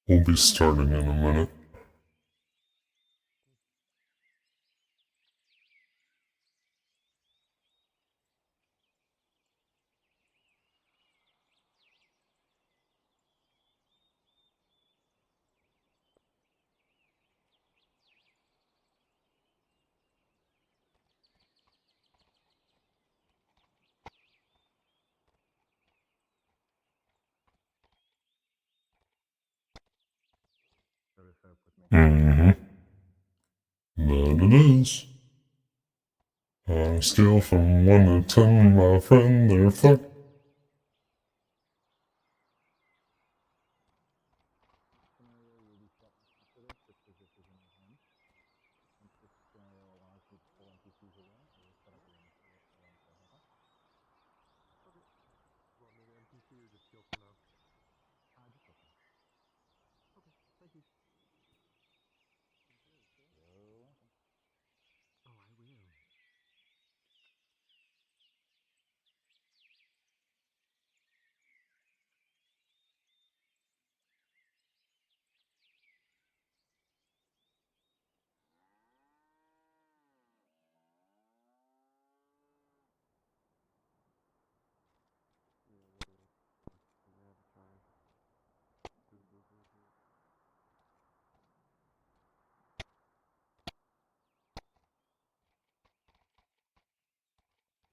We'll be starting in a minute. Mm-hmm. That it is. On a scale from 1 to 10, my friend, they're fucked.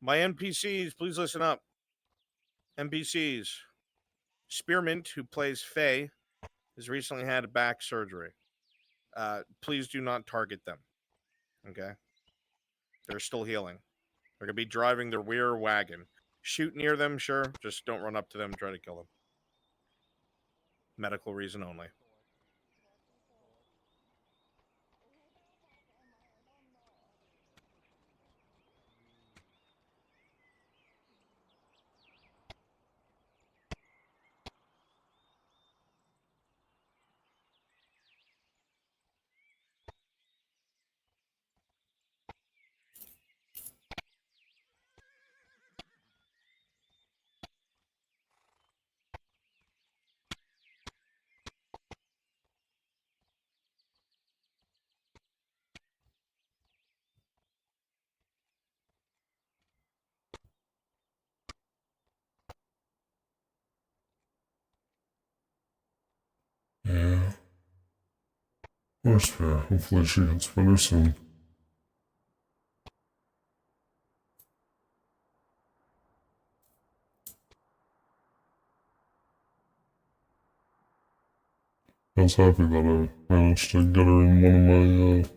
My NPCs, please listen up. NPCs. Spearmint, who plays Faye, has recently had back surgery. Please do not target them. Okay? They're still healing. They're going to be driving their rear wagon. Shoot near them, sure. Just don't run up to them and try to kill them. Medical reason only. Yeah. Where's Fair? Hopefully she gets better soon. I was happy that I managed to get her in one of my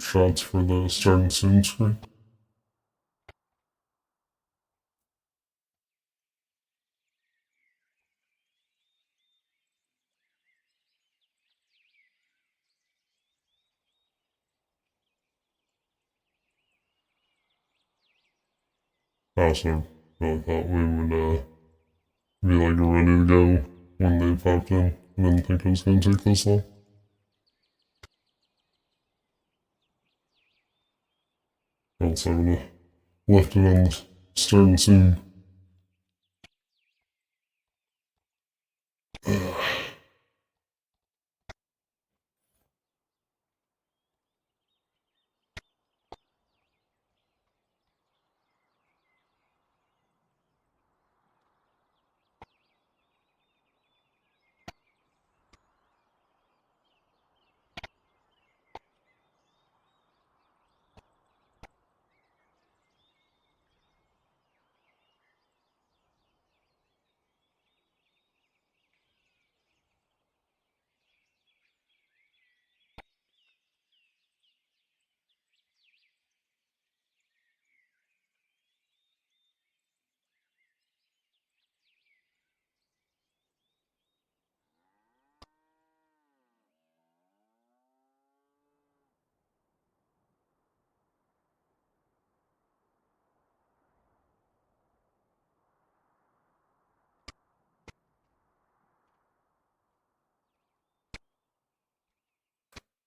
shots for the starting soon screen. I also really thought we would be like ready to go when they popped in. I didn't think it was going to take this long. Also, I would have left it on the starting soon.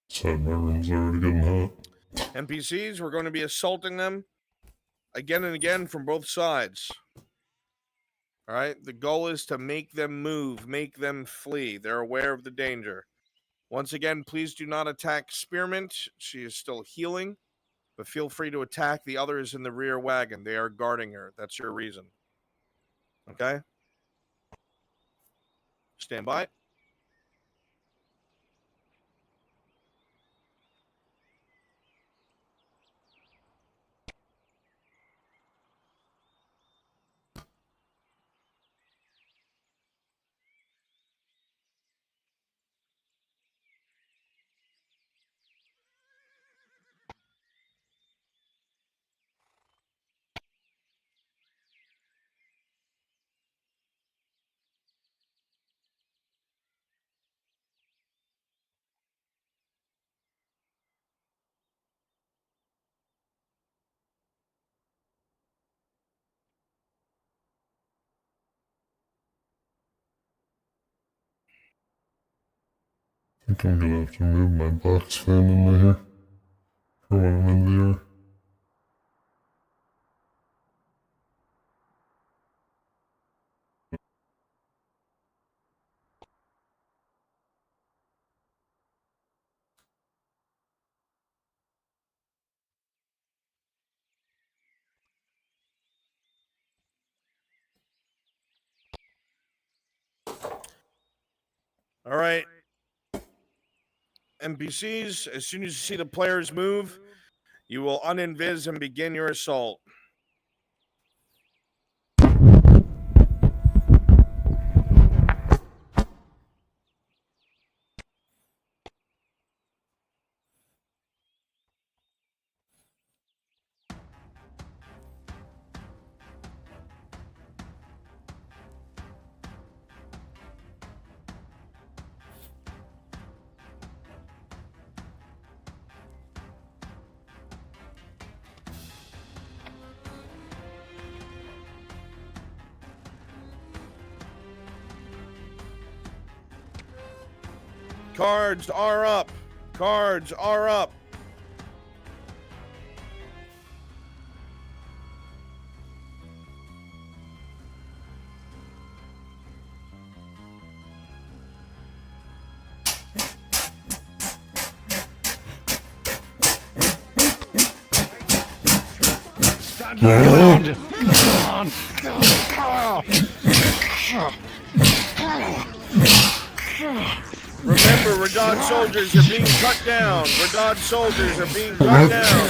So my room's already getting hot. NPCs, we're going to be assaulting them again and again from both sides. All right. The goal is to make them move, make them flee. They're aware of the danger. Once again, please do not attack Spearmint. She is still healing, but feel free to attack the others in the rear wagon. They are guarding her. That's your reason. Okay? Stand by. I think I'm gonna have to move my box fan in here for when I'm in the air. All right. NPCs, as soon as you see the players move, you will uninvis and begin your assault. Cards are up. Cards are up. Yeah. Remember, Radad soldiers are being cut down. Radad soldiers are being cut down.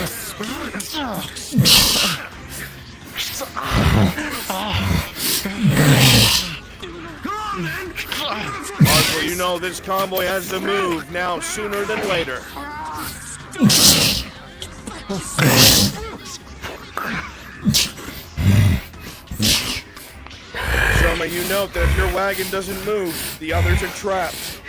Marshal, you know this convoy has to move now sooner than later. Sherman, you note that if your wagon doesn't move, the others are trapped.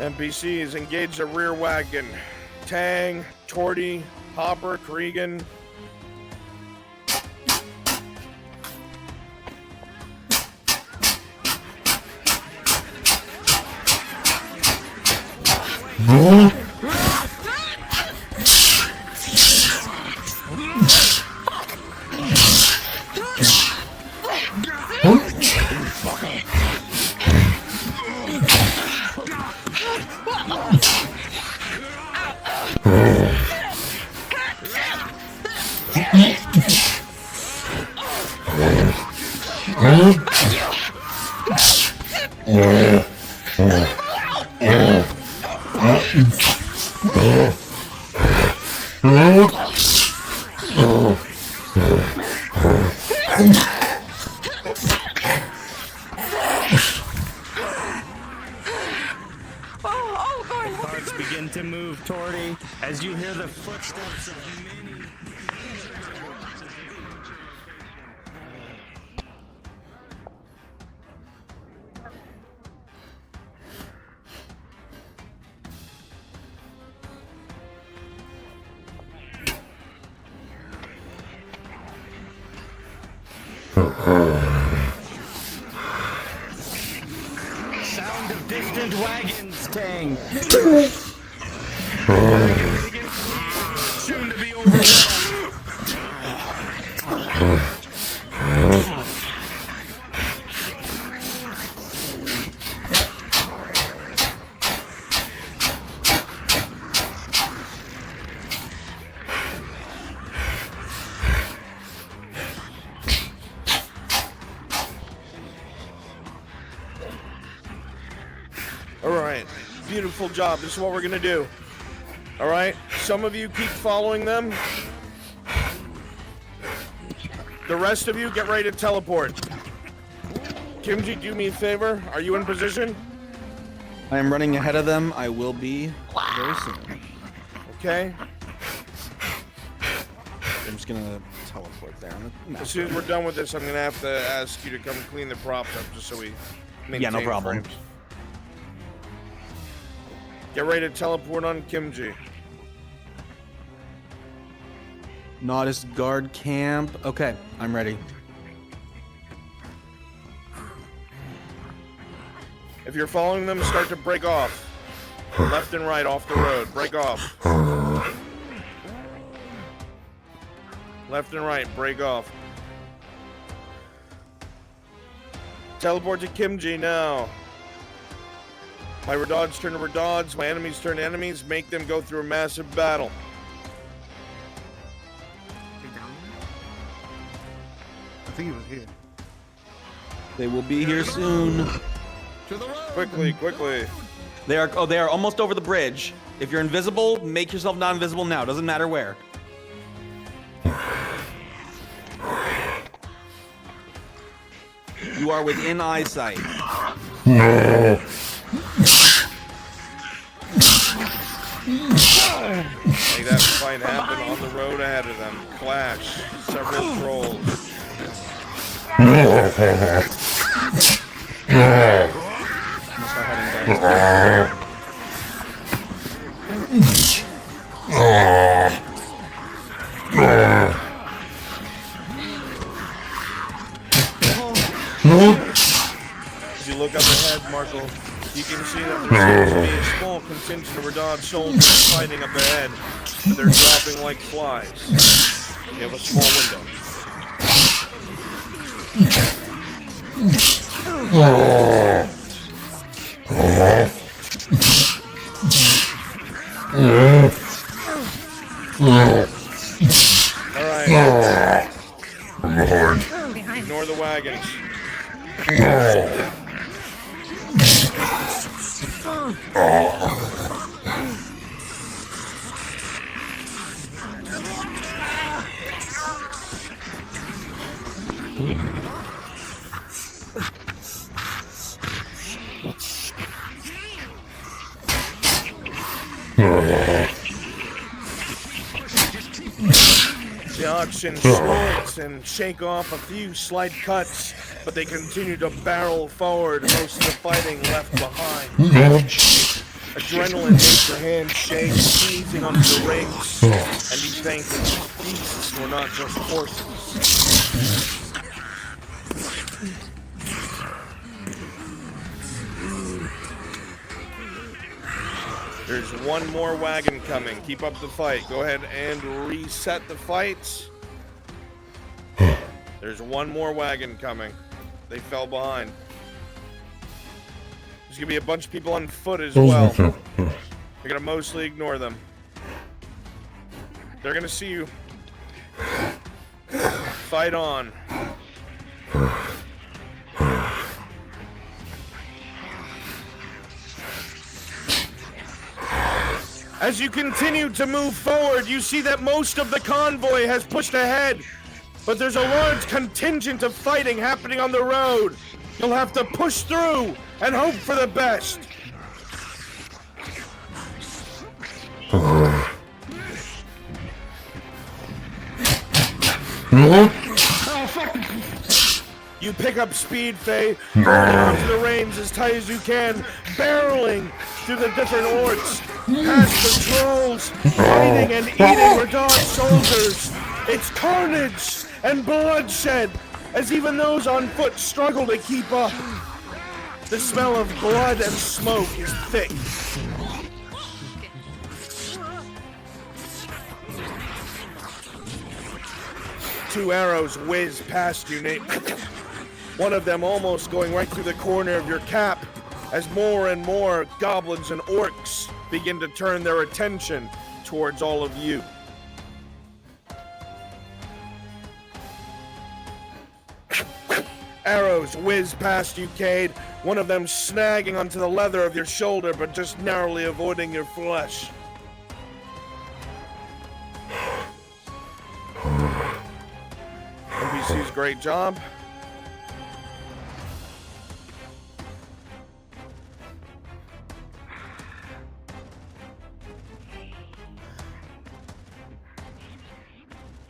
NPCs engage the rear wagon. Tang, Torty, Hopper, Cregan. The carts begin to move, Torty, as you hear the footsteps of many. Sound of distant wagons, Tang. Soon to be overwhelmed. All right, beautiful job. This is what we're gonna do. All right, some of you keep following them. The rest of you get ready to teleport. Kimji, do me a favor. Are you in position? I am running ahead of them. I will be very soon. Okay. I'm just gonna teleport there. As soon as we're done with this, I'm gonna have to ask you to come clean the props up just so we maintain Yeah, no problem. frames. Get ready to teleport on Kimji. Nodus guard camp. Okay, I'm ready. If you're following them, start to break off. Left and right off the road. Break off. Left and right. Break off. Teleport to Kimji now. My Radauds turn to Radauds. My enemies turn to enemies. Make them go through a massive battle. I think he was here. They will be here soon. Quickly, quickly. They are. Oh, they are almost over the bridge. If you're invisible, make yourself not invisible now. Doesn't matter where. You are within eyesight. No. Make that fight happen on the road ahead of them. Clash. Several trolls. As you look up ahead, Marshall, you can see that there seems to be a small contingent of Radauds soldiers fighting up ahead, but they're dropping like flies. You have a small window. Alright. Ignore the wagons. The oxen snort and shake off a few slight cuts, but they continue to barrel forward, most of the fighting left behind. Adrenaline makes your hands shake, seizing onto the rings, and you think that these beasts were not just horses. There's one more wagon coming. Keep up the fight. Go ahead and reset the fights. There's one more wagon coming. They fell behind. There's gonna be a bunch of people on foot as well. You're gonna mostly ignore them. They're gonna see you. Fight on. As you continue to move forward, you see that most of the convoy has pushed ahead. but there's a large contingent of fighting happening on the road. You'll have to push through and hope for the best. You pick up speed, Faye, onto the reins as tight as you can, barreling through the different orcs, past the trolls, fighting and eating Radahn soldiers. It's carnage and bloodshed, as even those on foot struggle to keep up. The smell of blood and smoke is thick. Two arrows whiz past you, Nate. One of them almost going right through the corner of your cap, as more and more goblins and orcs begin to turn their attention towards all of you. Arrows whiz past you, Cade, one of them snagging onto the leather of your shoulder, but just narrowly avoiding your flesh. NPC's great job.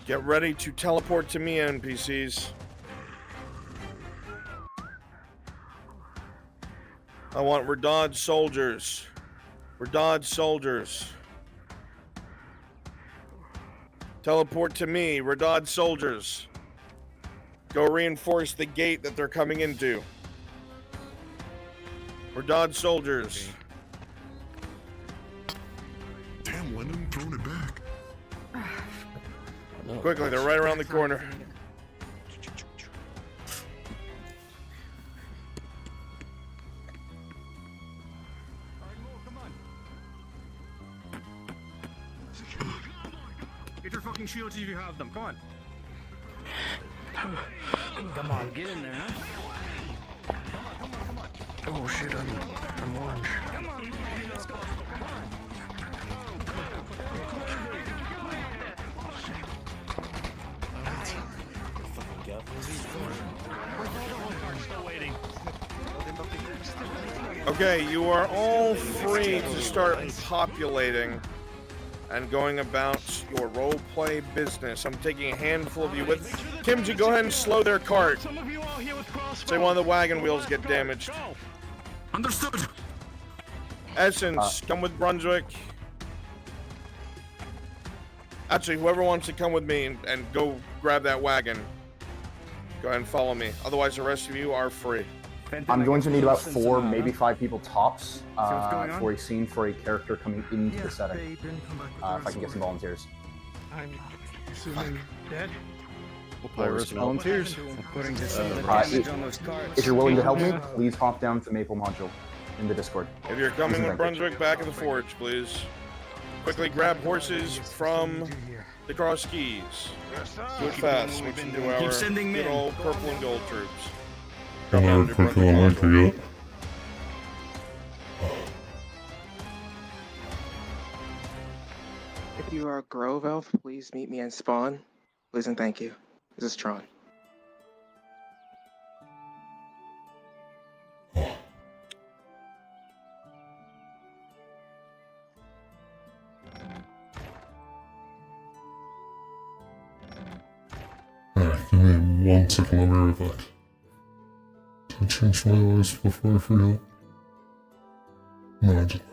Get ready to teleport to me, NPCs. I want Radahn soldiers. Radahn soldiers. Teleport to me, Radahn soldiers. Go reinforce the gate that they're coming into. Radahn soldiers. Damn, Lennon throwing it back. Quickly, they're right around the corner. Get your fucking shields if you have them. Come on. Come on, get in there, huh? Oh shit, I'm orange. Come on. Let's go. Okay, you are all free to start populating and going about your roleplay business. I'm taking a handful of you with. Kimchi, go ahead and slow their cart. Say one of the wagon wheels get damaged. Understood. Essence, come with Brunswick. Actually, whoever wants to come with me and go grab that wagon, go ahead and follow me. Otherwise, the rest of you are free. I'm going to need about 4, maybe 5 people tops for a scene for a character coming into the setting. If I can get some volunteers. I'm assuming dead. Volunteers. If you're willing to help me, please hop down to Maple Module in the Discord. If you're coming with Brunswick, back of the forge, please. Quickly grab horses from the cross keys. Do it fast. Mix into our good old purple and gold troops. Come on, quickly, I might forget. If you are a Grove Elf, please meet me in spawn. Please and thank you. This is Tron. Alright, give me 1 second, I'll be right back. Did I change my eyes before I forget? No, I didn't.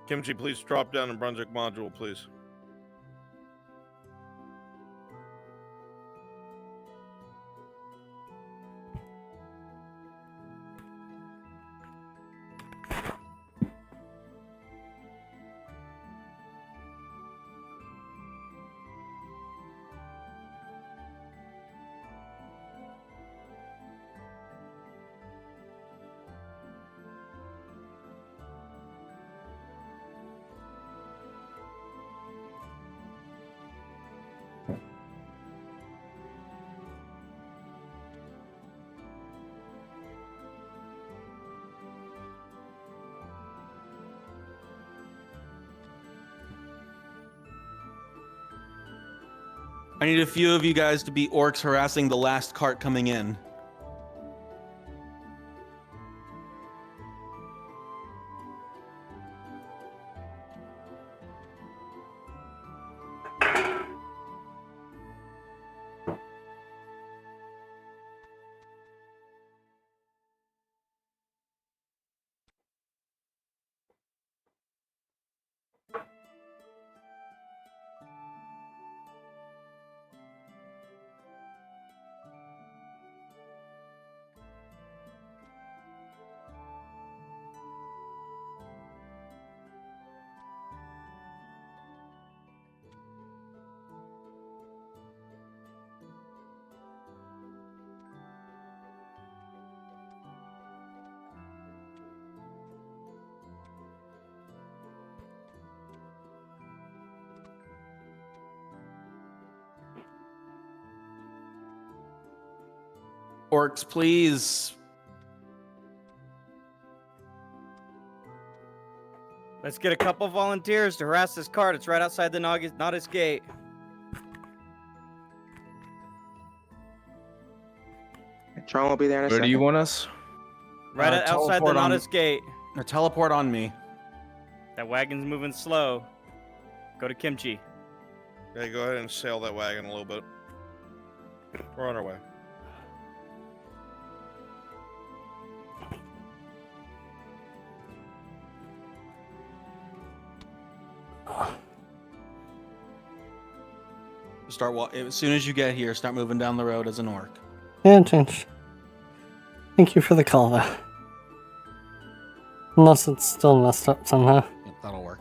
Kimchi, please drop down in Brunswick module, please. I need a few of you guys to be orcs harassing the last cart coming in. Orcs, please. Let's get a couple volunteers to harass this cart. It's right outside the Nodis gate. Tron will be there in a Where second. do you want us? Right outside the teleport on- Nodis gate. Or teleport on me. That wagon's moving slow. Go to Kimchi. Yeah, go ahead and sail that wagon a little bit. We're on our way. As soon as you get here, start moving down the road as an orc. Yeah, change. Thank you for the call, though. Unless it's still messed up somehow. Yep, that'll work.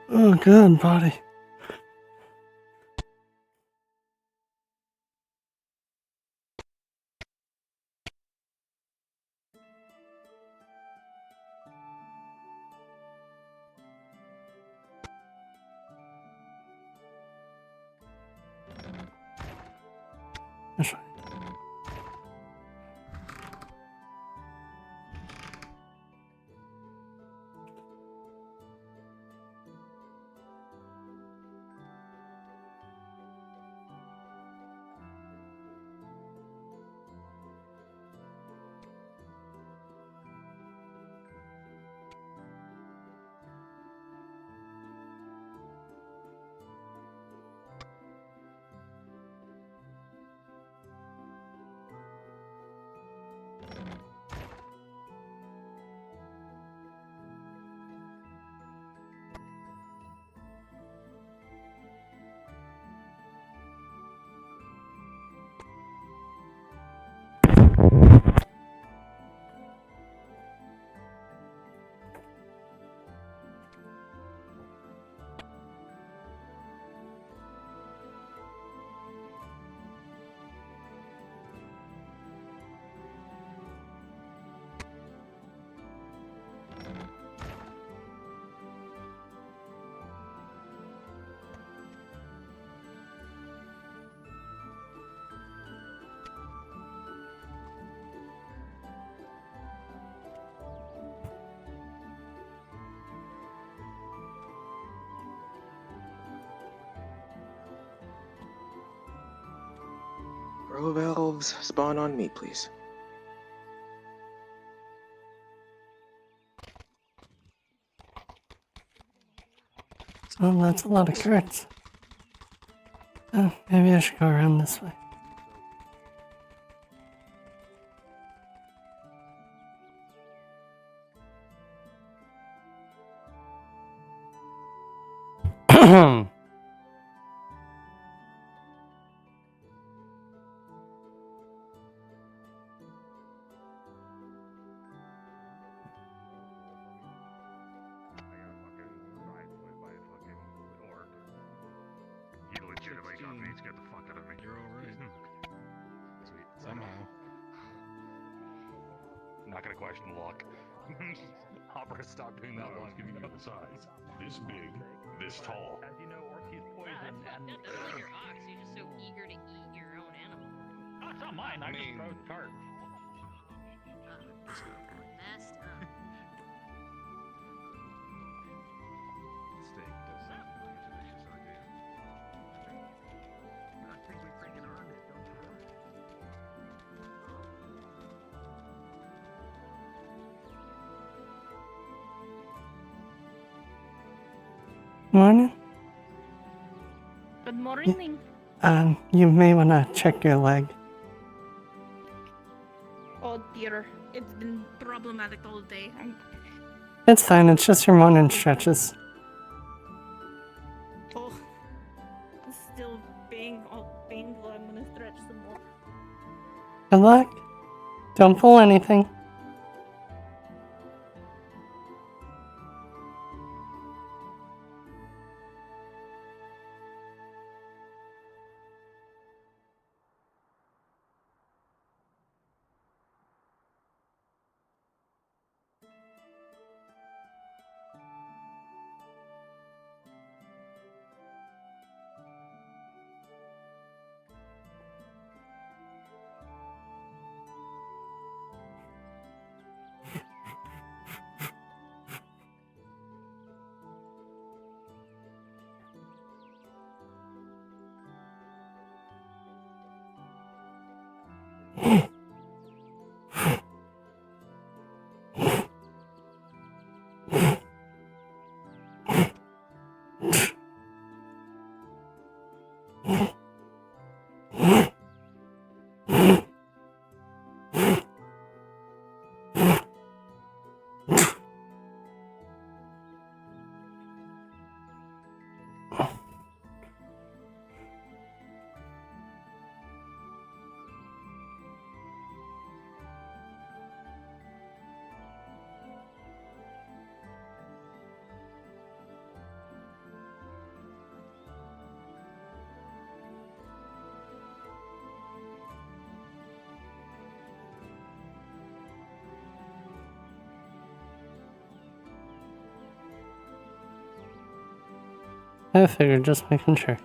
Oh, good, buddy. That's right. Row of elves, spawn on me, please. So that's a lot of carrots. Oh, maybe I should go around this way. He legitimately got me to get the fuck out of me. You're alright. Sweet. Somehow. Not gonna question luck. Hopper, stop doing that one. Giving you the size. This big, this tall. As you know, Orc, he's poison. That doesn't mean you're ox. You're just so eager to eat your own animal. It's not mine. I just drove the cart. Messed up. Steak does sound like a delicious idea. I think we freaking earned it, don't you? Morning. Good morning. You may want to check your leg. Oh dear, it's been problematic all day. It's fine, it's just your morning stretches. Oh, it's still being all painful. I'm gonna stretch some more. Good luck. Don't pull anything. I figured, just making sure.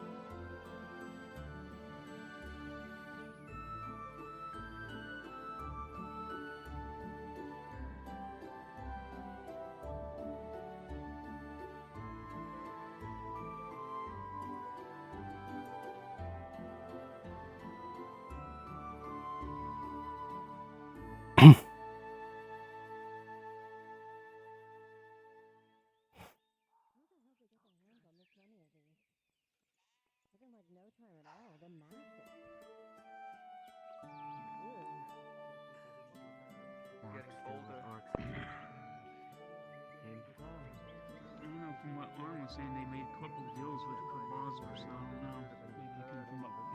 From what Arn was saying, they made a couple deals with Kabazar, so I don't know. Maybe you can come up with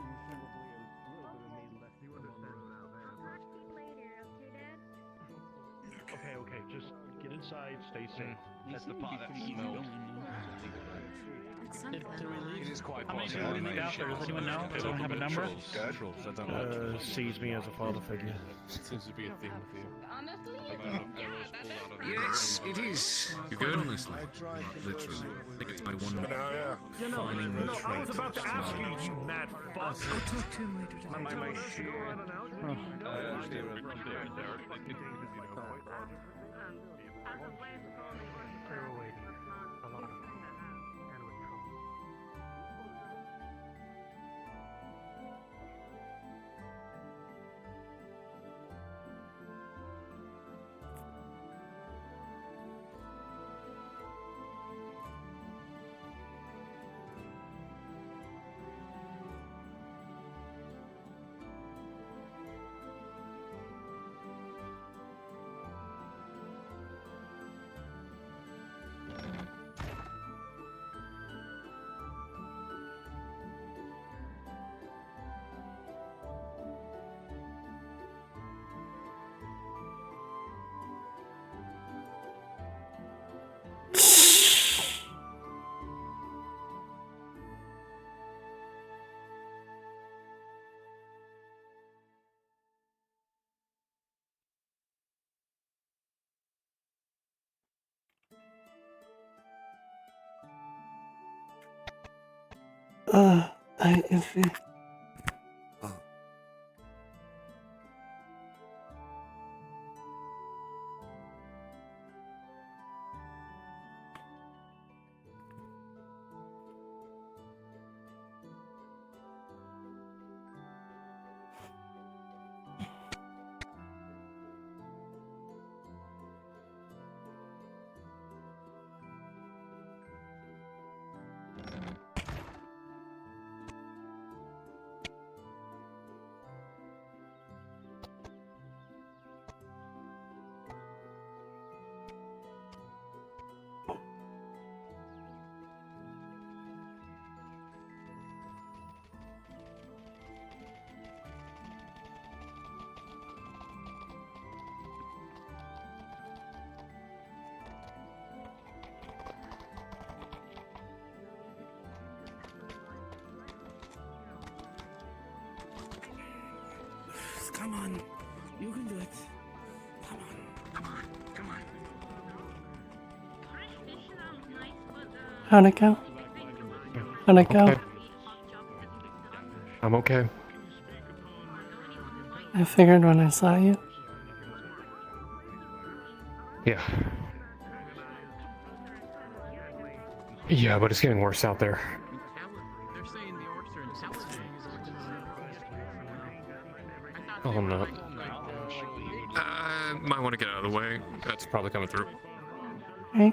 Okay, just get inside, stay safe. That's the pot that smells. It is quite How many possible. people leave out there? Does anyone know? Does anyone have a number? Sees me as a father figure. Seems to be a thing with you. Yes, it is. You're good? Honestly. Literally. I think it's my one defining trait. I was about to ask you, you mad fuck. I'll talk to him later. My shit. If you... Come on. You can do it. Come on. Come on. Come on. How'd it go? How'd it go? Okay. I'm okay. I figured when I saw you. Yeah. Yeah, but it's getting worse out there. Oh, I'm not. Might want to get out of the way. That's probably coming through. Hey.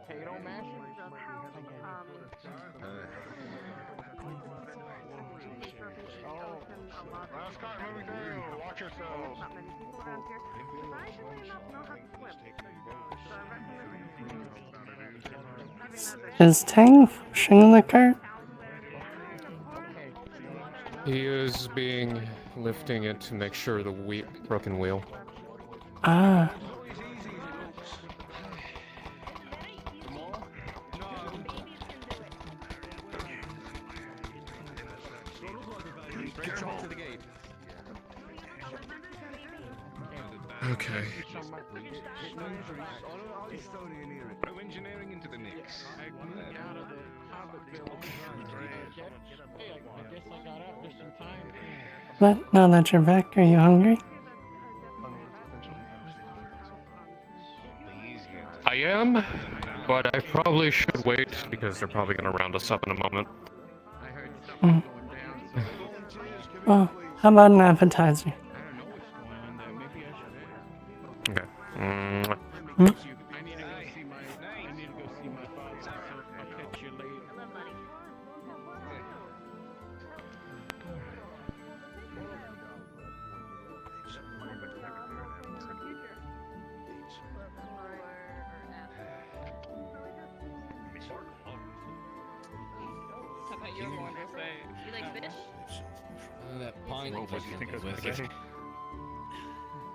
Potato mash? Watch yourself. Is Tang pushing the cart? He is lifting it to make sure the broken wheel. Ah. Okay. Throw engineering into the mix. But now that you're back, are you hungry? I am, but I probably should wait because they're probably going to round us up in a moment. Mm. Well, how about an appetizer? Okay. Mm. Hmm?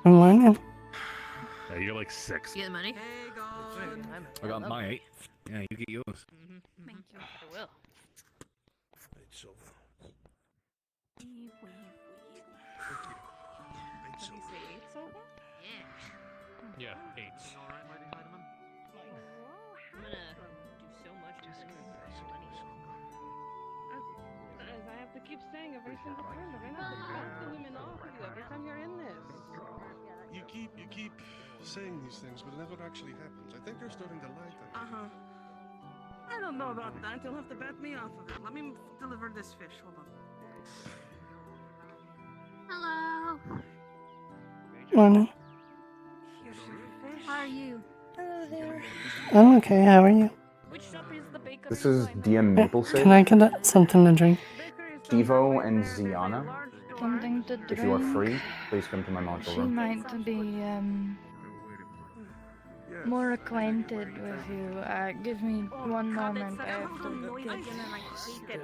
Good morning. Yeah, you're like 6. You get the money? I got my 8. Yeah, you get yours. Thank you. I will. Yeah, 8. I'm gonna do so much to money. As I have to keep saying every single time, they're gonna have to bounce the women off of you every time you're in this. You keep saying these things, but it never actually happens. I think you're starting to like that. Uh-huh. I don't know about that. You'll have to bat me off of it. Let me deliver this fish. Hold on. Hello. Morning. Here's your fish. How are you? Hello there. I'm okay, how are you? Which shop is the bakery? This is DM Maple Can I get something to drink? Devo and Ziana. Something to drink. If you are free, please come to my module She room. might be more acquainted with you. Give me one moment. I have to get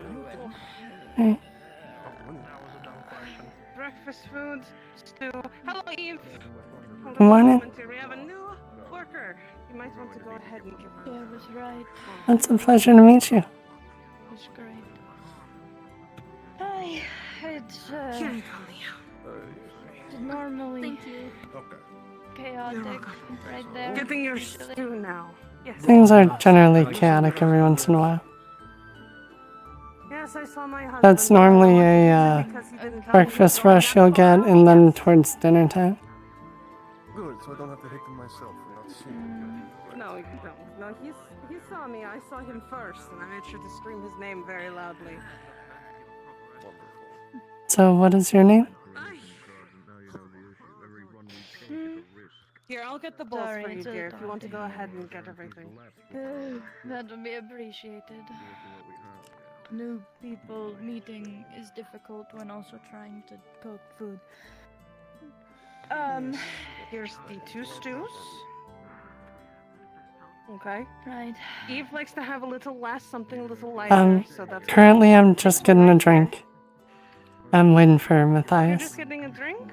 Hey. Breakfast food, stew. Hello, Eve. Hold Good on a morning. moment here. We have a new worker. You might want to go ahead and give her. Yeah, that's right. It's a pleasure to meet you. That's great. Hi. It's Here you go, it's normally Thank you. chaotic right there. Getting your usually. stew now. Yes. Things are generally chaotic every once in a while. Yes, I saw my husband. That's normally a Because he didn't tell me breakfast he was rush you'll get, and then towards dinner time. Good, so I don't have to hate them myself for not seeing you. No, you don't. No, he saw me. I saw him first, and I made sure to scream his name very loudly. So, what is your name? Here, I'll get the bowls Sorry for you, to dear. If you want to go bother ahead and get everything. That would be appreciated. New people meeting is difficult when also trying to cook food. Here's the 2 stews. Okay. Right. Eve likes to have a little less, something a little lighter, so that's. Currently I'm just getting a drink. I'm waiting for You're Matthias. just getting a drink?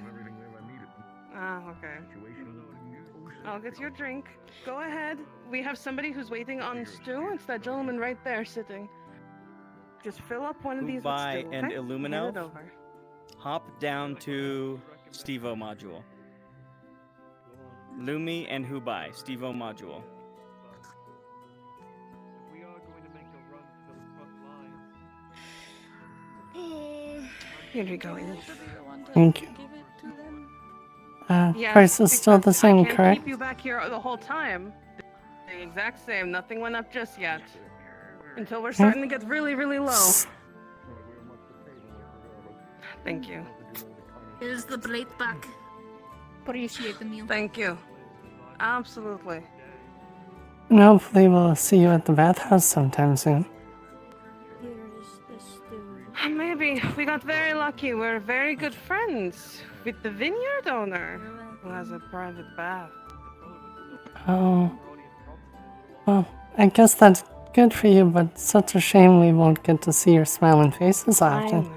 Ah, okay. I'll get your drink. Go ahead. we have somebody who's waiting on stew. It's that gentleman right there sitting. Just fill up one of these with Hubai stew, and okay? Illumino. Hand it over. Hop down to Stevo module. Lumi and Hubai, Stevo module. Here we go. Thank you. Yes, Price is still the because same, I can't correct? keep you back here the whole time. The exact same. Nothing went up just yet. Until we're starting to get really, really low. Thank you. Here's the plate back. Appreciate the meal. Thank you. Absolutely. And hopefully we'll see you at the bathhouse sometime soon. Maybe. We got very lucky. We're very good friends with the vineyard owner who has a private bath. Oh. Well, I guess that's good for you, but such a shame we won't get to see your smiling faces often.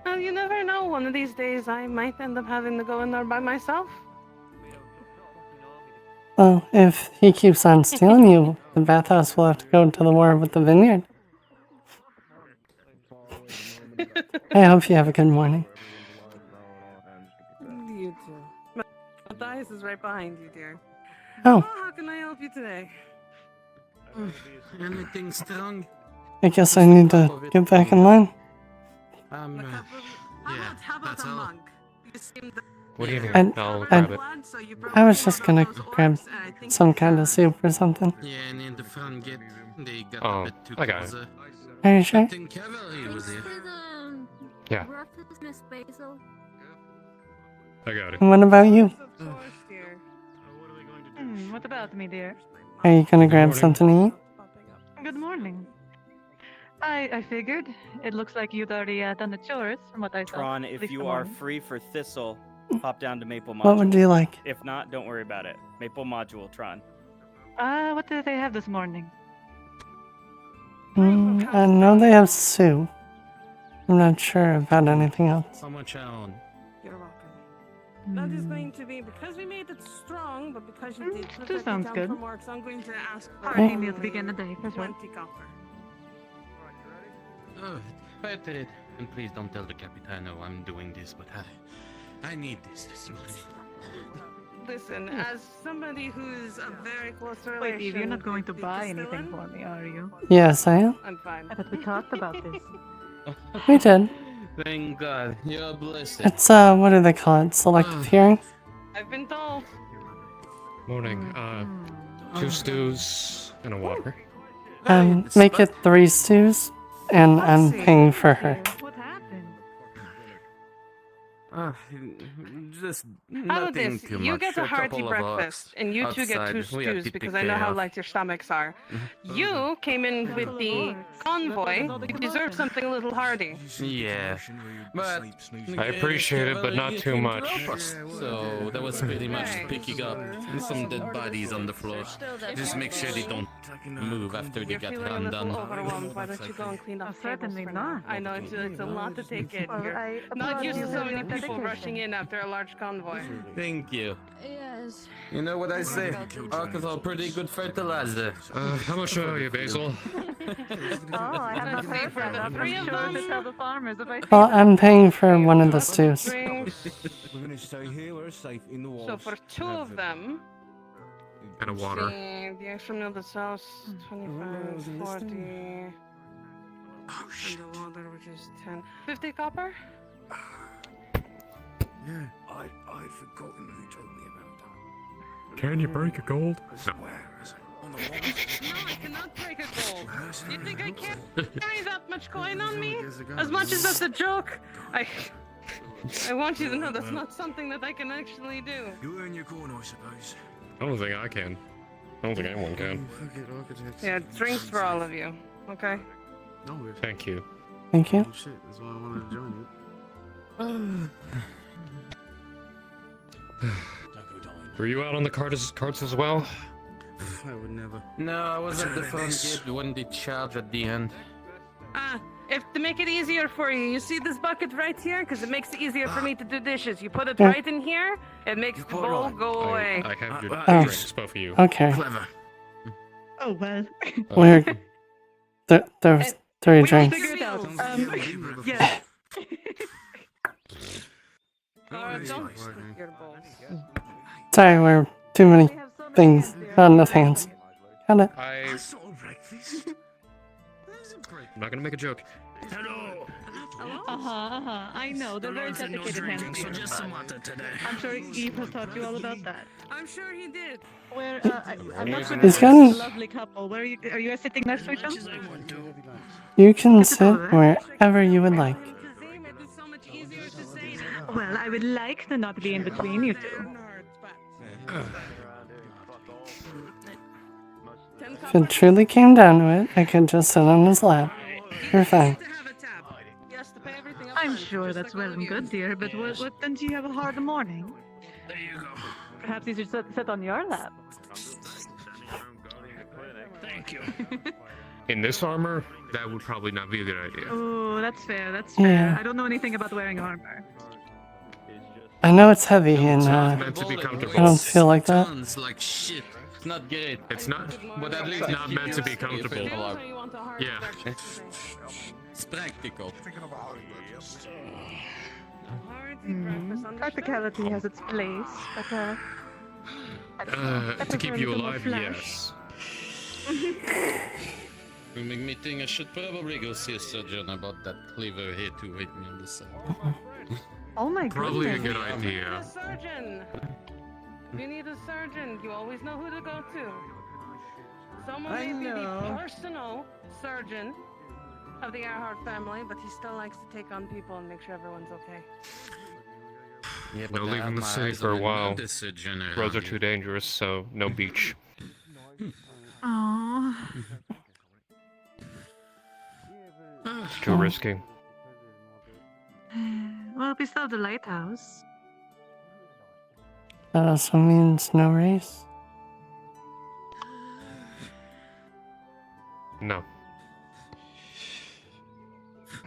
Well, you never know. One of these days I might end up having to go in there by myself. Well, if he keeps on stealing you, the bathhouse will have to go to the war with the vineyard. I hope you have a good morning. You too. Matthias is right behind you, dear. Oh. How can I help you today? Anything strong? I guess I need to get back in line. How about a mug? You seem What do you need? And I'll grab it. I was just gonna grab some kind of soup or something. Yeah, and in the front get they got Oh, a bit too I got it. close. Are you sure? Captain Cavalry was here. Yeah. Miss Basil. I got it. And what about you? What about me, dear? Are you gonna grab morning. something to eat? Good morning. I figured. It looks like you'd already done the chores from what I saw. Tron, at if least you the are morning. free for Thistle, hop down to Maple Module. What would you like? If not, don't worry about it. Maple Module, Tron. What did they have this morning? I know they have soup. I'm not sure about anything else. How much on? You're welcome. That is going to be because we made it strong, but because you did put two it sounds down good. from work, so I'm going to ask for Party meal to begin the day. That's right. 20 copper. Oh, better. And please don't tell the Capitano I'm doing this, but I need this morning. Listen, as somebody who's a very close relation. Wait, Eve, you're not going to with the buy anything Castellan, for me, are you? Yes, I am. I'm fine. I thought we talked about this. We did. Thank God, you're blessed. It's, what do they call it? Selective hearing? I've been told. Morning. 2 stews and a water. Make it 3 stews, and I'm paying for her. What happened? Just How about nothing this? too You much. get a hearty couple of breakfast, walks and you two get 2 outside. We are stews because taken I know care how of. light your stomachs are. You came in with the convoy. You deserve something a little hearty. Yeah, but I appreciate it, but not too much. So that was pretty much picking up some dead bodies on the floor. Just make sure they don't move after they You're got feeling a run little down. overwhelmed. Why don't you go and clean up tables certainly for not. now? I know it's a lot to take in. Well, You're I not used to so applaud many your people dedication. rushing in after a large convoy. Thank you. Yes. You know what I say? Alcohol, pretty good fertilizer. How much are you, Basil? Oh, I have not heard for that. the I'll three be of sure to them. tell the farmers if I see Well, them. I'm paying for one of the stews. Drinks. We're gonna stay here. We're safe in the walls. So for 2 of them, And a water. see, the extra meal the sauce, 25, 40. And the water, which is 10. 50 copper? Yeah. I'd forgotten who told me about that. Can you break a gold? No. Where is it? On the wall. No, I cannot break a gold. You think I can't carry that much coin on me? As much as that's a joke, I want you to know that's not something that I can actually do. You earn your corn, I suppose. I don't think I can. I don't think anyone can. Fuck it, I could have. Yeah, drinks for all of you. Okay. No, we're Thank you. Thank you. shit. That's why I wanted to join you. Were you out on the carts as well? I would never. No, I was at the front gate when they charge at the end. If to make it easier for you, you see this bucket right here? Because it makes it easier for me to do dishes. You put it right in here, it makes the bowl go away. I have your Oh. drinks, both of you. Okay. Oh well. We're there's 3 drinks. Figure it out. Yes. Don't stick your bowls. Sorry, we're too many things. Not enough hands. Got it. I'm not gonna make a joke. I know. They're very dedicated hands. I'm sure Eve has taught you all about that. I'm sure he did. Where I'm not He's a gotten- lovely couple. Where are you guys sitting next to each other? You can sit wherever you would like. Well, I would like to not be in between you two. If it truly came down to it, I could just sit on his lap. You're fine. I'm sure that's well and good, dear, but what then do you have a hard morning? There you go. Perhaps you should sit on your lap. Thank you. In this armor, that would probably not be a good idea. Oh, that's fair, that's fair. Yeah. I don't know anything about wearing armor. I know it's heavy and meant to be comfortable. I don't feel like that. Sounds like shit. It's not great. It's not, but at least not meant to be comfortable. Yeah. It's practical. Practicality has its place, but To keep you alive, yes. You make me think I should probably go see a surgeon about that clever head who hit me on the side. oh my Probably a goodness. good idea. Surgeon. You need a surgeon. You always know who to go to. Someone may be the personal surgeon of the Earhart family, but he still likes to take on people and make sure everyone's okay. Yeah, No I leaving have the my city eyes for a on while. another surgeon around Roads are here. too dangerous, so no beach. Aww. It's too risky. Well, we still have the lighthouse. That also means no race. No.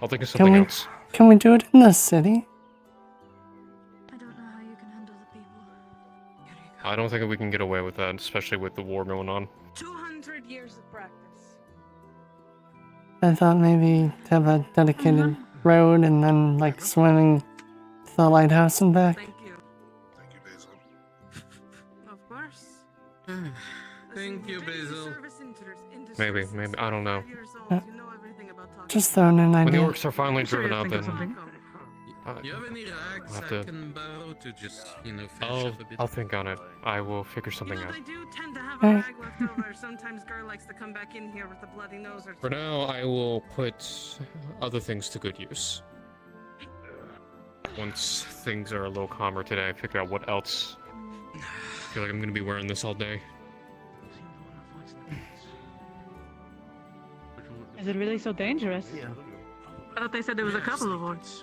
I'll think of Can something we else. can we do it in the city? I don't think we can get away with that, especially with the war going on. 200 years of practice. I thought maybe to have a dedicated road and then like swimming to the lighthouse and back. Thank you. Thank you, Basil. Of course. Thank you, Basil. Maybe, I don't know. Just throwing an When the idea. orcs are finally driven out, then You have any rags have I to- can borrow to just, finish up a bit? I'll think on it. I will figure something out. They do tend to have Hey. a rag left over. Sometimes Gur likes to come back in here with a bloody nose or For now, I will put other things to good use. Once things are a little calmer today, I figure out what else. I feel like I'm gonna be wearing this all day. Is it really so dangerous? I thought they said there was a couple of orcs.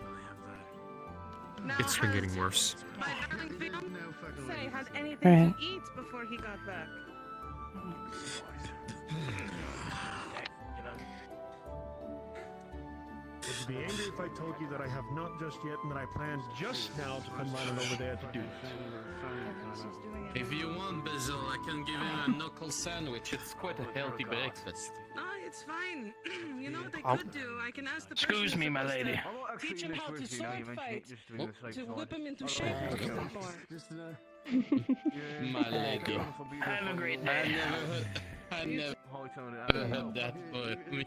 It's been getting worse. Say, had anything Right. to eat before he got back. Would you be angry if I told you that I have not just yet and that I plan just now to come running over there to do it? If you want, Basil, I can give him a knuckle sandwich. It's quite a healthy breakfast. Ah, it's fine. You know what I I'll- could do? I can ask the Excuse person me, my supposed to lady. Teach him how to sword fight. To whip him into shape Oh, a little okay. bit more. My lady. Have a great I day. never heard that for me.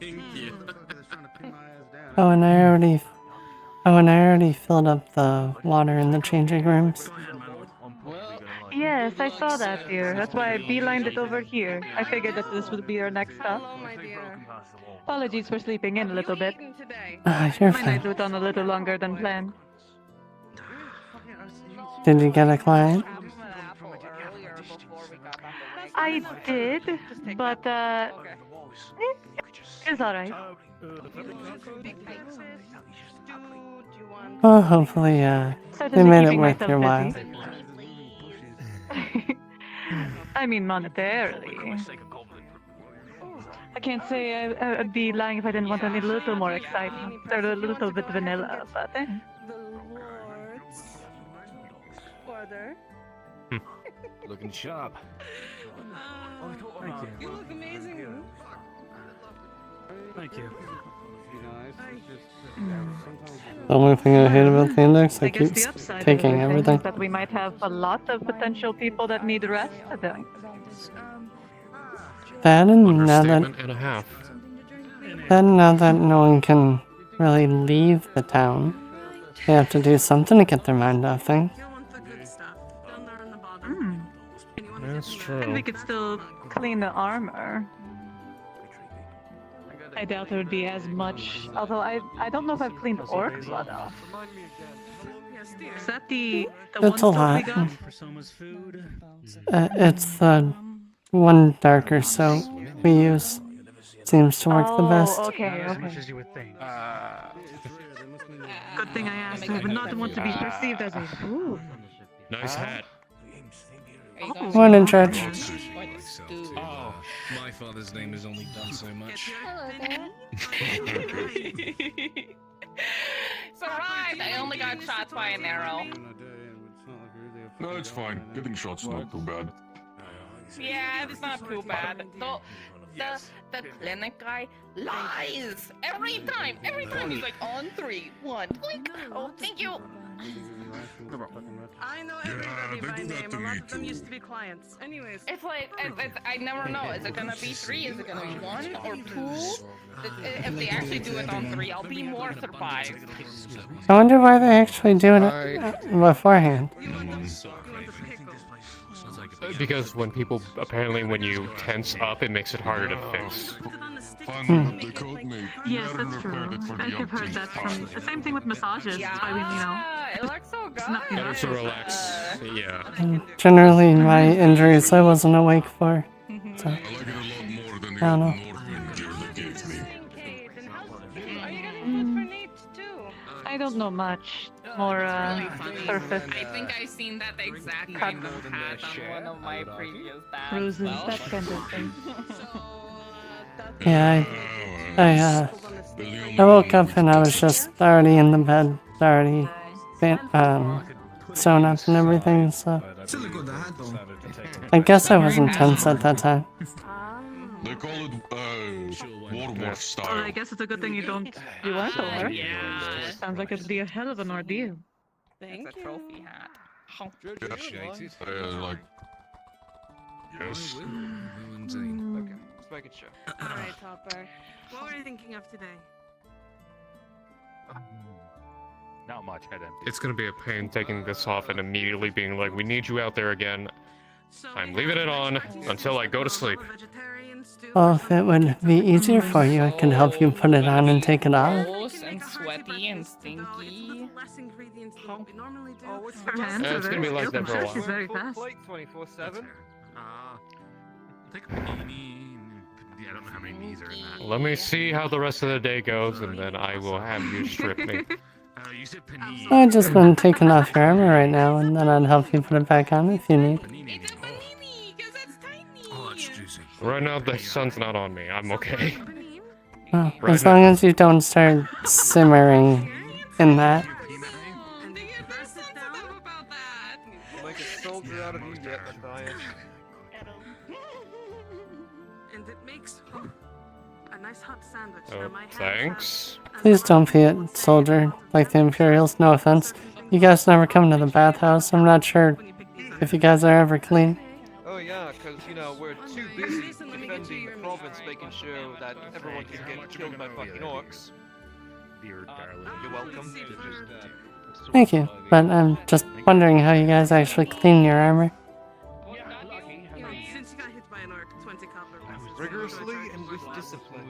Thank you. Oh, and I already filled up the water in the changing rooms. Yes, I saw that, dear. That's why I beelined it over here. I figured that this would be our next stop. Hello, my dear. Apologies for sleeping in a little bit. You're My night fine. went on a little longer than planned. Did you get a client? I did, but it's alright. Well, hopefully, they Certainly made it keeping worth myself your while. busy. I mean monetarily. I can't say I'd be lying if I didn't want a little more excitement. They're a little bit vanilla, but eh. The Lord's order. Looking sharp. Thank you. You look amazing. Thank you. The only thing I hate about the index, I it guess keeps the upside of taking everything everything. is that we might have a lot of potential people that need rest. I think. That and now Understatement and a half. that no one can really leave the town, they have to do something to get their mind off things. That's And true. we could still clean the armor. I doubt there would be as much. Although I don't know if I've cleaned orc blood off. Is that the It's a one lot. we got? It's the one darker soap we use. Seems to work the best. Okay, Not as much okay. as you would think. Good thing I asked. I would not want to be perceived as a fool. Nice hat. One in charge. Oh, my father's name has only done so much. It's alright, I only got shot by an arrow. No, it's fine. Getting shot's not too bad. Yeah, it's not too bad. The clinic guy lies every time. Every time he's like on 3, 1. Like, oh, thank you. I know everybody by name. A lot of them used to be clients. Anyways. It's like I never know. Is it gonna be 3? Is it gonna be 1 or 2? If they actually do it on 3, I'll be more surprised. I wonder why they actually do it beforehand. Because when people, apparently when you tense up, it makes it harder to fix. Yes, that's true. I have heard that from the same thing with massages. That's why we, It looks so good. Better to relax. Yeah. And generally, my injuries I wasn't awake for. So, I don't know. I don't know much. More surface I think I've seen that exact kind of hat on one of my previous bags. bruises, that kind of thing. Yeah, I woke up and I was just already in the bed, already sewn up and everything, so I guess I wasn't tense at that time. They call it Warwolf style. Well, I guess it's a good thing you weren't aware. Yeah. Sounds like it'd be a hell of an ordeal. Thank you. Trophy hat. Like, yes. Okay, let's make it sure. Alright, Topper. What were you thinking of today? Not much, head empty. It's gonna be a pain taking this off and immediately being like, we need you out there again. I'm leaving it on until I go to sleep. Well, if it would be easier for you, I can help you put it on and take it off. Gross and sweaty and stinky. Her hands Yeah, are it's gonna very be like skilled. that I'm for a sure while. she's very fast. 24/7. Take a panini. Yeah, I don't know how many knees are in that. Let me see how the rest of the day goes, and then I will have you strip me. You said panini. I just been taking off your armor right now, and then I'd help you put it back on if you need. Oh, that's juicy. Right now, the sun's not on me. I'm okay. Well, Right as now. long as you don't start simmering in that. We'll make a soldier out of you yet, Matthias. And it makes a nice hot sandwich. Oh, Now my hands thanks. Please don't be a soldier like the Imperials, no offense. You guys never come to the bathhouse. I'm not sure if you guys are ever clean. Oh yeah, because, you know, we're too busy defending the province, making sure that everyone can get killed by fucking orcs. Dear darling. You're welcome. Thank you, but I'm just wondering how you guys actually clean your armor. Since you got hit by an orc, 20 copper. Rigorously and with discipline.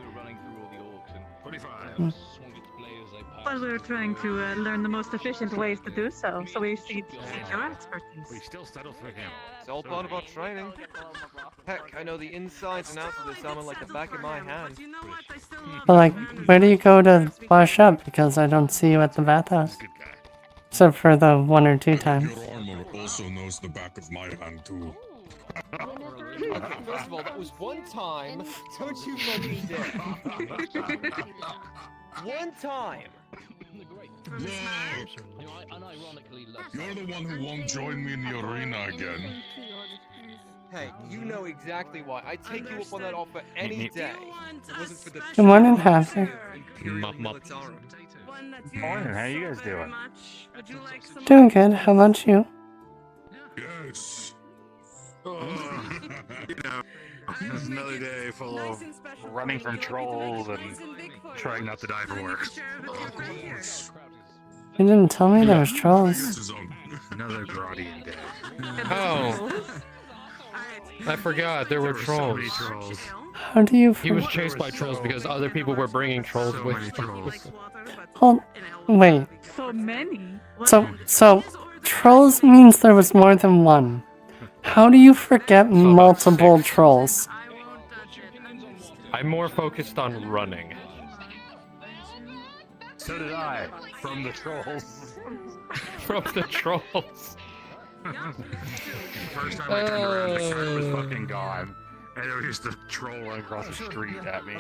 Well, we're trying to learn the most efficient ways to do so, so we seek your expertise. We still settle for him. It's all part of our training. Heck, I know the insides and outs of this armor like the back of my hand. But like, where do you go to wash up? Because I don't see you at the bathhouse. Except for the 1 or 2 times. Your armor also knows the back of my hand too. First of all, that was one time. Don't you fucking dare. One time. You're the one who won't join me in the arena again. Hey, you know exactly why. I'd take you up on that offer any day. It wasn't for the Good morning, Hazard. Morning, how you guys doing? Doing good. How about you? Yes. You know, it's another day full of running from trolls and trying not to die for work. You didn't tell me there was trolls. Another Gradian day. Oh. I forgot, there were trolls. How do you... He was chased by trolls because other people were bringing trolls with them. Hold... Wait. So many. So, trolls means there was more than one. How do you forget multiple trolls? I'm more focused on running. So did I, from the trolls. From the trolls. First time I turned around, the cart was fucking gone. And there was just a troll running across the street at me.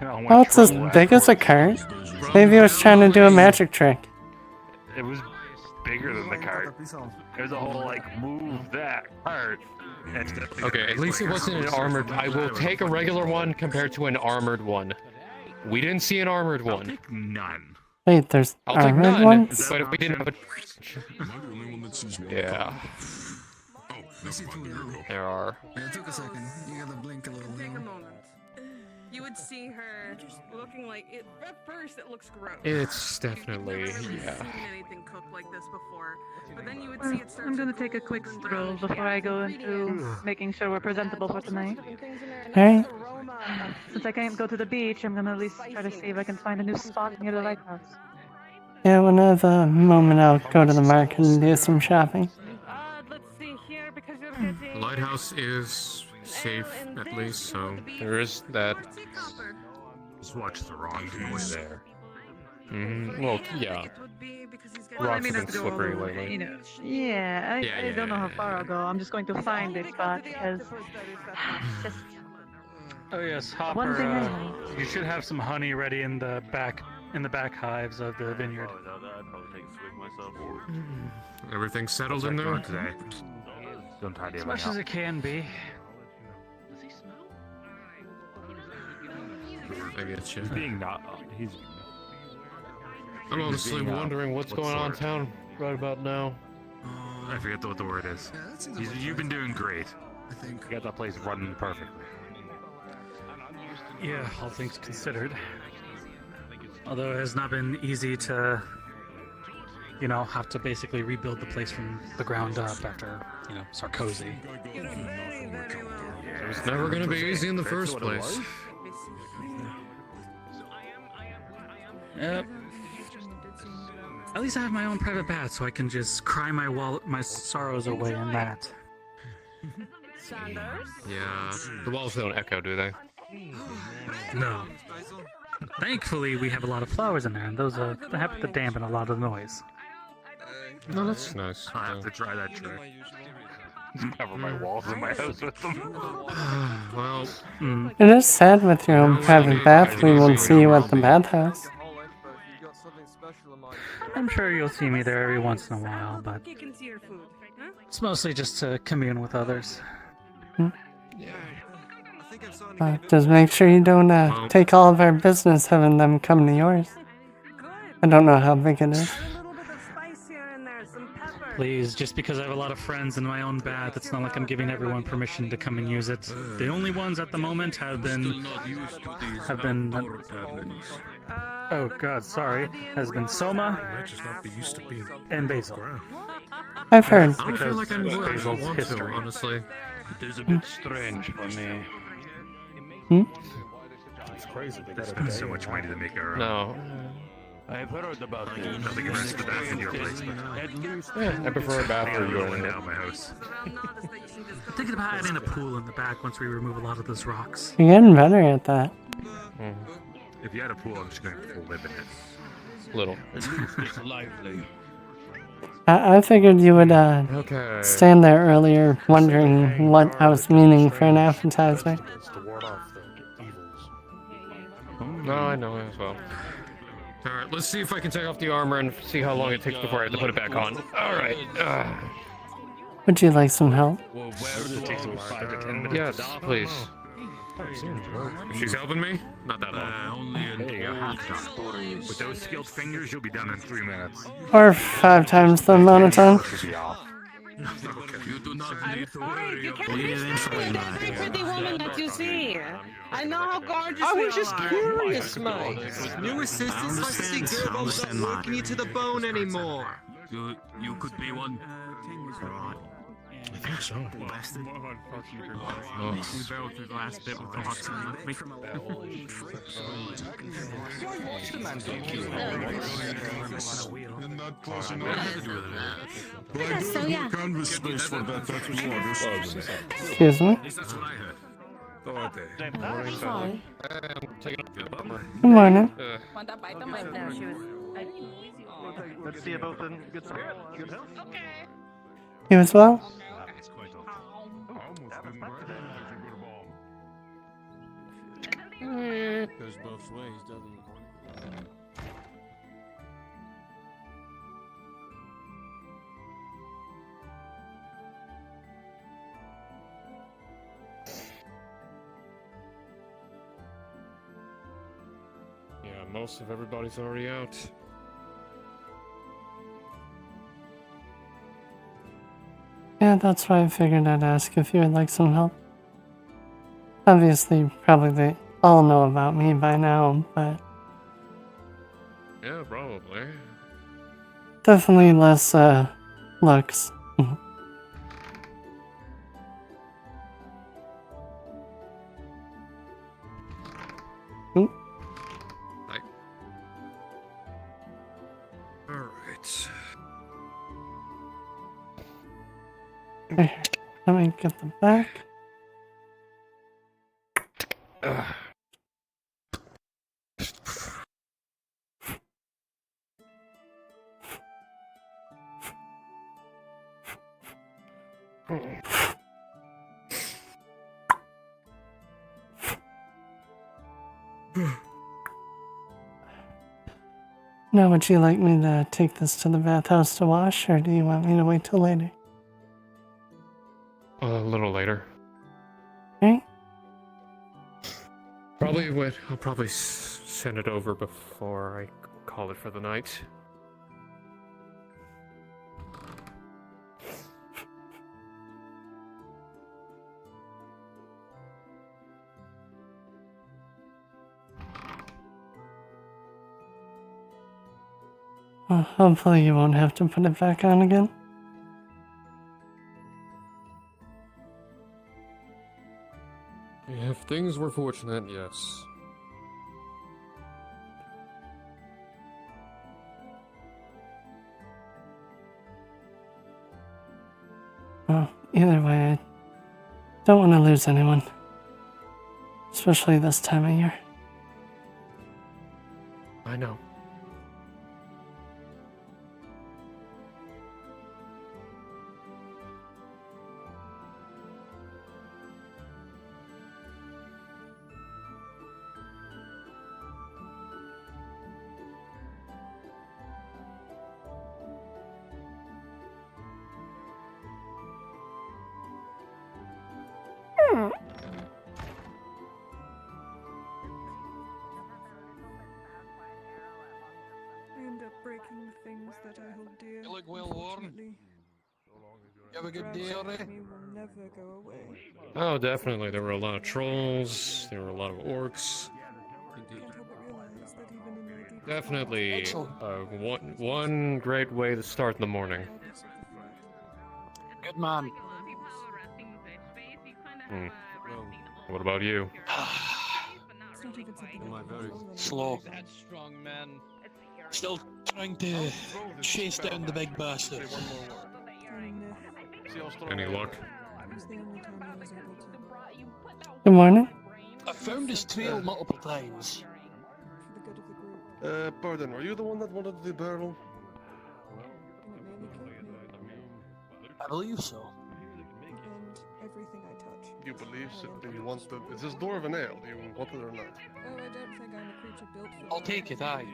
Oh, it's as big as a cart? Maybe he was trying to do a magic trick. It was bigger than the cart. It was a whole, like, move that cart. Okay, at least it wasn't an armored... I will take a regular one compared to an armored one. We didn't see an armored one. None. Wait, there's I'll take armored none, ones? but if we didn't have a... Yeah. There are. It took a second. You gotta blink a little. Take a moment. You would see her looking like it. At first, it looks gross. It's definitely, You've never really yeah. seen anything cooked like this before. But then you would see it start I'm gonna to take a quick stroll before I go into making sure we're presentable for tonight. Alright. Since I can't go to the beach, I'm gonna at least try to see if I can find a new spot near the lighthouse. Yeah, when I have a moment, I'll go to the market and do some shopping. let's see here because you're getting. Lighthouse is safe, at least, so there is that. Just watch the rocks on the way there. Well, yeah. Well, I Rocks mean, have I been have to go, slippery lately. you know, yeah, I don't know how far I'll go. I'm just going to find a spot because just Oh yes, one thing I Hopper. know. You should have some honey ready in the back hives of the vineyard. Everything's settled in there? Today. Don't tidy As everything much up. as it can be. I get you. He's being not. He's. I'm honestly being, wondering what's going on in town right about now. I forget what the word is. You've been doing great. I think. You got that place running perfectly. Yeah, all things considered. Although it has not been easy to, you know, have to basically rebuild the place from the ground up after, you know, Sarkozy. It was never going to be easy in the first place. Yep. At least I have my own private bath, so I can just cry my sorrows away in that. Yeah. The walls don't echo, do they? No. Thankfully, we have a lot of flowers in there, and those happen to dampen a lot of the noise. No, that's nice. I have to try that trick. Cover my walls in my house with them. Well, It is sad with your own private bath, we won't see you at the bathhouse. I'm sure you'll see me there every once in a while, but You can see your food, huh? it's mostly just to commune with others. Just make sure you don't take all of our business having them come to yours. I don't know how big it is. Please, just because I have a lot of friends in my own bath, it's not like I'm giving everyone permission to come and use it. The only ones at the moment have been oh god, sorry, has been Soma and Basil. I've heard. I don't feel like I would. I Basil's want to, history. honestly. It is a bit strange for me. It's crazy. They They got spend so much money to make our own. No. I've heard about this. Nothing against the bath in your place, but At least. Yeah, I prefer a bath I where got you one go now in my house. I'm thinking about adding a pool in the back once we remove a lot of those rocks. You're getting better at that. If you had a pool, I'm just going to live in it. Little. At least it's lively. I figured you would Okay. stand there earlier wondering what I was meaning for an appetizer. No, I know as well. Alright, let's see if I can take off the armor and see how long it takes before I have to put it back on. Alright. Would you like some help? Yes, please. She's helping me? Not that long. Only a half time. With those skilled fingers, you'll be done in 3 minutes. Or 5 times the amount of time? You do not need to Alright, you can't be staring at every pretty woman that you see. I know how gorgeous I we was just are. curious, mate. New assistants like to see girls not working you to the bone anymore. You could be one. I think so. Blasted. We barreled through the last bit with the hot sun. Not close enough. But I guess do so, have yeah. more canvas space for that tattoo artist. Excuse me? That's what I heard. Sorry. Good morning. Let's see about the good spirit. Good health. Okay. You as well? Goes both ways, doesn't it? Yeah, most of everybody's already out. Yeah, that's why I figured I'd ask if you would like some help. Obviously, probably they all know about me by now, but Yeah, probably. definitely less, looks. Oop. Hi. Alright. There, let me get the back. Now, would you like me to take this to the bathhouse to wash, or do you want me to wait till later? A little later. Okay. Probably wait. I'll probably send it over before I call it for the night. Well, hopefully you won't have to put it back on again. If things were fortunate, yes. Well, either way, I don't want to lose anyone. Especially this time of year. I know. I end up breaking the things that I hold dear. You look well worn. Unfortunately, You have a good the day grudge already? with me will never go away. Oh, definitely. There were a lot of trolls. There were a lot of orcs. Can't help but realize that even in my deepest Definitely Excellent. one great way to start the morning. Good man. Hmm. What about you? It's not even something I can control Slow. That strong man. Still trying to chase down the big bastard. anymore. Any luck? It was the only time I was able to. Good morning. I found his trail multiple times. For the good of the group. Pardon, are you the one that wanted the barrel? And it nearly killed I believe so. And everything I touch. You believe so? Do you want the? Is this door of a nail? Do you want it or not? Oh, I don't think I'm a creature built for. I'll take it, aye.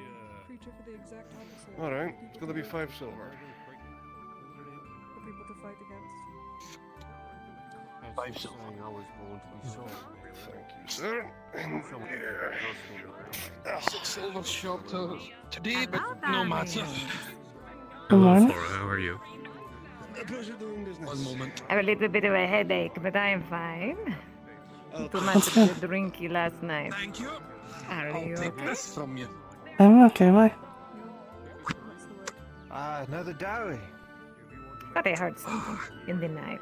Creature for the exact opposite. All right, it's gonna be 5 silver. For people to fight against. 5 silver. Thank you, sir. And here. 6 silver short today, but no matter. Good morning. How are you? A pleasure doing business. One moment. I have a little bit of a headache, but I'm fine. Too That's much good. of the drinky last night. Thank you. Are I'll you take okay? this from you. I'm okay, why? Another dowry. But I heard something in the night.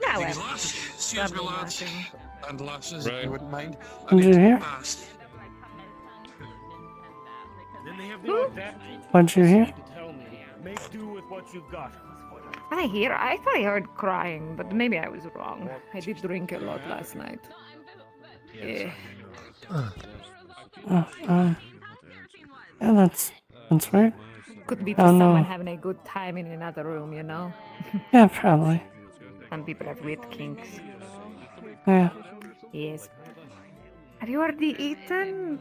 Now These I'm lads, excuse me, lads. And lasses, if you wouldn't mind. I Did you need to hear? pass. What'd you hear? Make do with what you've got. I hear. I thought I heard crying, but maybe I was wrong. I did drink a lot last night. Yeah. Yeah, that's weird. Could be I just don't someone know. having a good time in another room, you know? Yeah, probably. Some people have weird kinks. Yeah. Yes. Have you already eaten?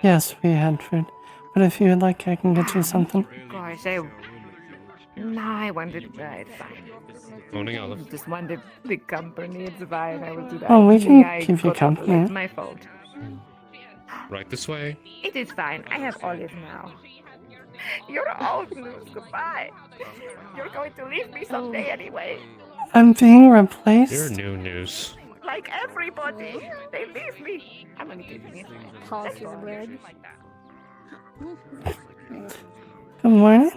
Yes, we had food. But if you would like, I can get you something. Gosh, No, I wanted. It's fine. Morning, Olive. Just wanted the company. It's fine. I will do that. Oh, we Maybe can I keep you got up company. late. It's my fault. Right this way. It is fine. I have Olive now. You're old news. Goodbye. You're going to leave me someday anyway. I'm being replaced. You're new news. Like everybody. They leave me. I'm gonna give you Toss your bread. Good morning.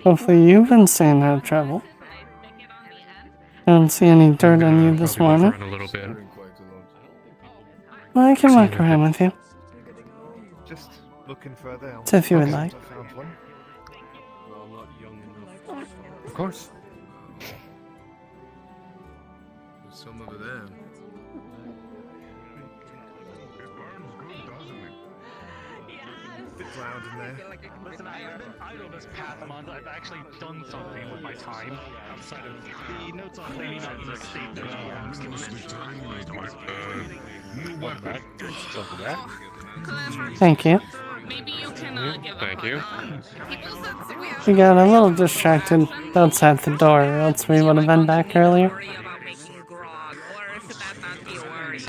Hopefully you've been staying out of trouble. I don't see any dirt on you this Probably morning. walk around a little bit. Well, I can walk around with you. Just looking further. So if you would like. I found one. Of course. There's some over there. Bit loud in there. Listen, I have been idle this past month. I've actually done something with my time outside of the notes on cleaning up the state that Thank you. Maybe you can give Thank you. People said we have We got a little distracted outside the door, or else we would have been back earlier.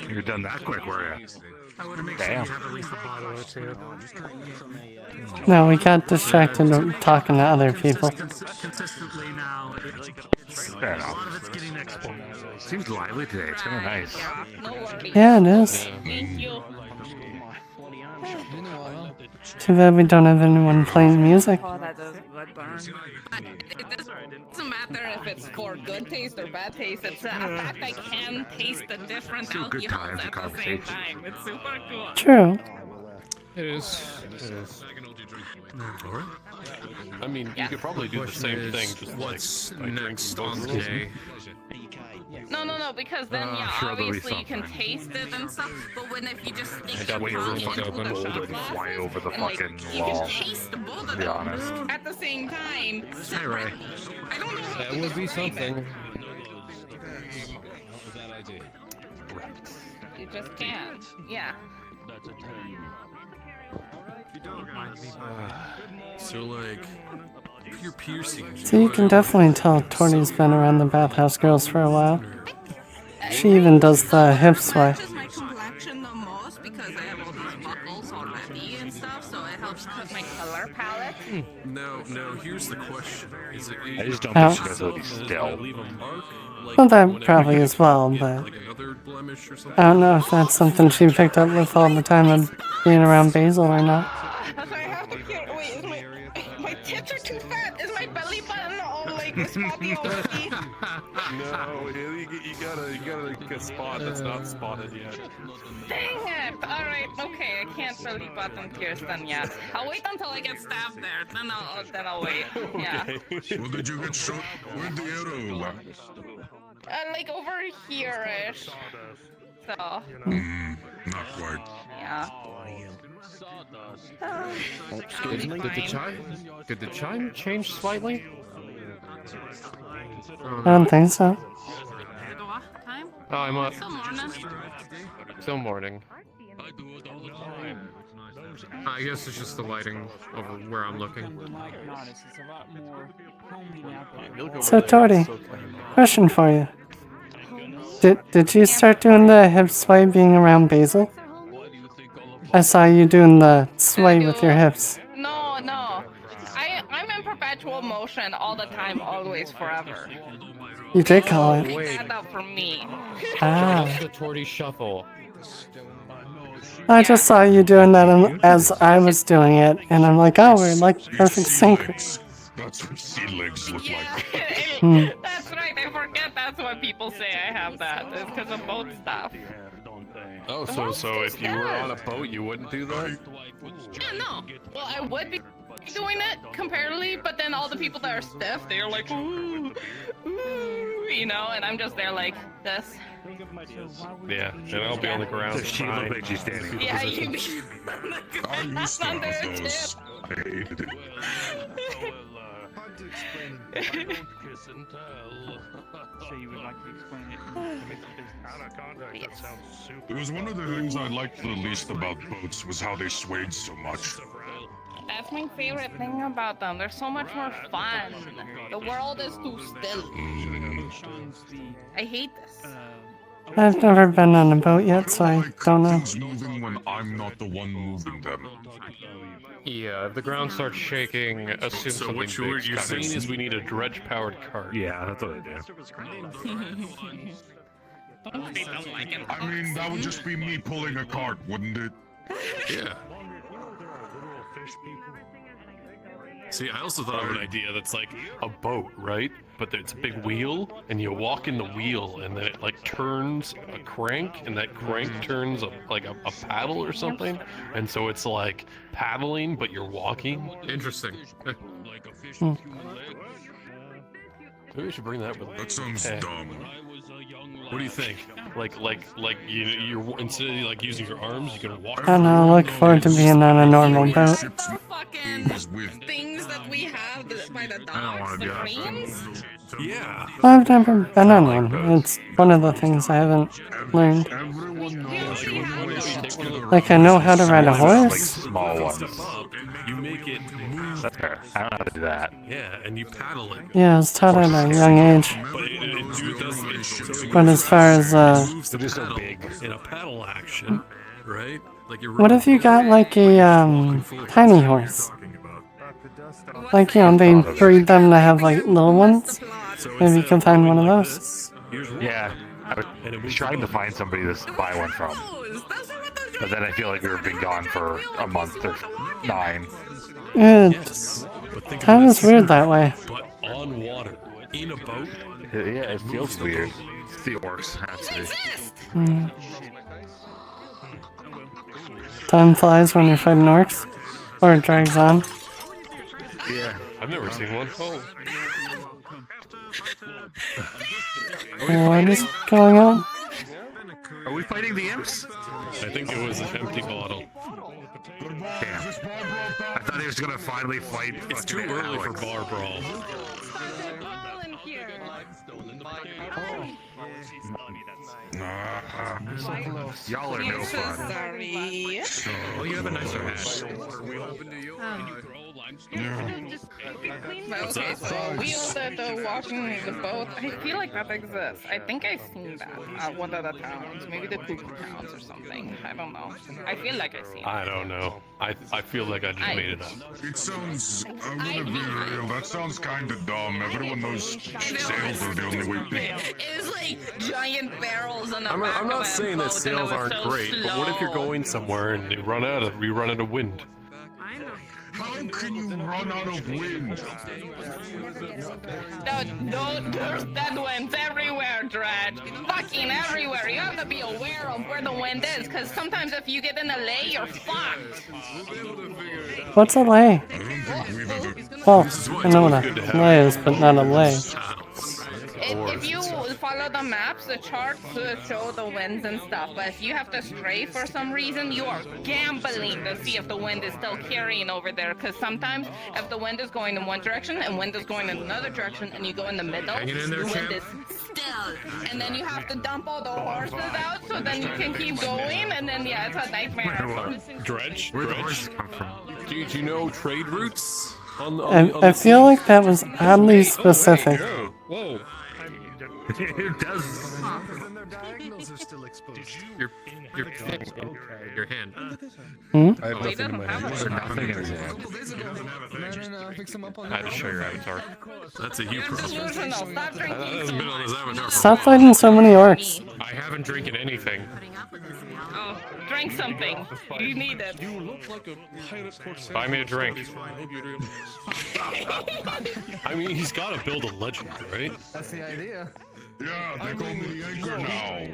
You're done that quick, were you? I would make sure you have at least a bottle or two. No, we got distracted talking to other people. Consistently now, Fair enough. a lot of it's getting exported. Seems lively today. It's kind of nice. Yeah, it is. Thank you. Too bad we don't have anyone playing music. Oh, that does blood burn. But it doesn't matter if it's for good taste or bad taste. It's the fact I can taste the different Still good alcohols times, at the same conversation. time. It's super cool. True. It is. It is. Alright. I mean, you could probably do the same thing. Just what's like, by next drinking on both the of them. day? No, because then, yeah, sure there'll be obviously you can something. taste it and stuff, but when if you just stick got your the tongue room into open. the Bold shot and glasses fly over the and, like, fucking you wall. can taste the both To of be them honest. at the same time. Hey, Ray. I don't know how That to would be describe it. something. You just can't. Yeah. So, like, your piercings. So you can definitely tell Tori's been around the Bathhouse Girls for a while. She even does the hip swipe. Matches my complexion the most because I have all these buckles already and stuff, so it helps cut my color palette. Now, here's the question. Is it I just don't Oh. think she knows how to be still. leave a mark? Like, Well, that whenever probably you as well, get, but like another blemish or something? I don't know if that's something she picked up with all the time of being around Basil or not. I have to get, wait, is my tits are too fat? Is my belly button all like spotty already? No, you gotta get a spot that's not spotted yet. Dang it! Alright, okay, I can't belly button Kirsten yet. I'll wait until I get stabbed there, then I'll wait. Yeah. Well, did you get shot with the arrow? Like over here-ish. So. Not quite. Yeah. Did the chime change slightly? I don't think so. Oh, I'm up. Still morning. Still morning. I guess it's just the lighting over where I'm looking. So, Tori, question for you. Did you start doing the hip sway being around Basil? I saw you doing the sway with your hips. No, no. I'm in perpetual motion all the time, always, forever. You did call it. Pick that up for me. Ah. The Torty shuffle. I just saw you doing that as I was doing it, and I'm like, oh, we're like perfect sync. That's what sea legs look like. That's right, I forget that's what people say I have that. It's because of boat stuff. Oh, so if you were on a boat, you wouldn't do that? Yeah, no. Well, I would be doing it comparatively, but then all the people that are stiff, they're like, ooh, ooh, you know, and I'm just there like this. Yeah, and I'll be on the ground. She looks like she's standing. Yeah, you be I used to have those. I hated it. Kiss and tell. So you would like to explain it? Out of context, that sounds super. It was one of the things I liked the least about boats was how they swayed so much. That's my favorite thing about them. They're so much more fun. The world is too still. I hate this. I've never been on a boat yet, so I don't know. Things moving when I'm not the one moving them. Yeah, if the ground starts shaking, assume So something what big's you're coming. saying is we need a dredge-powered cart. Yeah, that's what I do. I mean, that would just be me pulling a cart, wouldn't it? Yeah. See, I also thought of an idea that's like a boat, right? But it's a big wheel, and you walk in the wheel, and then it like turns a crank, and that crank turns like a paddle or something, and so it's like paddling, but you're walking. Interesting. Maybe we should bring that with. That sounds dumb. What do you think? Like you're instead of like using your arms, you can walk. I don't know, I look forward to being on a normal boat. Fucking things that we have by the docks, the cranes. Yeah. I've never been on one. It's one of the things I haven't learned. Like, I know how to ride a horse. Like small ones. You make it move. That's fair. I don't know how to do that. Yeah, and you paddle it. Yeah, I was taught at a young age. But it doesn't. But as far as, They're just so big in a paddle action, right? Like you're. what if you got like a, tiny horse? Like, you know, they breed them to have like little ones? Maybe you can find one of those. Yeah, I was trying to find somebody to buy one from. But then I feel like we've been gone for a month or 9. Time is weird that way. But on water, in a boat. Yeah, it feels weird. The orcs has to be. Time flies when you're fighting orcs. Or it drags on. Yeah, I've never seen one. What is going on? Are we fighting the imps? I think it was an empty bottle. Damn. I thought he was gonna finally fight. It's too early for bar brawl. Y'all are no fun. Sorry. Oh, you have a nicer hat. Okay, so wheel the washing the boat. I feel like that exists. I think I've seen that at one of the towns, maybe the Cuckoo towns or something. I don't know. I feel like I've seen it. I don't know. I feel like I just made it up. It sounds, I'm gonna be real, that sounds kinda dumb. Everyone knows sails are the only way. It's like giant barrels on the I'm not saying that sails aren't great, but what if you're going somewhere and you run out of wind? How can you run out of wind? No, there's dead winds everywhere, Dredge. Fucking everywhere. You have to be aware of where the wind is, because sometimes if you get in a lay, you're fucked. What's a lay? Well, I know what a lay is, but not a lay. If you follow the maps, maps, the charts show the winds and stuff, but if you have to stray for some reason, you are gambling to see if the wind is still carrying over there, because sometimes if the wind is going in one direction and wind is going in another direction and you go in the middle, Hanging in there, the wind champ? is still, and then you have to dump all the horses out so then you can keep going, and then yeah, it's a nightmare. Dredge? Where the Dredge? horses come from? Do you know trade routes? On the, I feel like that was oddly specific. Whoa. It does. Then their diagonals are still exposed. Your thing in your hand. Hmm? I have nothing in my hand. Nothing in his hand. No, fix them up on I had to show your avatar. That's a you You're problem. delusional. Stop I drinking haven't so been on this much. avatar for Stop fighting so many orcs. I haven't drinking anything. Oh, drink something. You need it. You look like a pirate corsair. Buy me a drink. I mean, he's got to build a legend, right? That's the idea. Yeah, they call me the anchor now.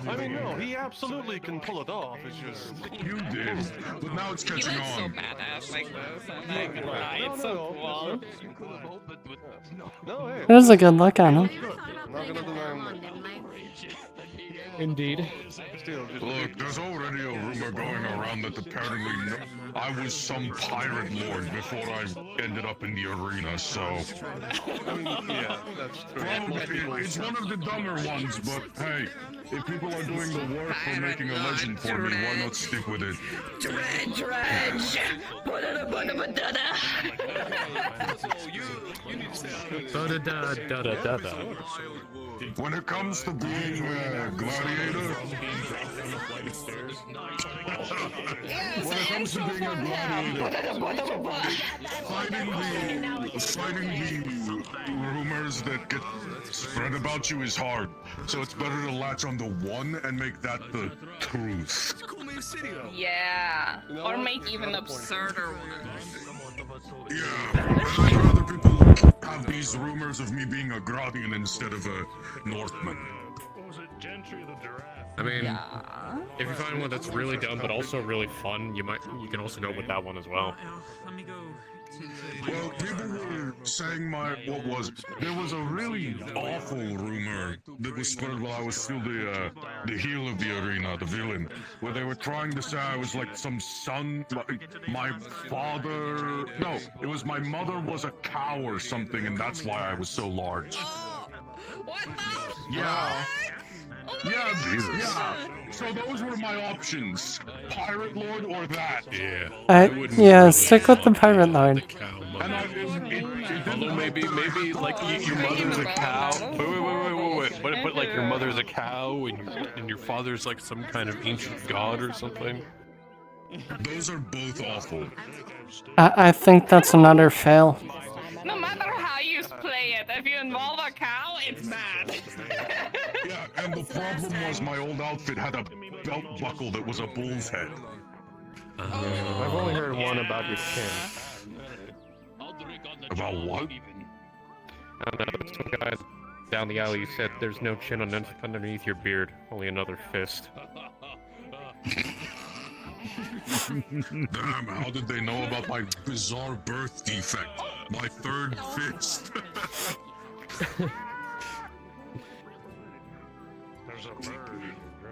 I mean, no, he absolutely can pull it off. It's just You did, but now it's He catching looks so on. badass like this. I'm not gonna lie, it's so cool. No, hey. It was a good look on him. I'm not gonna deny him. Indeed. Look, there's already a rumor going around that apparently I was some pirate lord before I ended up in the arena, so... I mean, yeah, that's true. Probably, it's one of the dumber ones, but hey, if people are doing the work for making a legend for me, why not stick with it? Dredge! Da-da-da-da-da-da. When it comes to being a gladiator, when it comes to being a gladiator, fighting the rumors that get spread about you is hard. So it's better to latch on to one and make that the truth. Yeah, or make even absurder ones. Yeah, I'd rather people have these rumors of me being a Gradian instead of a Northman. I mean, if you find one that's really dumb but also really fun, you can also go with that one as well. Well, people were saying there was a really awful rumor that was spread while I was still the heel of the arena, the villain, where they were trying to say I was like some son, my father, no, it was my mother was a cow or something, and that's why I was so large. What the? Yeah. Yeah, Jesus. yeah. So those were my options: Pirate Lord or that. Yeah. Yeah, stick with the pirate lord. Although maybe like your mother's a cow. Wait. But like your mother's a cow and your father's like some kind of ancient god or something. Those are both awful. I think that's another fail. No matter how you play it, if you involve a cow, it's bad. Yeah, and the problem was my old outfit had a belt buckle that was a bull's head. I've only heard one about your chin. About what? I don't know, some guy down the alley said there's no chin underneath your beard, only another fist. Damn, how did they know about my bizarre birth defect? My third fist.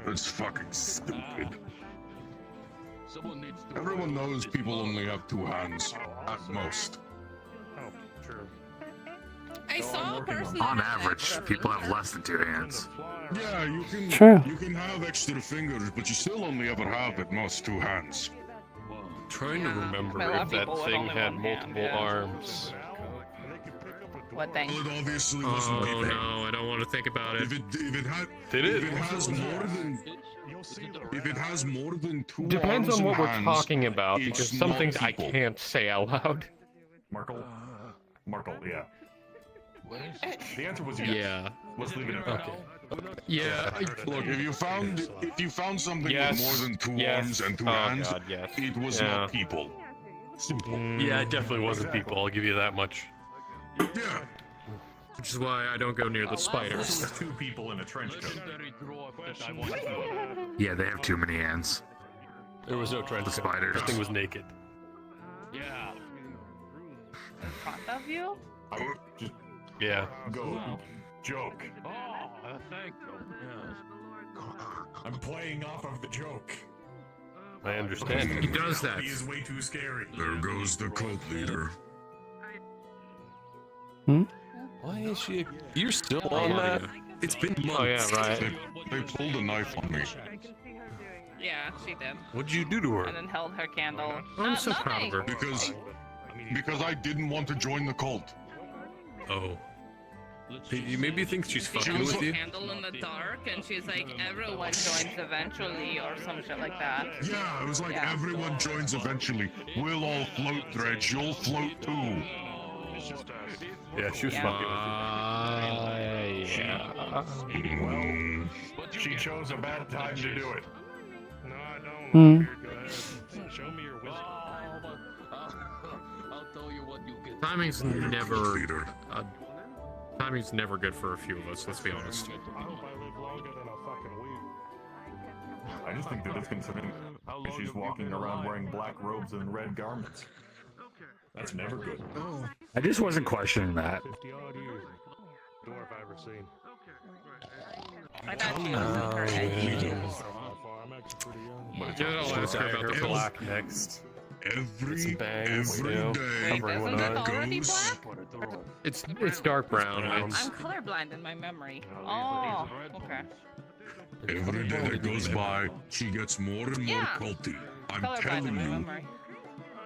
That's fucking stupid. Everyone knows people only have two hands, at most. I saw a person On average, people have less than two hands. Yeah, you can. True. You can have extra fingers, but you still only ever have at most two hands. Trying to remember A lot if of that people would thing only had one hand, multiple yeah. arms. What thing? Well, it obviously Oh wasn't like that. no, I don't want to think about it. If it had, Did if it? it has more than, if it has more than two Depends arms on what and we're hands, talking about, it's because some not things I people. can't say out loud. Markle, yeah. The answer was yes. Yeah. Let's leave it at that. Okay. Yeah. Look, if you found something Yes. with more than two Yes. arms and two Oh, hands, God, yes. it was Yeah. not people. Simple. Yeah, it definitely wasn't people. I'll give you that much. Yeah. Which is why I don't go near the spiders. Two people in a trench coat. Yeah, they have too many hands. There was no trench The coat. spiders. That thing was naked. In front of you? Yeah. Go. Joke. Oh, thank you. I'm playing off of the joke. I understand. He does that. He is way too scary. There goes the cult leader. Why is she? You're still on that? It's been months. Oh yeah, right. They pulled a knife on me. Yeah, she did. What'd you do to her? And then held her candle. I'm so proud of her. Because I didn't want to join the cult. Oh. You maybe think she's fucking with you? Candle in the dark, and she's like, everyone joins eventually, or some shit like that. Yeah, it was like everyone joins eventually. We'll all float, Dredge. You'll float too. Yeah, she was fucking with you. Well, she chose a bad time to do it. No, I don't. Hmm. Show me your wisdom. I'll tell you what you get. Timing's never. Timing's never good for a few of us. Let's be honest. I hope I live longer than a fucking week. I just think that it's concerning if she's walking around wearing black robes and red garments. That's never good. I just wasn't questioning that. 50 odd years. Dwarf I've ever seen. I thought she was in her head. I'm actually pretty young. But I'll ask her about the black next. Every day covering one Isn't it eye. already black? It's dark brown. I'm colorblind in my memory. Oh, okay. Every day that goes by, she gets more and more Yeah. culty. I'm Colorblind in telling my you, memory.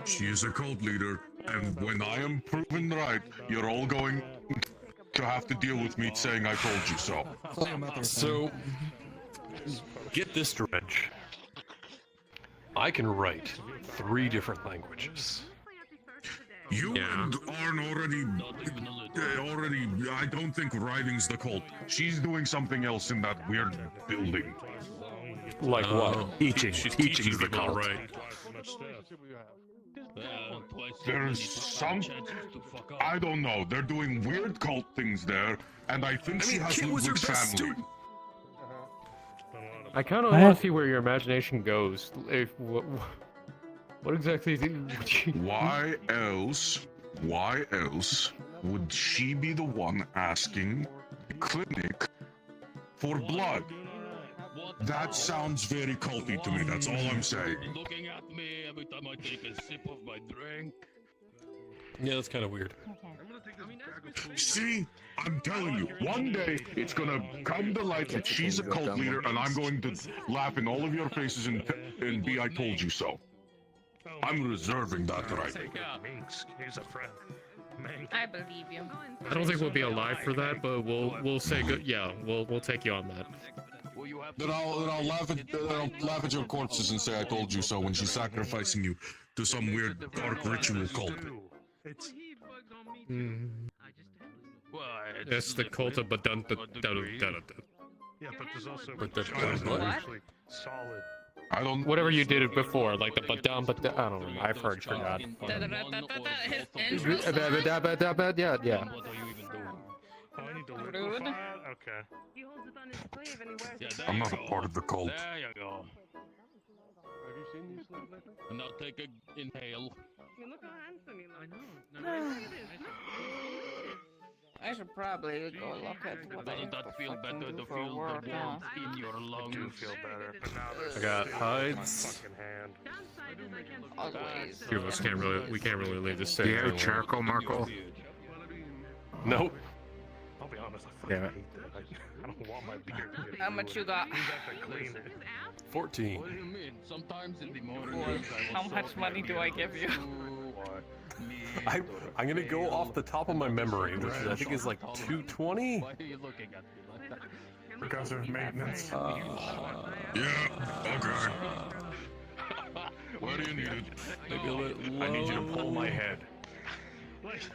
she is a cult leader, and when I am proven right, you're all going to have to deal with me saying I told you so. So, get this, Dredge. I can write 3 different languages. You and Arn already, I don't think writing's the cult. She's doing something else in that weird building. Like what? Teaching. She's Teaching's the people, cult. right? There's some, I don't know, they're doing weird cult things there, and I think she has Kit was her Ludwig's best family. student. I kind of What? want to see where your imagination goes. If what exactly did you... Why else would she be the one asking the clinic for blood? That sounds very culty to me, that's all I'm saying. Looking at me every time I take a sip of my drink. Yeah, that's kind of weird. See, I'm telling you, one day it's gonna come to light that she's a cult leader, and I'm going to laugh in all of your faces and be I told you so. I'm reserving that right. Minx, he's a friend. Minx. I believe you. I don't think we'll be alive for that, but we'll say good. Yeah, we'll take you on that. Then I'll laugh at your corpses and say I told you so when she's sacrificing you to some weird dark ritual cult. It's It's the cult of Badun. yeah, but there's also But the- China's what? actually solid. I don't. Whatever you did it before, like the Badun, but I don't know. I've heard forgot. His intro Yeah. Oh, I need to Rude. liquefy it? Okay. He holds it on his sleeve and he wears it. I'm not a part of the cult. There you go. Have you seen these sleeves lately? And now take a inhale. You look how handsome you look. I I should probably go look at what I Doesn't that feel fucking better do to for feel work, the huh? warmth in your lungs? I do feel better, but now there's I got still my hides. fucking hand. Always. Few of us can't really. We can't really leave this Do city. you have charcoal, Marco? Nope. I'll be honest, I Damn fucking it. hate that. I don't want my beard to get How much you got? Who's got to clean it? 14. What do you mean? Sometimes in the morning. How much money do I give you? I'm gonna go off the top of my memory, which I think is like 220. Why are you looking at me like that? Because of maintenance. Yeah, okay. Where do you need it? Maybe a little low. I need you to pull my head.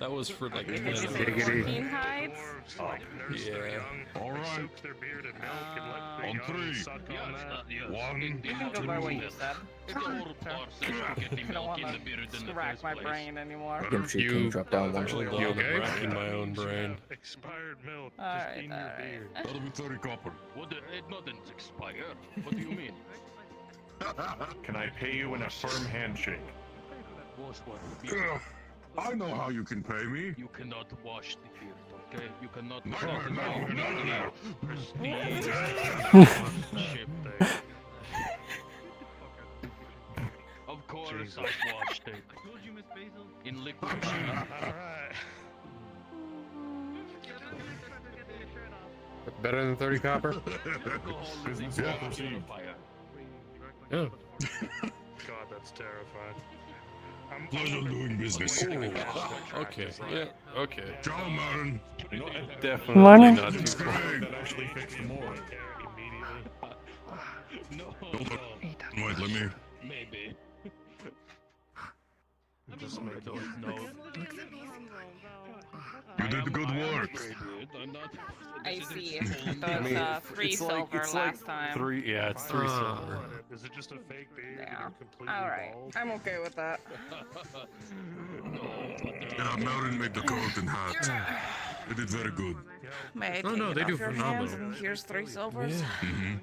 That was for like Did you say Giggity. 14 hides? Dwarves, like, nurse their Yeah. young, All they right. soak their beard in milk and let the On young 3. suck on that. One, You can go by what you said. It's a whole process to get the I don't milk want in the beard in to the rack first my place. brain anymore. You Hold on, I'm racking my own brain. Expired milk just Alright, in your alright. beard. that'll be 30 copper. What nothing's expired. What do you mean? Can I pay you in a firm handshake? Wash what? The beard. Ugh, I know how you can pay me. You cannot wash the beard of Okay, you cannot. Of course, I washed it. In liquid. Better than 30 copper? Yeah. God, that's terrifying. Pleasure doing business. Okay, yeah, okay. Ciao, Marin. Definitely Morning. not too far. That actually fixed the more. Wait, let me. Maybe. Just make it no. You did good work. I see. Those 3 silver last time. 3, yeah, it's 3 silver. Is it just a fake beard? Yeah. Alright, I'm okay with that. Yeah, Marin made the coat and hat. They did very good. May I Oh, take no, it they off do your phenomenal. hands and here's 3 silvers? Mm-hmm.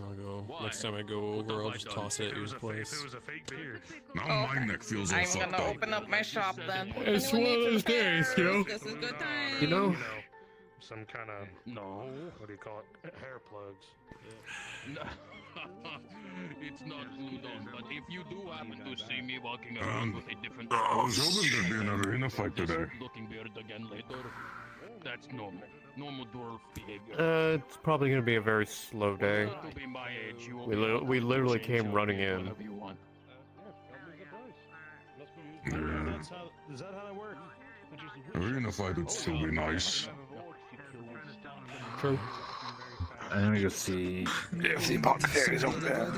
I'll go. Next time I go over, I'll just toss it at your place. Now my neck feels all I'm fucked gonna up. open up my shop then. It's Anyone one of need those some days, you know? pears? This is good time. You know? Some kind of what do you call it? Hair plugs. It's not glued on, but if you do happen to see me walking around with a different I was hoping there'd be an arena fight today. looking weird again later, that's normal. Normal dwarf behavior. It's probably gonna be a very slow day. To be my age, you will We literally came running in. whatever you want. Yeah. Is that how that works? Arena fight would still be nice. True. Let me go see if Pop Fairy's over there.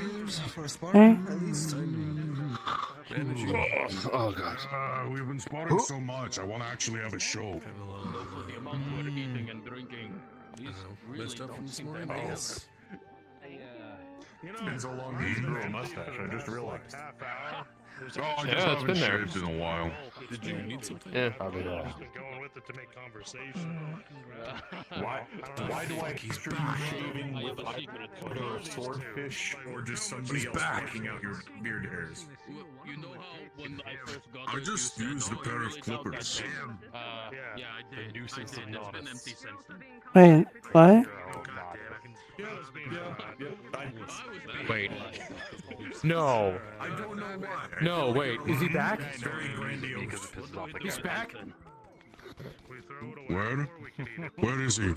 Hey. Oh god. We've been spotting so much. I want to actually have a show. For the amount we're eating and drinking, these really don't seem that bad. It's been so long since you grew a mustache, I just realized. Oh, I just Yeah, it's haven't been there. shaved in a while. Did you need something? Yeah. Probably I've just been going with it to make conversation. Why do I picture you shaving with either a swordfish or just somebody else plucking out your beard hairs? You know how when I first got I it, just you used said, a pair of "Oh, it's out clippers. that big." Yeah, I did. The nuisance I did. of It's been Nodus. empty since then. Wait, what? Wait. No. I don't know why. No, wait. Is he back? Very grandiose. He's back? Where? Where is he?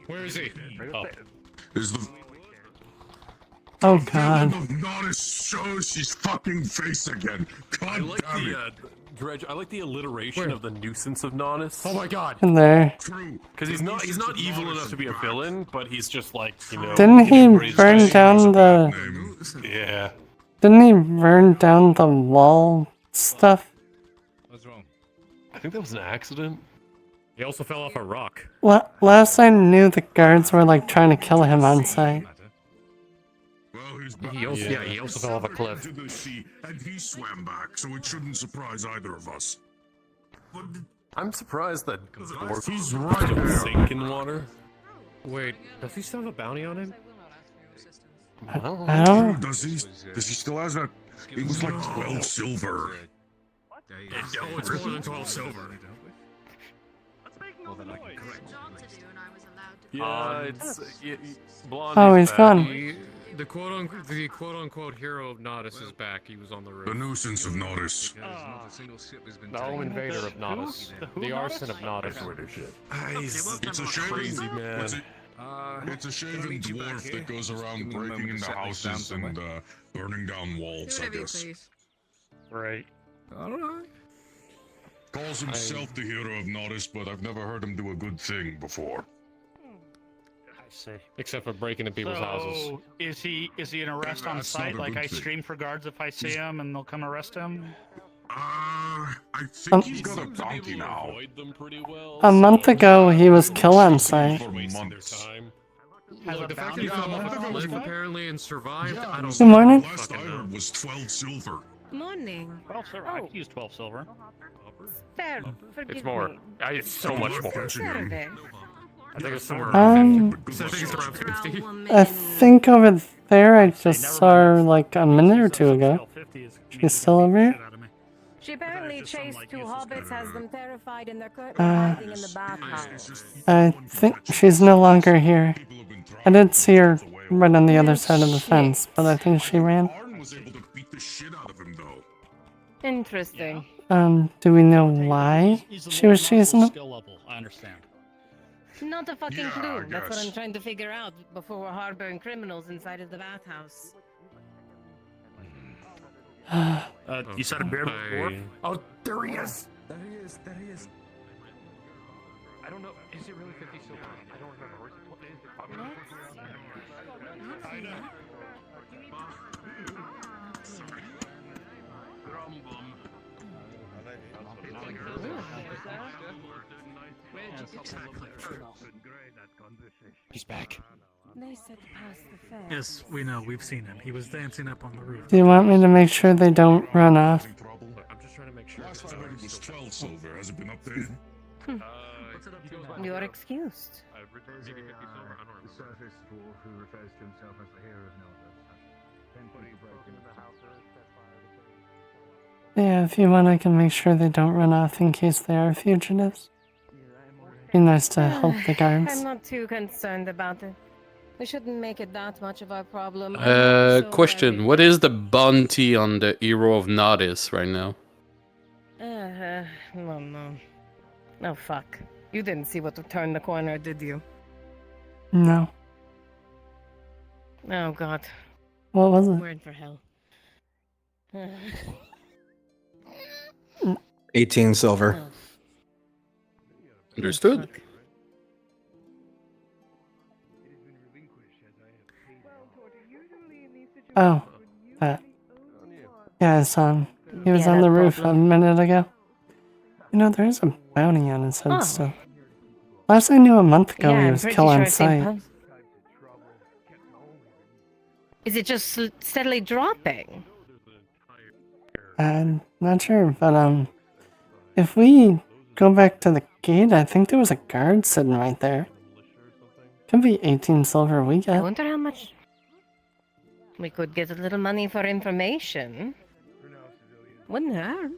Where is he? Oh. Is the Oh villain god. of Nodus shows his fucking face again? I God like damn the it! Dredge. I like the alliteration Where? of the nuisance of Nodus. Oh my god. In there. True. Because he's not evil enough to be a villain, but he's just like, you know. Didn't he everybody's burn just- down the... Name. Yeah. Didn't he burn down the wall stuff? What's wrong? I think that was an accident. He also fell off a rock. Last I knew, the guards were like trying to kill him on sight. Well, he's back. He also, yeah, he also fell off a cliff. Into the sea, and he swam back, so it shouldn't surprise either of us. But I'm surprised that dwarf he's right don't there. sink in water. Wait, does he still have a bounty on him? I don't know. I don't... Does he still has that? It was like 12 silver. Oh, it's more than 12 silver. Yeah, it's Blondie's Oh, he's back. gone. The quote-unquote hero of Nodus is back. He was on the roof. The nuisance of Nodus. The home invader of Nodus. The arson of Nodus. It's a shaven, crazy, man. It's a shaven dwarf that goes around breaking into houses and burning down walls, I guess. Right. Calls himself the hero of Nodus, but I've never heard him do a good thing before. Except for breaking into people's houses. So, is he an arrest on That's not site? a Like good I thing. stream for guards if I see him and they'll come arrest him? I think he's got a bounty now. Avoid them pretty well. A month ago, he was killed on sight. For Wasting their months. time. Has a The fact that bounty he fell on off a him? cliff apparently and survived, I don't Good morning. Last I heard was 12 silver. Morning. 12 silver. I could use 12 silver. Sir, forgive It's more. me. It's so much more. Saturday. I think it's somewhere around 50. I think it's around 50. I think over there I just saw her like a minute or two ago. She's still over here? She apparently chased two hobbits, has them terrified, and they're currently Uh, hiding in the bathhouse. I think she's no longer here. I did see her right on the other side of the fence, but I think she ran. Arn was able to beat the shit out of him, though. Interesting. Do we know why she was chasing him? Skill level, I understand. Not a fucking Yeah, I clue. That's what guess. I'm trying to figure out before we're harboring criminals inside of the bathhouse. You said a bear before? Oh, there he is. There he is. There he is. I don't know. Is it really 50 silver? I don't remember. He's back. They said past the fair. Yes, we know. We've seen him. He was dancing up on the roof. Do you want me to make sure they don't run off? I'm just trying to make sure. Last I heard it was 12 silver. Has it been updated? You are excused. The surface dwarf who refers to himself as the hero of Noldor. Yeah, if you want, I can make sure they don't run off in case they are fugitives. Be nice to help the guards. I'm not too concerned about it. We shouldn't make it that much of our problem. I'm not so Question. What is the bounty on the hero of Nodis right now? No. No, fuck. You didn't see what turned the corner, did you? No. Oh, God. What was it? We're in for hell. 18 silver. Understood. Oh, that. Yeah, I saw him. He was Yeah, on the that roof problem. a minute ago. You know, there is a bounty on his head Huh. still. Last I knew a month ago, Yeah, he I'm was pretty kill sure on I've seen sight. posts. Is it just steadily dropping? I'm not sure, but if we go back to the gate, I think there was a guard sitting right there. Could be 18 silver we I get. wonder how much. We could get a little money for information. Wouldn't hurt.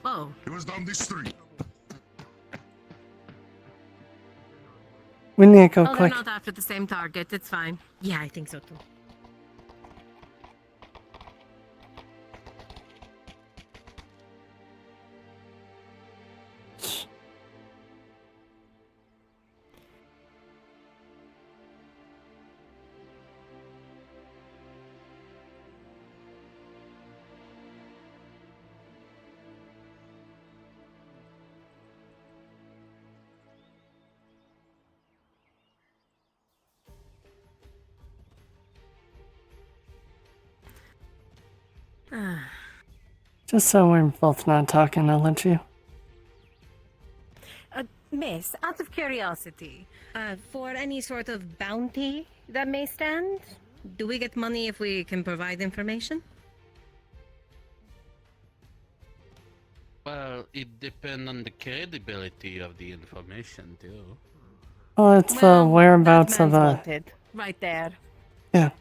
Whoa. It was down this street. We need to go Oh, quick. they're not after the same target. It's fine. Yeah, I think so too. Just so we're both not talking, I'll let you. Miss, out of curiosity, for any sort of bounty that may stand, do we get money if we can provide information? Well, it depends on the credibility of the information, too. Well, it's the whereabouts of the. Wanted. Right there. Yeah.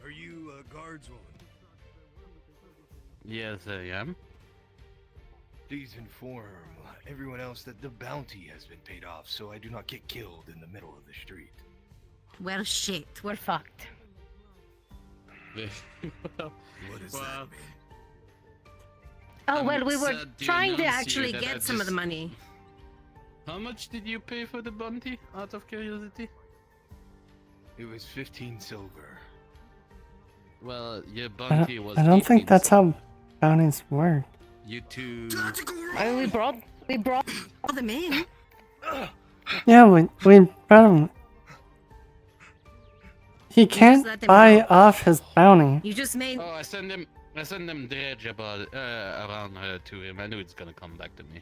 Are you a guardswoman? Yes, I am. Please inform everyone else that the bounty has been paid off so I do not get killed in the middle of the street. Well, shit, we're fucked. What does that mean? Oh, well, we were sad to trying to announce actually you that get I some of the just- money. How much did you pay for the bounty, out of curiosity? It was 15 silver. Well, your I bounty don't, was I don't think 18 that's how bounties work. You two. We brought them in. Yeah, we brought him. He can't let him buy go. off his bounty. You just made. Oh, I send them dredge about around her to him. I knew it's gonna come back to me.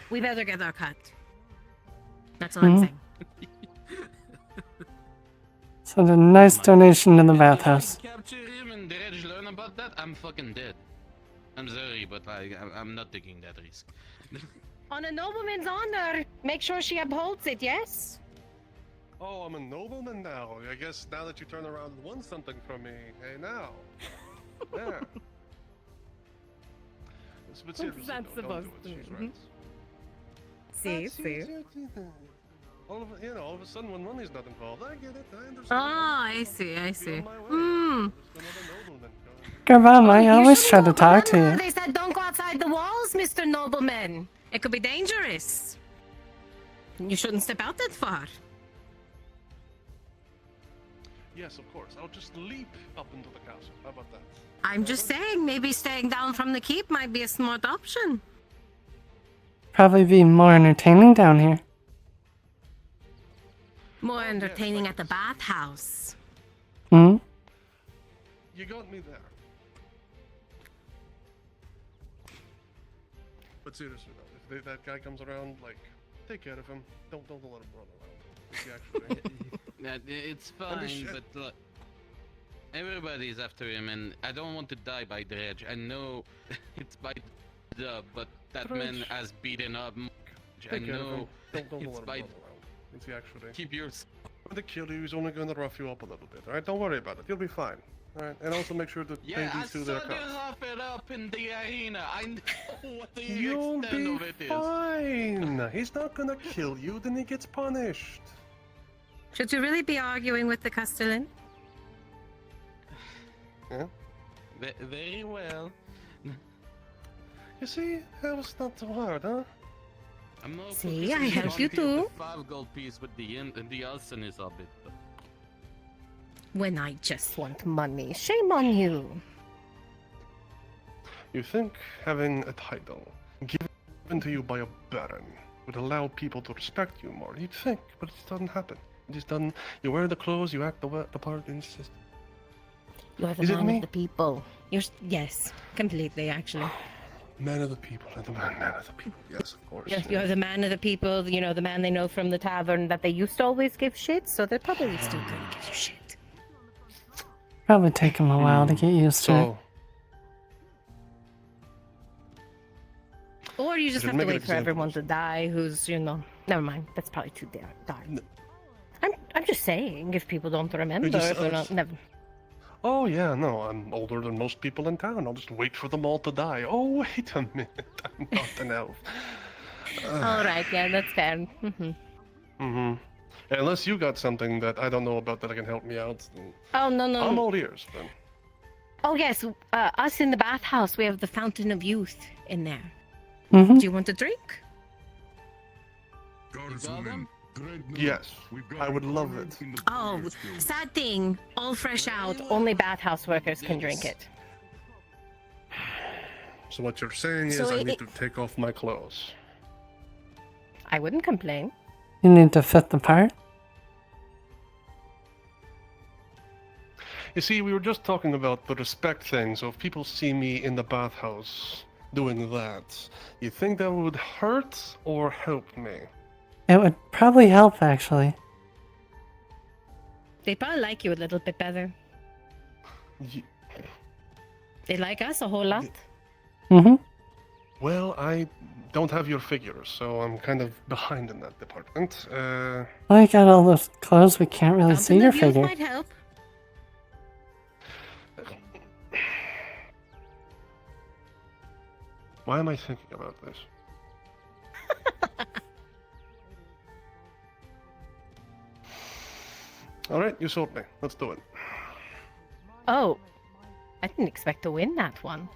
We better get our cut. That's all I'm Mhm. saying. So a nice donation to the bathhouse. Capture him and dredge learn about that. I'm fucking dead. I'm sorry, but I'm not taking that risk. On a nobleman's honor, make sure she upholds it, yes? Oh, I'm a nobleman now. I guess now that you turn around and won something from me. Hey, now. There. But seriously, that though, don't supposed do it. to She's mean? right. See. All of a sudden, when money's not involved, I get it. I understand. Oh, I see, I see. Garbam, I always try to talk to you. They said don't go outside the walls, Mr. Nobleman. It could be dangerous. You shouldn't step out that far. Yes, of course. I'll just leap up into the castle. How about that? I'm just saying, maybe staying down from the keep might be a smart option. Probably be more entertaining down here. More entertaining at the bathhouse. Hmm? You got me there. But seriously though, if that guy comes around, like, take care of him. Don't let him run around. If you actually... It's fine, but look, everybody's after him, and I don't want to die by Dredge. I know it's by Dub, but that man Dredge. has beaten up. I Take care of him. know Don't let him it's run by. around. If you actually... Keep your. When they kill you, he's only gonna rough you up a little bit, alright? Don't worry about it. You'll be fine. Alright? And also make sure to pay Yeah, I these two saw their you costs. rough it up in the arena. I know what the You'll extent be of it is. fine. He's not gonna kill you, then he gets punished. Should you really be arguing with the Castellan? Yeah? Very well. You see, that was not too hard, huh? I'm not See, I focusing help on you the too. 5 gold piece with the end and the Alson is a bit. When I just want money. Shame on you. You think having a title given to you by a baron would allow people to respect you more? You'd think, but it doesn't happen. It just doesn't. You wear the clothes, you act the part, and it's just... You're the Is it man me? of the people. Yes, completely, actually. Man of the people, and the man of the people. Yes, of course. Yes, you're the man of the people. You know, the man they know from the tavern that they used to always give shit, so they're probably still gonna give you shit. Probably take him a while to get used to it. Or you just Should have to make an wait for everyone to die who's, you know... Never mind, that's probably too dark. I'm just saying, if people don't remember, just- if they're not... Never... Oh, yeah, no, I'm older than most people in town. I'll just wait for them all to die. Oh, wait a minute. I'm not an elf. Alright, yeah, that's fair. Mm-hmm. Unless you got something that I don't know about that can help me out. then Oh, no. I'm all ears, then. Oh, yes, us in the bathhouse, we have the Fountain of Youth in there. Mm-hmm. Do you want a drink? Yes, I would love it. Oh, sad thing. All fresh out. Only bathhouse workers can drink it. So what you're saying is So I it- need to take off my clothes. I wouldn't complain. You need to fit the part. You see, we were just talking about the respect thing, so if people see me in the bathhouse doing that, you think that would hurt or help me? It would probably help, actually. They probably like you a little bit better. They like us a whole lot. Mm-hmm. Well, I don't have your figures, so I'm kind of behind in that department. Well, you got all those clothes, we can't really see your figure. Might help. Why am I thinking about this? Alright, you sold me. Let's do it. Oh, I didn't expect to win that one.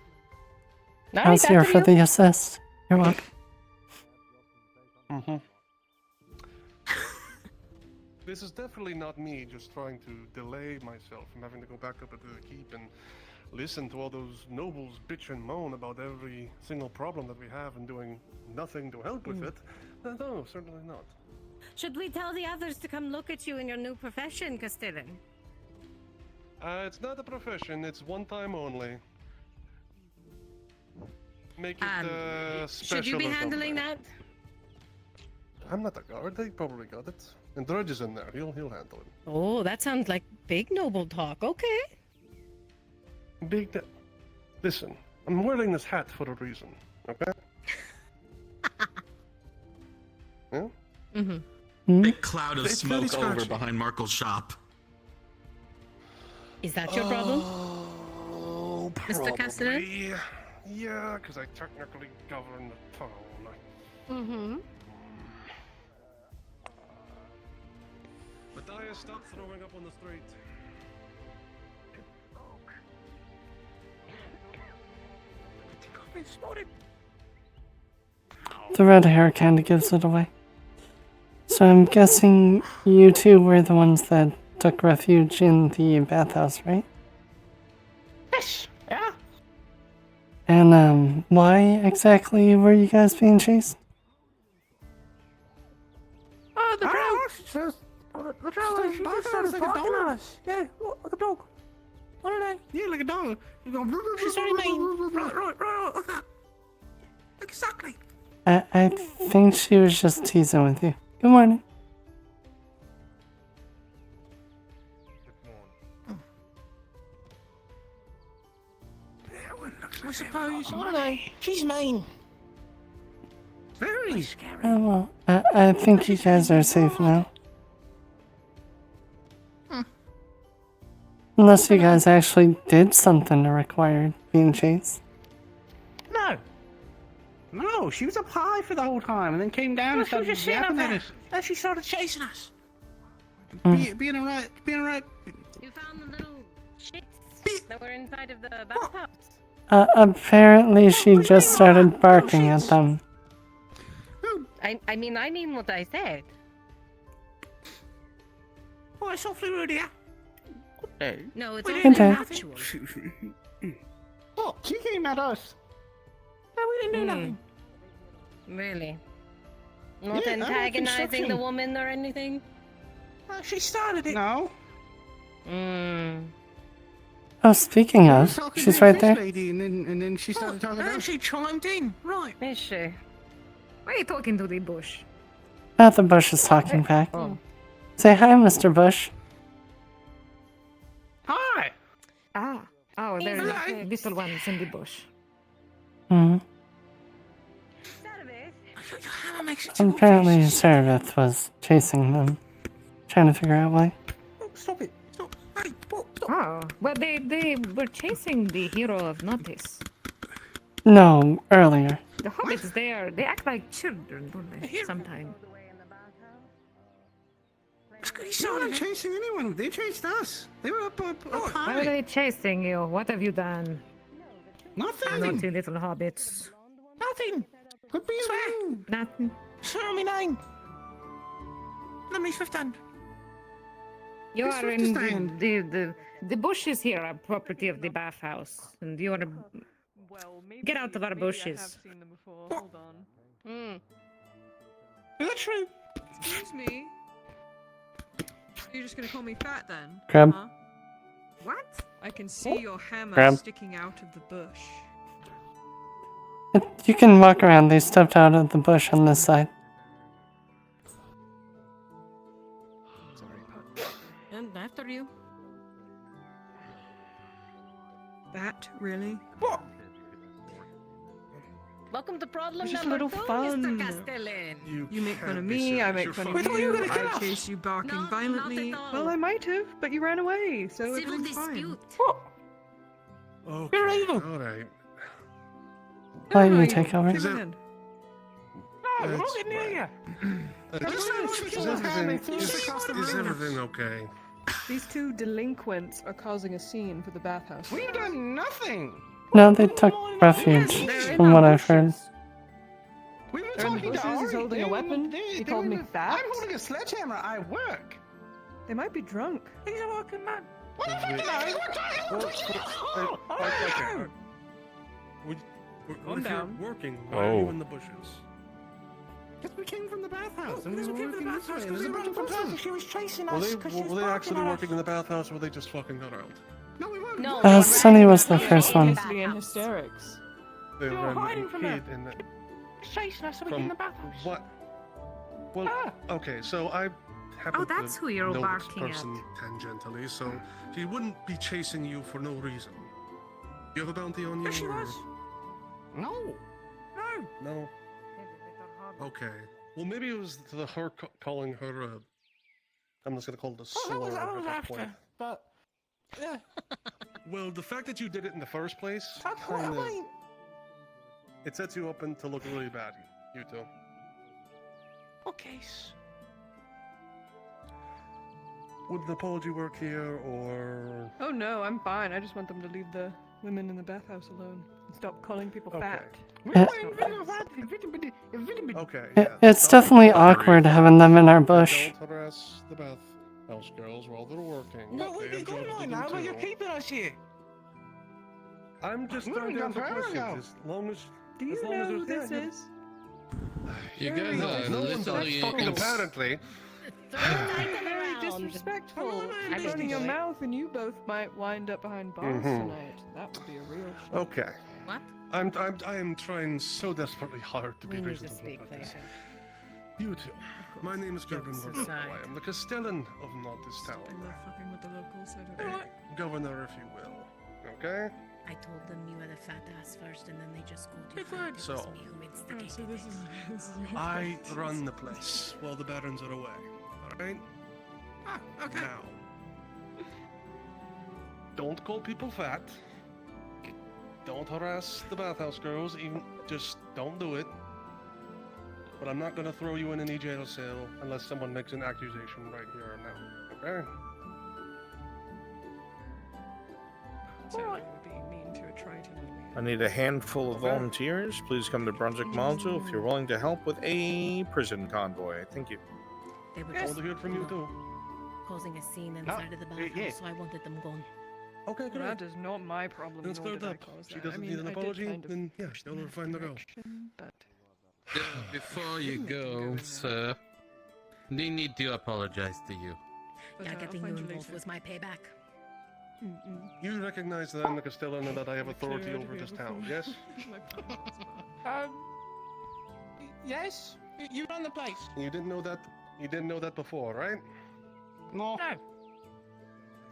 I was here for the assist. You're welcome. Mm-hmm. This is definitely not me just trying to delay myself from having to go back up into the keep and listen to all those nobles bitch and moan about every single problem that we have and doing nothing to help with it. No, certainly not. Should we tell the others to come look at you in your new profession, Castellan? It's not a profession, it's one time only. Make it special. Should you be or handling something. that? I'm not a guard, they probably got it. And Drudge is in there, he'll handle it. Oh, that sounds like big noble talk. Okay. Listen, I'm wearing this hat for a reason, okay? Yeah? Mm-hmm. Big cloud of It's very smoke over scratchy. behind Markle's shop. Is that your problem? Mr. Cassidy? Yeah, because I technically govern the town. Mm-hmm. Matthias, stop throwing up on the street. The red hair kind of gives it away. So I'm guessing you two were the ones that took refuge in the bathhouse, right? Yes. Yeah. And why exactly were you guys being chased? Oh, the dog. The dog started barking at us. Yeah, like a dog. What are they? Yeah, like a dog. She's very mean. Right. Exactly. I think she was just teasing with you. Good morning. I suppose. What are they? She's mean. Very scary. Oh, well, I think you guys are safe now. Unless you guys actually did something to require being chased. No, she was up high for the whole time and then came down and started yapping at us. Then she started chasing us. Being a rat. You found the little shits that were inside of the bathhouse. Apparently she just started barking at them. I mean what I said. Oh, I softly rude here. No, it's Okay. only natural. Oh, she came at us. No, we didn't do nothing. Really? Not Yeah, antagonizing the construction. woman or anything? She started it. No. Oh, speaking of, she's right there. Lady, and then she started talking about. She chimed in. Right. Is she? Why are you talking to the bush? Not the Bush is talking back. Say hi, Mr. Bush. Hi. Oh, there's the little ones in the bush. Hmm. Apparently Seraph was chasing them. Trying to figure out why. Stop it. Stop. Hey, stop. Oh, well, they were chasing the hero of Notice. No, earlier. The hobbits, they act like children, don't they? Sometimes. They weren't chasing anyone. They chased us. They were up Why are they chasing you? What have you done? Nothing. Naughty little hobbits. Nothing. Could be anything. Nothing. Show me name. Let me stand. You Yes, are we in understand. the bushes here are property of the bathhouse, and you are. Get out of our bushes. Hold on. Is that true? Excuse me. You're just gonna call me fat then? Grab. Huh? What? I can see your hammer Grab. sticking out of the bush. You can walk around. They stepped out of the bush on this side. And after you. That really? Welcome to problem It's just a number little 2, fun. Mr. Castellan. You make fun of me, I make fun of you, I chase you barking violently. Well, I might have, but you ran away, so Civil everything's fine. dispute. Okay. You're evil. All right. Why you take over? Is it- No, we're all getting near you. Is everything okay? These two delinquents are causing a scene for the bathhouse. We've done nothing. No, they took refuge, from what I've heard. We were They're in the talking to bushes, he's Ari. holding a weapon. He called me fat. I'm holding a sledgehammer. I work. They might be drunk. He's a working man. What the Wait. fuck? No, Okay. Calm If down. you're working, why are you Oh. in the bushes? Because we came from the bathhouse and we because were we came from working the this way. bathhouse, And there's a bunch of buses. She was chasing Were us they, because she was were they barking actually at working us. in the bathhouse, or were they just fucking around? No, we weren't. No, Sunny was the first one. Obviously in hysterics. They They were were hiding from her. hid in the, Chasing us so we came in the bathhouse. what? Well, okay, so I happen Oh, that's to who you're know this barking at. person tangentially, so she wouldn't be chasing you for no reason. You have a bounty on you? Yes, she or- was. No. No. No. Okay. Well, maybe it was her calling her. I'm just gonna call it a slur. I was at after, this point. but yeah. Well, the fact that you did it in the first place, That's what I kinda, mean. it sets you up to look really bad. You two. Okay. Would an apology work here, or? Oh no, I'm fine. I just want them to leave the women in the bathhouse alone and stop calling people fat. Okay. It's definitely awkward having them in our bush. Don't harass the bathhouse girls while they're working. No, what is going on now? You're keeping us here. I'm just We trying to haven't answer gone forever questions. As long as. Do you know who this is? You guys are No one's literally. fucking apparently. Very disrespectful. I'm running your mouth, and you both might wind up behind bars tonight. That would be a real shame. Okay. What? I am trying so desperately hard to be reasonable about this. You two. My name is Gerben Verdugo. I am the Castellan of Nautis Tower. I love fucking with the locals. I don't Governor, if you will. Okay? I told them you were the fat ass first, and then they just called you fat. It So, was me who instigated so this is your I place. run the place while the barons are away. Alright? Ah, okay. Now. Don't call people fat. Don't harass the bathhouse girls. Even just don't do it. But I'm not gonna throw you in any jail cell unless someone makes an accusation right here and now. Okay? Alright. Being mean to a Triton. I need a handful of volunteers. Please come to Brunswick Module if you're willing to help with a prison convoy. Thank you. They were I want just to hear from you too. causing a scene inside of the bathhouse, so I wanted them gone. Okay, good. That is not my problem. Then it's nor cleared did I up. cause She that. doesn't I need mean, an I did apology, kind of then yeah, tell her find the girl. correction, but Before you go, sir, they need to apologize to you. Yeah, I'll getting you find you involved later. was my payback. You recognize that I'm the Castellan and that I have authority over this town, yes? Yes. You run the place. You didn't know that. You didn't know that before, right? No.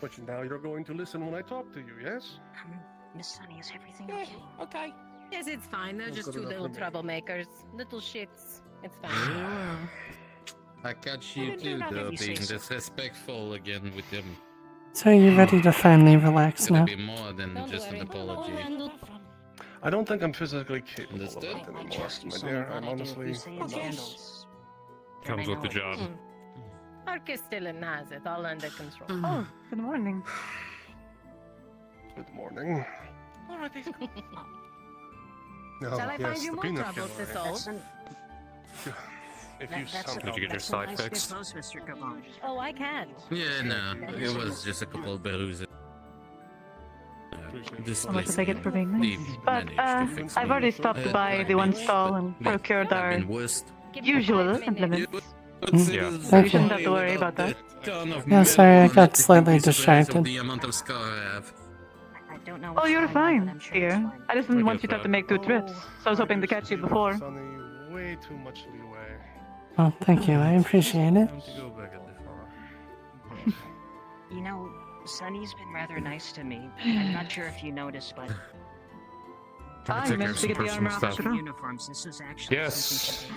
But now you're going to listen when I talk to you, yes? Miss Sunny, is everything Yeah. okay? Okay. Yes, it's fine. They're That's just good two enough little for me. troublemakers. Little shits. It's fine. I catch you didn't do too, nothing, though, you say being so. disrespectful again with them. So are you ready to finally relax It's gonna now? be more than just an apology. I don't think I'm physically capable of Understood? that anymore, my dear. I'm honestly. Comes with the job. Our Castellan has it all under control. Oh, good morning. Good morning. All right. No, Shall I yes, find you the more peanut troubles to gallery. solve? If you somehow. Did you get your side fixed? Oh, I can. Yeah, no, it was just a couple of bruises. This How much place did I get for being they nice? But managed to fix I've me. already stopped by the one stall and procured our usual implements. Yeah. So you shouldn't have to worry about that. Yeah, sorry, I got slightly distracted. The amount of scar I have. Oh, you're fine, dear. I just didn't want you to have to make 2 trips, so I was hoping to catch you before. Sonny, way too much leeway. Oh, thank you. I appreciate it. Time to go back at the far. You know, Sunny's been rather nice to me. I'm not sure if you noticed, but Ah, you managed to get the armor off after all. uniforms. This was actually Yes.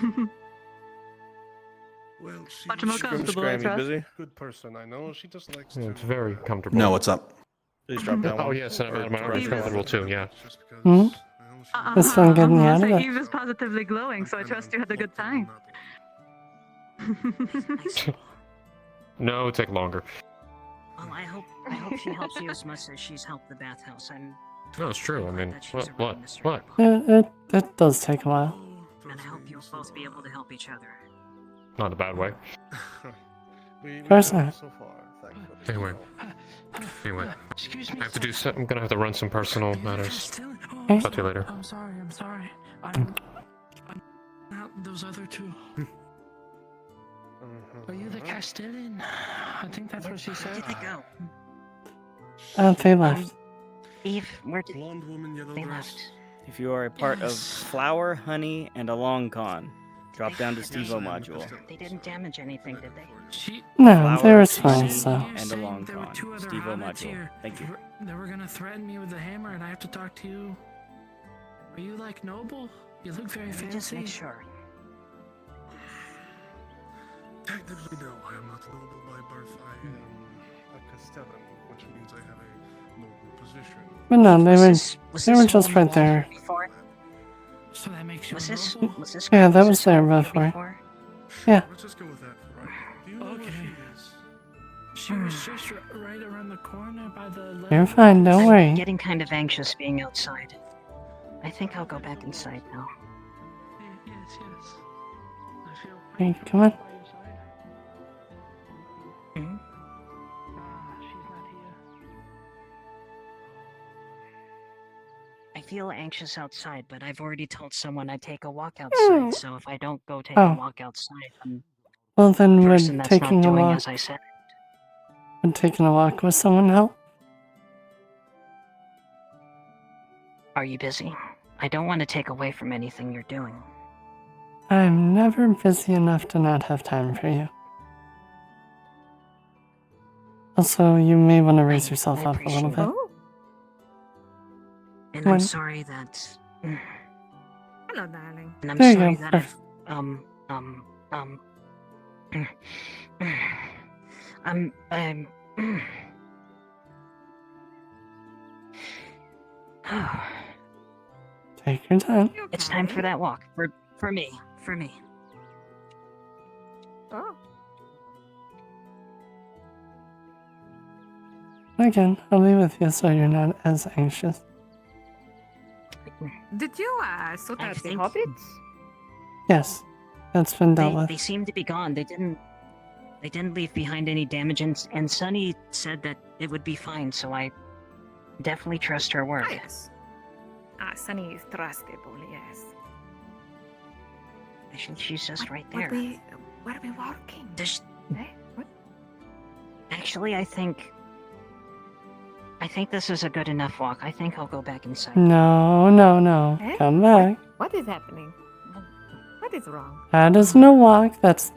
Well, Much more she's comfortable, I trust. busy? good person, I know. She just likes Yeah, to. it's very comfortable. No, what's up? Please drop down Oh one. yes, and I'm Or- comfortable too. Yeah. Hmm? It's fun getting you out of it. He was positively glowing, so I trust you had a good time. No, take longer. Well, I hope she helps you as much as she's helped the bathhouse. No, it's true. I mean, what? It does take a while. And I hope you'll both be able to help each other. Not in a bad way. Of course have not. so far, thankfully. Anyway, Excuse I me. have to do. I'm gonna have to run some personal matters. Okay. Talk to you later. I'm sorry. I'm not those other two. Are you the Castellan? I think that's what she said. Where did they go? They left. Eve, where did Blonde woman, yellow they dress. left? If you are a part of Flower, Honey, and a Long Con, drop down to Stevo module. They didn't damage anything, did they? No, they were fine, Honey, so. and a Long There were Con. 2 other Stevo hobbits module. here. Thank you. They were gonna threaten me with the hammer, and I have to talk to you. Are you like noble? You look very Let me just fancy. make sure. Technically, no, I am not a noble by birth. I am a Castellan, which means I have a noble position. But no, they were this just hole in right the wall there. Before? So that makes you Was this? Was this? Yeah, that was was this there hole here before. Yeah. Let's just go with that, right? Do you know where Okay. she is? She was just right around the corner by the. You're fine, don't I'm worry. getting kind of anxious being outside. I think I'll go back inside now. Yes, yes. I feel. Hey, come on. Hmm? She's not here. I feel anxious outside, but I've already told someone I'd take a walk outside. So if I don't go take Oh. a walk outside, I'm Well, then the would person that's not taking a doing walk, as I said. would taking a walk with someone help? Are you busy? I don't want to take away from anything you're doing. I'm never busy enough to not have time for you. Also, you may want to raise yourself I up a little appreciate bit. it. And Come I'm on. sorry that. Hello, darling. And I'm There you sorry go. that I've I'm Take your time. It's time for that walk. For me. Oh, Again, I'll be with you so you're not as anxious. did you sort I out the think- hobbits? Yes, that's been dealt They with. seem to be gone. They didn't leave behind any damage, and Sunny said that it would be fine, so I definitely trust her word. Ah, yes. Sunny is trustable, yes. She's just right Where there. are we walking? Does- Eh? What? Actually, I think this is a good enough walk. I think I'll go back inside. No. Eh? Come back. What is happening? What is wrong? That isn't a walk. That's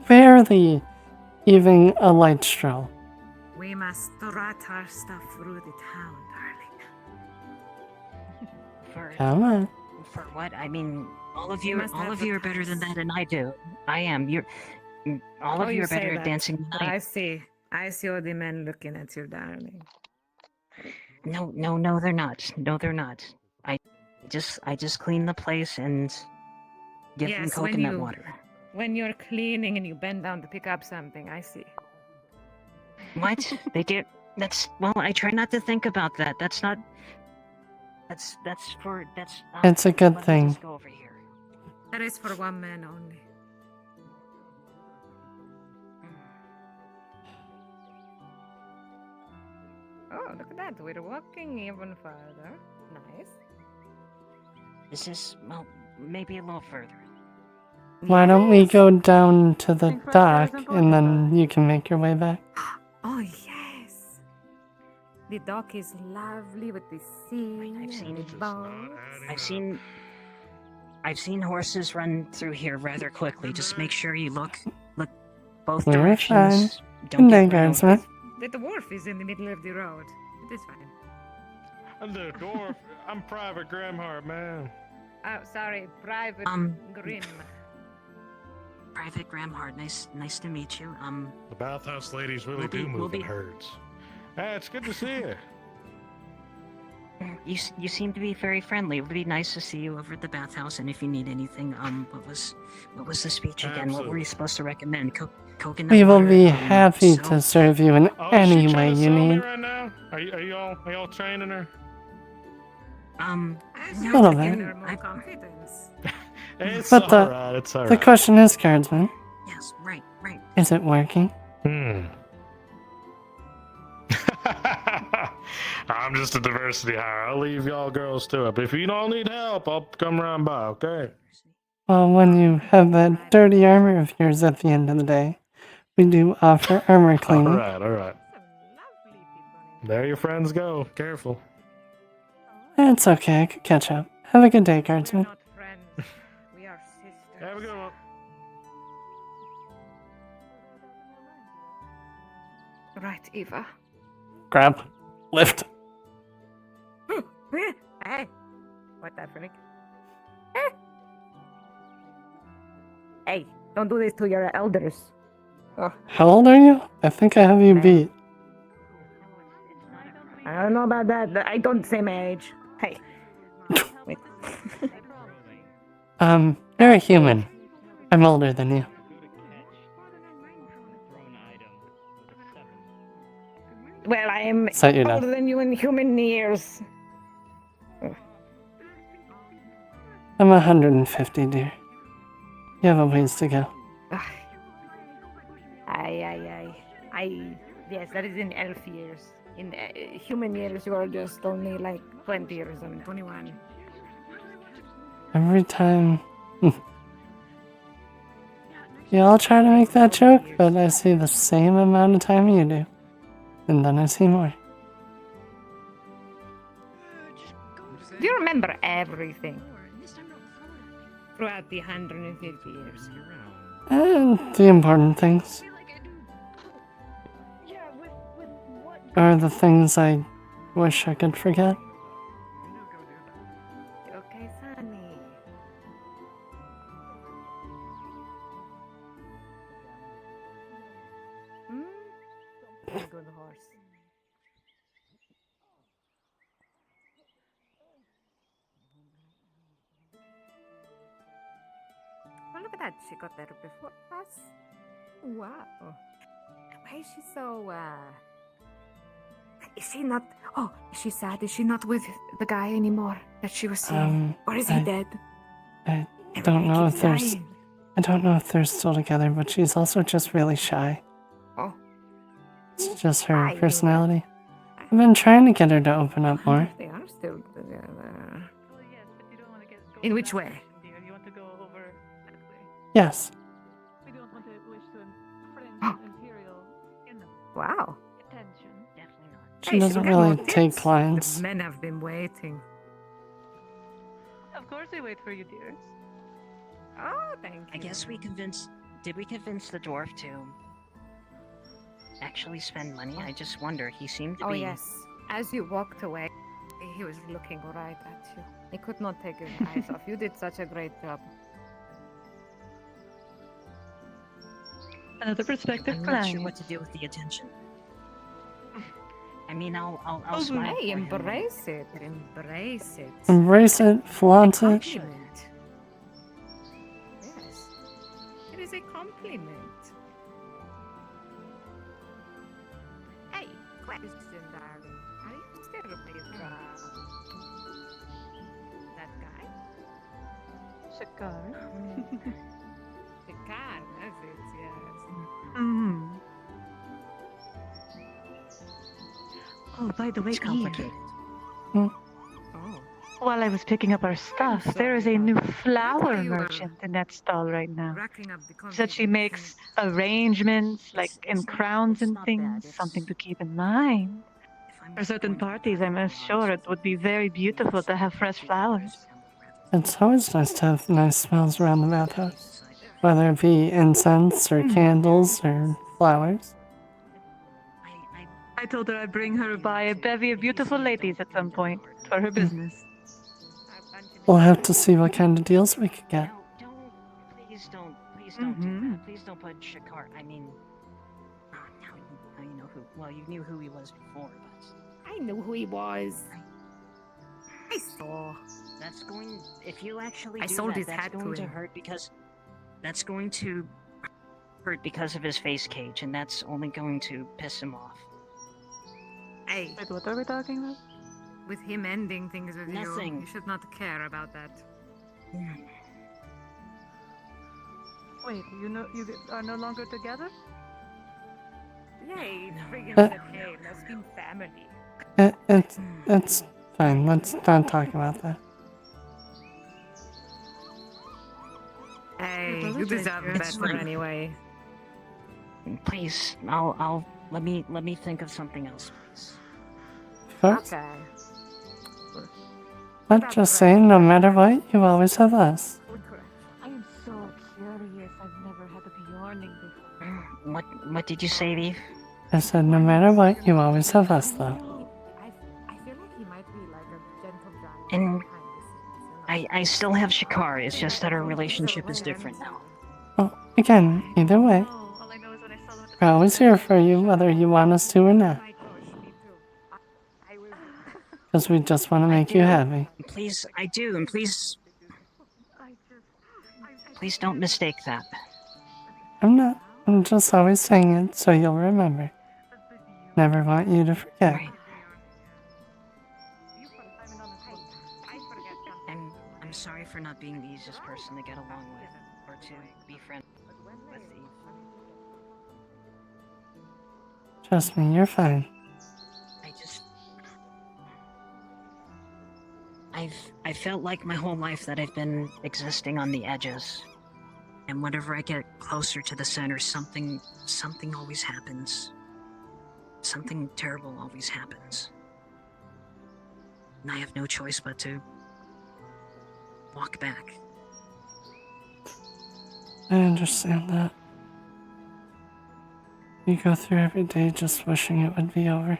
barely even a light stroll. We must strut our stuff through the town, darling. Come on. For what? I mean, all of You you must have are the better than pass. that, and I do. I am. All of Oh, you are say better at that. dancing than I. I see all the men looking at you, darling. No, they're not. No, they're not. I just clean the place and give them Yes, when coconut you- water. When you're cleaning and you bend down to pick up something, I see. What? They did. That's well. I try not to think about that. That's not. That's for. That's. It's a good let me thing. just go over here. That is for one man only. Oh, look at that. We're walking even further. Nice. This is well, maybe a little further. Why don't we go down to the dock and then you can make your way back? Oh, yes. The dock is lovely with the sea I've seen and the it. boats. I've seen horses run through here rather quickly. Just make sure you look both We're directions. fine. Don't Good day, get run over. guardsman. The dwarf is in the middle of the road. It is fine. I'm the dwarf. I'm Private Gramhart, man. Oh, sorry, Private Grim. Private Gramhard, nice to meet you. The bathhouse ladies really We'll be- do we'll move in be- herds. Hey, it's good to see you. You seem to be very friendly. It would be nice to see you over at the bathhouse. And if you need anything, what was the speech again? What were you supposed to recommend? Coconut We will water, be happy soap? to serve you in Oh, any is she way trying to you sell me need. right now? Are y'all training her? No, Little I bit. can- I- Confidence. It's But alright, it's the alright. question is, guardsman, Yes, right. is it working? I'm just a diversity hire. I'll leave y'all girls to it. But if you don't need help, I'll come around by, okay? Well, when you have that dirty armor of yours at the end of the day, we do offer armor cleaning. Alright. There your friends go. Careful. It's okay, I could catch up. Have a good day, guardsman. We are sisters. Have a good one. Right, Eva. Grab. Lift. Hey, what that, Frank? Eh? Hey, Don't do this to your elders. Oh, How old are you? I think I have you beat. I don't know about that. I don't say my age. Hey. Wait. You're a human. I'm older than you. Well, I am Set you down. older than you in human years. I'm 150, dear. You have a ways to go. Yes, that is in elf years. In human years, you are just only like 20 years old, 21. Every time... You all try to make that joke, but I see the same amount of time you do. And then I see more. Do you remember everything? Throughout the 150 years. And the important things. Are the things I wish I could forget. Okay, Sunny. Good horse. Oh, look at that. She got there before us. Wow. Why is she so, Is she not... Oh, is she sad? Is she not with the guy anymore that she was seeing? Or is he dead? I don't know if there's... I don't know if they're still together, but she's also just really shy. Oh. It's just her personality. I've been trying to get her to open up more. They are still together. In which way? Yes. Wow. She doesn't really take clients. The men have been waiting. Of course they wait for you, dear. Oh, thank you. I guess we convinced. Did we convince the dwarf to actually spend money? I just wonder. He seemed to Oh, be. yes. As you walked away, he was looking right at you. He could not take his eyes off. You did such a great job. Another perspective I'm plan. not sure what to do with the attention. I mean, I'll smile. Hey, for him. embrace it. Embrace it. Embrace it, flaunt it. Compliment. Yes. It is a compliment. Hey, question, darling. Are you still with that guy? Shakar. The car, that's it, yes. Hmm. Oh, by the way, It's complicated. Oh. While I was picking up our stuff, there is a new flower merchant in that stall right now. Said she makes arrangements, like in crowns and things, something to keep in mind. For certain parties, I'm sure it would be very beautiful to have fresh flowers. It's always nice to have nice smells around the bathhouse. Whether it be incense or candles or flowers. I told her I'd bring her by a bevy of beautiful ladies at some point for her business. We'll have to see what kind of deals we could get. Please don't do that. Please don't put Shakar. I mean, now you know who. Well, you knew who he was before, but I knew who he was. I saw. that's going. If you actually I do sold that, his that's hat to going to him. hurt because that's going to hurt because of his face cage, and that's only going to piss him off. Hey. Wait, what are we talking about? With him ending things with Nothing. you should not care about that. Wait, you are no longer together? Yay, friggin' Uh, okay, let's be family. It's fine. Let's not talk about that. Hey, you It's deserve better fine. anyway. Please, I'll let me think of something else, please. First, Okay. but just saying, no matter what, you always have us. I am so curious. I've never had a Bjorning before. What did you say, Leaf? I said, no matter what, you always have us, though. I feel like he might be like a gentle giant. And I still have Shakar. It's just that our relationship is different now. Oh, Again, either way, we're always here for you, whether you want us to or not. Because we just want to make you happy. Please, I do, and please don't mistake that. I'm not. I'm just always saying it so you'll remember. Never want you to forget. And I'm sorry for not being the easiest person to get along with, or to be friends with. Trust me, you're fine. I felt like my whole life that I've been existing on the edges. And whenever I get closer to the center, something always happens. Something terrible always happens. And I have no choice but to walk back. I understand that. You go through every day just wishing it would be over.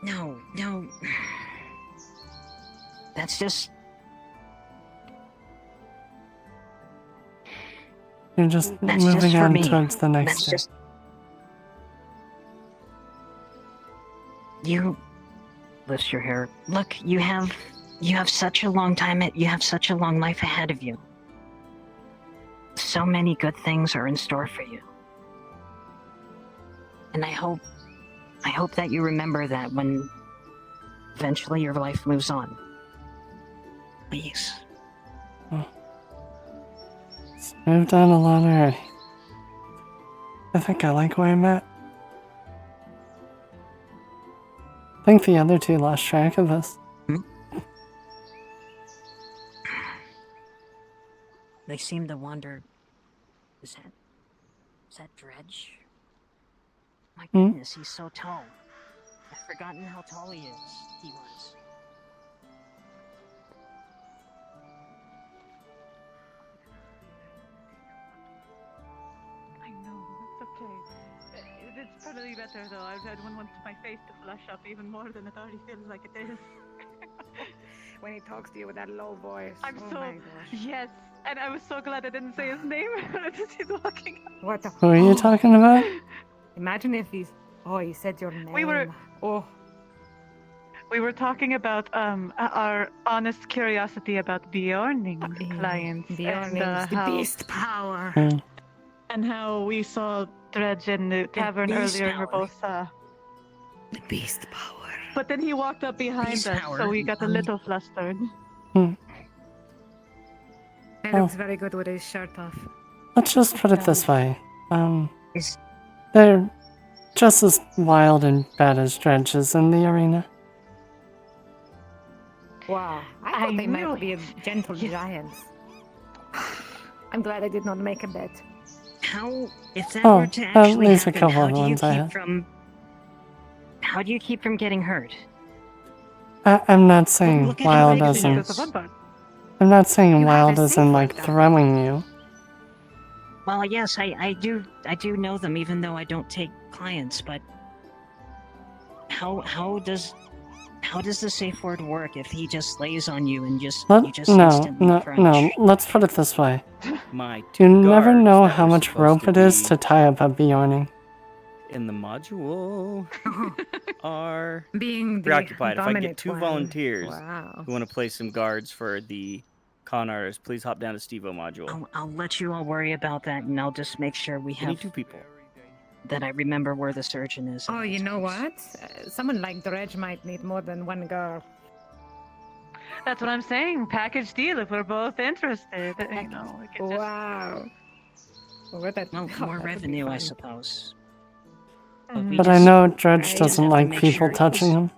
No. That's just... You're just That's moving just for on me. towards the next That's day. just... You lift your hair. Look, you have such a long time. You have such a long life ahead of you. So many good things are in store for you, and I hope that you remember that when eventually your life moves on. Please. It's moved on a lot already. I think I like where I'm at. I think the other two lost track of us. They seem to wonder, is that Dredge? My goodness, he's so tall. I've forgotten how tall he was. I know, it's okay. It's probably better though. I don't want my face to flush up even more than it already feels like it is. When he talks to you with that low voice. I'm oh so... my gosh. Yes, and I was so glad I didn't say his name as he's walking up. What the... Who are you talking about? Imagine if he's... Oh, he said your name. We were talking about our honest curiosity about Bjorning's clients Bjorning's the how, beast power. and how we saw Dredge in the tavern beast earlier and we're power. both The beast power. But then he walked up behind Beast us, power. so we got a little flustered. He Oh. looks very good with his shirt off. Let's just put it this way. They're just as wild and bad as Dredges in the arena. Wow. I thought they might be gentle giants. I'm glad I did not make a bet. How, if that Oh, were to at actually least a happen, couple how of do you ones I keep had. from... How do you keep from getting hurt? I'm not saying Look at wild how as big in... it is. I'm not saying wild as in like throwing you. Well, yes, I do know them, even though I don't take clients. But how does the safe word work if he just lays on you and you just instantly crunch? No. Let's put it this way. My You never guards know that how were much supposed rope to it is be to tie up a Bjorning. in the module are being the preoccupied. If I dominant get two one. volunteers Wow. who want to play some guards for the con artist, please hop down to Steve-O module. I'll let you all worry about that, and I'll just make sure we We need have 2 people. that I remember where the surgeon is. Oh, you know what? Someone like Dredge might need more than one girl. That's what I'm saying. Package deal if we're both interested. You know, we could just... Wow. Well, More revenue, I suppose. we But I just- know Dredge just doesn't have to like make people sure touching him.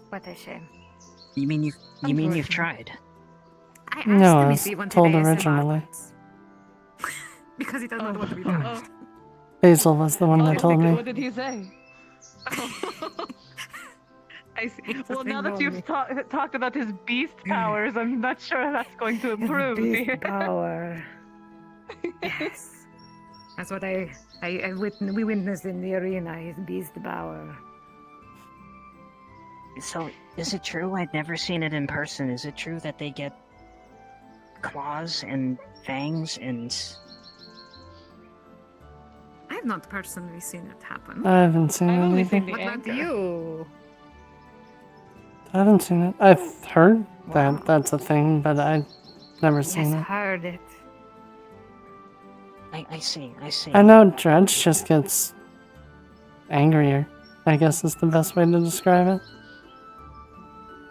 What a shame. You mean you've tried? I asked No, him I if was he wanted told ASMR originally. once. Because he doesn't want to be touched. Basil was the one that told me. What did he say? I see. Well, now that you've talked about his beast powers, I'm not sure that's going to improve. Beast dear. power. Yes. That's what we witnessed in the arena, his beast power. So, is it true? I've never seen it in person. Is it true that they get claws and fangs and. I've not personally seen it happen. I haven't seen I've it only either. seen the What about anchor. you? I haven't seen it. I've heard that that's a thing, but I've never seen Yes, it. heard it. I see. I know Dredge just gets angrier, I guess is the best way to describe it.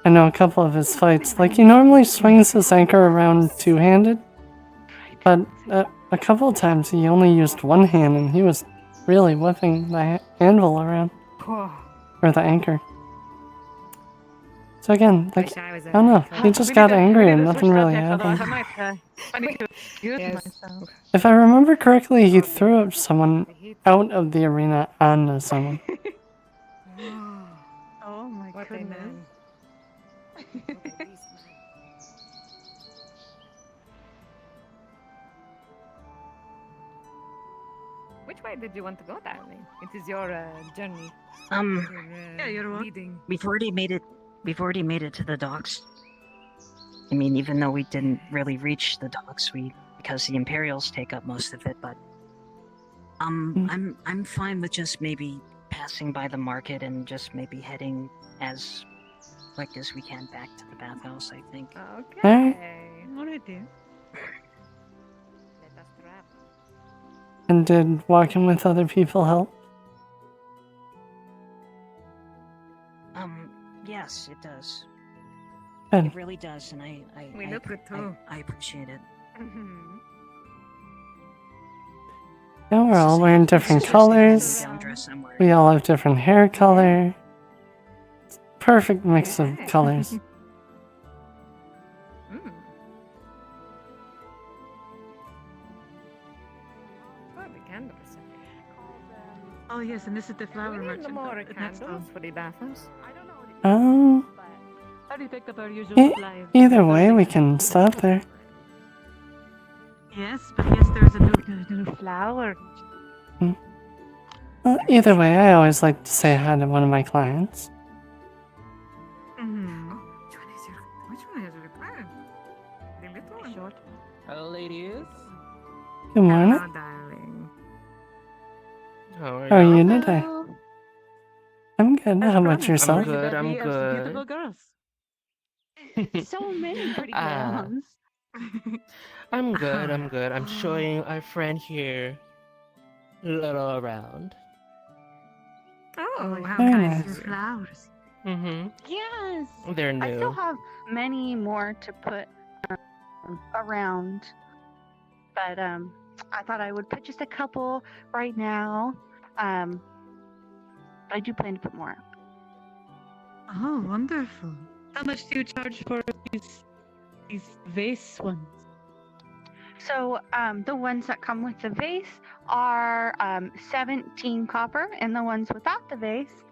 I know a couple of his fights, like he normally swings his anchor around two-handed, but a couple of times he only used one hand and he was really whipping the anvil around, or the anchor. So again, like, I don't know, he just got angry and nothing really happened. I need to excuse myself. If I remember correctly, he threw someone out of the arena onto someone. Oh my goodness. Which way did you want to go, darling? It is your journey. Yeah, you're leading. We've already made it. We've already made it to the docks. I mean, even though we didn't really reach the docks, because the Imperials take up most of it. But I'm fine with just maybe passing by the market and just maybe heading as quick as we can back to the bathhouse. I think. Okay. Alright, dear. Let us trap. And did walking with other people help? Yes, it does. Good. It really does, and We look good too. I appreciate it. Yeah, we're all wearing different colors. We all have different hair color. Perfect mix of colors. Oh, the candles. Oh yes, and this is the flower Do we need merchant. more the next candles one. for the bathhouse? Already picked up our usual supplies. Either way, we can stop there. Yes, but yes, there's a new flower. Well, either way, I always like to say hi to one of my clients. Which one is your plan? The little one? Short. Hello, ladies. Good morning. Hello, darling. How are How are you? you today? I'm good. How about yourself? I'm good. I'm good. Beautiful girls. So many pretty Ah. girls. I'm good. I'm good. I'm showing our friend here a little around. Oh, how Very nice. nice. Flowers. Mm-hmm. Yes. They're I still new. have many more to put around, but I thought I would put just a couple right now. But I do plan to put more up. Oh, wonderful. How much do you charge for these vase ones? So the ones that come with the vase are 17 copper, and the ones without the vase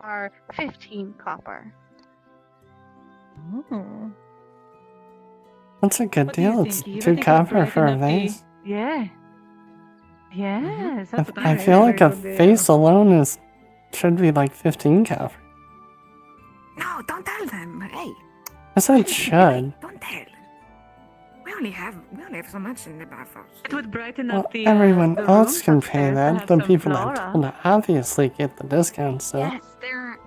are 15 copper. Oh. That's a good What do you deal. think? It's You don't 2 think we'll copper brighten for a up the- vase. Yeah. Yes, that's what I feel like a vase alone should be like 15 copper. No, don't tell them. Hey, I said should. don't tell. We only have so much in the bathhouse. It would brighten Well, up the everyone the else rooms can pay upstairs to that. have The some people that flora. don't obviously get the discount, so. Yes, they're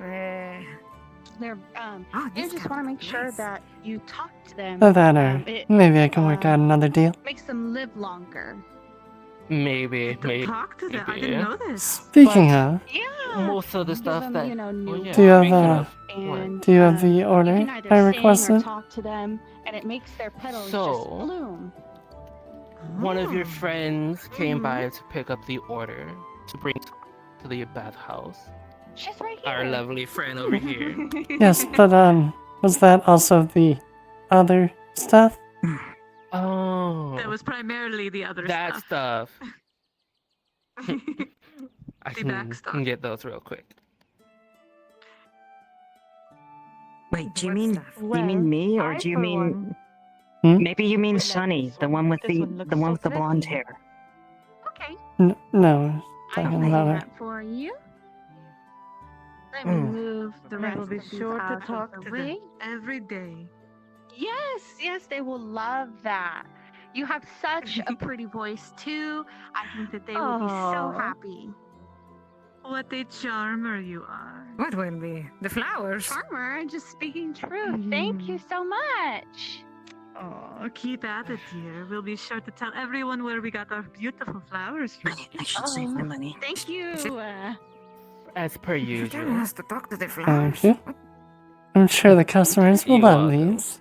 you just want to make sure that you talk to them. So that or it maybe I can work out another deal. makes them live longer. Maybe. Talk to them. I didn't know this. Speaking of, Yeah. Most of the stuff them, that. you know, new yeah, do you have speaking a of, what? And do you have the you order can either I sing or requested? talk to them, and it makes their petals So- just bloom. One of your Oh. friends came by to pick up the order to bring to the bathhouse. She's right here. Our lovely friend over here. Yes, but was that also the other stuff? Oh. That was primarily the other that stuff. stuff. I The back can get those real quick. Wait, do you What mean stuff? do you mean me or I, do you for mean one, maybe you mean Sunny, the one with This the one looks the one so with the blonde pretty. hair? Okay, No, I was I talking can about do her. that for you. Let me Mm. move the I rest will be of these sure to out of talk the to way. them every day. Yes, they will love that. You have such a pretty voice too. I think that they will be so Aw. happy. What a charmer you are. What will be? The flowers? Charmer, just speaking truth. Thank you so much. Oh, keep at it, dear. We'll be sure to tell everyone where we got our beautiful flowers from. I should save the money. Thank you. As per usual. has to talk to the flowers. Thank you. I'm sure the customers will love these.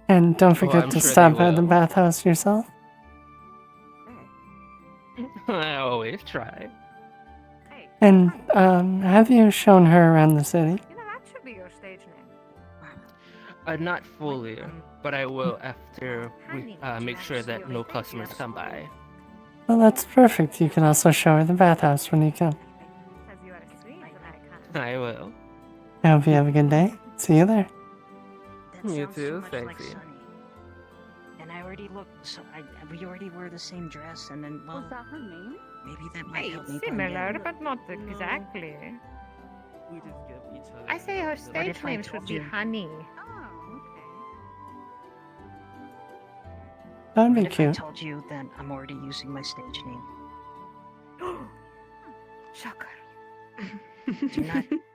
And don't forget I'm to sure stop they at the will. bathhouse yourself. I always try. And have you shown her around the city? You know, that should be your stage name. Not fully, but I will after we make sure that no customers come by. Well, that's perfect. You can also show her the bathhouse when you come. Because you are sweet and I can't. I will. I hope you have a good day. See you there. You Sounds too, much like sexy. Sunny. And I already looked, so we already wear the same dress, and then, well, Was that her name? maybe that might help me blend Similar, in. but not exactly. We just give each other. I say her What stage if I name should told be you? Honey. Oh, That'd What be if I cute. told you that I'm already using my stage name? Shocker.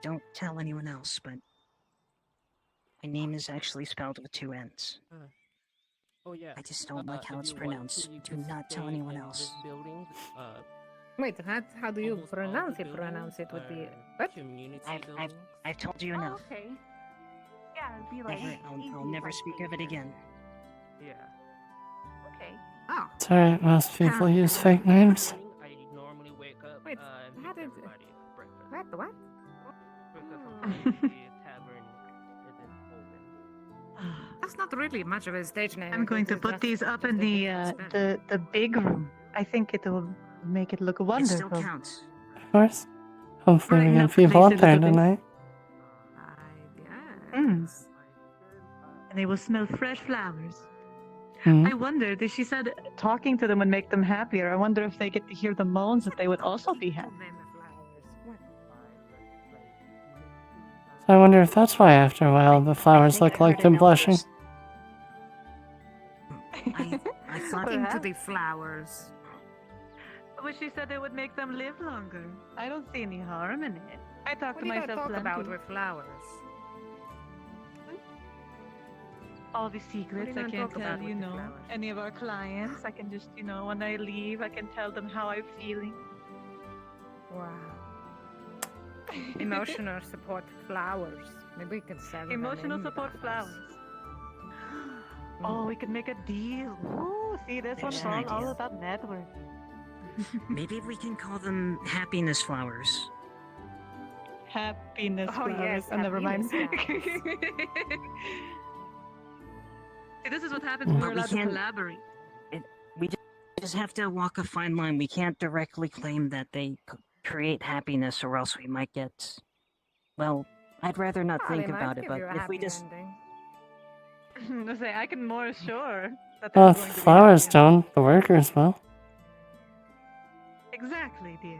Don't tell anyone else, but my name is actually spelled with 2 N's. Oh yeah. I just don't like how if it's you want pronounced. to, you Do can not tell stay anyone in else. this building, Wait, how do you almost all pronounce the it? Pronounce it with the buildings what? Community I've told you Oh, enough. okay. Yeah, it'd be like. Never, I'll never speak of it again. Yeah. Okay. Oh. It's alright, most people use fake names. I normally wake up. Wait, and how meet did- everybody for breakfast. What? Because sometimes the tavern isn't open. That's not really much of a stage name. I'm going to put these up in the big room. I think it will make it look It still wonderful. counts. Of course. Hopefully we Brighten get up the people place up a there little bit. tonight. Mm. And they will smell fresh flowers. Mhm. I wondered if she said talking to them would make them happier. I wonder if they get to hear the moans that they would also be happy. So I wonder if that's why after a while the flowers look like they're blushing. I thought Into the flowers. But she said it would make them live longer. I don't see any harm in it. I talk What to do you myself talk plenty. about with flowers? All the secrets What do I you can't talk about tell, with the you know, flowers? any of our clients. I can just, you know, when I leave, I can tell them how I'm feeling. Wow. Emotional support flowers. Maybe we can sell them Emotional in the support bathhouse. flowers. Oh, we could make a deal. Ooh, see, this There's one's an all idea. about network. Maybe we can call them happiness flowers. Happiness Oh, flowers. yes, Oh, never mind. happiness See, this is what happens when But we're we allowed to can't- collaborate. We just have to walk a fine line. We can't directly claim that they create happiness, or else we might get. Well, I'd rather not Oh, think they might about it, give but you a if we happy just. ending. I say, I can more assure that Well, they're if going to be flowers happy. don't, the workers will. Exactly, dear.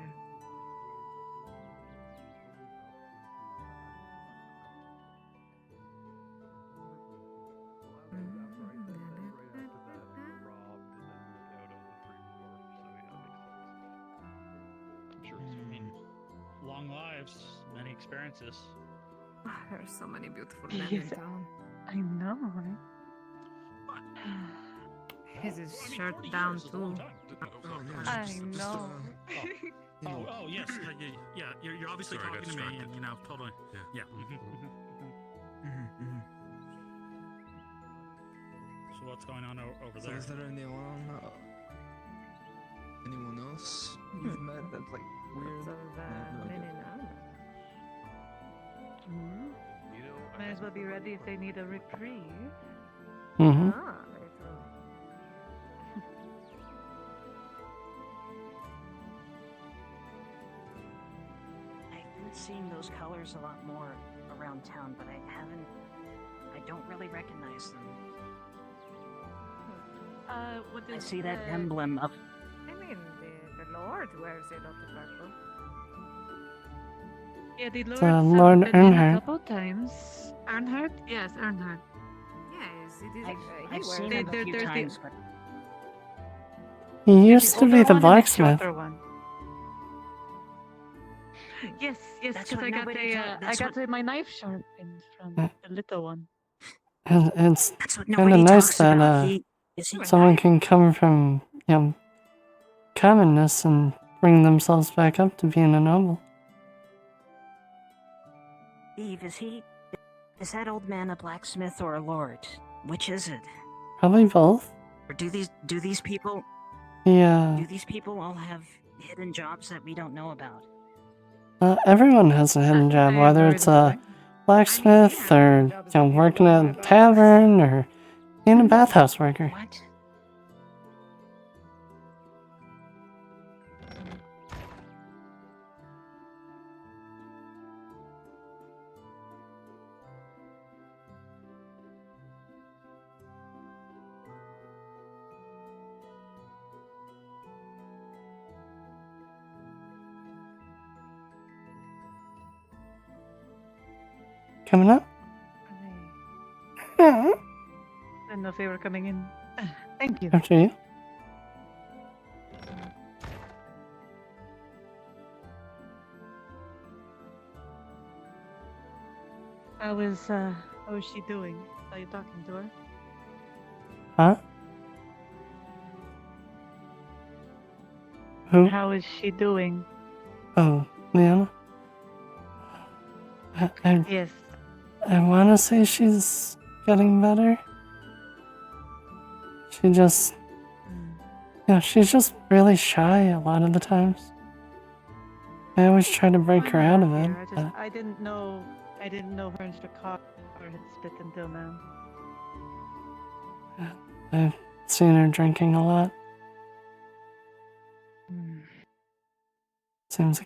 Long lives, many experiences. Ah, there are so many beautiful men Yes, in town. I know, right? His is shirt down too. I know. Oh, yes. Yeah. You're obviously Sorry, I got talking to me, distracted. and totally. Yeah. So what's going on over So there? is there anyone else you've met that's like weird? Might as well be ready if they need a reprieve. Mm-hmm. Ah, very true. I've been seeing those colors a lot more around town, but I don't really recognize them. What I is, see that emblem of. I mean, the Lord wears a lot of purple. Yeah, the Lord Lord been in a Earnhardt. couple times. Earnhardt? Yes, Earnhardt. I've seen him a few times, but He used to be older the one and blacksmith. shorter one. Yes, yes, That's because what I got nobody a, that's I got my knife sharpened from Yeah. the little one. And it's That's what kind of nobody nice talks that about. Is he someone can come from, commonness and bring themselves back up to being a noble. Eve, is that old man a blacksmith or a lord? Which is it? Probably both. Or do these people Yeah. do these people all have hidden jobs that we don't know about? Everyone has a hidden job, whether it's a blacksmith or working at a tavern or being a bathhouse worker. What? Coming up? Didn't know if they were coming in. Thank you. After you. How is she doing? Are you talking to her? Huh? Who? How is she doing? Oh, Leona? Yes. I want to say she's getting better. She just... she's just really shy a lot of the times. I always try to break her out of it, but I didn't know her and Chicago had split until now. I've seen her drinking a lot. Seems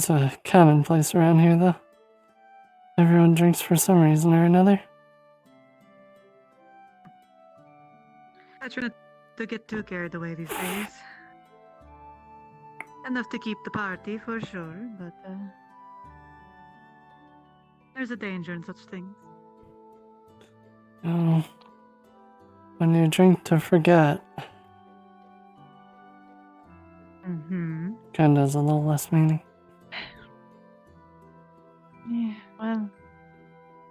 a commonplace around here, though. Everyone drinks for some reason or another. I try not to get too carried away these days. Enough to keep the party, for sure, but, there's a danger in such things. Oh, when you drink to forget, kinda has a little less meaning. Yeah, well,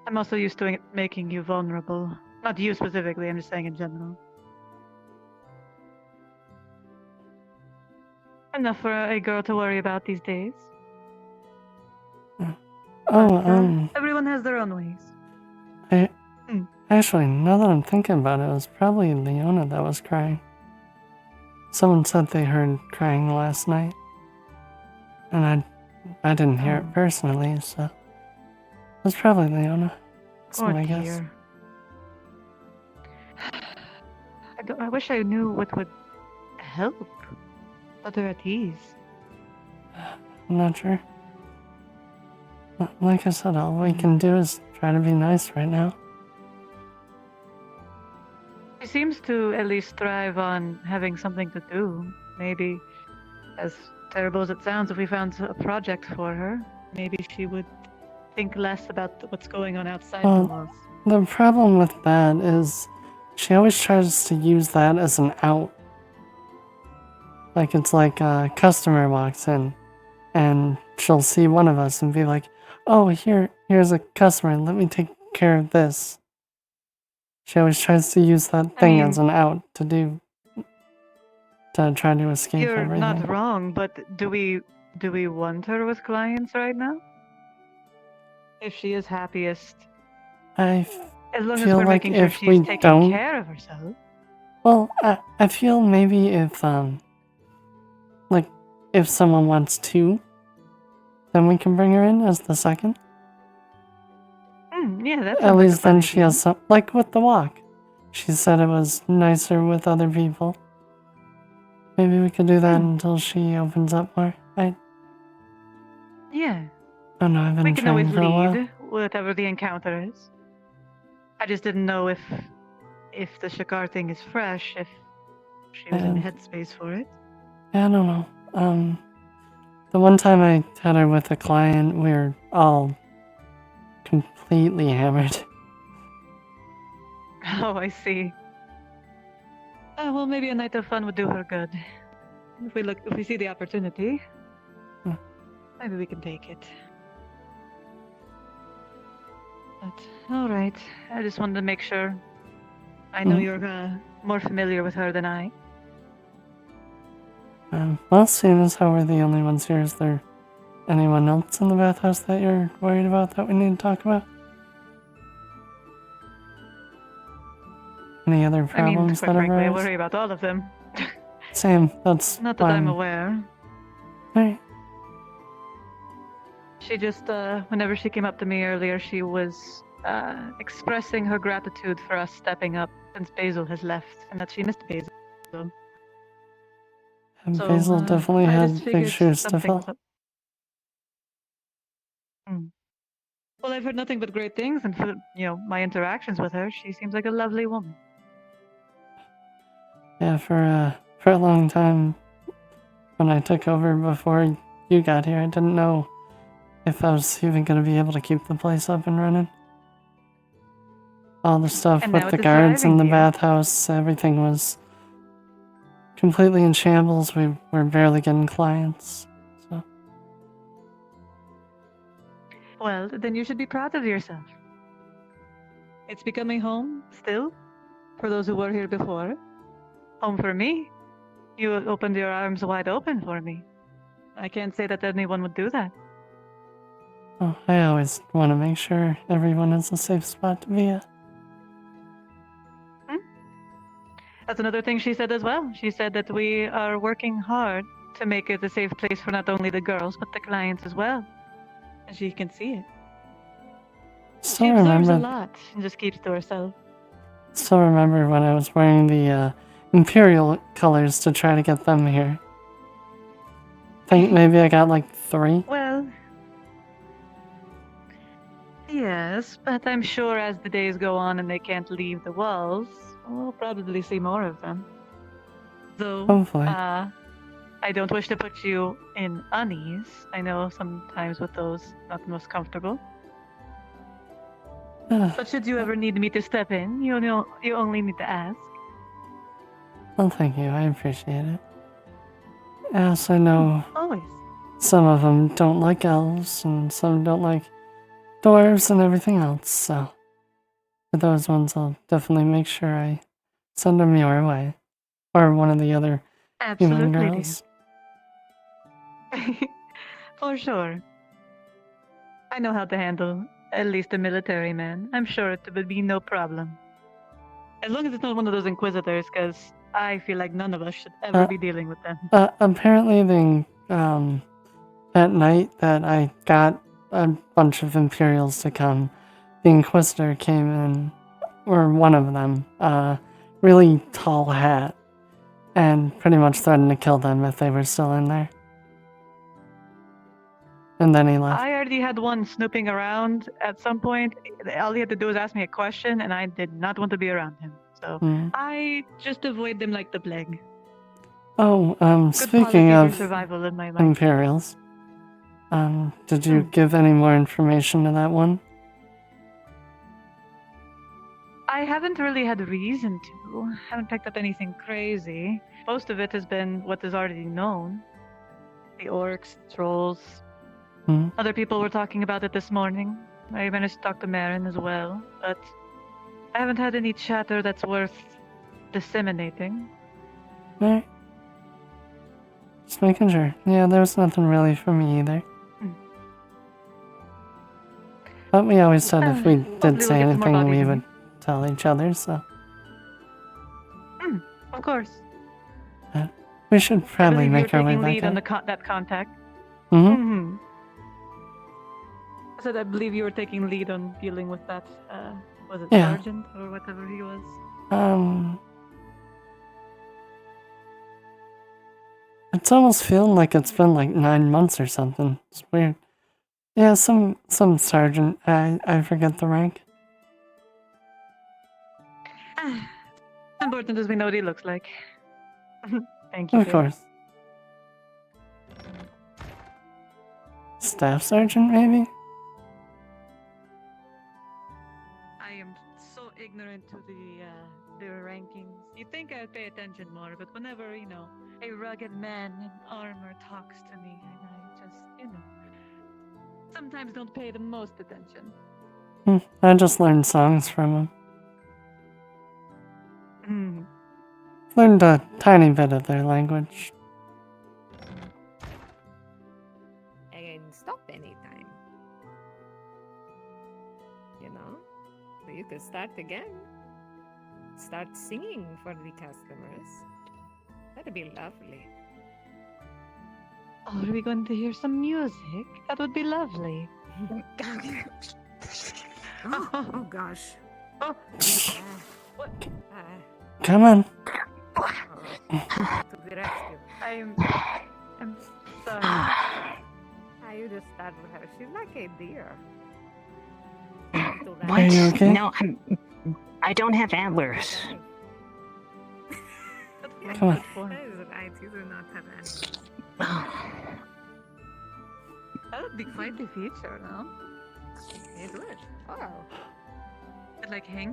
I'm also used to it making you vulnerable. Not you specifically, I'm just saying in general. Enough for a girl to worry about these days. Everyone has their own ways. Actually, now that I'm thinking about it, it was probably Leona that was crying. Someone said they heard crying last night. And I didn't hear it personally, so... It was probably Leona. That's what I guess. Dear. I wish I knew what would help. Put her at ease. I'm not sure. Like I said, all we can do is try to be nice right now. She seems to at least thrive on having something to do. Maybe, as terrible as it sounds, if we found a project for her, maybe she would think less about what's going on outside the walls. The problem with that is she always tries to use that as an out. Like it's like a customer walks in and she'll see one of us and be like, oh, here's a customer, let me take care of this. She always tries to use that thing as an out to try to escape You're everything. not wrong, but do we want her with clients right now? If she is happiest, I as long as feel we're like making sure if she's we taking don't, care of herself. well, I feel maybe if someone wants to, then we can bring her in as the second. Yeah, that's At least then she has some, like with the walk. She said it was nicer with other people. Maybe we could do that until she opens up more. Yeah. Oh no, I've We been can always trying for a while. lead whatever the encounter is. I just didn't know if the Shakar thing is fresh, if she was in the headspace for it. Yeah, I don't know. The one time I had her with a client, we were all completely hammered. Oh, I see. Well, maybe a night of fun would do her good. If we see the opportunity, maybe we can take it. But all right, I just wanted to make sure. I know you're more familiar with her than I. Well, seeing as how we're the only ones here, is there anyone else in the bathhouse that you're worried about that we need to talk about? Any other problems quite that frankly, I arise? worry about all of them. Same, that's Not that I'm aware. Alright. She just, whenever she came up to me earlier, she was expressing her gratitude for us stepping up since Basil has left, and that she missed Basil. And Basil definitely I had just big figured shoes to something was fill. up. Well, I've heard nothing but great things, and for my interactions with her, she seems like a lovely woman. Yeah, for a long time, when I took over before you got here, I didn't know if I was even going to be able to keep the place up and running. All the stuff And with now the it's guards in thriving the here. bathhouse, everything was completely in shambles. We were barely getting clients. So Well, then you should be proud of yourself. It's becoming home, still, for those who were here before. Home for me. You opened your arms wide open for me. I can't say that anyone would do that. well, I always want to make sure everyone has a safe spot to be at. That's another thing she said as well. She said that we are working hard to make it a safe place for not only the girls, but the clients as well. And she can see it. Still She observes a remember, lot and just keeps to herself. still remember when I was wearing the Imperial colors to try to get them here. Think maybe I got like 3. Well, yes, but I'm sure as the days go on and they can't leave the walls, we'll probably see more of them. Though, Hopefully. I don't wish to put you in unease. I know sometimes with those, not the most comfortable. But should you ever need me to step in, you only need to ask. Well, thank you. I appreciate it. Yes, I know Always. some of them don't like elves, and some don't like dwarves and everything else, so for those ones, I'll definitely make sure I send them your way. Or one of the other human Absolutely, girls. For sure. I know how to handle at least a military man. I'm sure it would be no problem. As long as it's not one of those inquisitors, because I feel like none of us should ever be dealing with them. Apparently that night that I got a bunch of Imperials to come, the Inquisitor came in, or one of them, really tall hat, and pretty much threatened to kill them if they were still in there. And then he left. I already had one snooping around at some point. All he had to do was ask me a question, and I did not want to be around him. So I just avoid them like the plague. Oh, Good speaking policy for of survival in my life. Imperials, did you give any more information to that one? I haven't really had reason to. Haven't picked up anything crazy. Most of it has been what is already known. The orcs, trolls. Other people were talking about it this morning. I managed to talk to Marin as well, but I haven't had any chatter that's worth disseminating. Alright. Just making sure. Yeah, there was nothing really for me either. But we always said if we Hopefully did we'll say get some more anything, bodies we in would tell each other, so. Of course. We should I probably believe make you're our way taking back lead on up. that contact. Mm-hmm. I said I believe you were taking lead on dealing with that, was it Yeah. sergeant or whatever he was? It's almost feeling like it's been like 9 months or something. It's weird. Yeah, some sergeant. I forget the rank. Important as we know what he looks like. Thank you. Of course. Staff sergeant, maybe? I'll pay attention more, but whenever, a rugged man in armor talks to me, and I just, sometimes don't pay the most attention. I just learned songs from him. Learned a tiny bit of their language. I can stop anytime. So you can start again. Start singing for the customers. That'd be lovely. Oh, are we going to hear some music? That would be lovely. Oh gosh. Oh. Come on. To the rescue. I'm sorry. You just start with her. She's like a deer. Are you okay? No, I don't have antlers. Come on. That is right. You do not have any. That would be quite the feature, no? It would. Wow. But like hang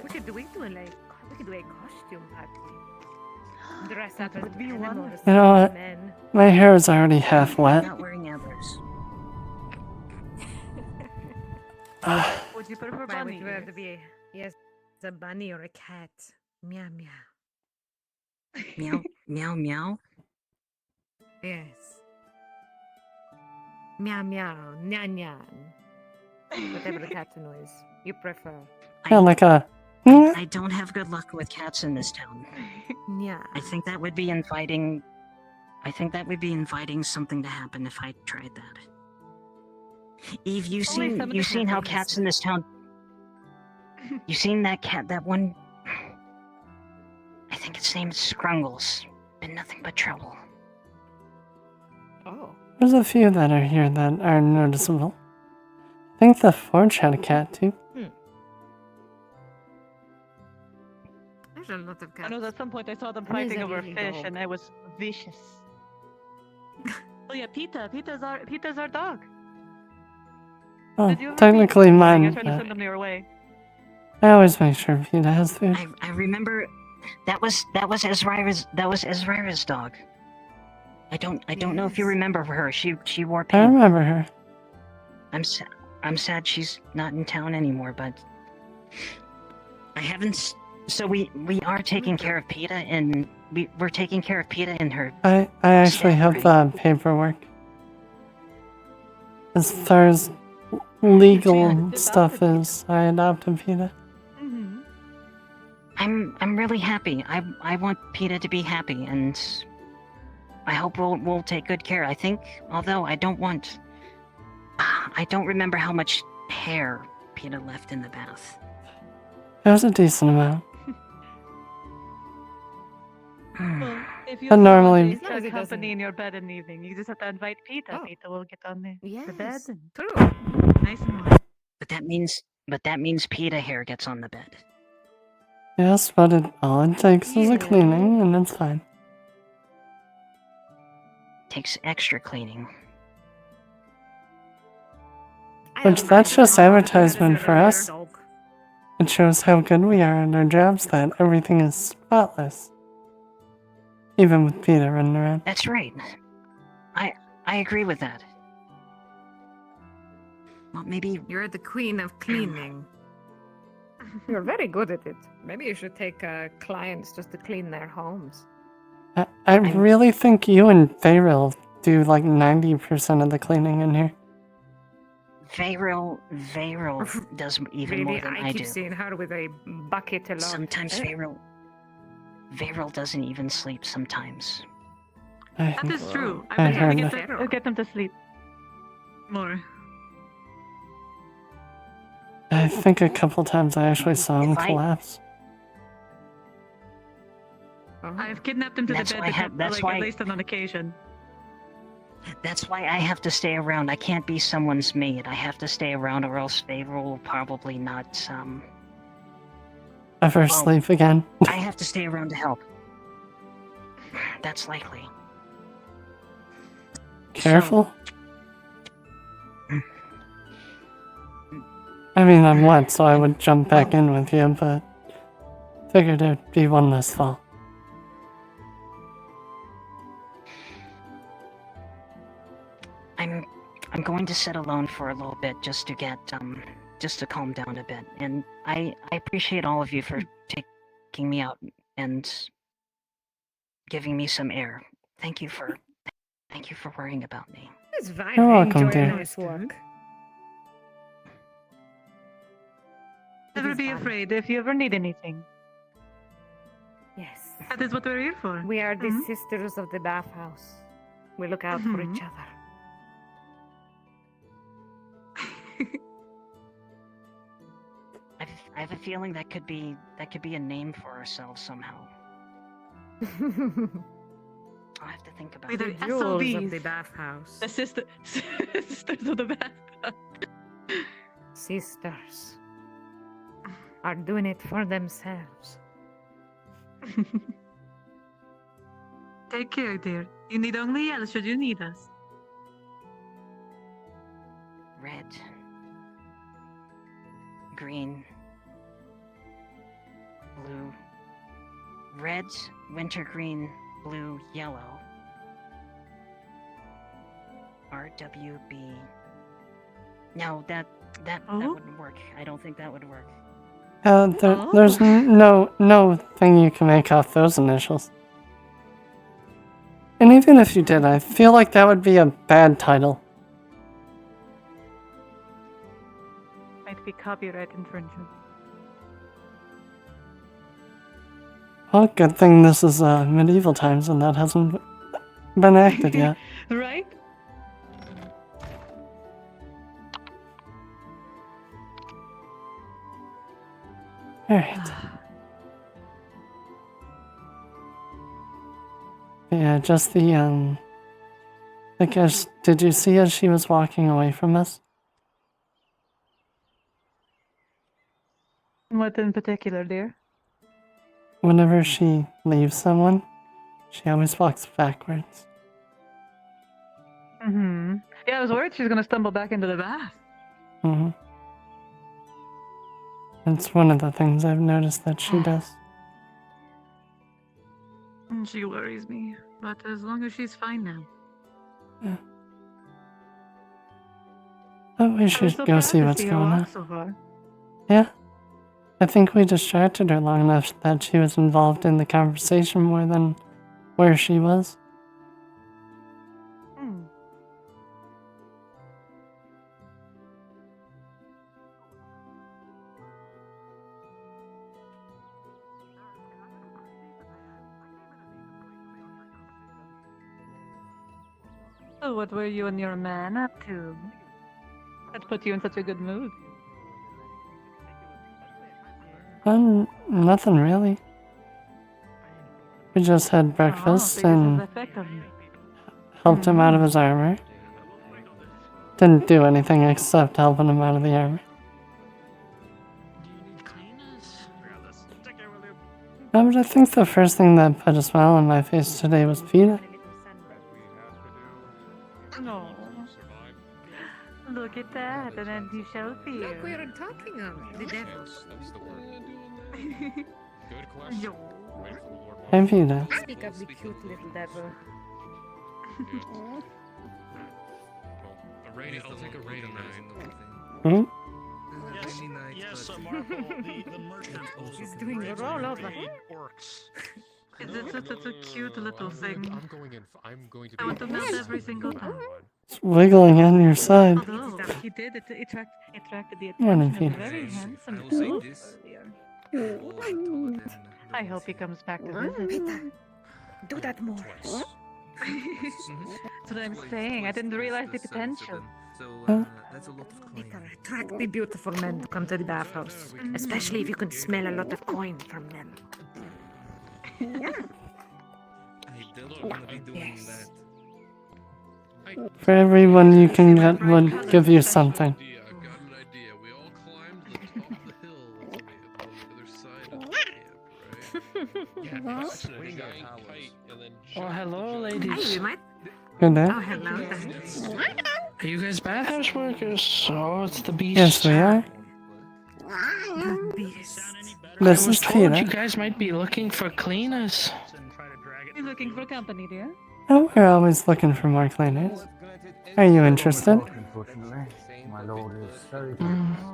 We could do a costume party. Dress up as animals. You know what? Men. My hair is already half wet. I'm not wearing antlers. Would you prefer Why would bunny you have to ears? be a bunny or a cat? Meow meow. Meow, meow, meow. Yes. Meow meow, nyan nyan. Whatever the cat noise you prefer. Yeah, like a. I don't have good luck with cats in this town. Yeah. I think that would be inviting. I think that would be inviting something to happen if I tried that. Eve, you seen how cats in this town. You seen that cat? That one. I think its name is Scrungles. Been nothing but trouble. Oh. There's a few that are here that are noticeable. I think the Forge had a cat too. There's a lot of I cats. know at some point I saw them And there's fighting a over little fish, dog. and it was vicious. Oh yeah, Pita. Pita's our dog. Oh, Did you ever technically feed him? mine. I tried to But send them your way. I always make sure Peta has food. I remember that was Ezra's dog. I don't know if you remember her. She wore I pink. remember her. I'm sad she's not in town anymore, but I haven't. So we are taking care of PETA, and we're taking care of PETA and her. I actually have the paperwork. As far as legal stuff is, I adopted Peta. I'm really happy. I want PETA to be happy, and I hope we'll take good care. I think, although I don't remember how much hair PETA left in the bath. It was a decent amount. Well, if you But normally- have somebody company in your bed in the evening, you just have to invite Pita. Pita will get on the bed. And nice and warm. But that means PETA hair gets on the bed. Yes, but all it takes is a cleaning, and it's fine. Takes extra cleaning. Which that's just advertisement for us. It shows how good we are at our jobs, that everything is spotless. Even with Peta running around. That's right. I agree with that. Well, maybe You're the queen of cleaning. You're very good at it. Maybe you should take clients just to clean their homes. I really think you and Fayril do like 90% of the cleaning in here. Veyril does even more Really, than I I keep do. seeing her with a bucket alone. Sometimes Veyril doesn't even sleep sometimes. That is true. I I've been trying heard to get them to sleep more. I think a couple times I actually saw him If I- collapse. I've kidnapped them to That's the bed why I have- that's like, why- at least on an occasion. That's why I have to stay around. I can't be someone's maid. I have to stay around, or else Veyril will probably not. Ever sleep again? I have to stay around to help. That's likely. Careful. I mean, I'm wet, so I would jump back in with you, but figured it'd be one less fall. I'm going to sit alone for a little bit just to get just to calm down a bit. And I appreciate all of you for taking me out and giving me some air. Thank you for worrying about me. It's fine. You're I welcome, enjoy a dear. nice walk. Never be afraid if you ever need anything. Yes. That is what we're here for. We are the sisters of the bathhouse. We look out for each other. I have a feeling that could be a name for ourselves somehow. I'll have to think about We're The the jewels of SOBs. the bathhouse. The sisters of the bath. Sisters are doing it for themselves. Take care, dear. You need only yell should you need us. Red, green, blue, red, wintergreen, blue, yellow. RWB. No, that wouldn't work. I don't think that would work. There's no thing you can make off those initials. And even if you did, I feel like that would be a bad title. Might be copyright infringement. Well, good thing this is medieval times and that hasn't been acted yet. Right? Alright. Yeah, just the, I guess, did you see as she was walking away from us? What in particular, dear? Whenever she leaves someone, she always walks backwards. Mm-hmm. Yeah, I was worried she was gonna stumble back into the bath. Mm-hmm. It's one of the things I've noticed that she does. And she worries me, but as long as she's fine now. Yeah. But we should go see what's going on. So far. Yeah. I think we distracted her long enough that she was involved in the conversation more than where she was. Hmm. So what were you and your man up to? That put you in such a good mood. Nothing really. We just had breakfast and helped him out of his armor. Didn't do anything except helping him out of the armor. No, but I think the first thing that put a smile on my face today was PETA. No. Look at that, and then you shall fear. Look, we are talking of the devil. Good question. I'm PETA. Speak of the cute little devil. A rating. I'll take a rating. Hmm? Yes, Marco, the merchant also. He's doing a rollover. Orcs. It's a cute little thing. I'm going to I want to melt every single time. It's wiggling on your side. Although, he did, it attracted the Morning, attention of a PETA. very handsome I will say elf this. earlier. I hope he comes back to visit. Do that more. That's what I'm saying. I didn't realize the potential. So that's a lot of coin. Attract the beautiful men to come to the bathhouse, especially if you can smell a lot of coin from them. I don't want to be doing Yes. that. For everyone you can get would give you something. I got an idea. We all climb to the top of the hill on the other side of the camp, right? Yeah, Swing a giant kite and then Oh, hello, Hey, ladies. we might. Good day. Oh, hello. Thanks. Are you guys bathhouse workers? Oh, it's the beast. Yes, we are. The beast. I This was is told you PETA. guys might be looking for cleaners. You looking for company, dear? Oh, we're always looking for more cleaners. Are you interested?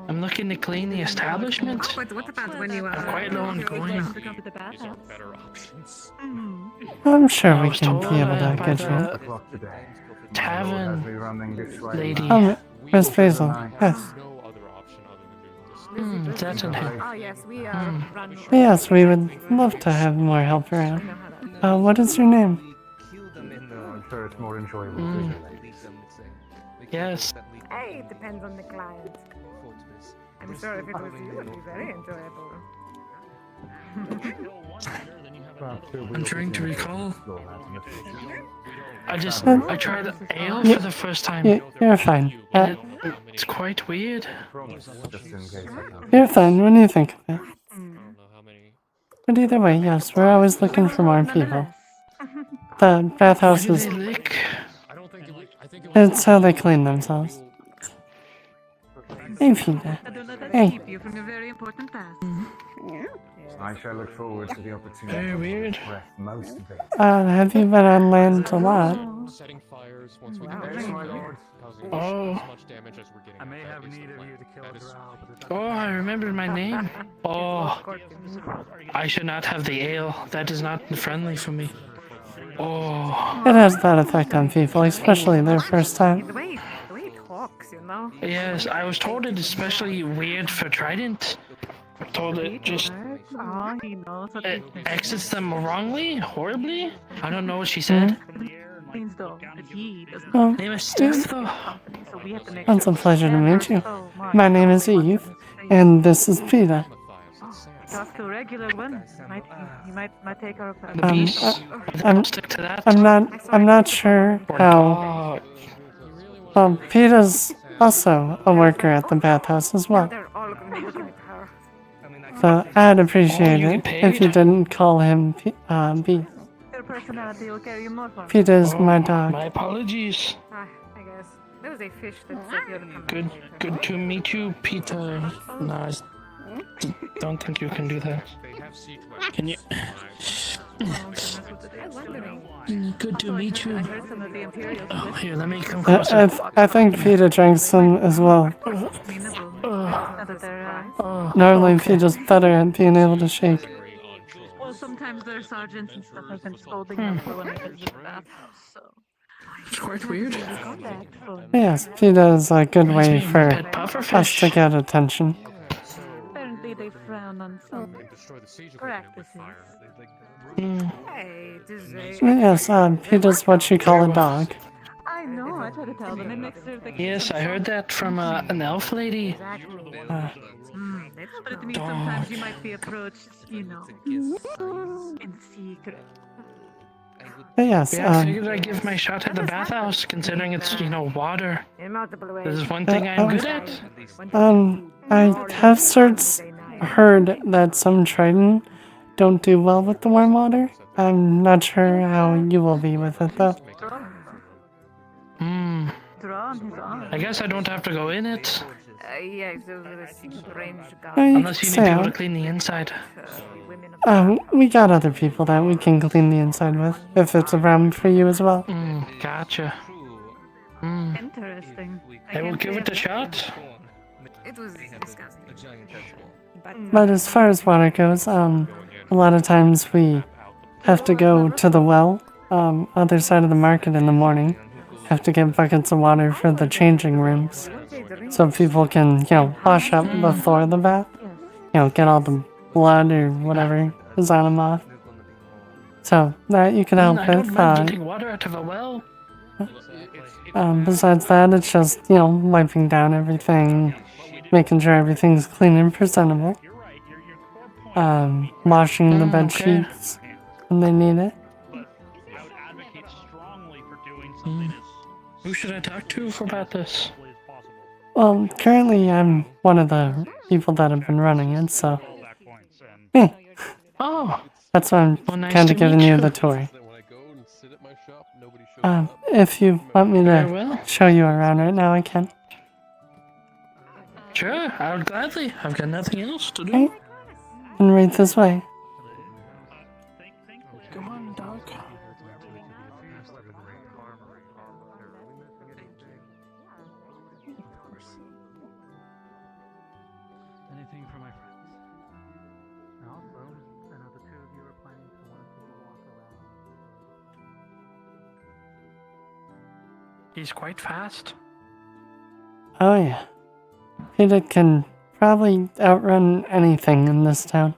I'm looking to clean the establishment. But what about when you I'm are quite low on coin. I'm sure we was can told be able to by get you. the tavern lady. Miss Basil, yes. That's in here. Oh yes, we are run. Yes, we would love to have more help around. What is your name? I'm sure it's more enjoyable Yes. Hey, it depends on the client. I'm sure if it was you, it would be very enjoyable. I'm trying to recall. I tried ale Yeah. for the first time. You're fine. It's quite weird. You're fine. What do you think of it? But either way, yes, we're always looking for more people. The bathhouse is... It's how they clean themselves. Hey, Fina. Hey. Keep you from your very important task. I shall look forward to the opportunity Very weird. to express most of it. Have you been on land a lot? Setting fires once we Yes, my lord. causing Oh. as much damage as we're getting. I may have need of you to kill a drow, but Oh, I remembered my name. Oh, I should not have the ale. That is not friendly for me. Oh. It has that effect on people, especially their first time. The way it talks, you know. Yes, I was told it is especially weird for Trident. I'm told it just Oh, he knows what it exits them wrongly, horribly. I don't know what she said. means, though. But he doesn't. Oh, Name is Steph, though. So we have to make It's a sure pleasure to meet you. so much. My name is Eve, and this is Peter. Talk to a regular one. He might take our part. I'm not sure how. Peter's also a worker at the bathhouse as well. They're all going to be looking at her. So I'd appreciate you it get if you paid? didn't call him B. Your personality will carry you more far. Peter's my dog. My apologies. I guess. There was a fish that said you had to come back. Good to meet you, Peter. No, I don't think you can do that. Can you? Good to meet you. Oh, here, let me come closer. I think Peter drank some as well. Normally Peter's better at being able to shake. Well, sometimes their sergeants and stuff have been scolding them for when they visit the bathhouse, so. It's quite weird. Yes, Peter is a good way for Pet pufferfish. us to get attention. Apparently they frown on some practices. Hey, does Yes, Peter's what you call a dog. I know, I try to tell them. It makes sure they Yes, I heard that from an elf lady. But it means sometimes you might be approached, you know, in secret. Yes, Yeah, I figured I'd give my shot at the bathhouse, considering it's, water. in multiple ways. This is one thing I'm good at. I have heard that some Trident don't do well with the warm water. I'm not sure how you will be with it though. I guess I don't have to go in it. Yeah, those are the strange guys. Unless you need people to clean the inside. We got other people that we can clean the inside with, if it's around for you as well. Gotcha. Interesting. I will give it a shot. It was disgusting. But as far as water goes, a lot of times we have to go to the well, other side of the market in the morning. Have to get buckets of water for the changing rooms. So people can, wash up before the bath. Get all the blood or whatever is on them off. So that you can help I don't with. mind getting water out of a well. Besides that, it's just, wiping down everything, making sure everything's clean and presentable. Washing the bed sheets when they need it. Who should I talk to about this? Well, currently I'm one of the people that have been running it, so. Yeah. Oh. That's why I'm Well, nice kind to of giving meet you you. the tour. If you want me Very to well. show you around right now, I can. Sure, I would gladly. I've got nothing else to do. Okay. And right this way. Come on, dog. anything for my friends. Also, I know the two of you are planning to want to walk around. He's quite fast. Oh yeah. Peter can probably outrun anything in this town.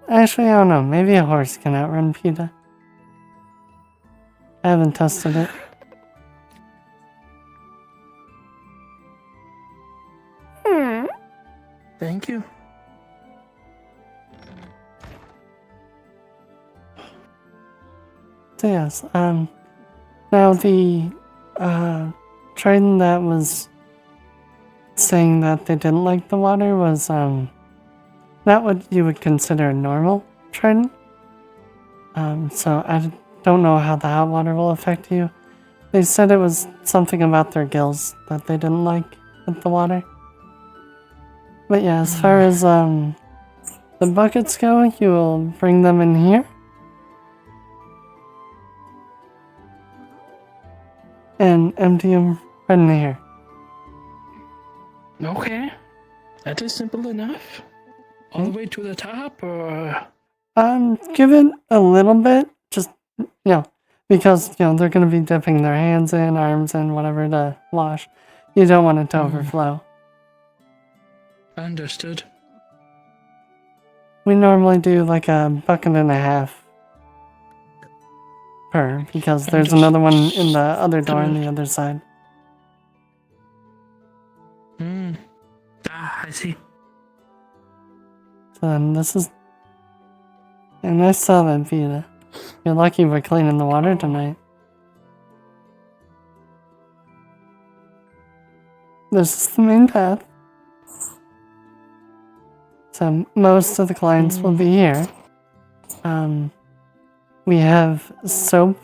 Actually, I don't know. Maybe a horse can outrun PETA. I haven't tested it. Thank you. So yes, now the, Trident that was saying that they didn't like the water was, not what you would consider a normal Trident. So I don't know how the hot water will affect you. They said it was something about their gills that they didn't like with the water. But yeah, as far as, the buckets go, you will bring them in here. And empty them right in here. Okay. That is simple enough. All the way to the top, or? Give it a little bit, just, because, they're gonna be dipping their hands in, arms in, whatever to wash. You don't want it to overflow. Understood. We normally do like a bucket and a half per, because there's another one in the other door on the other side. I see. So then this is... And I saw that, Vita. You're lucky we're cleaning the water tonight. This is the main path. So most of the clients will be here. We have soap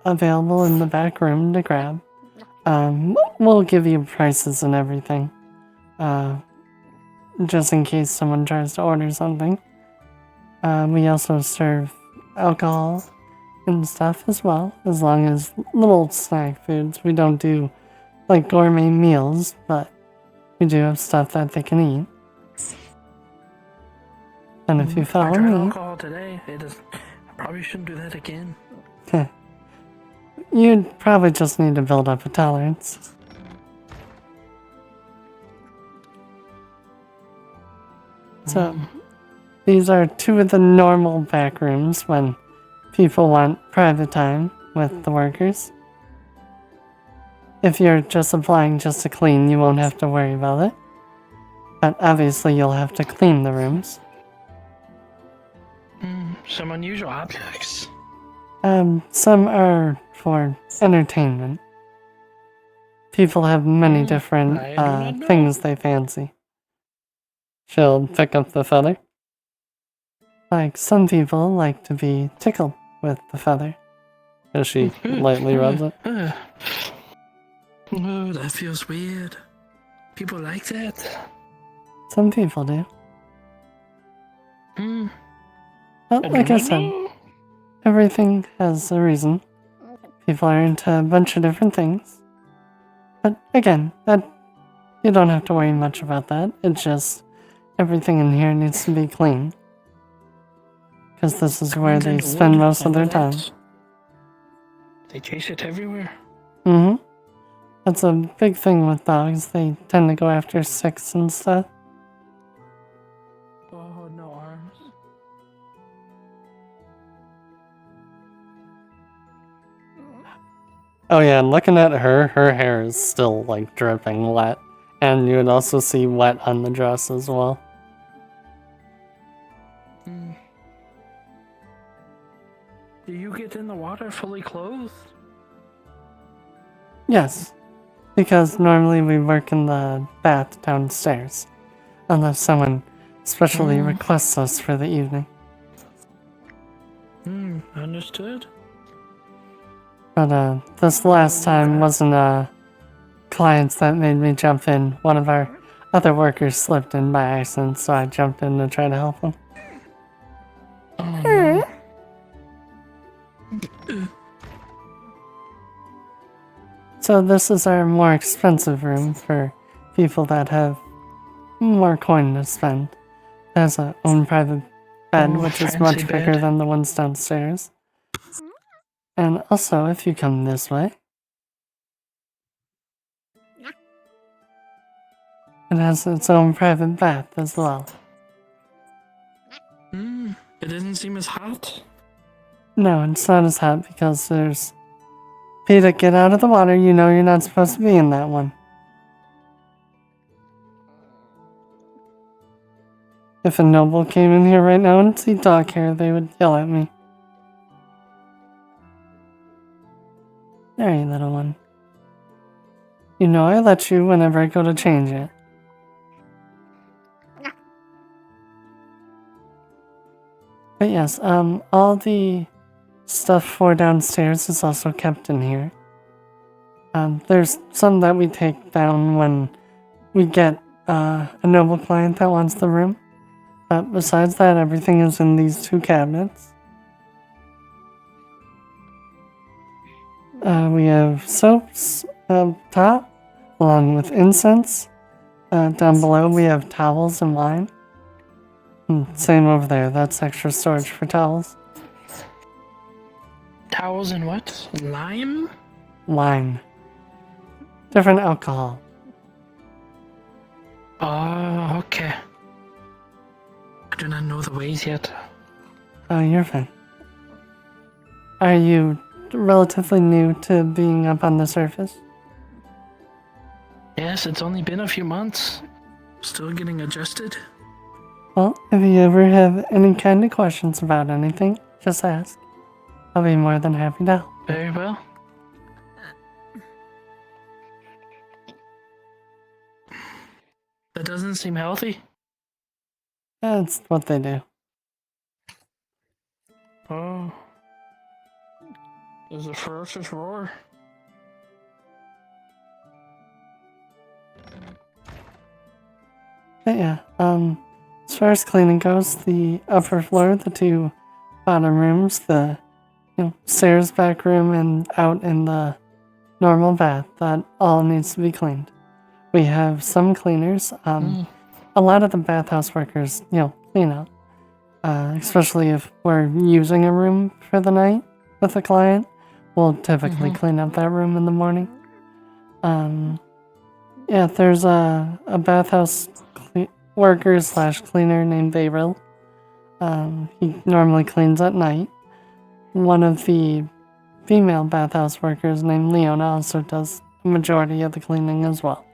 available in the back room to grab. We'll give you prices and everything. Just in case someone tries to order something. We also serve alcohol and stuff as well, as long as little snack foods. We don't do like gourmet meals, but we do have stuff that they can eat. And if you follow I tried me... alcohol today. I probably shouldn't do that again. You'd probably just need to build up a tolerance. So, these are two of the normal back rooms when people want private time with the workers. If you're just applying just to clean, you won't have to worry about it. But obviously you'll have to clean the rooms. Some unusual objects. Some are for entertainment. People have many different things they fancy. She'll pick up the feather. Like, some people like to be tickled with the feather. As she lightly rubs it. Oh, that feels weird. People like that. Some people do. But like I said, everything has a reason. People are into a bunch of different things. But again, you don't have to worry much about that. It's just everything in here needs to be clean. Because this is where they spend most of their time. They chase it everywhere. That's a big thing with dogs. They tend to go after sticks and stuff. Oh, no arms. Oh yeah, and looking at her hair is still like dripping wet. And you would also see wet on the dress as well. Do you get in the water fully clothed? Yes, because normally we work in the bath downstairs. Unless someone specially requests us for the evening. Understood. But this last time wasn't clients that made me jump in. One of our other workers slipped in by accident, so I jumped in to try to help him. Oh, So this is our more expensive room for people that have more coin to spend. It has a own private bed, Oh, which is fancy much bigger bed. than the ones downstairs. And also, if you come this way, it has its own private bath as well. It doesn't seem as hot. No, it's not as hot because there's... Peter, get out of the water. You know you're not supposed to be in that one. If a noble came in here right now and see dog hair, they would yell at me. There, you little one. You know I let you whenever I go to change it. But yes, all the stuff for downstairs is also kept in here. There's some that we take down when we get a noble client that wants the room. But besides that, everything is in these two cabinets. We have soaps up top, along with incense. Down below we have towels and wine. Same over there, that's extra storage for towels. Towels and what? Lime? Wine. Different alcohol. Oh, okay. I do not know the ways yet. Oh, you're fine. Are you relatively new to being up on the surface? Yes, it's only been a few months. Still getting adjusted. Well, if you ever have any kind of questions about anything, just ask. I'll be more than happy to help. Very well. That doesn't seem healthy. That's what they do. Oh. There's a ferocious roar. But yeah, as far as cleaning goes, the upper floor, the two bottom rooms, the stairs back room, and out in the normal bath, that all needs to be cleaned. We have some cleaners. A lot of the bathhouse workers, clean up. Especially if we're using a room for the night with a client, we'll typically clean up that room in the morning. Yeah, there's a bathhouse worker / cleaner named Bayril. He normally cleans at night. One of the female bathhouse workers named Leona also does the majority of the cleaning as well.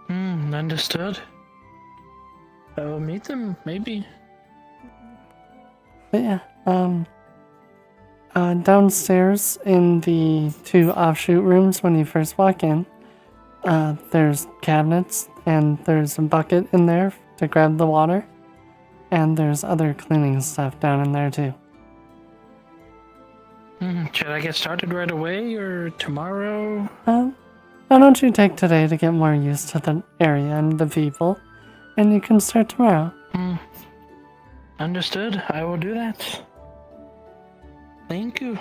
Understood. I will meet them, maybe. But yeah, downstairs in the two offshoot rooms when you first walk in, there's cabinets and there's a bucket in there to grab the water, and there's other cleaning stuff down in there too. Should I get started right away or tomorrow? Why don't you take today to get more used to the area and the people, and you can start tomorrow. Understood. I will do that. Thank you.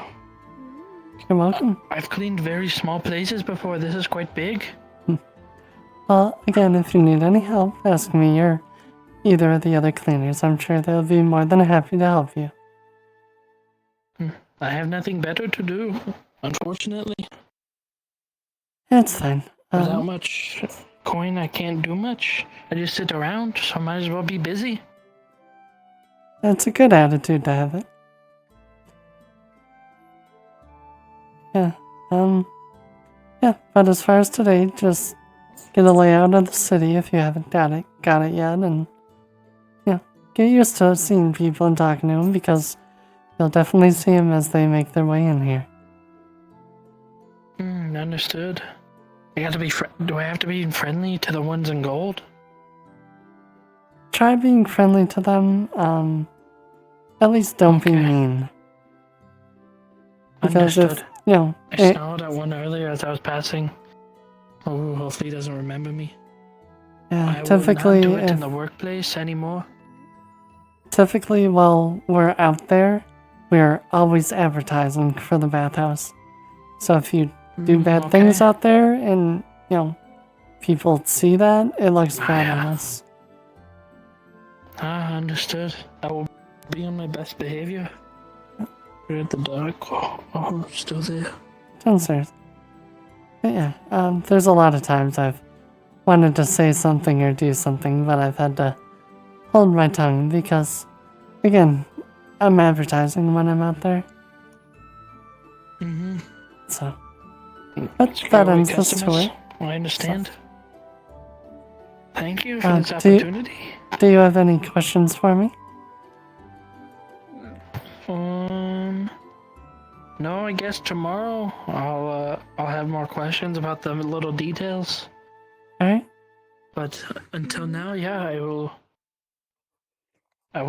You're welcome. I've cleaned very small places before. This is quite big. Well, again, if you need any help, ask me or either of the other cleaners. I'm sure they'll be more than happy to help you. I have nothing better to do, unfortunately. It's fine. Without much coin, I can't do much. I just sit around, so I might as well be busy. That's a good attitude to have it. Yeah, but as far as today, just get a layout of the city if you haven't got it yet, and get used to seeing people and talking to them, because you'll definitely see them as they make their way in here. Understood. Do I have to be friendly to the ones in gold? Try being friendly to them, at least don't be mean. Because Understood. if, I snarled at one earlier as I was passing. Oh, hopefully he doesn't remember me. Yeah, I typically will not do it in the workplace anymore. Typically, while we're out there, we're always advertising for the bathhouse. So if you do bad things out there and, you know, people see that, it looks bad on us. Ah, understood. I will be on my best behavior. We're at the dark. Oh, still there. Downstairs. But yeah, there's a lot of times I've wanted to say something or do something, but I've had to hold my tongue because, again, I'm advertising when I'm out there. Mm-hmm. So, but that ends the story. I understand. Thank you for this Do opportunity. you have any questions for me? No, I guess tomorrow I'll have more questions about the little details. Alright. But until now, yeah, I will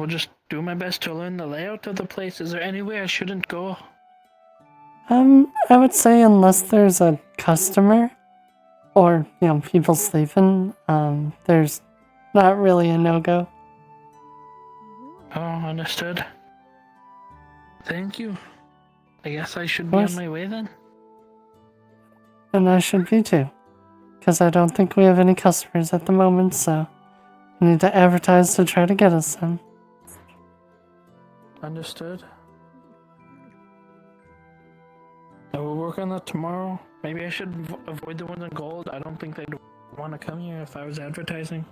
just do my best to learn the layout of the place. Is there anywhere I shouldn't go? I would say unless there's a customer or, you know, people sleeping, there's not really a no-go. Oh, understood. Thank you. I guess I should be on my way then. And I should be too. Because I don't think we have any customers at the moment, so we need to advertise to try to get us some. Understood. I will work on that tomorrow. Maybe I should avoid the ones in gold. I don't think they'd want to come here if I was advertising.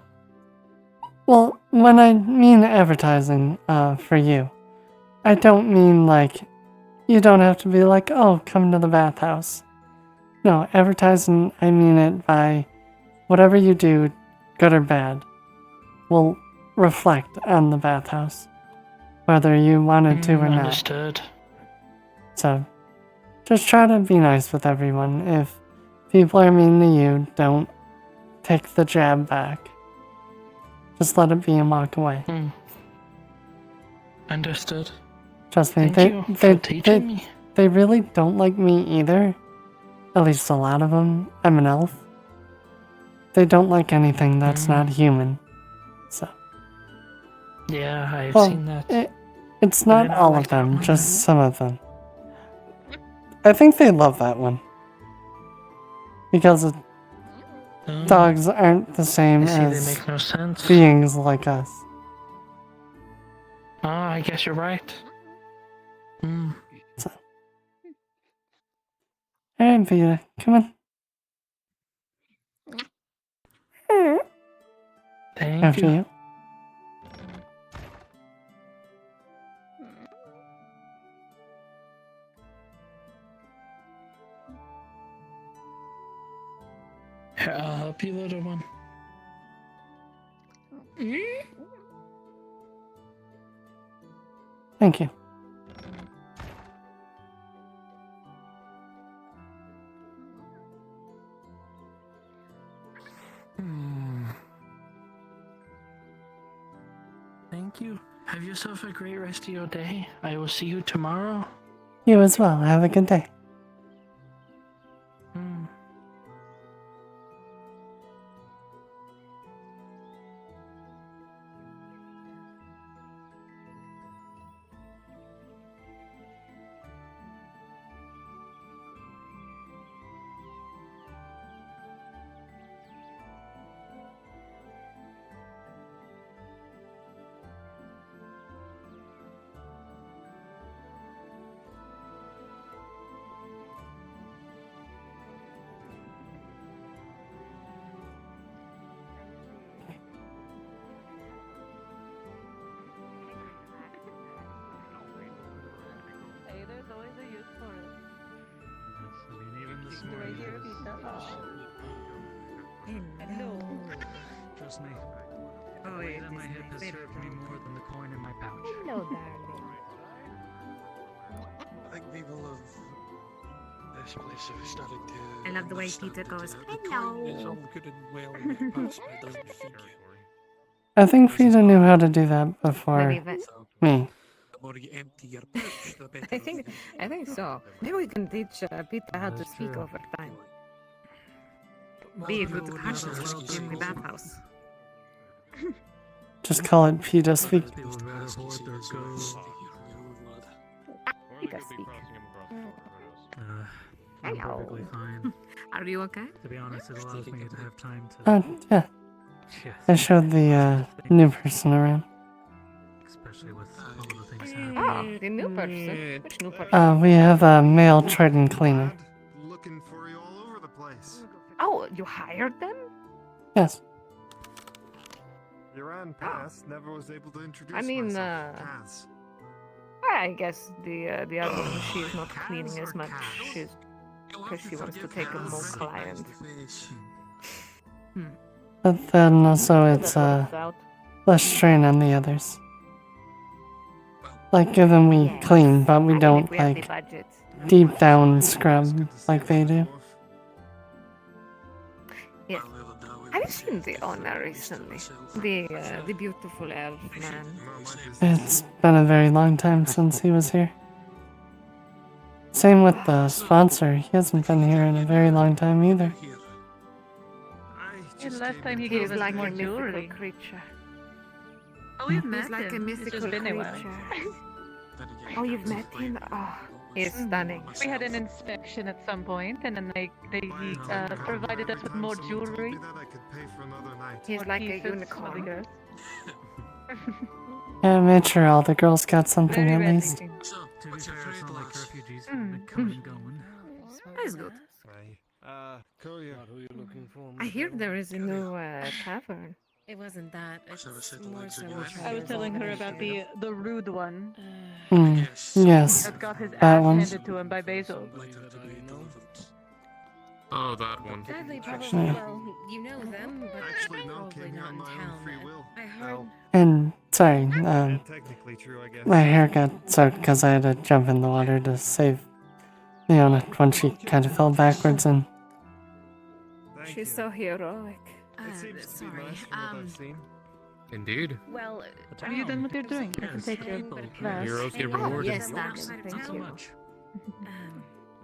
Well, when I mean advertising, for you, I don't mean like, you don't have to be like, oh, come to the bathhouse. No, advertising, I mean it by whatever you do, good or bad, will reflect on the bathhouse, whether you wanted to or not. Understood. So, just try to be nice with everyone. If people are mean to you, don't take the jab back. Just let it be and walk away. Understood. Trust me, Thank you for teaching me. They really don't like me either. At least a lot of them. I'm an elf. They don't like anything that's not human. So. Yeah, I've Well, seen that. It's not not all like of them, that just some of them. I think they love that one. Because dogs aren't the same I see, they as make no sense. beings like us. Ah, I guess you're right. So. Alright, Vita, come on. Thank After you. Here, I'll help you, little one. Thank you. Thank you. Have yourself a great rest of your day. I will see you tomorrow. You as well. Have a good day. Hey, there's always a use for it. I mean, even this Right morning. here, Vita. Hello. Trust me. Oh, The weight it on my is hip my has favorite served me one. more than the coin in my pouch. Hello, darling. I think people of this place are starting to. I love the way understand Peter that goes, The coin is "Hello." all good and well, but it doesn't feed you. I think Vita knew how to do that before Maybe that- me. The more you empty your pouch, the better. I think so. Maybe we can teach Peter how to speak over time. Be a good conscience in the bathhouse. Just call it Pita Speak. People would rather hoard their gold. Peter speak. I'm perfectly fine. Are you okay? To be honest, it allows me to have time to. Yeah. Yes. I showed the new person around. Especially with all of the things happening. Oh, the new person. Which new person? We have a male trident cleaner. Looking for you all over the place. Oh, you hired them? Yes. You ran past, never was able to introduce I mean, myself. Kaz. I guess the other one, she's not cleaning as much. She's because she wants to take on more clients. But then also it's less strain on the others. Like given we clean, but we don't we have the like budget. deep down scrub like they do. Yes. Have you seen the owner recently? The beautiful elf man. It's been a very long time since he was here. Same with the sponsor. He hasn't been here in a very long time either. The last time he He's gave us like more a mythical jewelry. creature. Oh, we've He's met like him. a It's mythical just been a while. creature. Oh, you've met him? Oh, he's stunning. We had an inspection at some point, and then he provided us with more jewelry. He's more like a pieces for the unicorn. girls. Yeah, I made sure all the girls got something Very at red least. meeting. To be fair, it's not like refugees have been coming and going. That's good. Courier. Who are you looking for? I hear there is a new tavern. It wasn't that. It's more so I was telling her about the rude one Yes, that got his that ass one. handed to him by Basil. Oh, that one. Sadly, probably, Yeah. well, you know them, but probably not in town. I heard. And sorry, Technically true, I guess. my hair got soaked because I had to jump in the water to save Leona when she kind of fell backwards and. She's so heroic. Sorry. Indeed. Well, Are you done with your drink? I can take your glass. Heroes get Oh, rewarded. yes, that's Thank So you. much.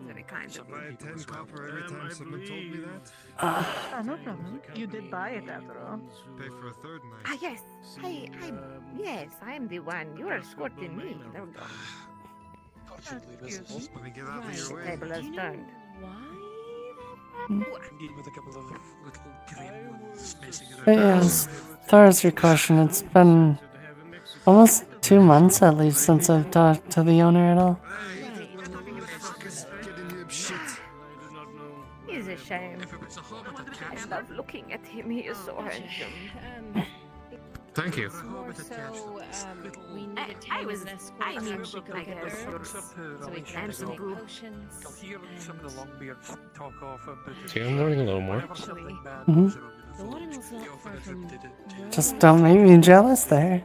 Very kind So of buy you. 10 copper every time someone told me that? Ah, no problem. You did buy it after all. Pay for a third night. Ah, yes. I am the one. You are escorting me. There we go. Let me get out Right, of your the way. table has turned. why? With a couple of little green ones spacing around. But yeah, as far as your question, it's been almost 2 months at least since I've talked to the owner at all. He's a shame. I love looking at him. He is so handsome. Thank you. More so, we needed I him was- as an escort. I need so we could like get a her, sort so we of can handsome make group. potions. Talk off a See, I'm learning a little more. Mhm. The watermill's not far from. Just don't make me jealous there.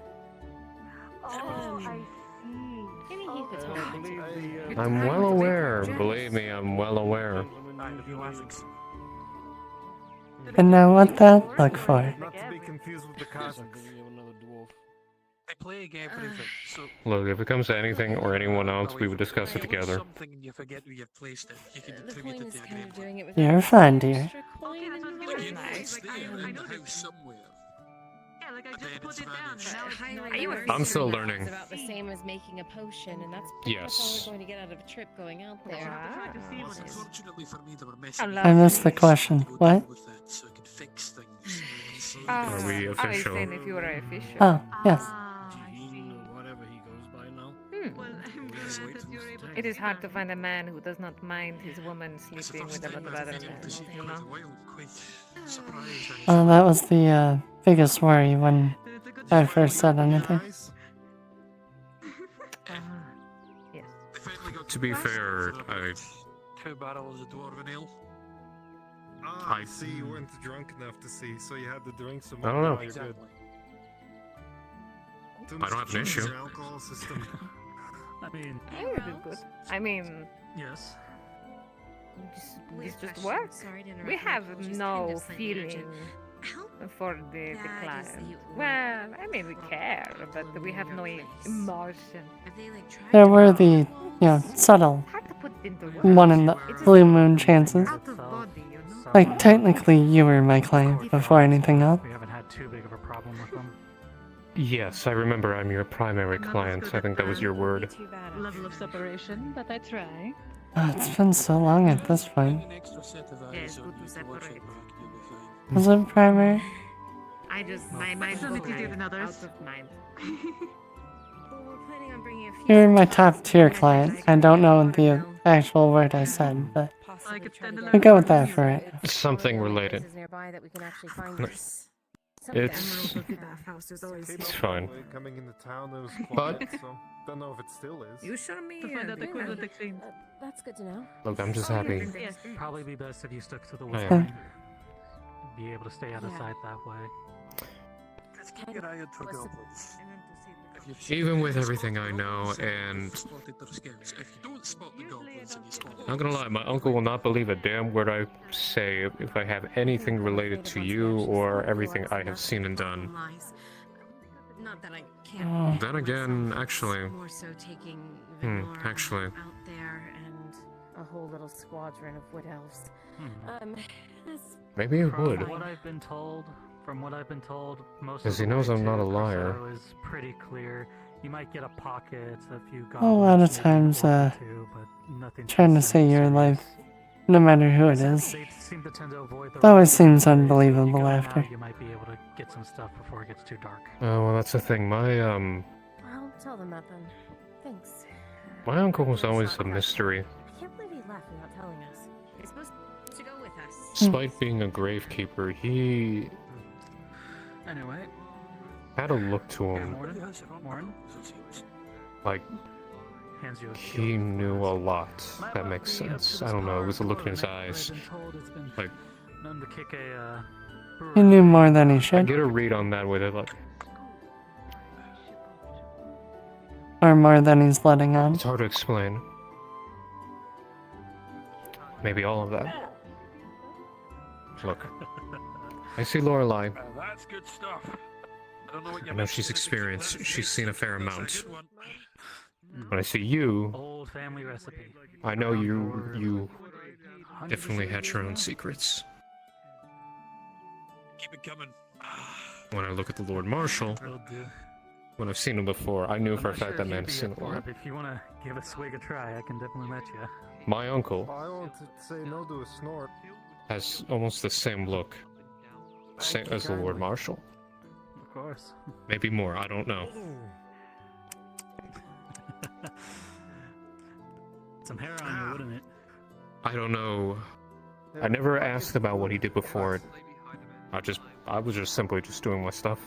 Maybe you could talk to I'm well aware. Believe me, I'm well aware. And now what that look for? Not to be confused with the Kazakhs. They play a game for everything. So Look, if it comes to anything or anyone else, we would discuss it together. something and you forget where you've placed it. You can The attribute point it is to kind of doing it with You're fine, dear. extra coin in the It's room. Nice. there in the house somewhere. Yeah, like I But then just put it's it down. vanished. Now it's Highlight Are you a yours I'm still is learning. about the same as making a potion, and that's Yes. all we're going to get out of a trip going out there. Wow. Unfortunately for me, they were I messing love I missed the question. What? with that so I could fix things. Ah, Are we I was official? saying if you were official. Oh, yes. Whatever he goes by now. Well, I'm glad that you're able to It is see hard that. to find a man who does not mind his woman sleeping with a lot of other men, you know? Quite surprised. That was the biggest worry when I first said anything. Yes. To be fair, I 2 barrels of dwarven ale. Ah, I I- see you weren't drunk enough to see, so you had to drink some I don't know. more. You're good. I don't have an issue. Your alcohol system. I mean, I would do good. I mean, yes. this just works. Sorry to interrupt We you, have apologies, no kind of slightly feeling urgent. for the That is client. the Well, I mean, we care, but we have no emotion. Have they like tried There to were rob the, you? subtle Hard to put into words. 1 in the blue moon chances. Out of body, you know? Like, technically, you were my client before anything else. We haven't had too big of a problem with them. yes, I remember I'm your primary Not as client. good I as think that was your planned. word. Too bad. Level of separation, but I try. Oh, it's been so long at this point. Yeah, it's good to separate. Was it primary? I just, my mind Some was easier than others. out of mind. Well, we're planning on bringing a few You're my top tier client. I don't know the actual word I said, but we go with that for it. Something related. nearby that we can actually find No. this. It's fine. Coming into town, it was But- quiet, so don't know if it still is. You show me. To find out the equivalent exchange. That's good to know. Look, I'm just happy. Yes. Probably be best if you stuck to the I west am. line. Be able to stay out of sight that way. Even with everything I know, and not gonna lie, my uncle will not believe a damn word I say if I have anything related to you or everything I have seen and done. Not that I can't. Then again, actually, More so taking actually, out there and a whole little squadron of wood elves. maybe it From would. what I've been told, most 'Cause of he the knows way I'm not to a liar. Corso is pretty clear. You might get a pocket, a few A lot of goblins, maybe times, one or two, but nothing trying to specific. save your life, no matter who it is, They seem to tend to avoid the it always rough seems areas. If you unbelievable go after. now, you might be able to get some stuff before it gets too dark. Oh, well, that's the thing. My I'll tell them that then. Thanks. my uncle was always a mystery. I can't believe he left without telling us. You're supposed to go with us. Despite being a gravekeeper, he Anyway, had a look to him. Morn, Like, hands you a he knew a lot. That makes sense. I don't know, it was a look in his eyes. Like, known to kick a He knew more than he I should, get a read on that with it, like, or more than he's letting on. it's hard to explain. Maybe all of that. Look, I see Lorelei. That's good stuff. I don't know what I know she's experienced. She's seen a fair amount. When I see you, old family recipe. I know you definitely had your own secrets. Keep it coming. When I look at the Lord Marshal, Will do. when I've seen him before, I knew I'm for a not fact sure that if man you'd has be seen up a for lot. it. If you want to give a swig a try, I can definitely let you. My uncle I won't say no to a snort. has almost the same look as the Lord Marshal. Of course. Maybe more, I don't know. Some hair on you, wouldn't it? I don't know. I never asked about what he did before it. I was just simply just doing my stuff.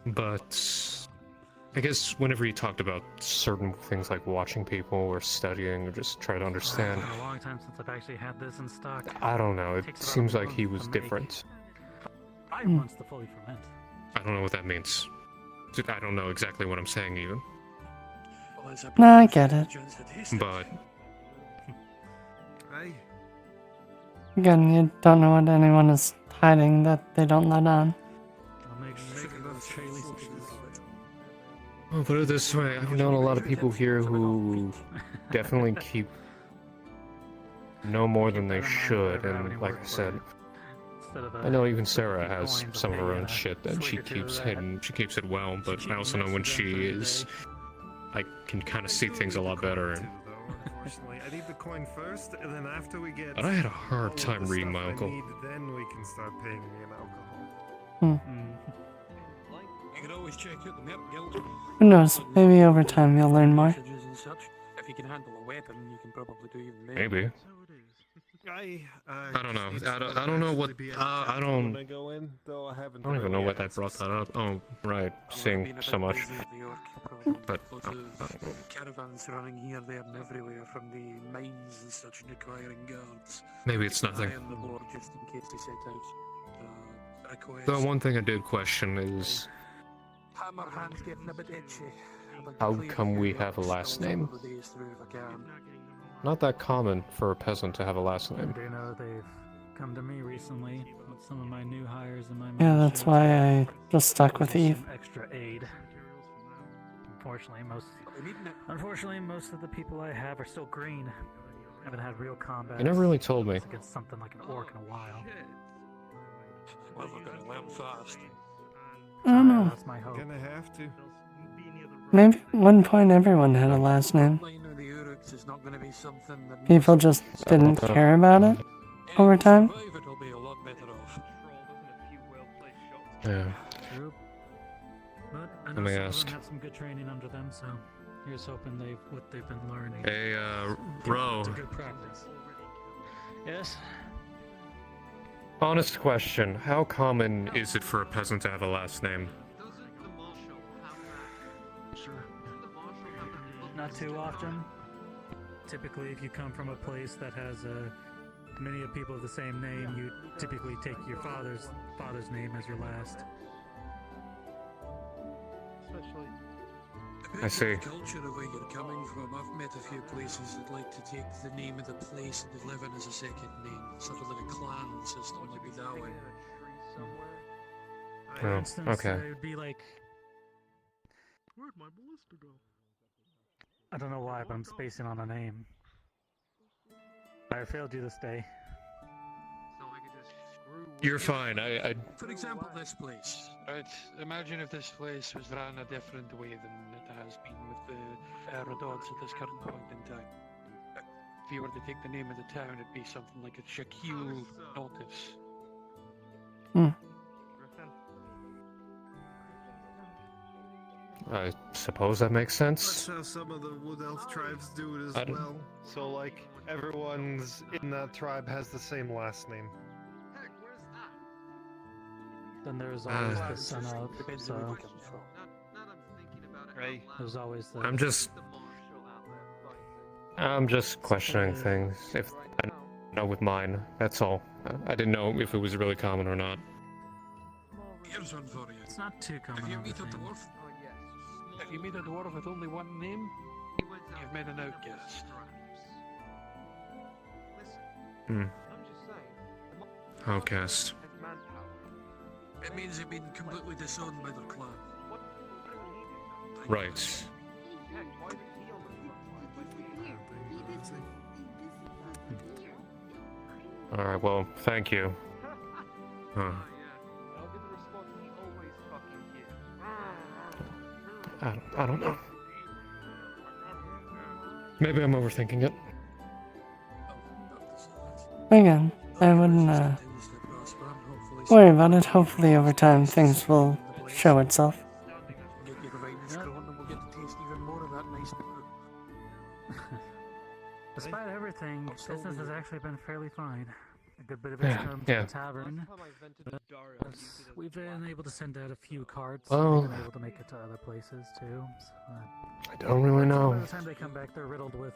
But I guess whenever he talked about certain things like watching people or studying or just try to understand, It's been a long time since I've actually had this in stock. I don't know, it Takes about seems a like he month was to make. different. 5 months to fully ferment. I don't know what that means. I don't know exactly what I'm saying even. No, I get it. But Again, you don't know what anyone is hiding that they don't let on. I'll make those trailies. I'll put it this way, I've known a lot of people here who definitely know more than they should, and like I said, I know even Sarah has some of her own shit that she keeps hidden. She keeps it well, but I also know when she is, I can kind of see things a lot better. Unfortunately, I need the coin first, and then after we get. But I had a hard time reading my uncle. Then we can start paying me an alcohol. You can always check out the Merc Guild. Who knows? Maybe over time you'll learn more. Messages and such. If you can handle a weapon, you can probably do even more. Maybe. I don't know. I don't know what. I don't. I don't even know what that brought that up. Oh, right. Seeing so much. But caravans running here, there, and everywhere from the mines and such, requiring guards. Maybe it's nothing. Eye on the board just in case they set out requests. The one thing I did question is, Hammer hand's getting a bit itchy. how come we have a last name? Not that common for a peasant to have a last I name. do know they've come to me recently with some of my new hires in my Yeah, that's why I just stuck with Eve. Some extra aid. Unfortunately, most of the people I have are still green. Haven't had real combat. You never really told me. against something like an orc in a while. Well, we're gonna learn fast. I don't know. That's my hope. Gonna have to. Maybe at one point everyone had a last name. People just didn't care about it over time. Yeah. But I Let know me some of ask. them have some good training under them, so here's hoping what they've been learning. Hey, Ro. It's a good practice. Yes. Honest question: how common is it for a peasant to have a last name? Not too often. Typically, if you come from a place that has many of people of the same name, you typically take your father's name as your last. I see. Culture of where you're coming from. I've met a few places that like to take the name of the place that they live in as a second name, sort of like a clan system, maybe that way. For Oh, instance, okay. it would be like, Where'd my ballista go? I don't know why, but I'm spacing on a name. I failed you this day. You're fine. I For example, this place, right? Imagine if this place was run a different way than it has been with the Erodots at this current point in time. If you were to take the name of the town, it'd be something like a Shaquille Notice. I suppose that makes sense. That's how some of the Wood Elf tribes do it I as don't- well. So, like, everyone's in that tribe has the same last name. Then there's always Ah. the son of, so Right. there's always the. I'm just questioning things. If I know with mine, that's all. I didn't know if it was really common or not. Here's one for you. It's not too common. Have you of a met a thing. dwarf? If you meet a dwarf with only one name, you've met an outcast. Outcast. It means they've been completely disowned by their clan. Right. Alright, well, thank you. Huh. I don't know. Maybe I'm overthinking it. Again, I wouldn't worry about it. Hopefully over time things will show itself. Get your vines growing and we'll get to taste even more of that nice food. Despite everything, business has actually been fairly fine. A good bit of Yeah, income yeah. from the tavern. But we've been able to send out a few carts. Well- We've been able to make it to other places too. So, I don't really know. By the time they come back, they're riddled with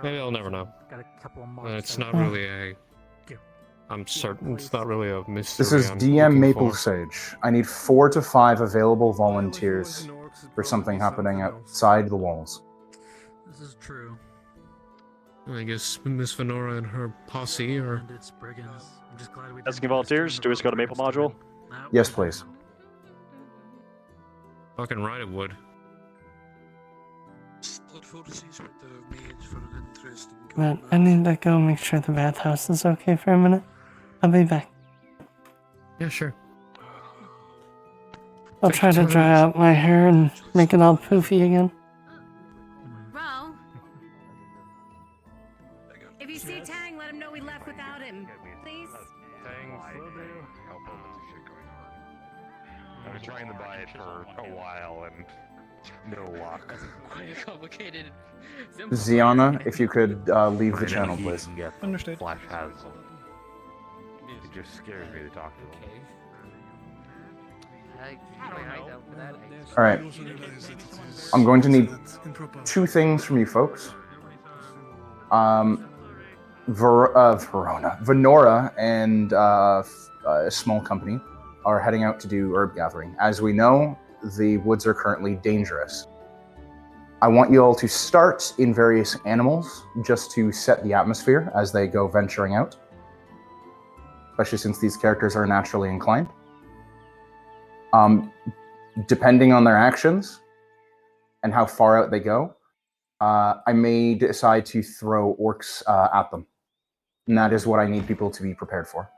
Maybe I'll never know. Got a couple of marks. It's that- not really a... I'm certain it's not really a mystery. This is I'm DM looking Maple for. Sage. I need 4 to 5 available volunteers for something happening outside the walls. This is true. I guess Miss Venora and her posse are... And it's brigands. I'm just glad we Asking volunteers, do we just go to Maple Module? Yes, please. Fucking right it would. Split forces with the maids for an interesting But I need to go make sure the bathhouse is okay for a minute. I'll be back. Yeah, sure. I'll try to dry out my hair and make it all poofy again. Ro, if you see Tang, let him know we left without him, please. I've been trying to buy it for a while and no luck. Quite complicated. Ziana, if you could leave the I know channel, he please. can get Understood. Flash has them. It just scares me to talk to him. Alright. I'm going to need 2 things from you folks. Verona. Venora and a small company are heading out to do herb gathering. As we know, the woods are currently dangerous. I want you all to start in various animals just to set the atmosphere as they go venturing out, especially since these characters are naturally inclined. Depending on their actions and how far out they go, I may decide to throw orcs at them. And that is what I need people to be prepared for.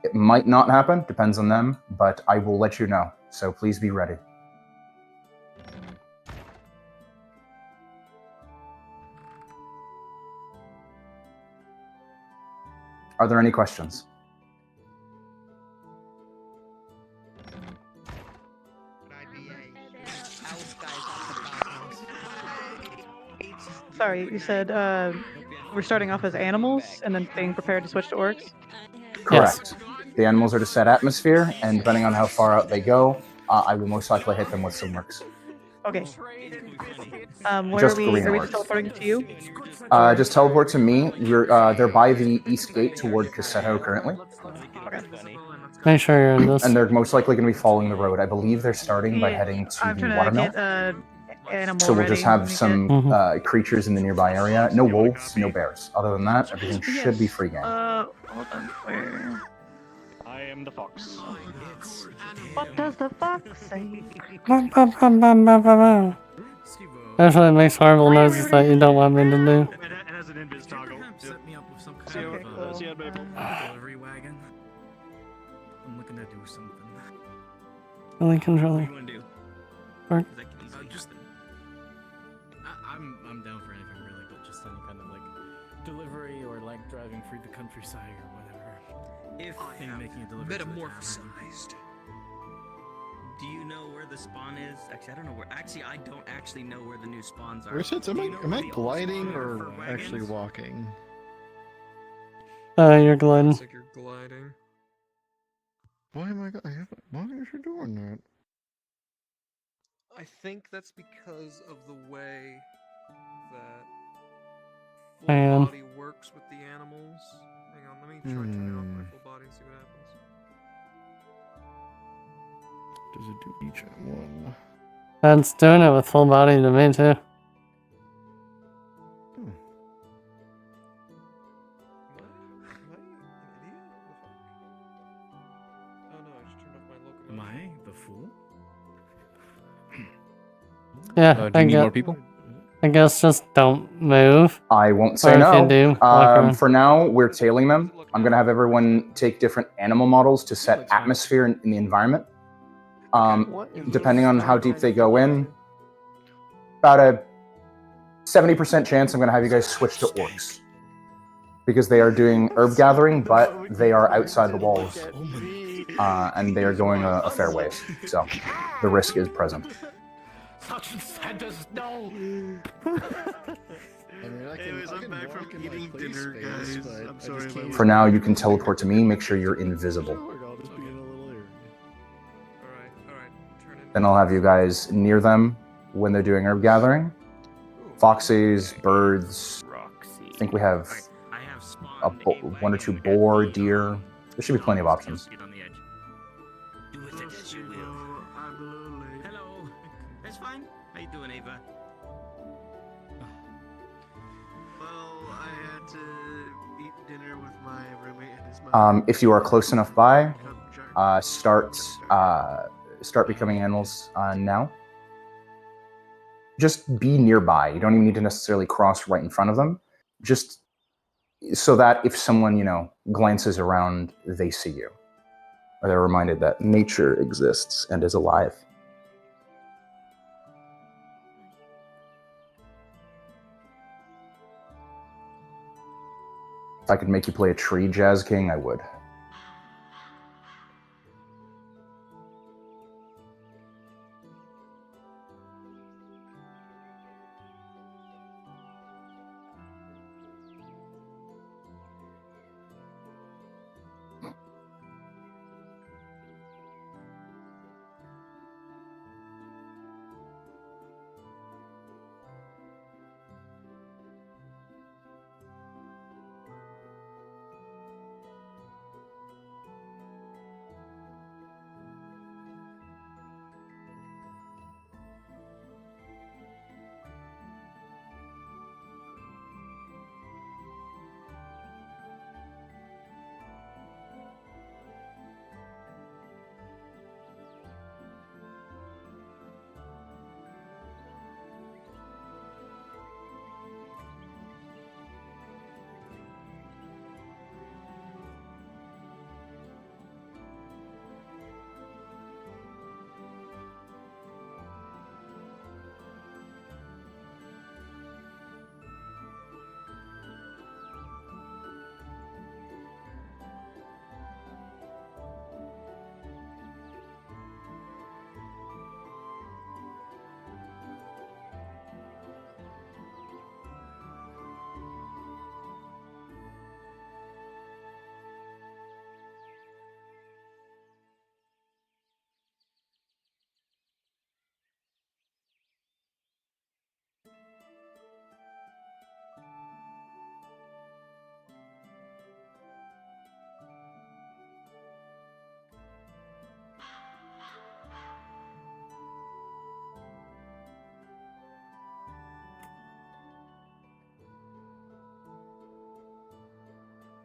It might not happen, depends on them, but I will let you know. So please be ready. Are there any questions? Sorry, you said we're starting off as animals and then being prepared to switch to orcs? Correct. The animals are to set atmosphere, and depending on how far out they go, I will most likely hit them with some works. Okay. Where Just are we? green Are we orcs. just teleporting to you? Just teleport to me. They're by the east gate toward Cassetto currently. Make sure you're in this. And they're most likely going to be following the road. I believe they're starting by heading to I'm the trying to watermill. get animal So we'll ready just have when we some get- creatures in the nearby area. No wolves, no bears. Other than that, everything should be free game. Hold on. Where? I am the fox. What does the fox say? That's what makes horrible noises that you don't want me to do. It has an invis toggle. Set me up with some kind of delivery wagon. I'm looking to do something. Really controlling. What do you Or- just I'm down for anything really, but just any kind of like delivery or like driving through the countryside or whatever. If Maybe making a delivery. metamorphosized. Do you know where the spawn is? Actually, I don't know where. Actually, I don't actually know where the new spawns are. Where's it? Am Do I you know am where I the old gliding spawns are or for actually wagons? walking? You're gliding. Looks like you're gliding. Why am I? Why is you doing that? I think that's because of the way that full Man. body works with the animals. Hang on, let me try turning off my full body and see what happens. Does it do each one? That's doing it with full body to me too. Am I the fool? Yeah, do you I need guess. more people? I guess just don't move. I won't say Or no. If you do, walk around. For now, we're tailing them. I'm going to have everyone take different animal models to set atmosphere in the environment. Depending on how deep they go in, about a 70% chance I'm going to have you guys switch to orcs. Because they are doing herb gathering, but they are outside the walls. And they are going a fair ways. So the risk is present. Anyways, I'm back from eating dinner, guys. I'm sorry. For now, you can teleport to me. Make sure you're invisible. Then I'll have you guys near them when they're doing herb gathering. Foxes, birds. I think we have one or two boar, deer. There should be plenty of options. Do with it as you will. Hello. That's fine. How you doing, Ava? Well, I had to eat dinner with my roommate and his mom. If you are close enough by, start becoming animals now. Just be nearby. You don't even need to necessarily cross right in front of them. Just so that if someone, glances around, they see you. Or they're reminded that nature exists and is alive. If I could make you play a tree, Jazz King, I would.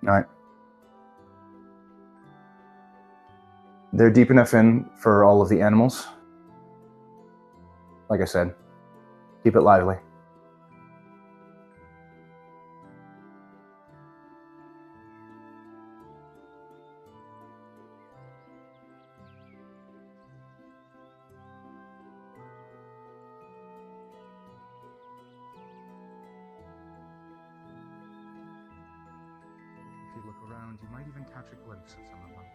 Alright. They're deep enough in for all of the animals. Like I said, keep it lively. If you look around, you might even catch a glimpse of some of them.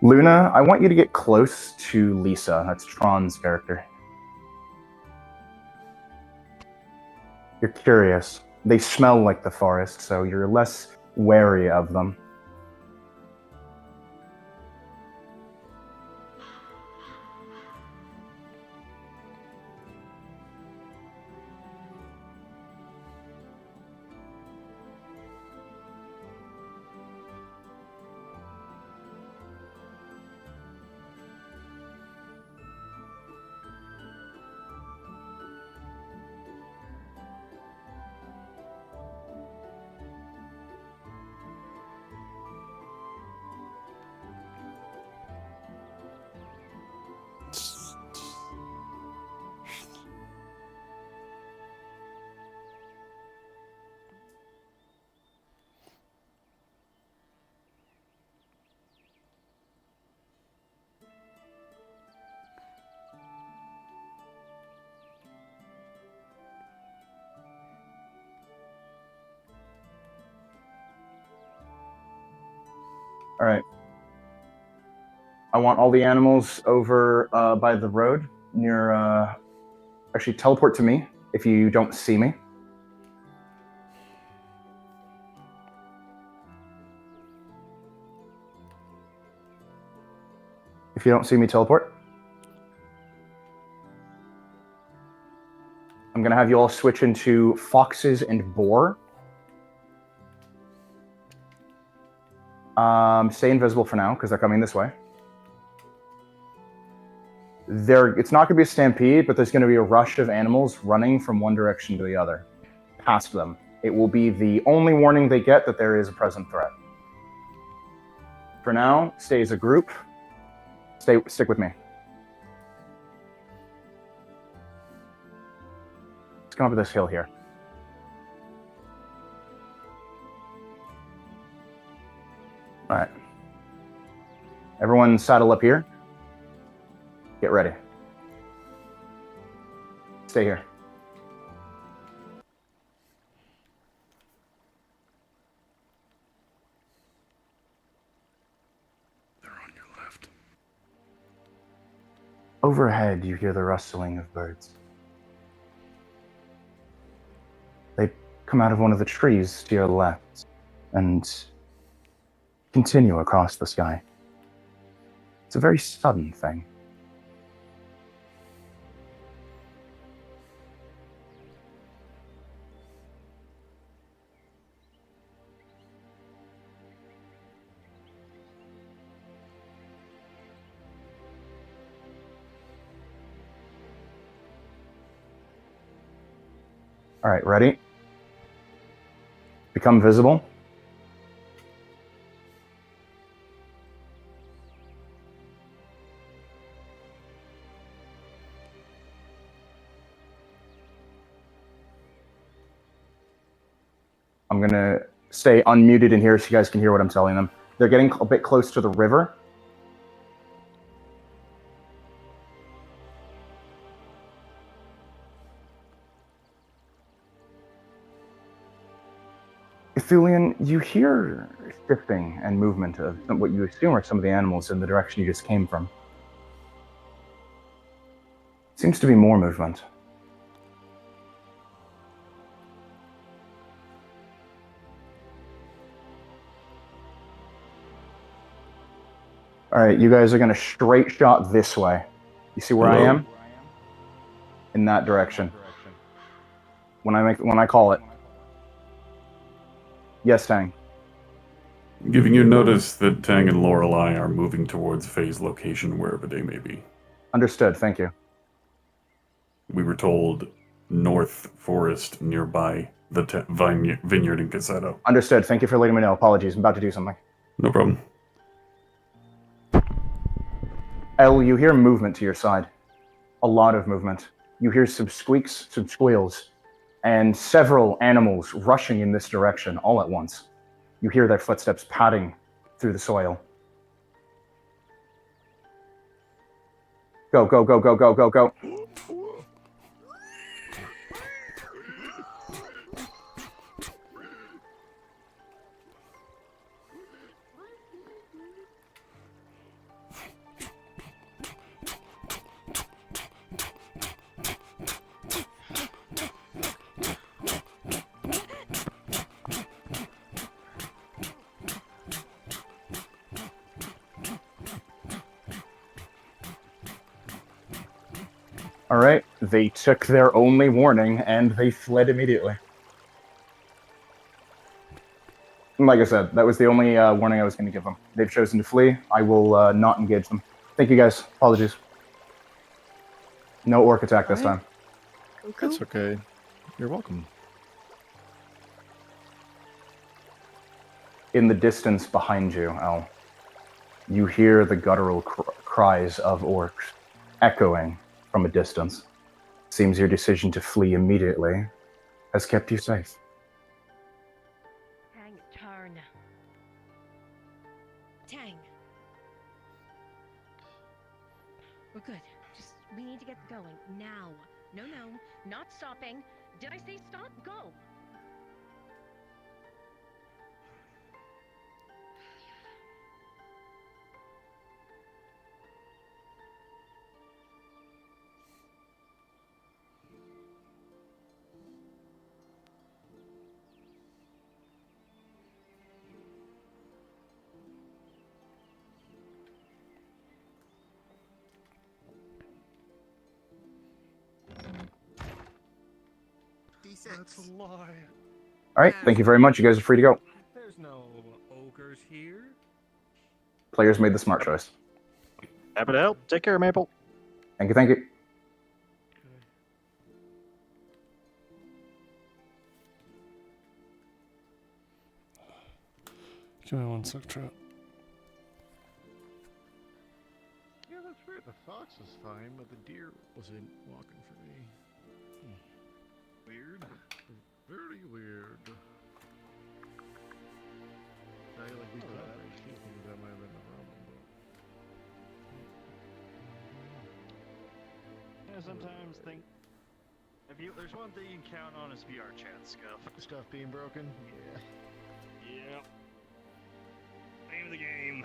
Luna, I want you to get close to Lisa. That's Tron's character. You're curious. They smell like the forest, so you're less wary of them. All right. I want all the animals over by the road near. Actually, teleport to me if you don't see me. If you don't see me, teleport. I'm gonna have you all switch into foxes and boar. Stay invisible for now because they're coming this way. It's not going to be a stampede, but there's going to be a rush of animals running from one direction to the other, past them. It will be the only warning they get that there is a present threat. For now, stay as a group. Stick with me. Let's come up this hill here. All right. Everyone saddle up here. Get ready. Stay here. They're on your left. Overhead, you hear the rustling of birds. They come out of one of the trees to your left and continue across the sky. It's a very sudden thing. All right, ready? Become visible. I'm going to stay unmuted in here so you guys can hear what I'm telling them. They're getting a bit close to the river. Thulian, you hear shifting and movement of what you assume are some of the animals in the direction you just came from. Seems to be more movement. All right, you guys are going to straight shot this way. You see where I am? In that direction. When I call it. Yes, Tang. Giving you notice that Tang and Lorelei are moving towards Faye's location, wherever they may be. Understood, thank you. We were told North Forest nearby the vineyard in Cassetto. Understood, thank you for letting me know. Apologies, I'm about to do something. No problem. El, you hear movement to your side. A lot of movement. You hear some squeaks, some squeals, and several animals rushing in this direction all at once. You hear their footsteps padding through the soil. Go, go, go, go, go, go, go. All right, they took their only warning and they fled immediately. Like I said, that was the only warning I was going to give them. They've chosen to flee. I will not engage them. Thank you guys. Apologies. No orc attack this time. That's okay. You're welcome. In the distance behind you, El, you hear the guttural cries of orcs echoing from a distance. Seems your decision to flee immediately has kept you safe. Tang, turn. Tang. We're good. We need to get going now. No, not stopping. Did I say stop? Go. That's a lie. All right, thank you very much. You guys are free to go. There's no ogres here. Players made the smart choice. Happy to help. Take care, Maple. Thank you, thank you. Give me one sec, chat. Yeah, that's weird. The fox is fine, but the deer wasn't walking for me. Weird. Very weird. I like we thought that might have been the problem, but Yeah, sometimes think there's one thing you can count on is VR chat stuff. Stuff being broken. Yeah. Yep. Name of the game.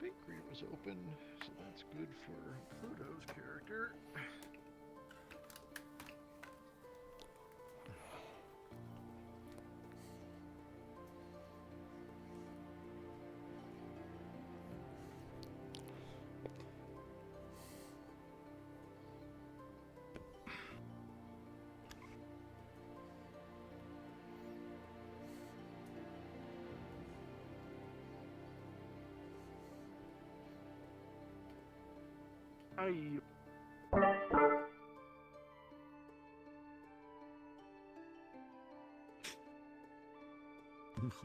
bakery was open, so that's good for Pluto's character.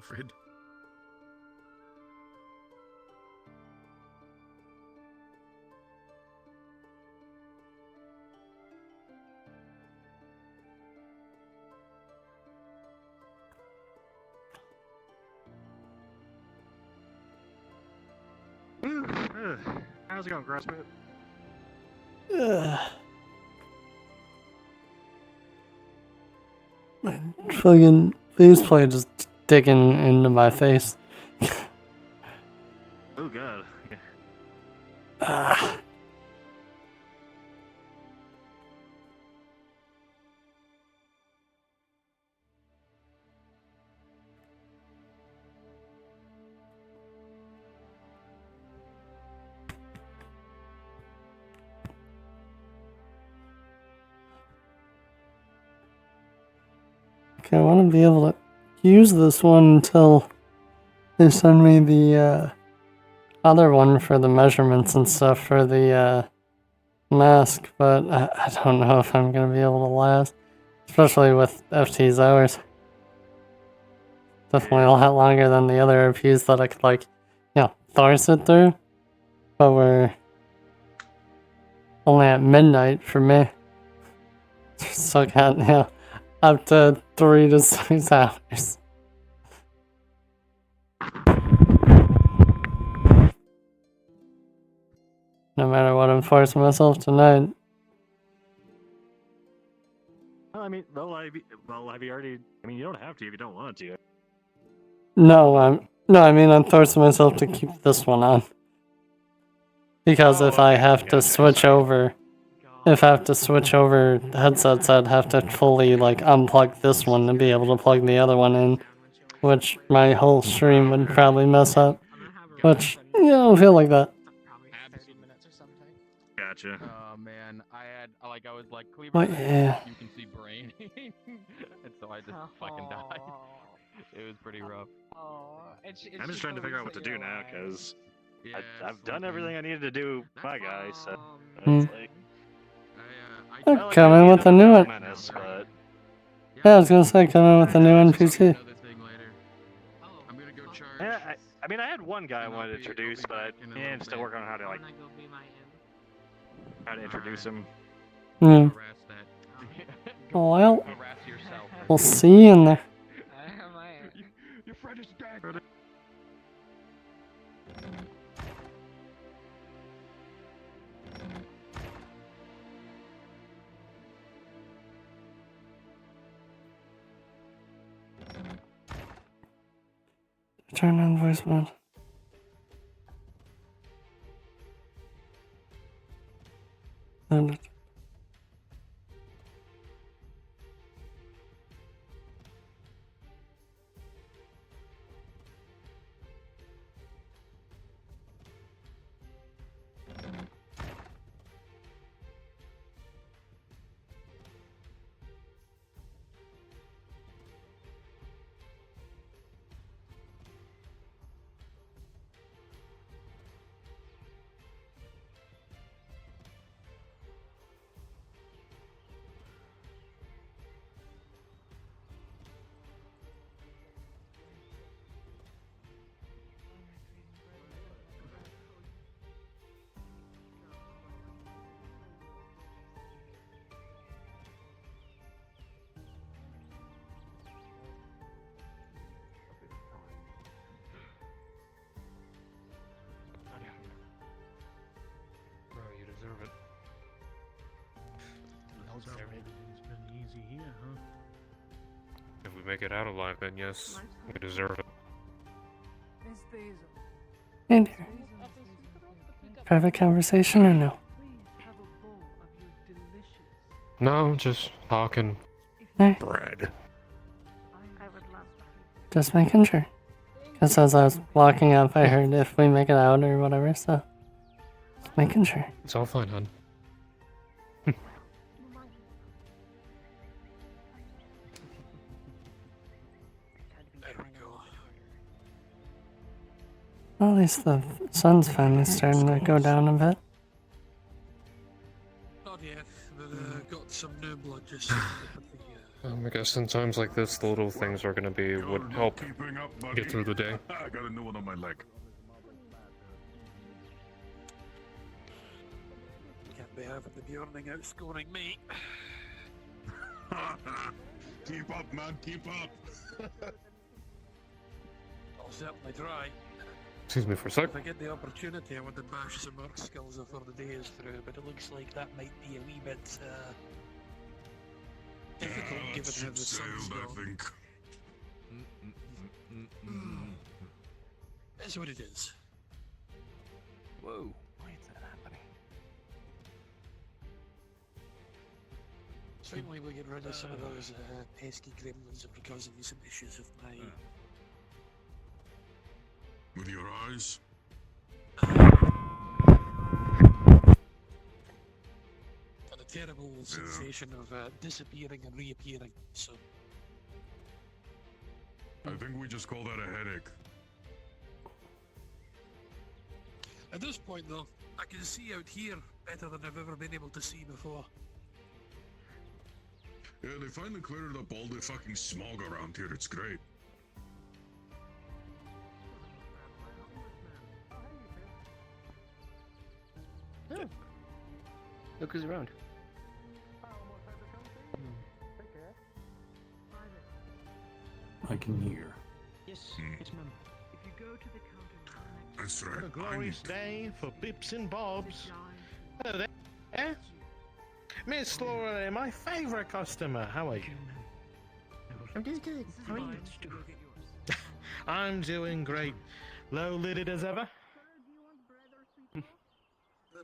Wilfred. How's it going, Grassmith? Fucking faceplate just digging into my face. Oh god. Ah. Okay, I want to be able to use this one until they send me the other one for the measurements and stuff for the mask, but I don't know if I'm going to be able to last, especially with FT's hours. Definitely a lot longer than the other RPs that I could, like, you know, thorse it through, but we're only at midnight for me. So got, you know, up to 3 to 6 hours. No matter what I'm forcing myself tonight. Well, I mean, have you already? I mean, you don't have to if you don't want to. No, I mean, I'm forcing myself to keep this one on. Because if I have to switch over, headsets, I'd have to fully, like, unplug this one to be able to plug the other one in, which my whole stream would probably mess up. Which, yeah, I don't feel like that. Gotcha. Oh man, I was like, Cleaver, What? Yeah. you can see brain, and so I just fucking died. It was pretty rough. I'm just trying to figure out what to do now because I've done everything I needed to do, my guy. So it's like, Oh, come in with a new one. menace, but Yeah, I was gonna say, come in with a new NPC. yeah, I mean, I had one guy I wanted to introduce, but I'm still working on how to introduce him. Hmm. Well, we'll see you in there. Your friend is dead. Turn on voice mode. And Bro, you deserve it. Everything's been easy here, huh? If we make it out alive, then yes, we deserve it. in here. private conversation or no? No, just talking. Alright, Bread. just making sure. Because as I was walking up, I heard if we make it out or whatever, so. Just making sure. It's all fine, hon. Well, at least the sun's finally starting to go down a bit. Not yet, but got some new blood just. I guess in times like this, the little things are gonna be what help get through the day. I got a new one on my leg. Can't be having the Bjorning outscoring me. Keep up, man, keep up. I'll certainly try. Excuse me for a sec. If I get the opportunity, I want to bash some Merc skills before the day is through, but it looks like that might be a wee bit difficult given how the sun's gone. That's what it is. Whoa, why is that happening? Finally, we'll get rid of some of those pesky gremlins that were causing me some issues with my. With your eyes? And a terrible sensation of disappearing and reappearing, so. I think we just call that a headache. At this point, though, I can see out here better than I've ever been able to see before. Yeah, they finally cleared up all the fucking smog around here. It's great. Oh. Look who's around. I can hear. Yes, yes, ma'am. If you go to the counter. That's right. What a glorious day for Bips and Bobs. Hello there. Eh? Miss Laura, my favorite customer. How are you? I'm doing good. How are you? I'm doing great. Low-lidded as ever.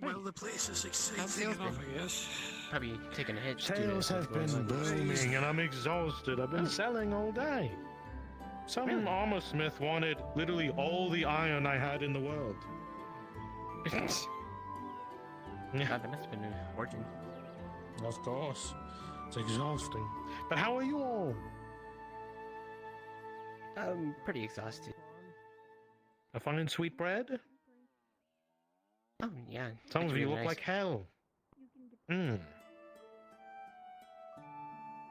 Well, the place is exciting enough, I guess. Probably taking a hit. Sales have been booming and I'm exhausted. I've been selling all day. Some armor smith wanted literally all the iron I had in the world. God, that must have been a fortune. Of course. It's exhausting. But how are you all? I'm pretty exhausted. A fun and sweet bread? Oh, yeah. Some it's of you really look nice. like hell. Oh,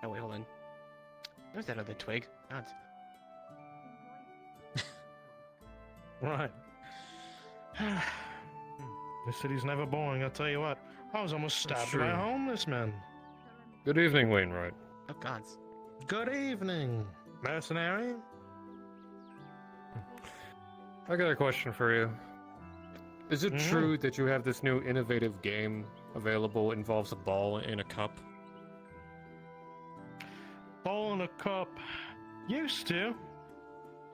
wait, hold on. Where's that other twig? Oh, it's... Right. This city's never boring, I'll tell you what. I was almost stabbed by a homeless man. Good evening, Wainwright. Oh, gods. Good evening, mercenary. I got a question for you. Is it true that you have this new innovative game available, involves a ball in a cup? Ball in a cup. Used to.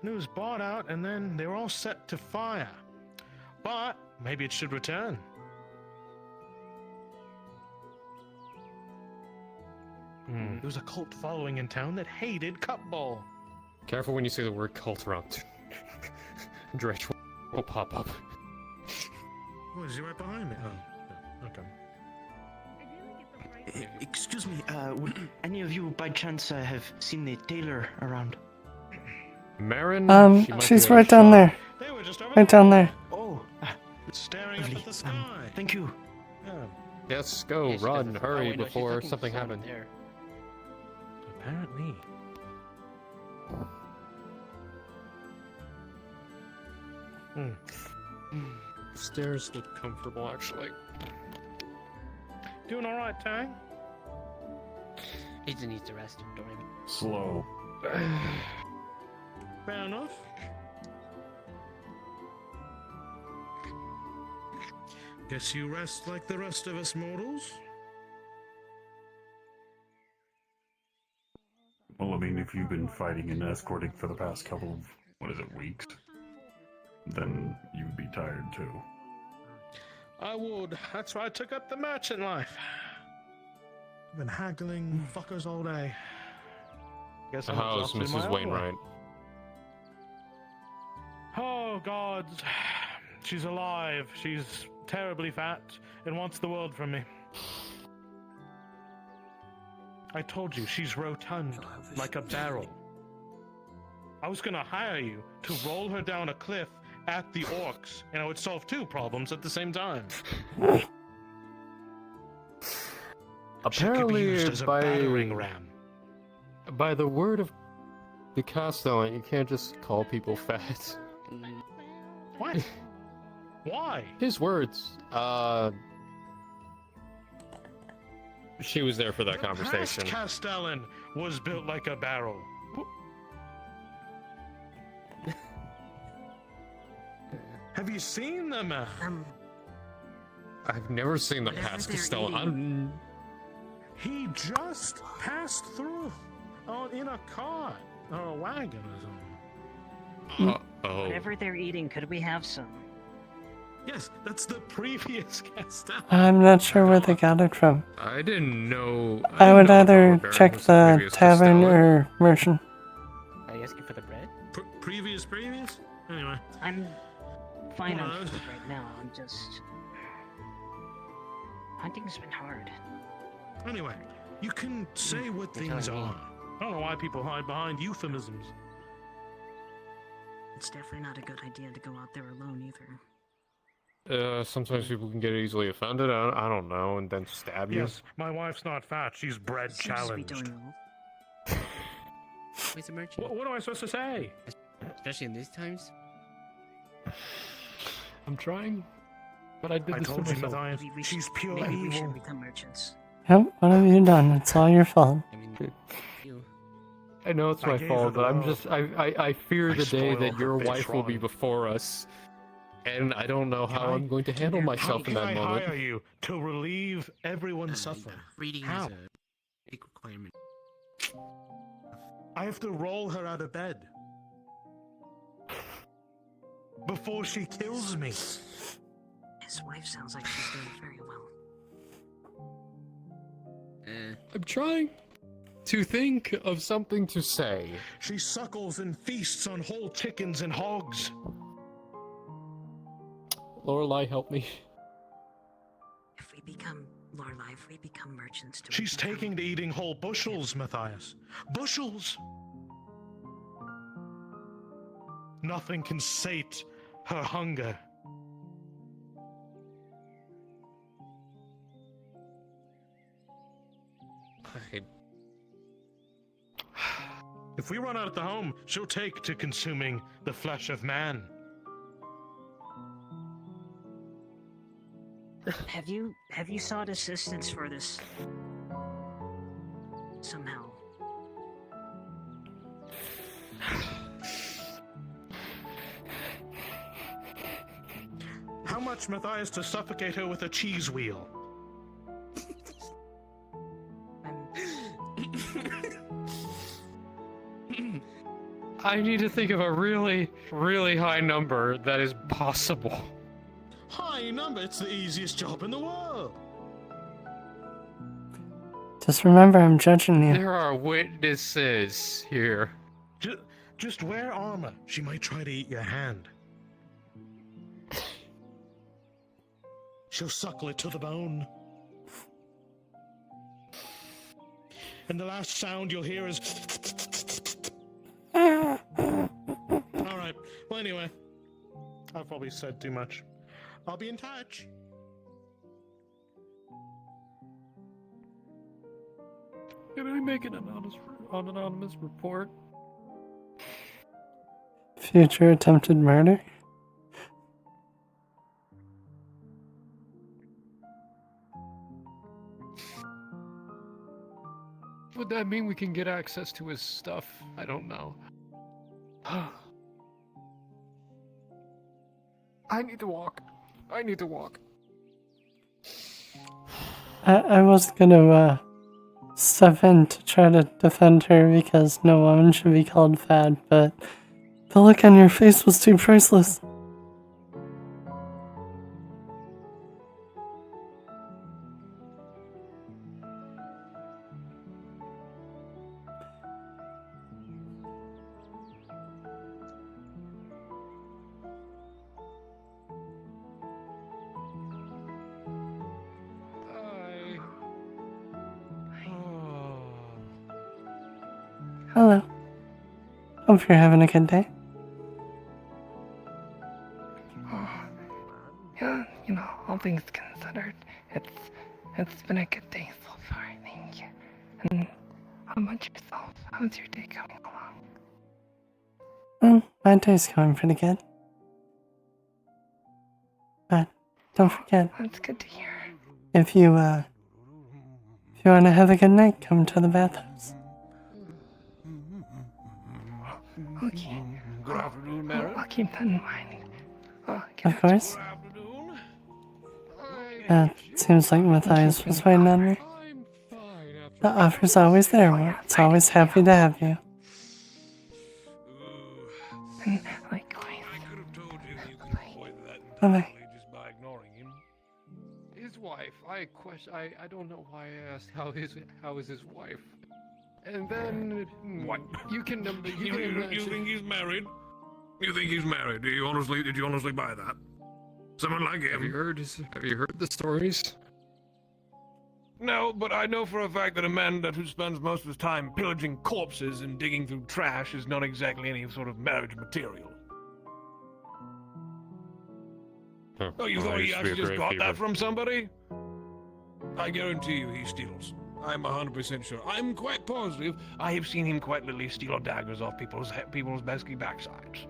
And it was bought out and then they were all set to fire. But maybe it should return. There was a cult following in town that hated cup ball. Careful when you say the word cult around. Dredge will pop up. Oh, is he right behind me? Oh, okay. Excuse me, would any of you by chance have seen the tailor around? Marin? She's right down there. Right down there. Oh, staring up at the sky. Thank you. Yes, go, run, hurry before something happens. Apparently. Stairs look comfortable, actually. Doing alright, Tang? He just needs to rest, don't worry. Slow. Fair enough. Guess you rest like the rest of us mortals? Well, I mean, if you've been fighting and escorting for the past couple of, weeks, then you'd be tired too. I would. That's why I took up the merchant life. I've been haggling fuckers all day. Guess I'm How's exhausted in my Mrs. own Wainwright? way. Oh, gods. She's alive. She's terribly fat and wants the world from me. I told you, she's rotund, like a barrel. I was gonna hire you to roll her down a cliff at the orcs, and I would solve two problems at the same time. She could be used Apparently, as a battering ram. by the word of the Castellan, you can't just call people fat. What? Why? His words. She was there for that conversation. Past Castellan was built like a barrel. Have you seen them? I've never seen the past Castellan. He just passed through in a cart or a wagon or something. Uh-oh. Whatever they're eating, could we have some? Yes, that's the previous Castellan. I'm not sure where they got it from. I didn't know. I would didn't know either Baron check was the previous tavern Castellan. or merchant. Are you asking for the bread? Previous? Anyway. I'm fine One on of those. food right now. I'm just... Hunting's been hard. Anyway, you can say what You're things telling me. are. I don't know why people hide behind euphemisms. It's definitely not a good idea to go out there alone either. Sometimes people can get easily offended. I don't know, and then stab you. Yes, my wife's not fat. She's bread Seems to be challenged. doing well. He's a merchant. What am I supposed to say? Especially in these times. I'm trying, but I did I this told for you, myself. Matthias. Maybe we She's should, pure maybe we evil. should become merchants. Yep, what have you done? It's all your fault. I mean, you. I know it's I my gave fault, her the but I'm world. just I fear I the day spoiled that her your bitch wife will be rotten. before us, and I don't know how I- I'm going to handle How myself in can that I moment. hire you to relieve everyone's suffering? Reading How? is a big requirement. I have to roll her out of bed before she kills me. His wife sounds like she's doing very well. I'm trying to think of something to say. She suckles and feasts on whole chickens and hogs. Lorelai, help me. If we become Lorelei, if we become merchants, do we She's become... taking to eating whole bushels, Matthias. Bushels! Nothing can sate her hunger. If we run out at the home, she'll take to consuming the flesh of man. Have you sought assistance for this? Somehow. How much, Matthias, to suffocate her with a cheese wheel? I need to think of a really, really high number that is possible. High number, it's the easiest job in the world. Just remember, I'm judging you. There are witnesses here. Just wear armor. She might try to eat your hand. She'll suckle it to the bone. And the last sound you'll hear is... Alright, well anyway. I've probably said too much. I'll be in touch. Can I make an anonymous report? Future attempted murder? Would that mean we can get access to his stuff? I don't know. I need to walk. I need to walk. I was gonna step in to try to defend her because no woman should be called fat, but the look on your face was too priceless. Hello. Hope you're having a good day. Yeah, you know, all things considered, it's been a good day so far, thank you. And how about yourself? How's your day going along? Well, my day's going pretty good. But don't forget, That's good to hear. if you want to have a good night, come to the bathrooms. Okay. Good afternoon, Mary. I'll keep that in mind. Of course. Seems like Matthias was waiting on me. The offer's always there, it's always happy to have you. And likewise. Bye-bye. His wife. I don't know why I asked how is his wife. And then What? You can You imagine. think he's married? You think he's married? Did you honestly buy that? Someone like him? Have you heard the stories? No, but I know for a fact that a man who spends most of his time pillaging corpses and digging through trash is not exactly any sort of marriage material. Huh. Oh, you Well, thought I he used to be a actually just got gravekeeper. that from somebody? I guarantee you he steals. I'm 100% sure. I'm quite positive I have seen him quite literally steal daggers off people's basically backsides.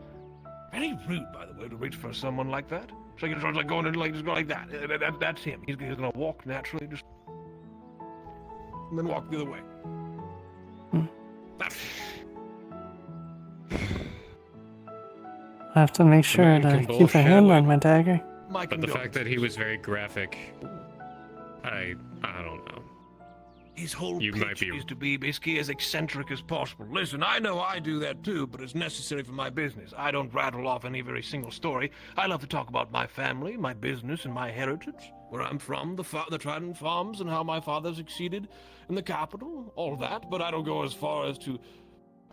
Very rude, by the way, to reach for someone like that. So you just like going in like just go like that. That's him. He's gonna walk naturally, just and then walk the other way. That's I have to make sure Man to can keep a bullshit. hand on my dagger. But the fact that he was very graphic, I don't know. His whole You might pitch be- is to be basically as eccentric as possible. Listen, I know I do that too, but it's necessary for my business. I don't rattle off any very single story. I love to talk about my family, my business, and my heritage, where I'm from, the Trident Farms, and how my father succeeded in the capital, all that. But I don't go as far as to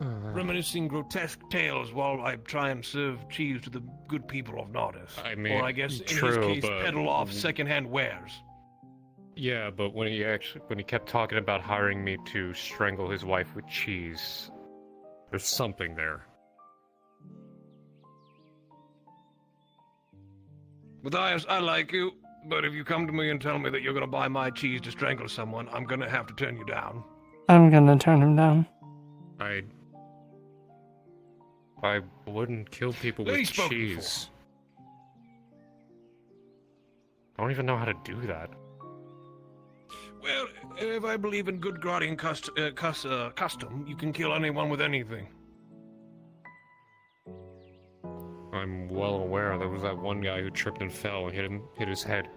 reminiscing grotesque tales while I try and serve cheese to the good people of Nardis. I mean, or I guess in true, his case, but- peddle off secondhand wares. Yeah, but when he kept talking about hiring me to strangle his wife with cheese, there's something there. Matthias, I like you, but if you come to me and tell me that you're gonna buy my cheese to strangle someone, I'm gonna have to turn you down. I'm gonna turn him down. I wouldn't kill people Lady with spoke cheese. I don't even know how to do that. Well, if I believe in good guardian custom, you can kill anyone with anything. I'm well aware there was that one guy who tripped and fell and hit his head.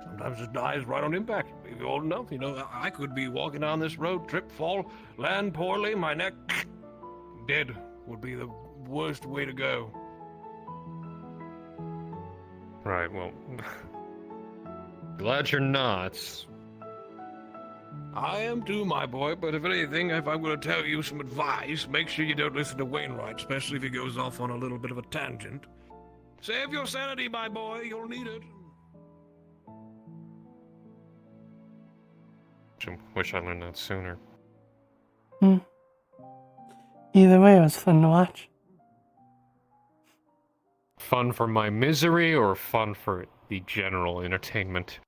Sometimes it dies right on impact. If you're old enough, you know, I could be walking down this road, trip, fall, land poorly, my neck dead would be the worst way to go. Right, well, glad you're not. I am too, my boy, but if anything, if I'm going to tell you some advice, make sure you don't listen to Wainwright, especially if he goes off on a little bit of a tangent. Save your sanity, my boy, you'll need it. Wish I learned that sooner. Either way, it was fun to watch. Fun for my misery or fun for the general entertainment?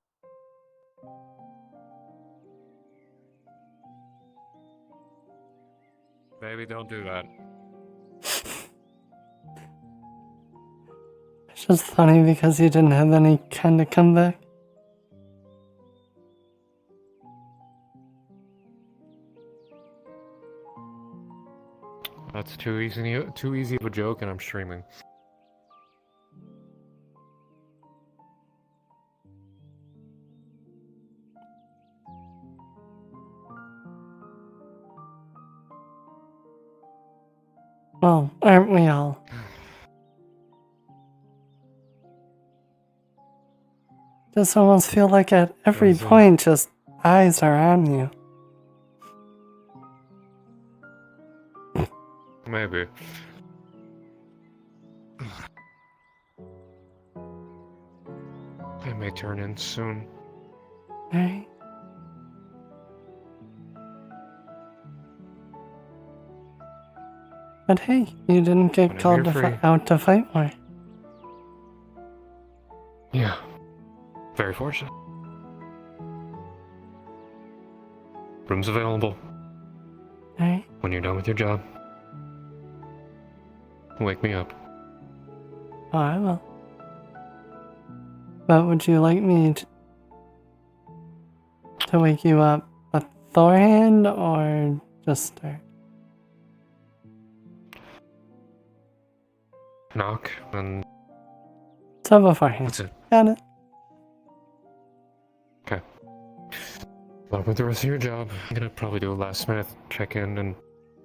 Baby, don't do that. It's just funny because he didn't have any kind of comeback. That's too easy of a joke, and I'm streaming. Well, aren't we all? Just almost feel like at every point, just eyes are on you. Maybe. I may turn in soon. Alright. But hey, you didn't get Whenever called you're free. out to fight more. Yeah. Very fortunate. Room's available. Alright. When you're done with your job, wake me up. Oh, I will. But would you like me to wake you up beforehand or just start? Knock, and So beforehand. that's it. Got it. Okay. Luck with the rest of your job. I'm gonna probably do a last minute check in and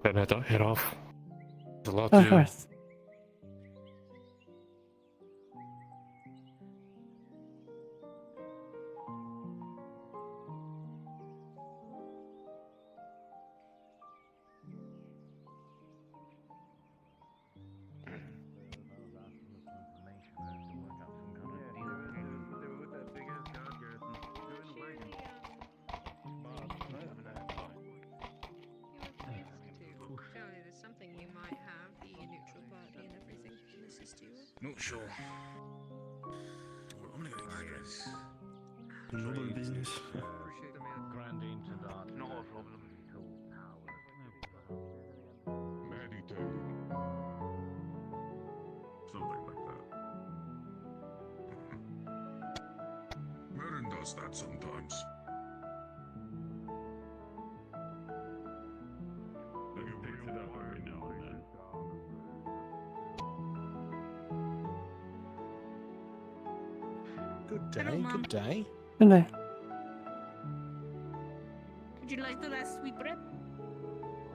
then head off. There's a lot to Of do. course. Surely there's something you might have, the neutral party and everything can assist you with. Not sure. I'm gonna go guys. Another business. Grinding to that. Not a problem. Meditating. Something like that. Merrin does that sometimes. Picks it up every now and then. Good Hello, day, Mom. good day. Good day. Would you like the last sweetbread?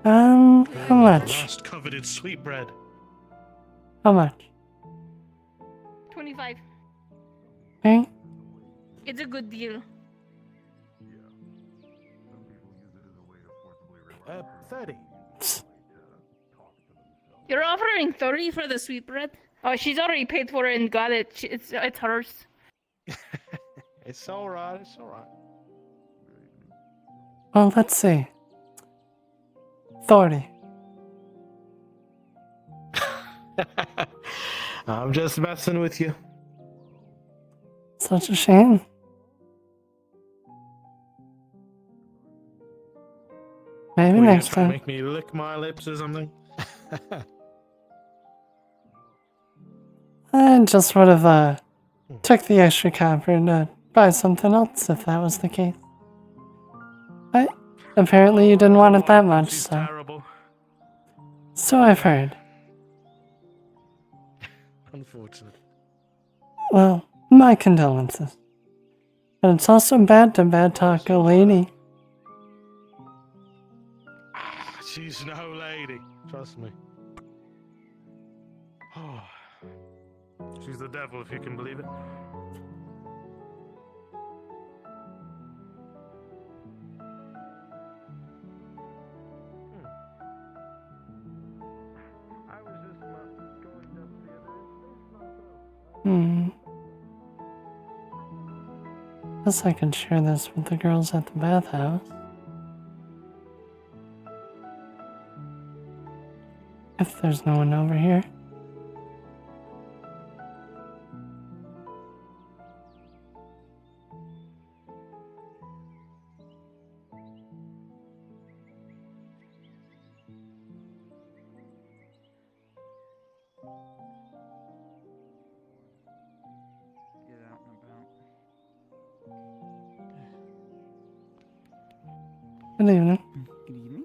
How much? Last coveted sweetbread. How much? 25. Okay. It's a good deal. 30. You're offering 30 for the sweetbread? Oh, she's already paid for it and got it. It's hers. It's alright, it's alright. Well, let's see. 30. I'm just messing with you. Such a shame. Maybe Were you next trying to time. make me lick my lips or something? I just would have took the extra copper to buy something else if that was the case. But apparently you didn't want it that much, She's so. terrible. So I've heard. Unfortunate. Well, my condolences. But it's also bad to bad talk a lady. She's no lady. Trust me. Oh. She's the devil, if you can believe it. Guess I can share this with the girls at the bathhouse. If there's no one over here. Get out and about. Good evening. Good evening.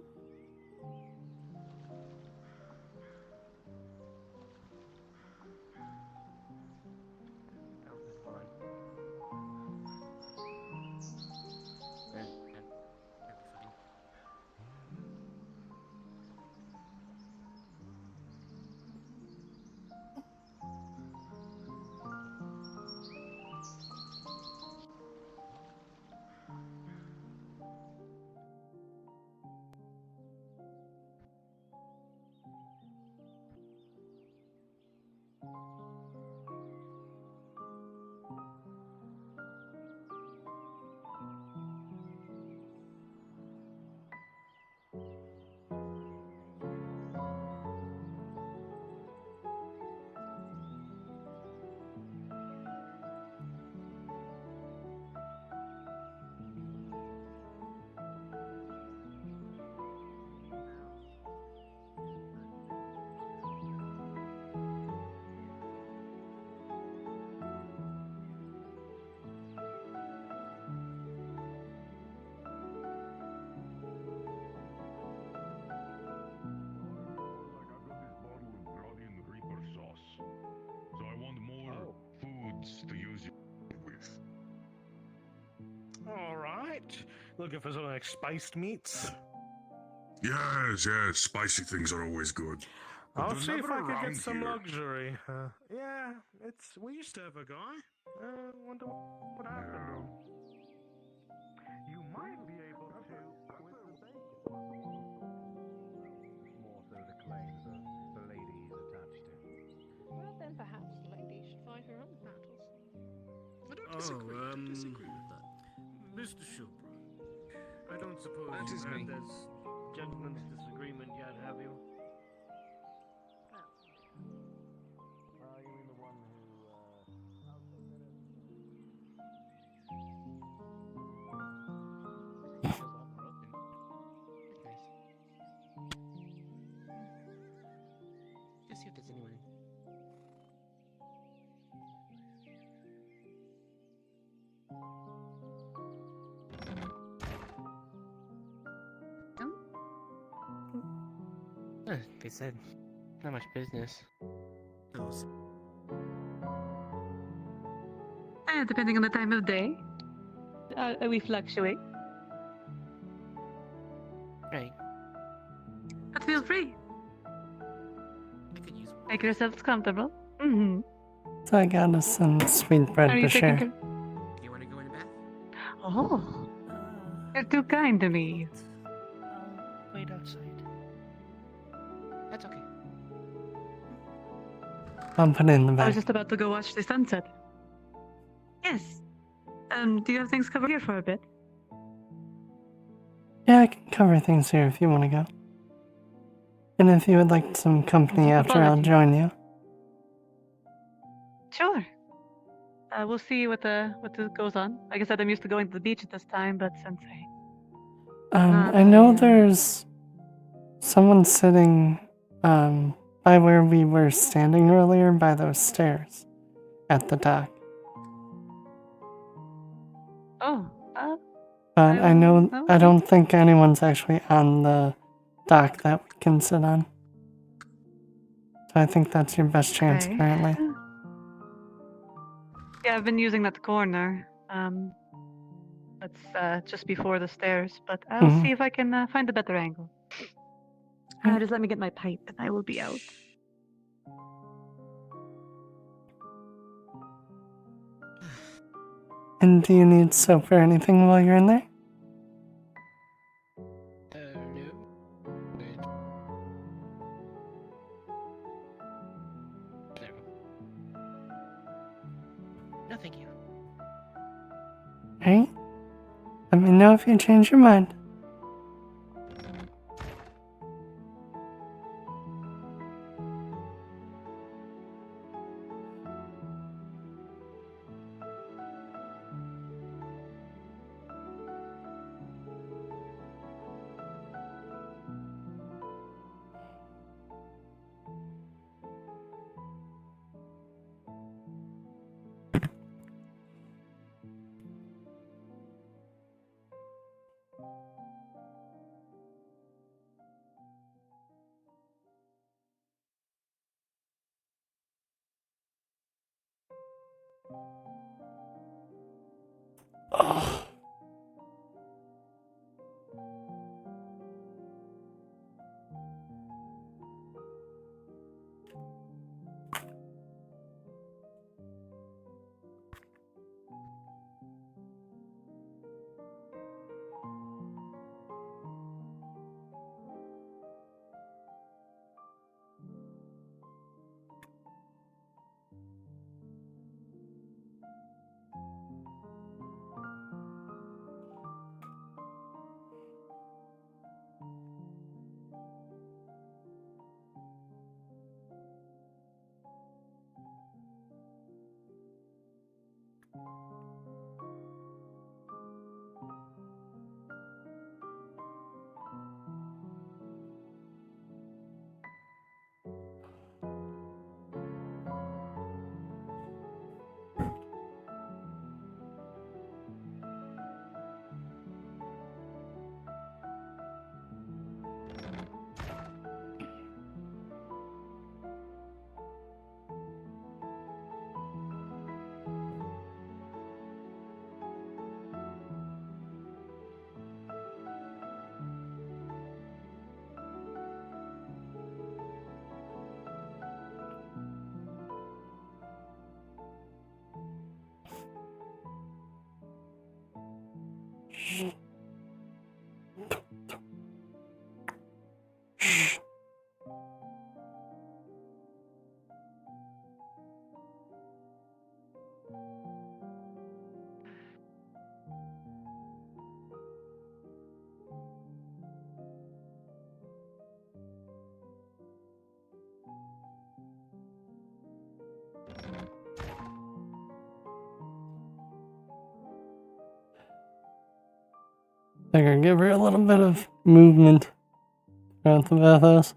wants to use you with. All right. Looking for some like spiced meats. Yes, spicy things are always good. But I'll they're see if never I can around get some here. luxury. Yeah, we used to have a guy. Wonder what happened to him. You might be able to with the bacon. More so the claims the lady is attached to. Well, then perhaps the lady should fight her own battles. I don't disagree with that. Mr. Shubra, I don't suppose That you is had me. this gentleman's disagreement yet, have you? You mean the one who, Just see if there's anyone. They said not much business. Depending on the time of day, we fluctuate. Right. But feel free. Make yourselves comfortable. Mm-hmm. So I got us some sweet bread Are you to taking share. care? You want to go in the bath? Oh, you're too kind to me. Wait outside. That's okay. I'll put it in the I back. was just about to go watch the sunset. Yes. Do you have things covered here for a bit? Yeah, I can cover things here if you want to go. And if you would like some company after, I'll join you. Sure. We'll see what goes on. Like I said, I'm used to going to the beach at this time, but since I know there's someone sitting by where we were standing earlier by those stairs at the dock. But I know I don't think anyone's actually on the dock that we can sit on. So I think that's your best chance Okay. currently. Yeah, I've been using that corner. That's just before the stairs, but I'll Mhm. see if I can find a better angle. Just let me get my pipe and I will be out. And do you need soap or anything while you're in there? No. Wait. No, thank you. Alright? Let me know if you change your mind. Oh. Figure give her a little bit of movement throughout the bathhouse.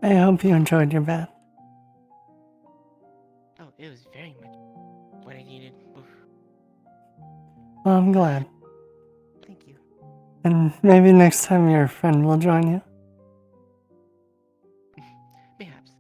I hope you enjoyed your bath. Oh, it was very much what I needed. Oof. Well, I'm glad. Thank you. And maybe next time your friend will join you. Perhaps.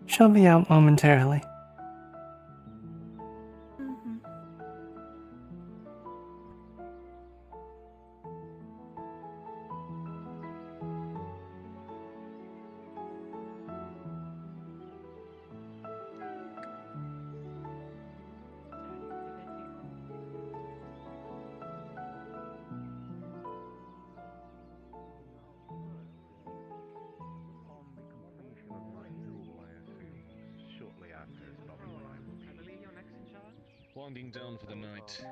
She'll be out momentarily. Winding down for the night.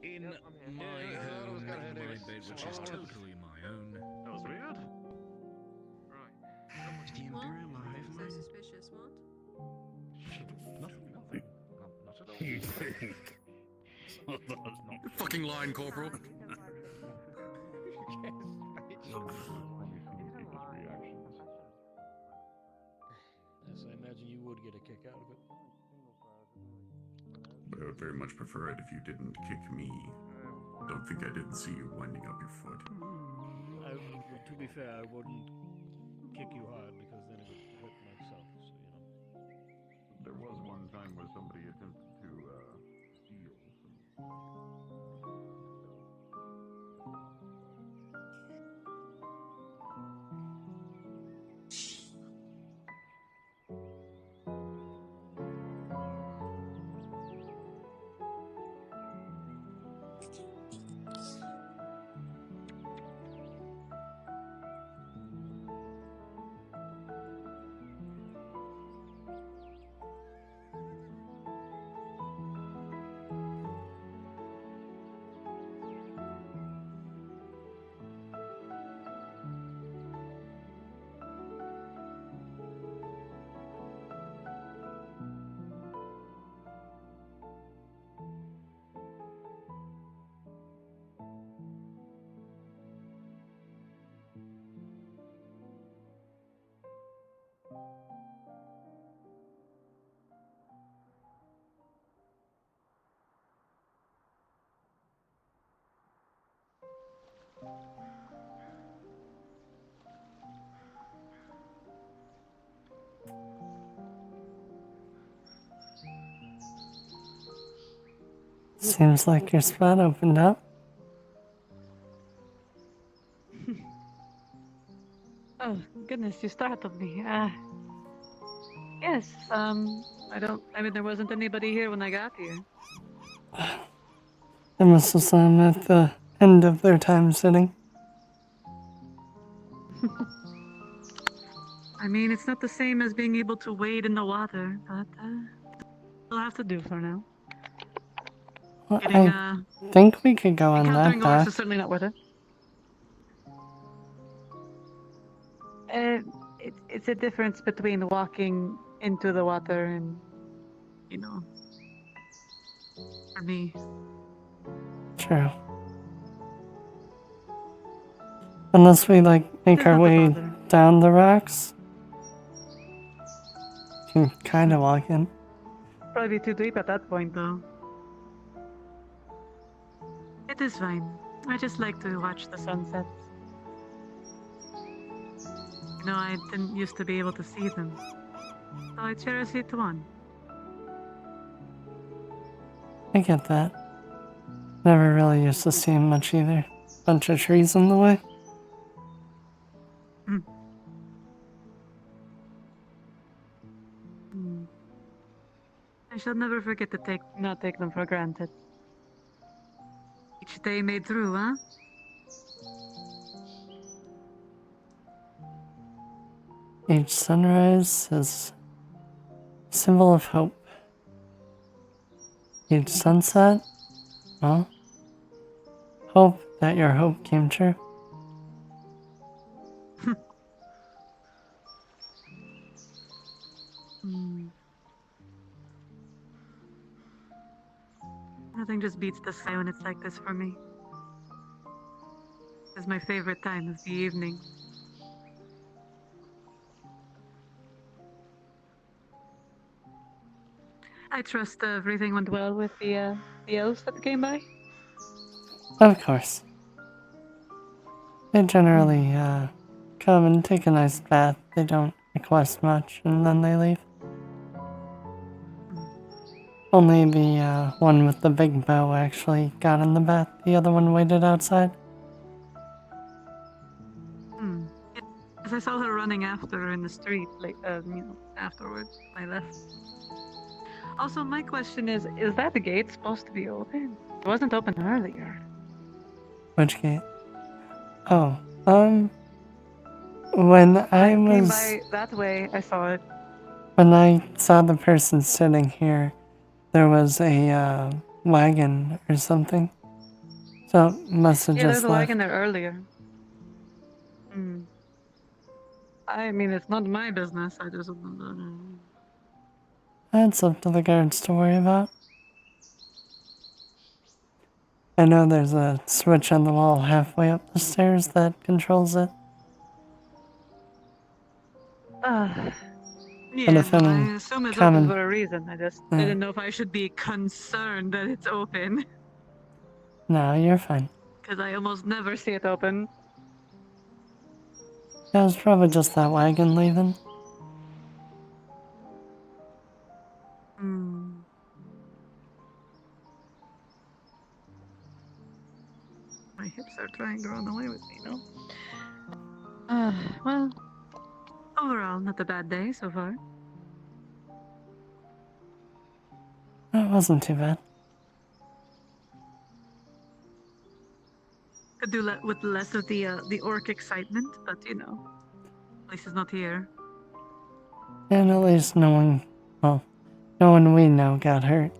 In my home, in my bed, which is totally my own. That was weird. Is the Imperial alive, man? Suspicious, what? Nothing. Not at all. You think? Fucking line, Corporal. Yes, I imagine you would get a kick out of it. But I would very much prefer it if you didn't kick me. Don't think I didn't see you winding up your foot. To be fair, I wouldn't kick you hard because then it would hurt myself, so you know. There was one time where somebody attempted to steal some. Seems like your spot opened up. Oh, goodness, you startled me. Yes, I mean, there wasn't anybody here when I got here. They must have saw him at the end of their time sitting. I mean, it's not the same as being able to wade in the water, but, we'll have to do for now. Well, Getting, I think we could go on that encountering orcs dock. is certainly not worth it. It's a difference between walking into the water and, you know, for me. True. Unless we, like, make our way down the rocks. Can kind of walk in. Probably be too deep at that point, though. It is fine. I just like to watch the sunsets. You know, I didn't used to be able to see them, so I cherish each one. I get that. Never really used to see him much either. Bunch of trees in the way. I shall never forget to not take them for granted. Each day made through, huh? Each sunrise is a symbol of hope. Each sunset, well, hope that your hope came true. Nothing just beats the sky when it's like this for me. It's my favorite time of the evening. I trust everything went well with the elves that came by. Of course. They generally come and take a nice bath. They don't request much, and then they leave. Only the one with the big bow actually got in the bath. The other one waited outside. As I saw her running after her in the street, like you know, afterwards, I left. Also, my question is that the gate supposed to be open? It wasn't open earlier. Which gate? Oh, when I Came was... by that way, I saw it. When I saw the person sitting here, there was a wagon or something. So it must have Yeah, just there's a left. wagon there earlier. I mean, it's not my business. I just. That's up to the guards to worry about. I know there's a switch on the wall halfway up the stairs that controls it. Yeah, if any I assume it's common- open for a reason. I just Yeah. didn't know if I should be concerned that it's open. No, you're fine. Because I almost never see it open. Yeah, it was probably just that wagon leaving. My hips are trying to run away with me, no? Well, overall, not a bad day so far. It wasn't too bad. Could do with less of the orc excitement, but you know, at least it's not here. And at least no one we know got hurt.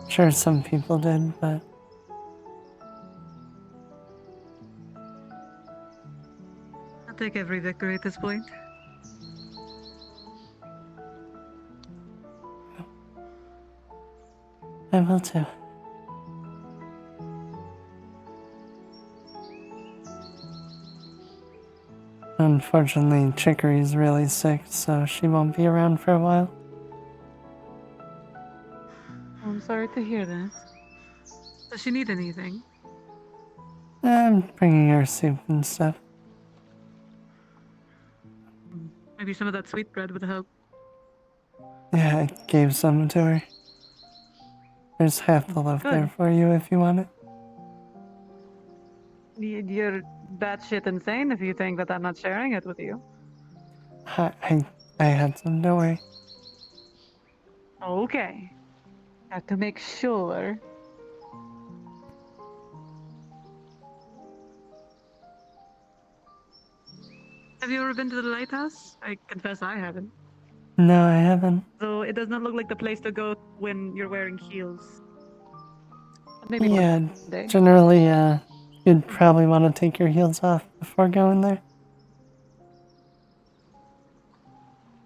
Sure, some people did, but... I'll take every victory at this point. I will too. Unfortunately, Chicory's really sick, so she won't be around for a while. I'm sorry to hear that. Does she need anything? I'm bringing her soup and stuff. Maybe some of that sweet bread would help. Yeah, I gave some to her. There's half the loaf Good. there for you if you want it. You're batshit insane if you think that I'm not sharing it with you. I had some, don't worry. Okay. Have to make sure. Have you ever been to the lighthouse? I confess I haven't. No, I haven't. So it does not look like the place to go when you're wearing heels. Maybe Yeah, one day. generally, you'd probably want to take your heels off before going there.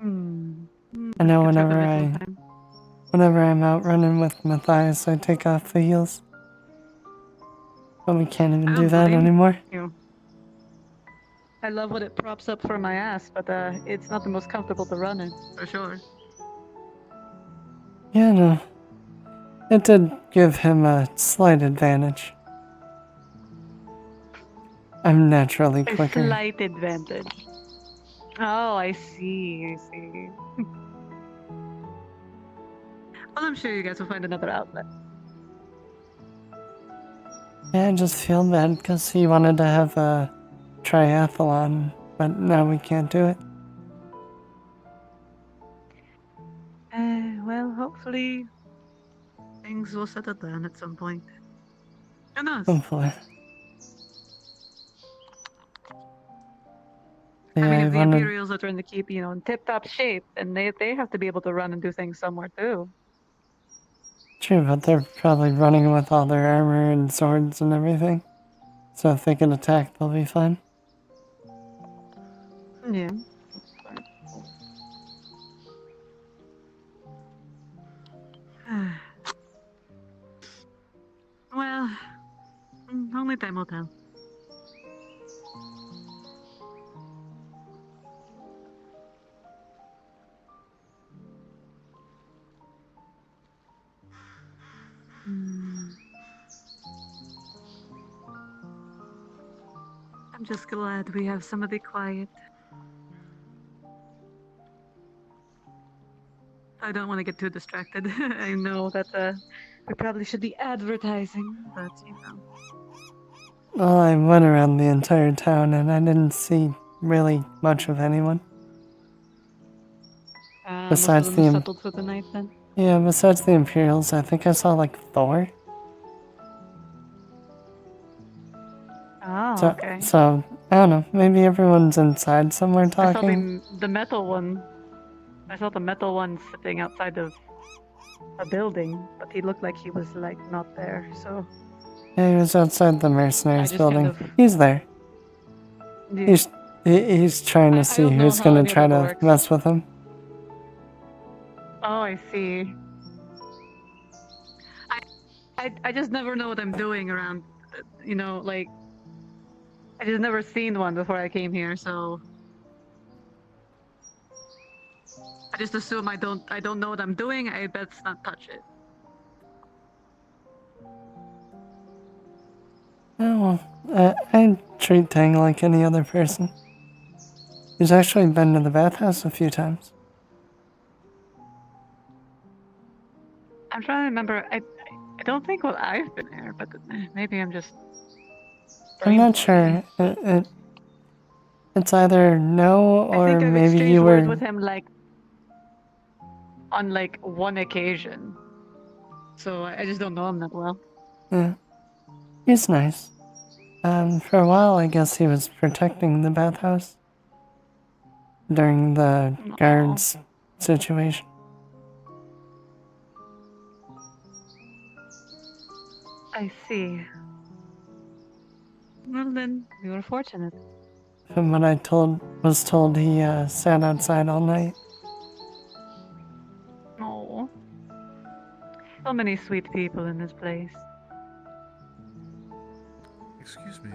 I know whenever I'm out running with Matthias, I take off the heels. But we can't even do that anymore. I love what it props up for my ass, but it's not the most comfortable to run in, for sure. Yeah, no. It did give him a slight advantage. I'm naturally A quicker. slight advantage. Oh, I see, I see. Well, I'm sure you guys will find another outlet. Yeah, I just feel bad because he wanted to have a triathlon, but now we can't do it. Well, hopefully things will settle down at some point. Who knows? Hopefully. I mean, Yeah, if the Imperials are trying to keep, in tip-top shape, then they have to be able to run and do things somewhere too. True, but they're probably running with all their armor and swords and everything. So if they can attack, they'll be fine. Yeah. Well, only time will tell. I'm just glad we have some of the quiet. I don't want to get too distracted. I know that we probably should be advertising, but Well, I went around the entire town and I didn't see really much of anyone. Besides most of them the settled for the night then. Yeah, besides the Imperials, I think I saw like Thor. Oh, So, okay. so I don't know. Maybe everyone's inside somewhere I saw talking. the metal one. I saw the metal one sitting outside of a building, but he looked like he was like not there. So Yeah, he was outside the mercenaries just building. kind of- He's there. Yeah. He's trying to see don't know who's how gonna any of try that to works. mess with him. Oh, I see. I just never know what I'm doing around, like I just never seen one before I came here, so I just assume I don't know what I'm doing. I best not touch it. Oh, well, I treat Tang like any other person. He's actually been to the bathhouse a few times. I'm trying to remember. I don't think I've been there, but maybe I'm just. I'm not sure. It's either no I or think I've maybe exchanged you words were. with him on one occasion. So I just don't know him that well. Yeah. He's nice. For a while, I guess he was protecting the bathhouse during the guards situation. I see. Well then, we were fortunate. From what I was told, he sat outside all night. Oh, so many sweet people in this place. Excuse me.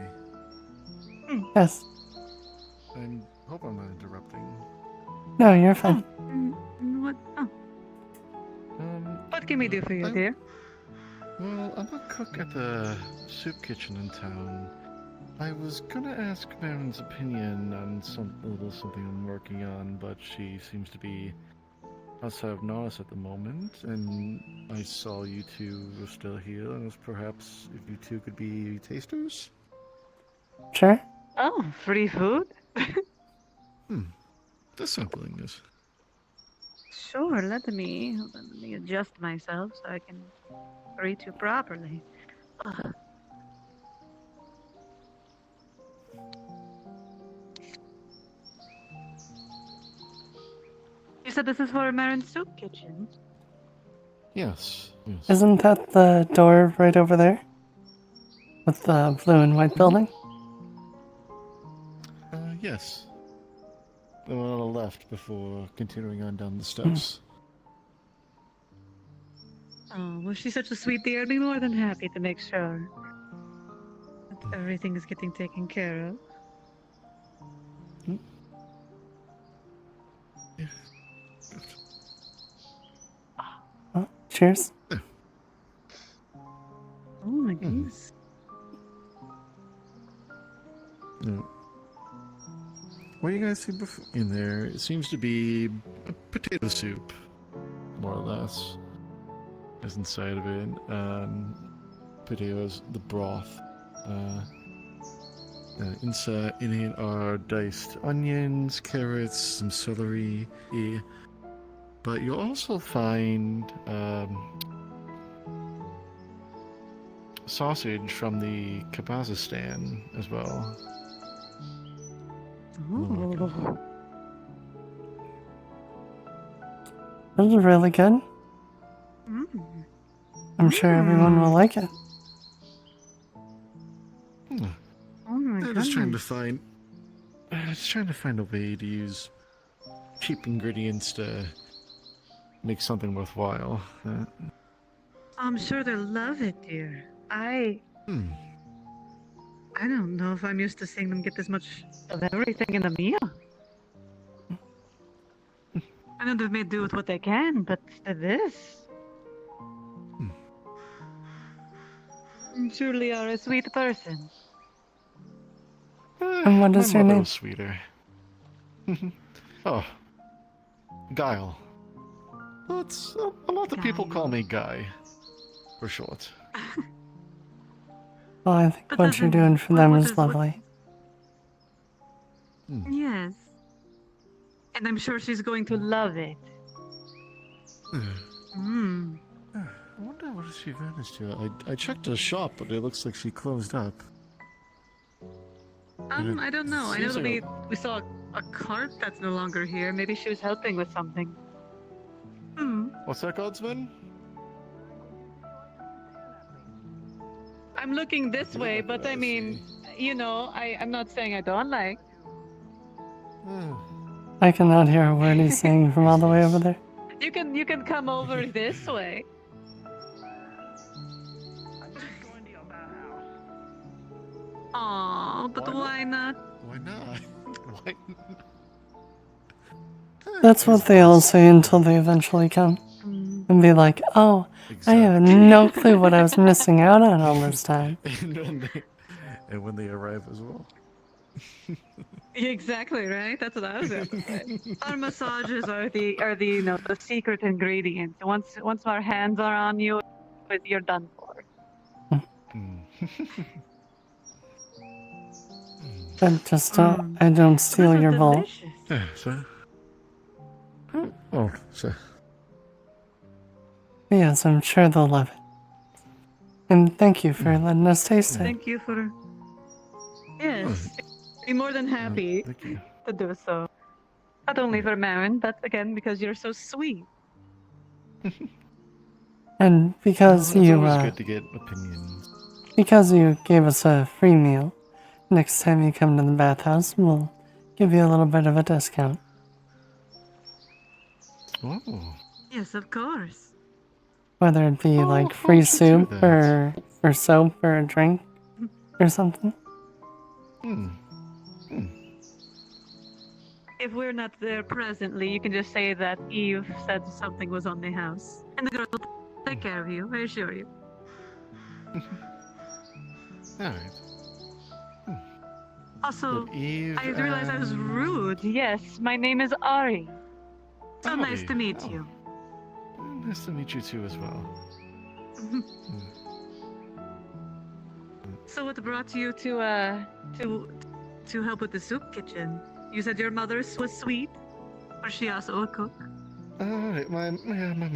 Yes. I hope I'm not interrupting. No, you're fine. What? Oh. What can we do for you, dear? Well, I'm a cook at the soup kitchen in town. I was gonna ask Marin's opinion on a little something I'm working on, but she seems to be outside of Norris at the moment, and I saw you two were still here, and was perhaps if you two could be tasters? Sure. Oh, free food? That's some willingness. Sure, let me adjust myself so I can greet you properly. Ugh. You said this is for Marin's soup kitchen? Yes. Isn't that the door right over there? With the blue and white building? Yes. The one on the left before continuing on down the steps. Oh, well, she's such a sweet dear. I'd be more than happy to make sure that everything is getting taken care of. Oh, cheers. Oh my goodness. What do you guys see in there? It seems to be a potato soup, more or less. Is inside of it. Potatoes, the broth. Inside in it are diced onions, carrots, some celery. But you'll also find sausage from the Kazakhstan as well. Oh. This is really good. I'm sure everyone will like it. Oh my I'm goodness. just trying to find a way to use cheap ingredients to make something worthwhile. I'm sure they'll love it, dear. I don't know if I'm used to seeing them get this much of everything in a meal. I know they've made do with what they can, but this... You truly are a sweet person. And what is My your mother name? was sweeter. Oh, Guile. Well, it's a lot of people call me Guy, for short. Well, I think what you're doing for them is lovely. Yes. And I'm sure she's going to love it. I wonder what she vanished to. I checked the shop, but it looks like she closed up. I don't know. I know Seems that like we saw a cart that's no longer here. Maybe she was helping with something. What's that, Godsman? I'm looking this way, but I mean, you know, I'm not saying I don't like. I cannot hear a word he's saying from all the way over there. You can come over this way. Aw, but why not? Why not? Why? That's what they all say until they eventually come. And be like, oh, I have no clue what I was missing out on all this time. And when they arrive as well. Exactly right. That's what I was going to say. Our massages are the you know the secret ingredient. Once our hands are on you, you're done for. But just I don't steal your bowl. Yeah, so. Oh, so. Yes, I'm sure they'll love it. And thank you for letting us taste it. Thank you for. Yes, be more than happy to do so. Not only for Marin, but again because you're so sweet. And because It's you always good to get opinions. because you gave us a free meal, next time you come to the bathhouse, we'll give you a little bit of a discount. Oh. Yes, of course. Whether it be like free soup or soap or a drink or something. If we're not there presently, you can just say that Eve said something was on the house, and the girl will take care of you. I assure you. Alright. Also, But Eve I realized I was and- rude. Yes, my name is Ari. So nice Ari, to meet oh. you. Nice to meet you too as well. So what brought you to help with the soup kitchen? You said your mother was sweet. Was she also a cook? My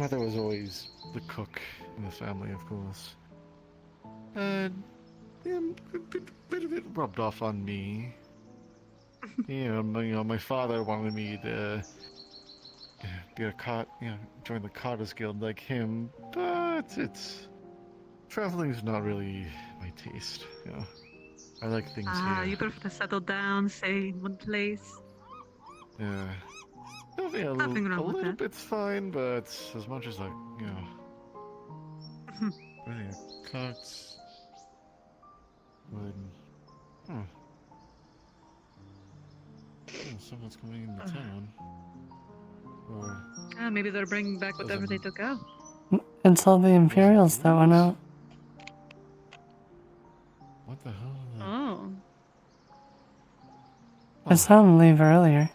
mother was always the cook in the family, of course. Yeah, a bit of it rubbed off on me. My father wanted me to be join the Carter's Guild like him, but traveling's not really my taste. I like things here. You prefer to settle down, stay in one place. Yeah. Nothing wrong a with little that. bit's fine, but as much as really cuts would. Someone's coming into town. Or Maybe they're bringing back whatever they took out. It's all the Imperials that went out. what the hell? Oh. I saw him leave earlier.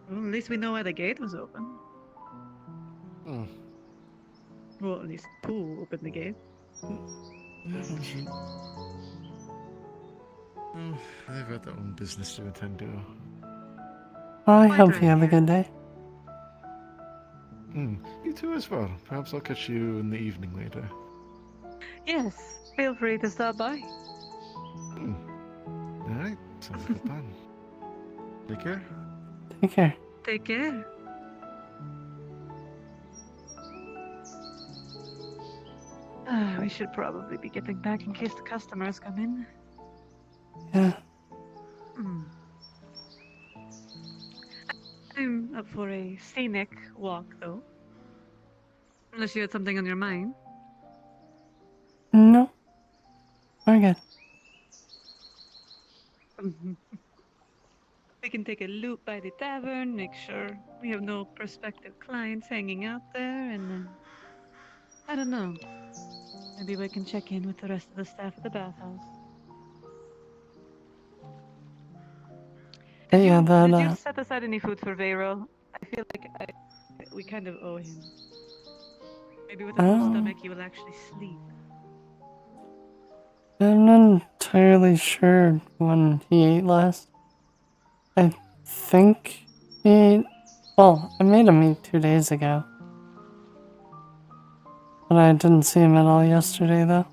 Well, at least we know why the gate was open. Well, at least who opened the gate. They've got their own business to attend to. Well, I hope you have a good day. You too as well. Perhaps I'll catch you in the evening later. Yes, feel free to stop by. Alright, sounds like a plan. Take care. Take care. Take care. We should probably be getting back in case the customers come in. Yeah. I'm up for a scenic walk, though. Unless you had something on your mind. No. We're good. We can take a loop by the tavern, make sure we have no prospective clients hanging out there, and then... I don't know. Maybe we can check in with the rest of the staff at the bathhouse. Yeah, Did you that, set aside any food for Vero? I feel like we kind of owe him. Maybe with a full stomach he will actually sleep. I'm not entirely sure when he ate last. I think he ate... Well, I made him eat 2 days ago. But I didn't see him at all yesterday, though.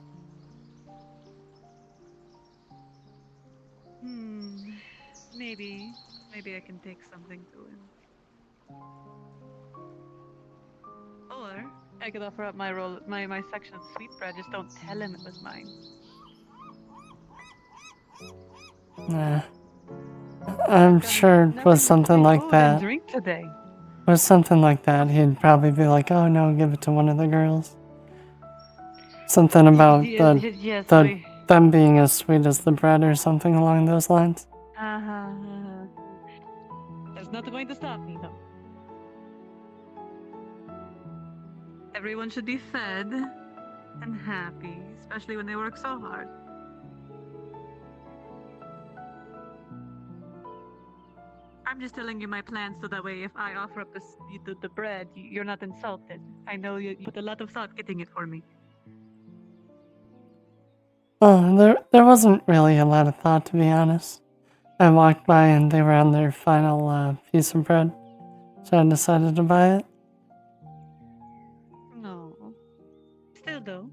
Maybe I can take something to him. Or I could offer up my section of sweetbread. Just don't tell him it was mine. Nah. I'm sure it was something like that. Drink today. Was something like that, he'd probably be like, "Oh no, give it to one of the girls." Something about them being as sweet as the bread or something along those lines. There's nothing going to stop me, though. Everyone should be fed and happy, especially when they work so hard. I'm just telling you my plans so that way if I offer up the bread, you're not insulted. I know you put a lot of thought getting it for me. Oh, there wasn't really a lot of thought, to be honest. I walked by and they were on their final piece of bread, so I decided to buy it. No. Still though.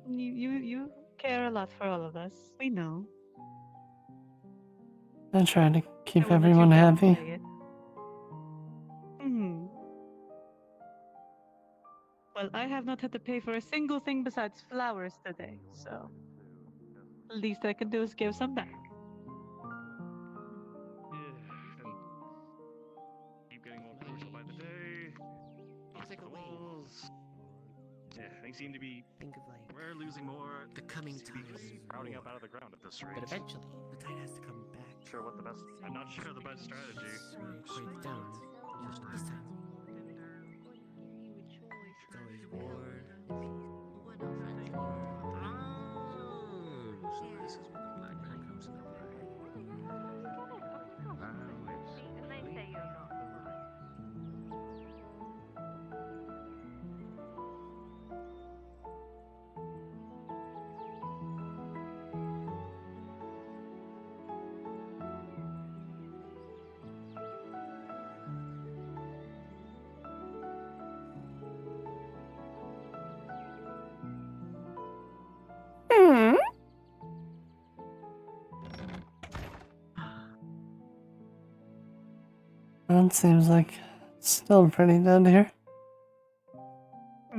You care a lot for all of us. We know. I try to keep I won't let you everyone happy. downplay it. Well, I have not had to pay for a single thing besides flowers today, so the least I can do is give some back. Keep getting more crucial by the day. Yeah, they seem to be. We're losing more. The coming tide. Crowding up out of the ground at this rate. But eventually, the tide has to come back. Sure, what the best? I'm not sure the best strategy. Break down. Just this time. Going forward. Yeah, it seems like it's still pretty dead here. I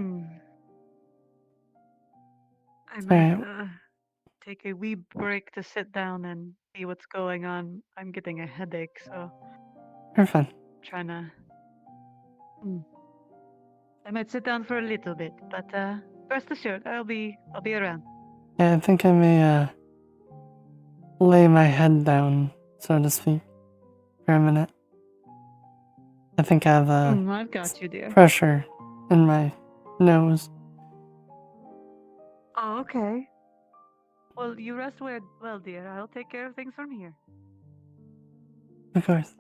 might Alright. take a wee break to sit down and see what's going on. I'm getting a headache, so You're fine. trying to. I might sit down for a little bit, but rest assured, I'll be around. Yeah, I think I may lay my head down, so to speak, for a minute. I think I have I've got you, dear. pressure in my nose. Oh, okay. Well, you rest well, dear. I'll take care of things from here. Of course.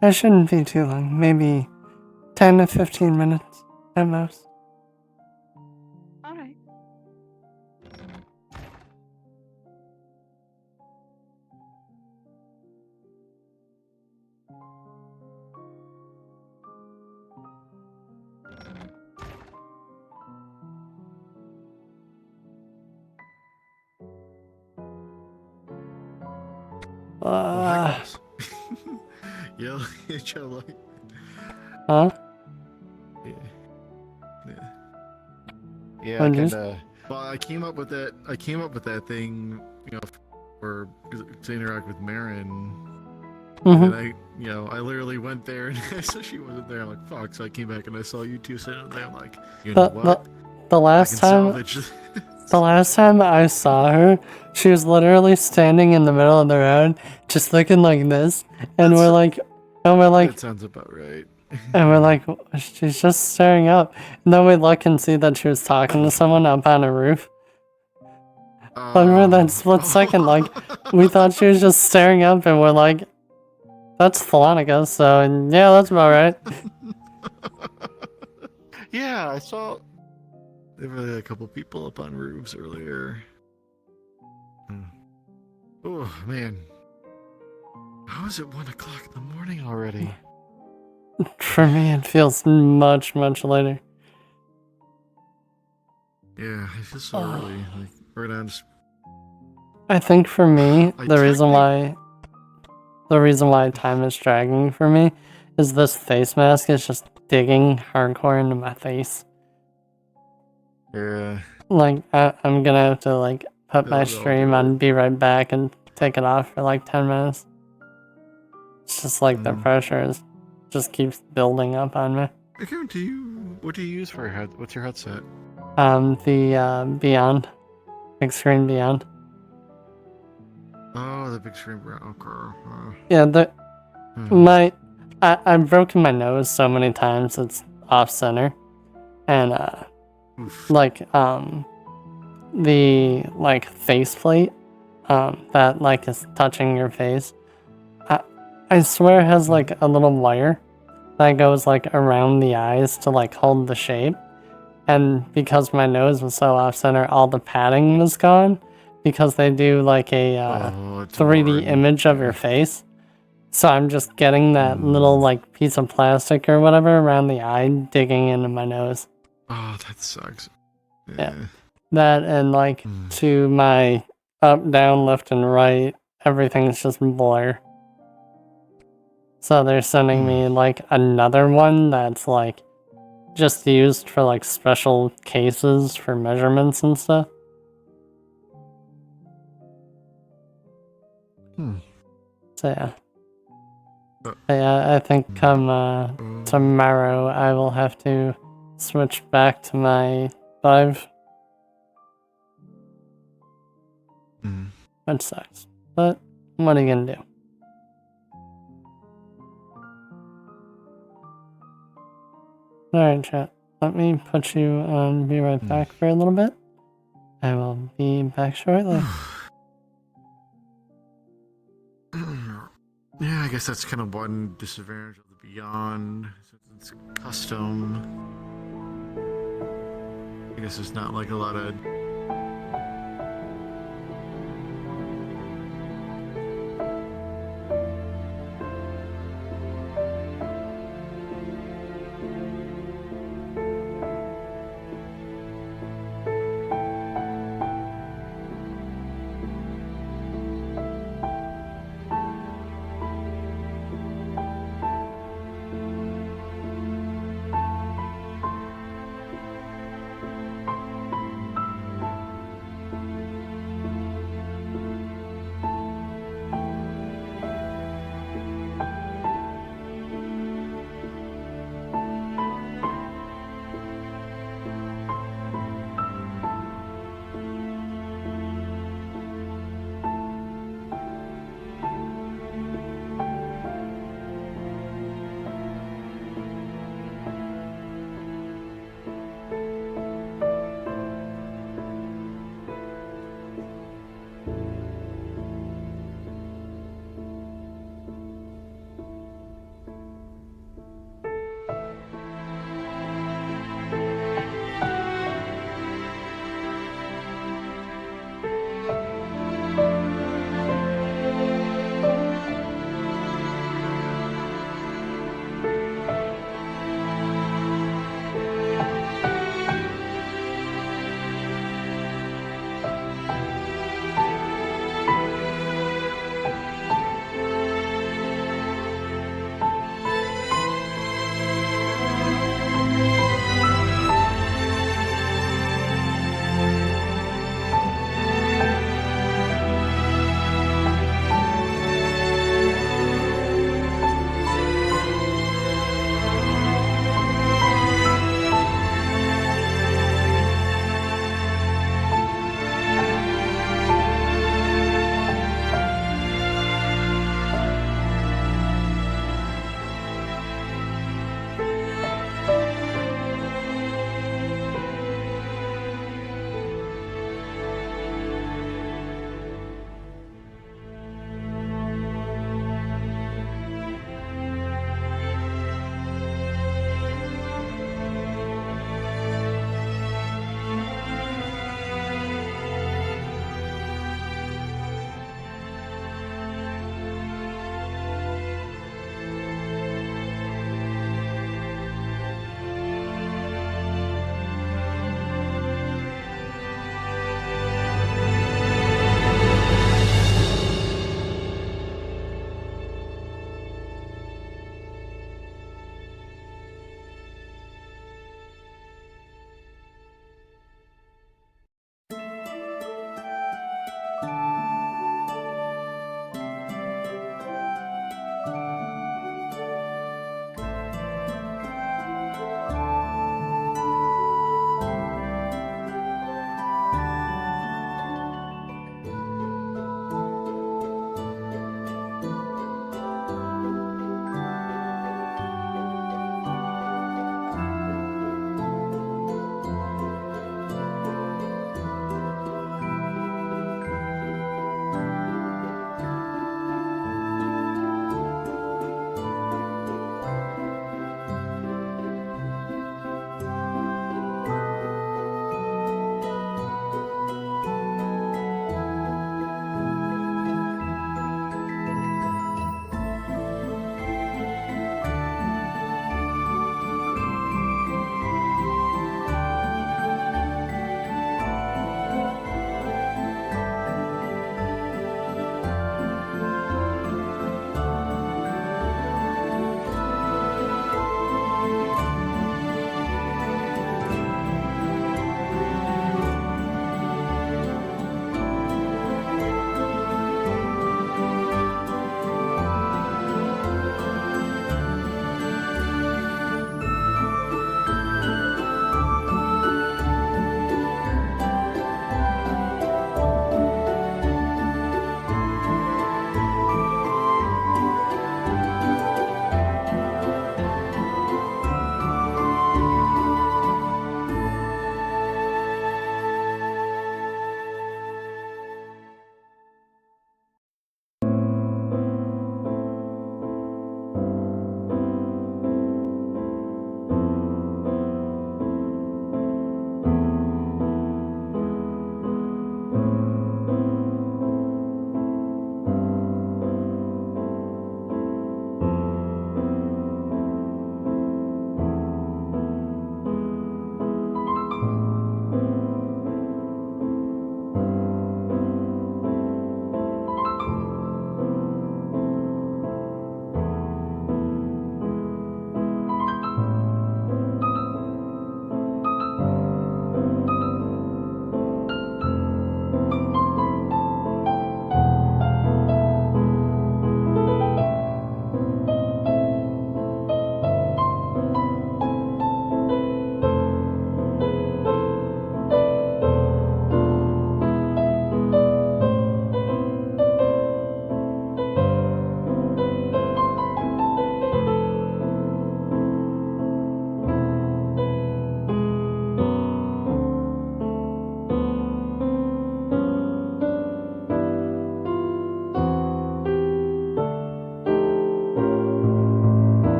I shouldn't be too long. Maybe 10 to 15 minutes at most. All right. Yo, Joe, Huh? yeah, What I is- kinda. Well, I came up with that. I came up with that thing, for to interact with Marin. Mhm. And I literally went there and I saw she wasn't there. I'm like, fuck. So I came back and I saw you two sitting there. I'm like, you know what? The last I can time, salvage the last time I saw her, she was literally standing in the middle of the road, just looking like this, and we're like, that sounds about right. and we're like, she's just staring up, and then we look and see that she was talking to someone up on a roof. But for that split second, like, we thought she was just staring up, and we're like, that's Thalonica, so, and yeah, that's about right. Yeah, I saw. There were a couple people up on roofs earlier. Oh man, how is it 1 o'clock in the morning already? For me, it feels much, much later. Yeah, it feels so early. Like right on. I think for me, I the reason why time is dragging for me is this face mask is just digging hardcore into my face. Yeah. Like, I'm gonna have to, like, put my Those all stream do on, be right back, and take it off for like 10 minutes. It's just like the pressure just keeps building up on me. What do you use for your head? What's your headset? The Beyond. Big screen Beyond. Oh, the big screen brown. Okay. Yeah, I've broken my nose so many times it's off center. And the faceplate that is touching your face, I swear has like a little wire that goes like around the eyes to like hold the shape. And because my nose was so off center, all the padding was gone because they do like a 3D image of your face. So I'm just getting that little like piece of plastic or whatever around the eye digging into my nose. Oh, that sucks. Yeah. That and like to my up, down, left, and right, everything's just blur. So they're sending me like another one that's like just used for like special cases for measurements and stuff. So yeah. But yeah, I think come tomorrow I will have to switch back to my 5. That sucks. But what are you gonna do? Alright, chat. Let me put you on be right back for a little bit. I will be back shortly. Yeah, I guess that's kind of one disadvantage of the Beyond, since it's custom. I guess there's not like a lot of.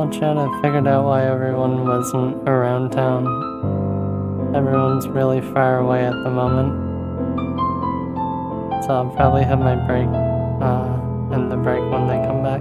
Well, Chad, I figured out why everyone wasn't around town. Everyone's really far away at the moment. So I'll probably have my break, in the break when they come back.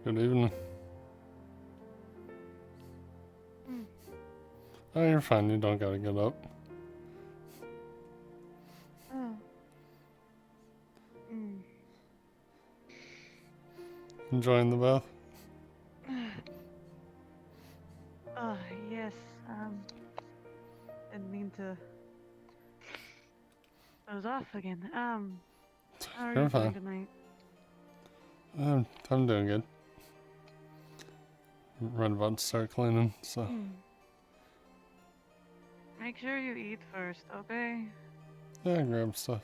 Good evening. Oh, you're fine. You don't gotta get up. Oh. Mm. Enjoying the bath? Oh, yes. Didn't mean to doze off again. How are You're you fine. doing tonight? I'm doing good. Right about to start cleaning, so. Make sure you eat first, okay? Yeah, grab stuff.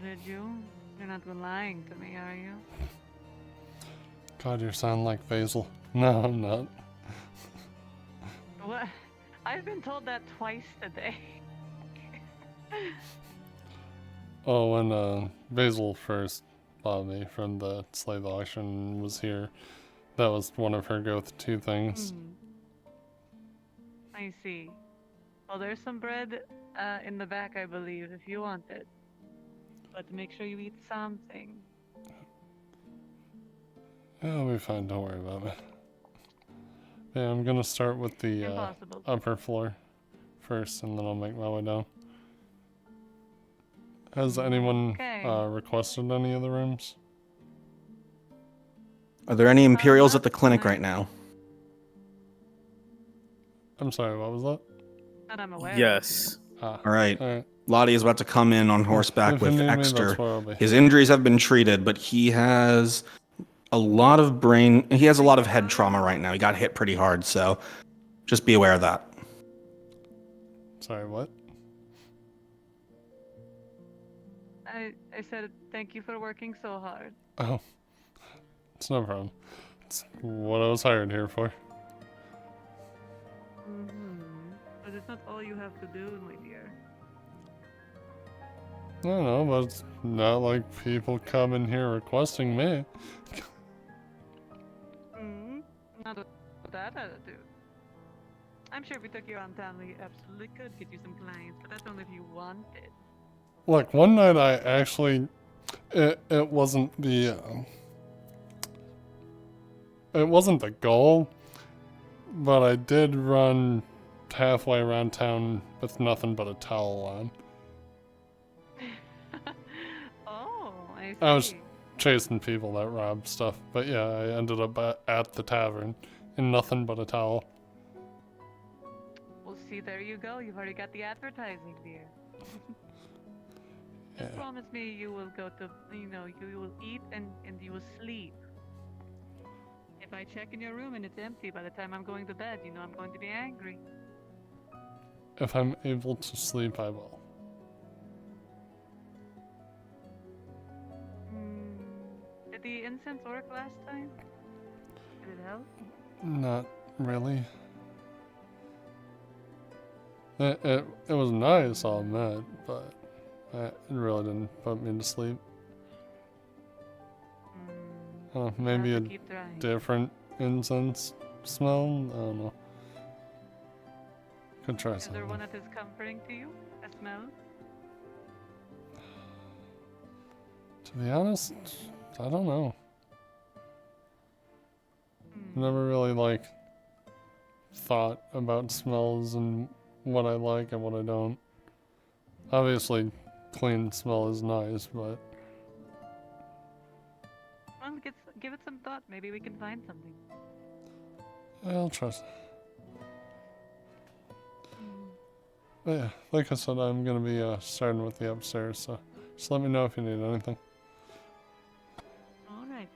Did you? You're not lying to me, are you? God, you sound like Basil. No, I'm not. What? I've been told that twice today. Oh, when Basil first bought me from the slave auction was here, that was one of her go-to things. I see. Well, there's some bread in the back, I believe, if you want it. But make sure you eat something. Yeah, I'll be fine, don't worry about it. Yeah, I'm gonna start with the Impossible. upper floor first, and then I'll make my way down. Has anyone Okay. requested any of the rooms? Are there any Imperials at the clinic right now? I'm sorry, what was that? That I'm aware Yes. Ah, All right. alright. Lottie is about to come in on horseback If you with need me, that's Exter. where I'll be. His injuries have been treated, but he has a lot of head trauma right now. He got hit pretty hard, so just be aware of that. Sorry, what? I said thank you for working so hard. Oh, it's no problem. It's what I was hired here for. But it's not all you have to do, my dear. I don't know, but it's not like people come in here requesting me. Not with that attitude. I'm sure if we took you around town, we absolutely could get you some clients, but that's only if you wanted. Look, one night I actually, it wasn't the, it wasn't the goal, but I did run halfway around town with nothing but a towel on. Oh, I see. I was chasing people that robbed stuff, but yeah, I ended up at the tavern in nothing but a towel. Well, see, there you go. You've already got the advertising, dear. Just promise me you will go to, you will eat and you will sleep. If I check in your room and it's empty by the time I'm going to bed, I'm going to be angry. If I'm able to sleep, I will. Did the incense work last time? Did it help? Not really. It was nice, I'll admit, but it really didn't put me to sleep. Maybe a different incense smell? I don't know. Could try Is there something. one that is comforting to you? A smell? To be honest, I don't know. Never really thought about smells and what I like and what I don't. Obviously, clean smell is nice, but Well, give it some thought. Maybe we can find something. I'll trust. But yeah, like I said, I'm gonna be starting with the upstairs, so just let me know if you need anything. Alrighty.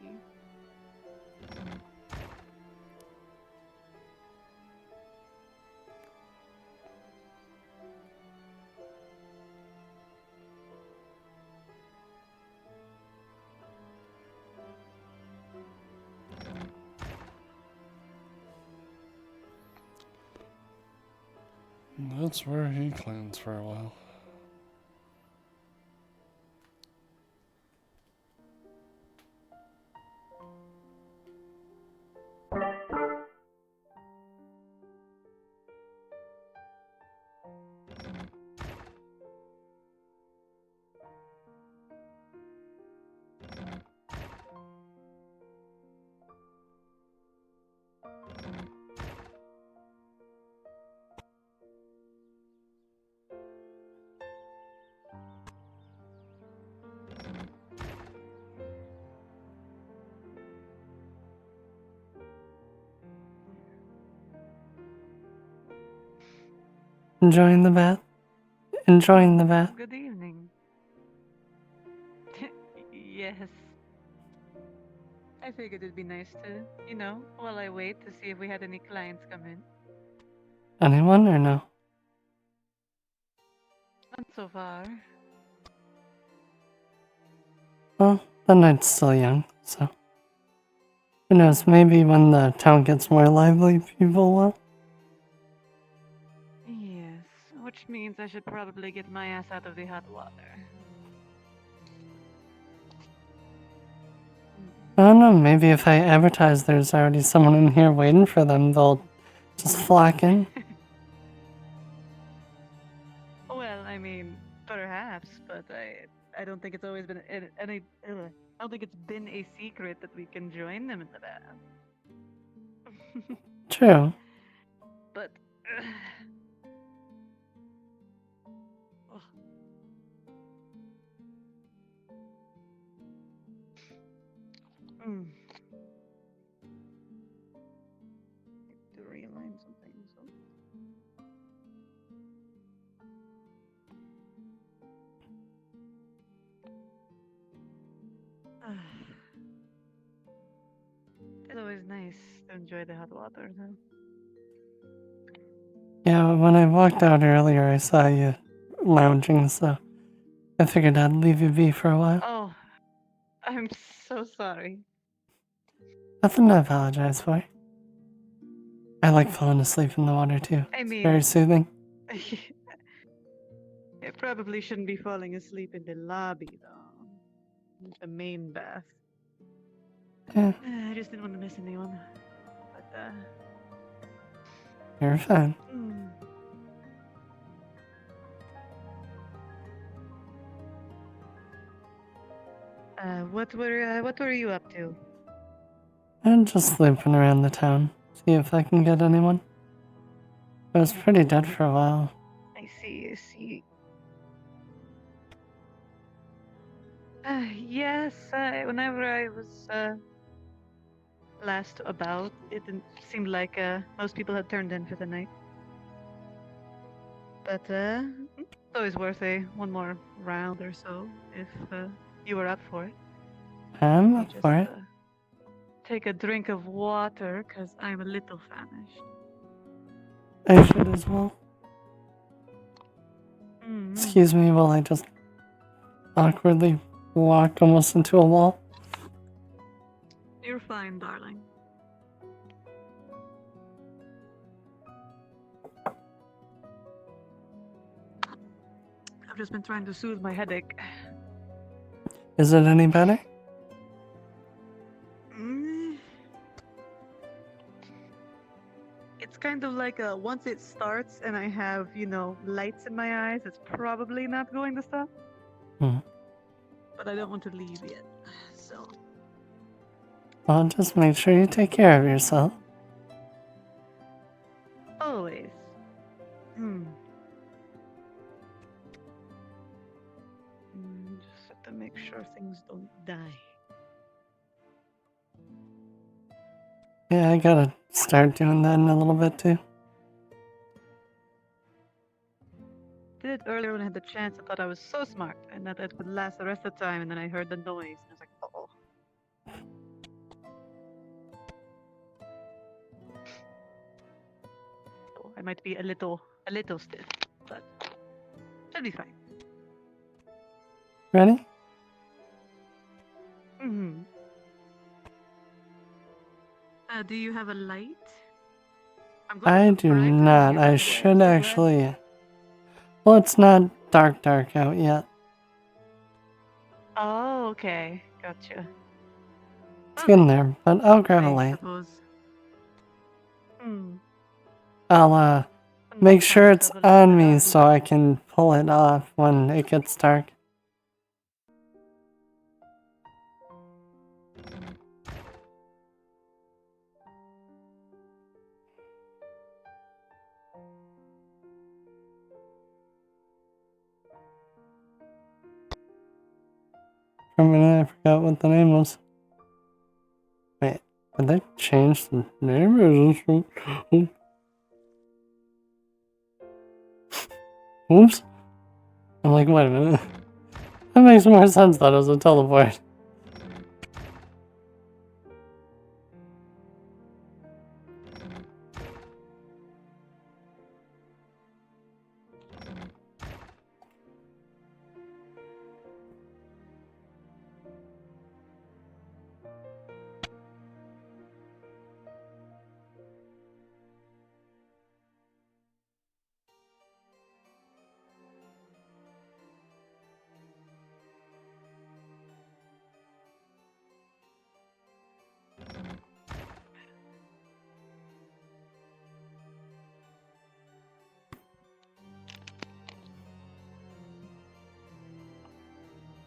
That's where he cleans for a while. Enjoying the bath? Enjoying the bath? Good evening. Yes. I figured it'd be nice to, while I wait to see if we had any clients come in. Anyone or no? Not so far. Well, the night's still young, so. Who knows, maybe when the town gets more lively, people will. Yes, which means I should probably get my ass out of the hot water. I don't know, maybe if I advertise there's already someone in here waiting for them, they'll just flock in. Well, I mean, perhaps, but I don't think it's always been I don't think it's been a secret that we can join them in the bath. True. But to realign something. So. It's always nice to enjoy the hot water, though. Yeah, when I walked out earlier, I saw you lounging, so I figured I'd leave you be for a while. Oh, I'm so sorry. Nothing to apologize for. I like falling asleep in the water too. I It's mean- very soothing. I probably shouldn't be falling asleep in the lobby, though. The main bath. Yeah, I just didn't want to miss anyone. But, you're fine. What were you up to? I'm just looping around the town, see if I can get anyone. I was pretty dead for a while. I see. Yes, whenever I was last about, it didn't seem like most people had turned in for the night. But it's always worth one more round or so if you were up for it. I'm up Just, for it. Take a drink of water, cause I'm a little famished. I should as well. Mm-hmm. Excuse me while I just awkwardly walk almost into a wall. You're fine, darling. I've just been trying to soothe my headache. Is it any better? It's kind of like once it starts and I have, lights in my eyes, it's probably not going to stop. Hmm. But I don't want to leave yet, so. Well, just make sure you take care of yourself. Always. Just have to make sure things don't die. Yeah, I gotta start doing that in a little bit too. Did it earlier when I had the chance. I thought I was so smart and that it would last the rest of the time, and then I heard the noise and I was like, oh. So I might be a little stiff, but should be fine. Ready? Mm-hmm. Do you have a light? I do not. I should actually. Well, it's not dark out yet. Oh, okay. Gotcha. It's getting there, but I'll grab a light. I'll make sure it's on me so I can pull it off when it gets dark. For a minute, I forgot what the name was. Wait, did they change the name? Oops. I'm like, wait a minute. That makes more sense that it was a teleport.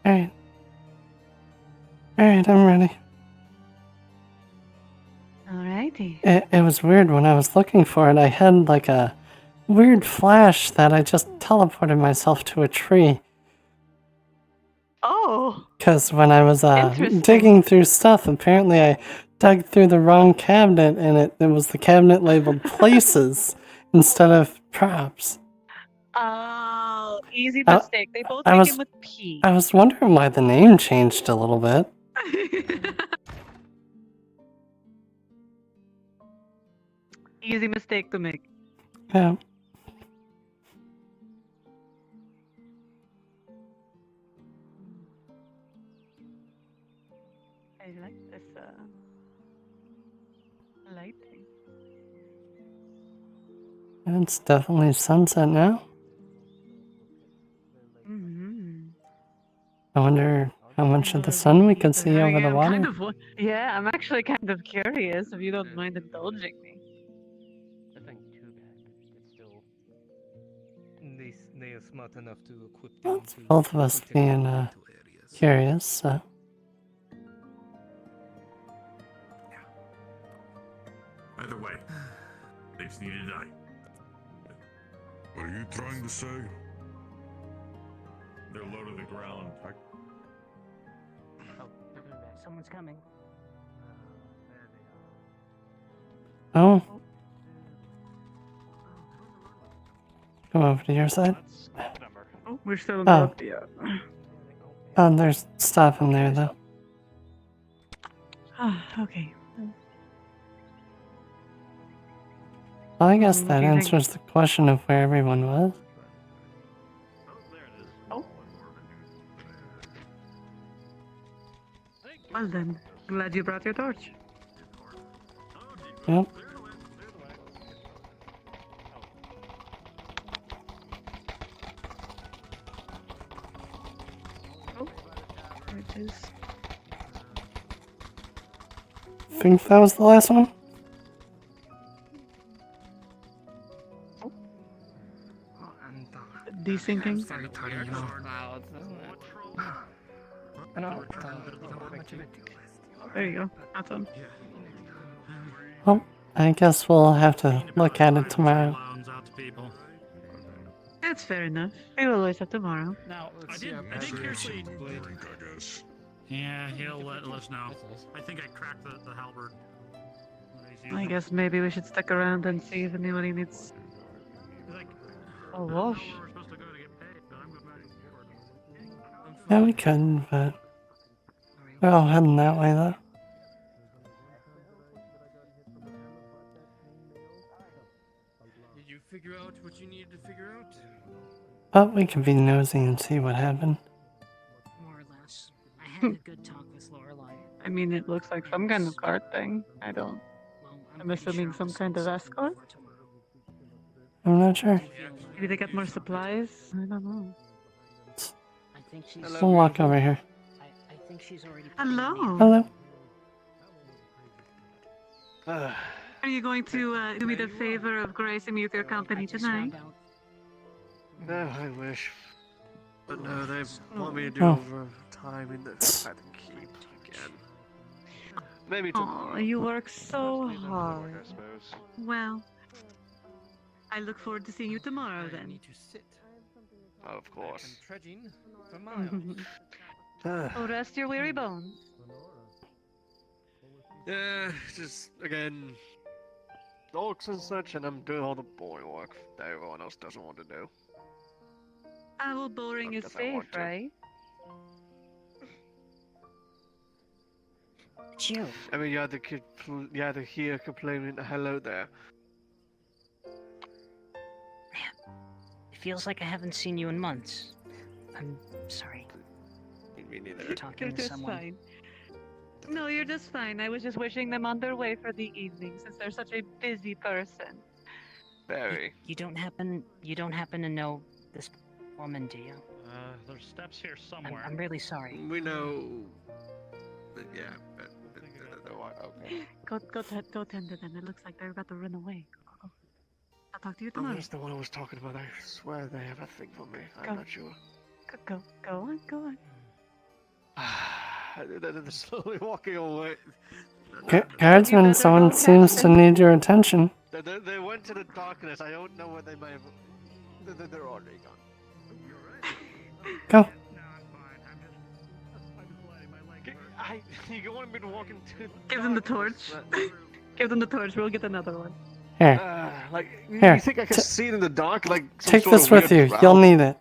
Alright. Alright, I'm ready. Alrighty. It was weird when I was looking for it. I had like a weird flash that I just teleported myself to a tree. Oh. Because when I was Interesting. digging through stuff, apparently I dug through the wrong cabinet and it was the cabinet labeled places instead of props. Oh, easy I- mistake. They both I begin was- with P. I was wondering why the name changed a little bit. Easy mistake to make. Yeah. I like this lighting. And it's definitely sunset now. Mm-hmm. I wonder how much of the sun we could see over the water. Yeah, I'm actually kind of curious if you don't mind indulging me. Nothing too bad, but still. They are smart enough to equip Well, them it's to both of us protect being areas. curious, so. Either way, they just need to die. What are you trying to say? They're low to the ground. Oh, someone's coming. Oh. Come over to your side. Oh, we're still in the Oh. lobby, yeah. Oh, there's stuff in there though. Ah, okay. Well, I guess What that do you think? answers the question of where everyone was. Oh. Well then, glad you brought your torch. Yep. Oh, there it is. Think that was the last one? Desyncing. There you go. That's on. Well, I guess we'll have to look at it tomorrow. That's fair enough. We will always have tomorrow. Now, I think Kersley. Yeah, he'll let us know. I think I cracked the halberd. I guess maybe we should stick around and see if anybody needs a wash. Yeah, we could, but we're all heading that way though. Did you figure out what you needed to figure out? But we can be nosy and see what happened. More or less. I had a good talk with Lorelai. I mean, it looks like some kind of cart thing. I don't. I'm assuming some kind of escort. I'm not sure. Maybe they get more supplies. I don't know. I think she's. We'll walk over here. I think she's already. Hello. Hello. Are you going to do me the favor of gracing me with your company tonight? No, I wish. But no, they want me to do Oh. overtime in the at the keep again. Maybe Oh, you work so hard. I suppose. Well, I look forward to seeing you tomorrow then. Of course. Trudging for miles. Oh, rest your weary bones. Yeah, just again, dogs and such, and I'm doing all the boring work that everyone else doesn't want to do. Travel boring is safe, right? It's you. I mean, you're the kid. You're the here complaining. Hello there. It feels like I haven't seen you in months. I'm sorry. Me neither. You're Talking to just someone. fine. No, you're just fine. I was just wishing them on their way for the evening, since they're such a busy person. Very. You don't happen to know this woman, do you? There's steps here somewhere. I'm really sorry. We know. But yeah. Okay. Go tend to them. It looks like they're about to run away. Go. I'll talk to you tomorrow. That's the one I was talking about. I swear they have a thing for me. Go. I'm not sure. Go on. They're slowly walking away. Guardsman, someone seems to need your attention. They went to the darkness. I don't know where they may have. They're already gone. Go. You want me to walk into? Give them the torch. Give them the torch. We'll get another one. Here. Here. You think I can see it in the dark? Like some Take sort this of with you. weird You'll route? need it.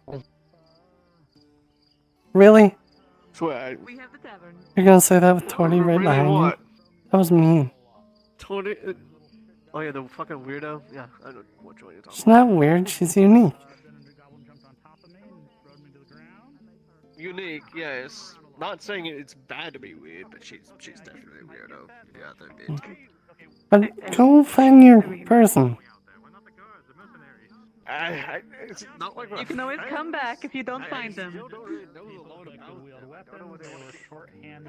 Really? Swear. We have the tavern. You're gonna say that with Tori right behind you? That was mean. Tony. Oh yeah, the fucking weirdo. Yeah, I know which one you're talking She's not weird. She's unique. Unique, yes. Not saying it's bad to be weird, but she's definitely a weirdo. Yeah, that bitch. But go find your person. It's not like You can always come back if you don't find them.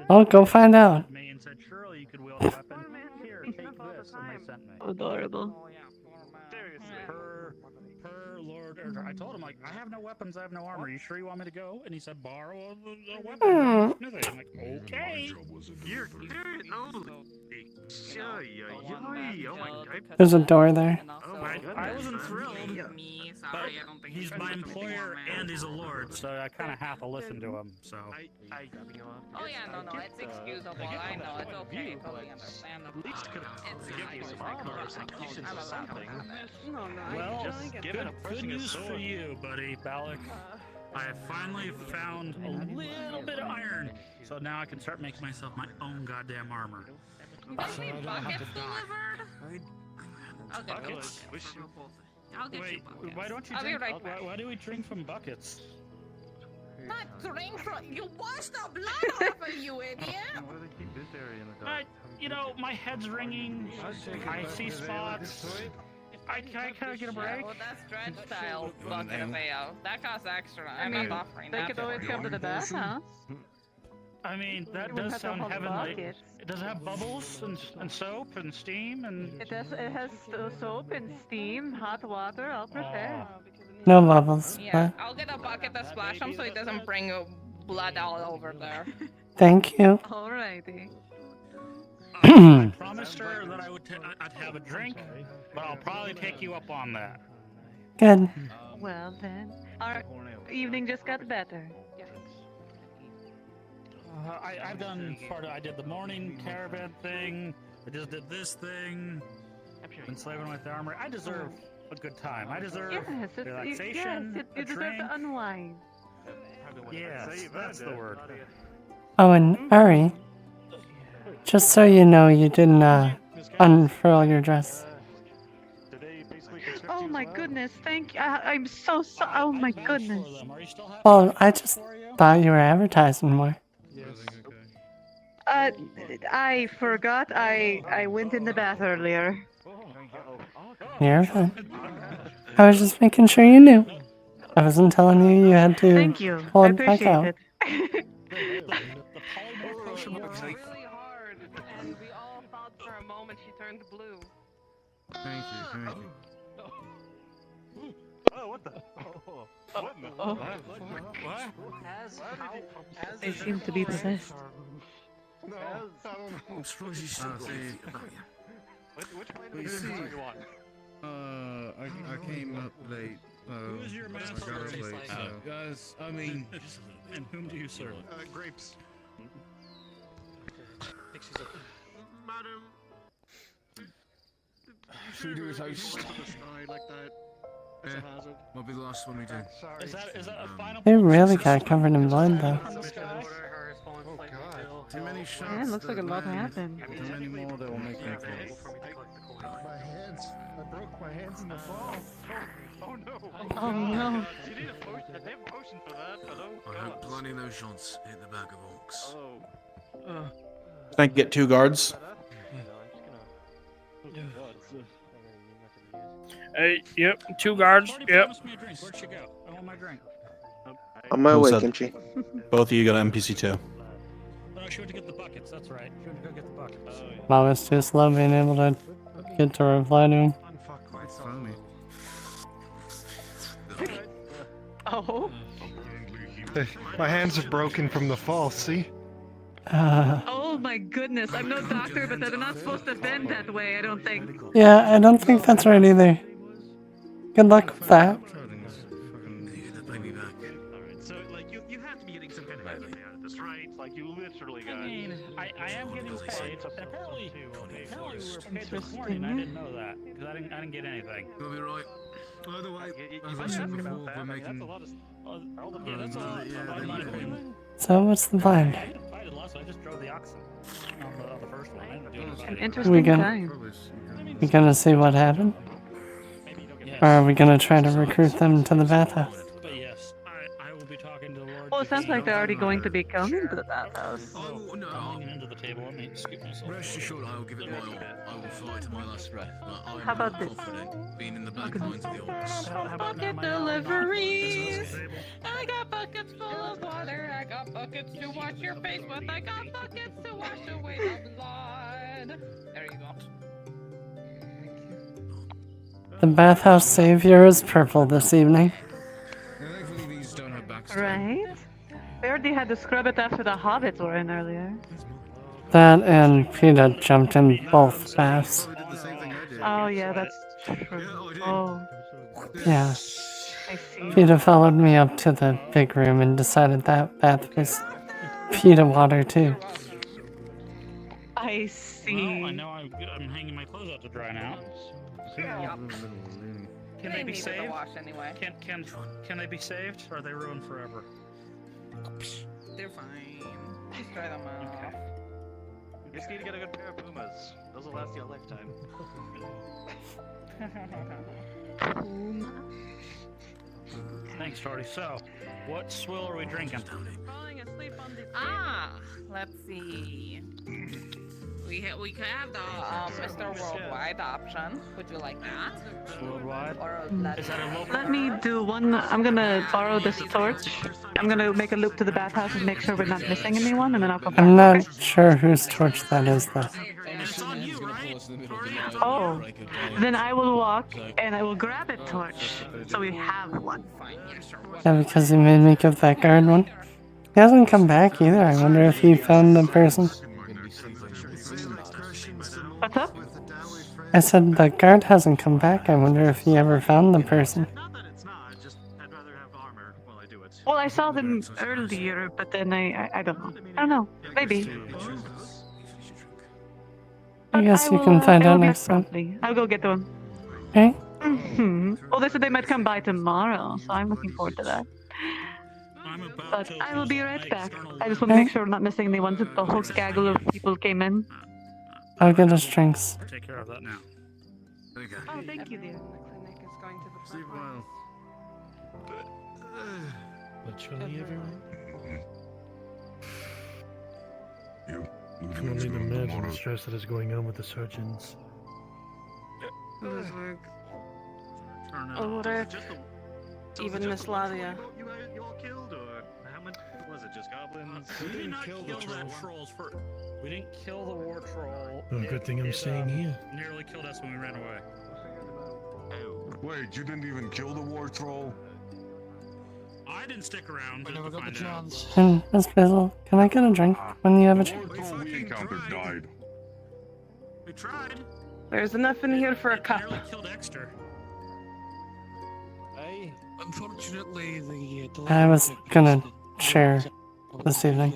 Well, go find out. And said, surely you could wield a weapon. Here, take this, and they sent me. Adorable. Per Lord, I told him, like, I have no weapons, I have no armor. You sure you want me to go? And he said, borrow a weapon. I'm like, okay. You're oh my God. There's a door there. I wasn't thrilled, but he's my employer and he's a lord, so I kind of have to listen to him. So. Oh yeah, no, it's excusable. I know, it's okay, totally understandable. Well, just good news for you, buddy, Balak. I have finally found a little bit of iron, so now I can start making myself my own goddamn armor. So I don't have to delivered? I'll get you Buckets? I'll get Wait, you buckets. why don't you I'll be drink? right back. Why do we drink from buckets? Not drink from you. Wash the blood off of you, idiot. Why do they keep this area in the dark? You know, my head's ringing. I see spots. Can I get a break? Yeah, well, that's dredge style bucket of ale. That costs extra. I'm mean, not offering they that. could always come to the bath, huh? I mean, that You wouldn't does have to sound hold heavenly. buckets. Does it have bubbles and soap and steam and? It has soap and steam, hot water, all prepared. No bubbles. Yeah, But I'll get a bucket to splash him so he doesn't bring blood all over there. thank you. Alrighty. I promised her that I'd have a drink, but I'll probably take you up on that. Good. Well then, our evening just got better. I've done part of. I did the morning caravan thing. I just did this thing. Been slaving with the armor. I deserve a good time. I deserve relaxation. You deserve to unwind. Yes, that's the word. Oh, and Ari, just so you know, you didn't unfurl your dress. Oh my goodness, thank you. I'm so sorry. Oh my goodness. Well, I just thought you were advertising more. I forgot I went in the bath earlier. You're fine. I was just making sure you knew. I wasn't telling you you had to Thank you. pull I it back appreciate out. it. really hard, and we all thought for a moment she turned blue. Thank you. Oh, what the? What in the? Oh. What? They seem to be possessed. No, I'm supposed you should go. Which way We did see. you want? I came up late. Who is your I master? got up late, so. Guys, I mean, And whom do you serve? Grapes. Should we do is I Into the sky like that. Might be the last one we do. Is that a final? They really got covered in blood though. Too many shots. Yeah, it looks like a lot happened. Too many more that will make me fall. My hands. I broke my hands in the fall. Oh no. Oh no. You need a potion. They have a potion for that, but oh I god. hope plenty of those shots hit the back of Orcs. Oh. I can get 2 guards. Hey, yep, 2 guards. Marty Yep. promised me a drink. Where'd she go? I want my drink. On my Who way, said- Kimchi. Both of you go to NPC2. Oh, she went to get the buckets. That's right. She went to go get the buckets. I was too slow being able to get to reply to him. Quite funny. Oh. My hands are broken from the fall, see? Oh my goodness. I'm no doctor, but they're not supposed to bend that way, I don't think. Yeah, I don't think that's right either. Good luck with that. Alright, so like you have to be getting some kind of benefit out of this, right? Like you literally got. I mean, I am getting paid. And apparently we were paid this morning. I didn't know that because I didn't get anything. You'll be right. Either way, You as I might said ask before, about we're that. I mean, making. that's a lot of. Yeah, that's a lot of money. So what's the plan? I didn't fight it last. I just drove the oxen on the first one. I didn't do anything. An We interesting gonna time. we gonna see what happened, or are we gonna try to recruit them to the bathhouse? But yes, I will be talking to the Lord. Well, it sounds like they're already going to be coming to the bathhouse. Oh, no, I'm into the table. Let me scoop myself. rest assured I will give it my all. I will fight to my last breath. But I am How about not this? confident being in the back lines of the Orcs. Bucket deliveries. I got buckets full of water. I got buckets to wash your face with. I got buckets to wash away the blood. There you go. The bathhouse savior is purple this evening. Thankfully, these don't have backstory. Right? We already had to scrub it after the hobbits were in earlier. That and PETA jumped in both baths. Oh yeah, that's true. Oh, Yeah. I see. PETA followed me up to the big room and decided that bath was PETA water too. I see. Well, I know I'm hanging my clothes out to dry now. Can they be needed saved? to wash anyway. Can they be saved? Or are they ruined forever? They're fine. Just dry them off. You just need to get a good pair of Pumas. Those will last you a lifetime. Thanks, Torty. So, what swill are we drinking? Ah, let's see. We could have the Mr. Worldwide option. Would you like that? Worldwide? Or Is that a local? Let me do one. I'm gonna borrow this torch. I'm gonna make a loop to the bathhouse and make sure we're not missing anyone, and then I'll come back. I'm not sure whose torch that is though. Oh, then I will walk and I will grab a torch so we have one. Yeah, because you made me give that guard one. He hasn't come back either. I wonder if he found the person. What's up? I said the guard hasn't come back. I wonder if he ever found the person. Well, I saw them earlier, but then I don't know. I don't know. Maybe. I guess you will, can find I will out get next time. promptly. I'll go get one. Okay? Well, they said they might come by tomorrow, so I'm looking forward to that. But I will be right back. I just want to make sure we're not missing anyone since the whole gaggle of people came in. I'll get us drinks. Take care of that now. Oh, thank you, dear. Sleep well. Literally everyone? You I can only imagine the stress that is going on with the surgeons. Older. Even Miss Ladia. You all killed, or how much was it? Just goblins? We did not kill that trolls first. We didn't kill the war troll. Oh, good thing I'm staying here. Nearly killed us when we ran away. Wait, you didn't even kill the war troll? I didn't stick around to find out. And Miss Bizzle, can I get a drink when you have a chance? The war troll we encountered died. We tried. There's enough in here for a cup. Nearly killed Exter. Unfortunately, the I was gonna share this evening.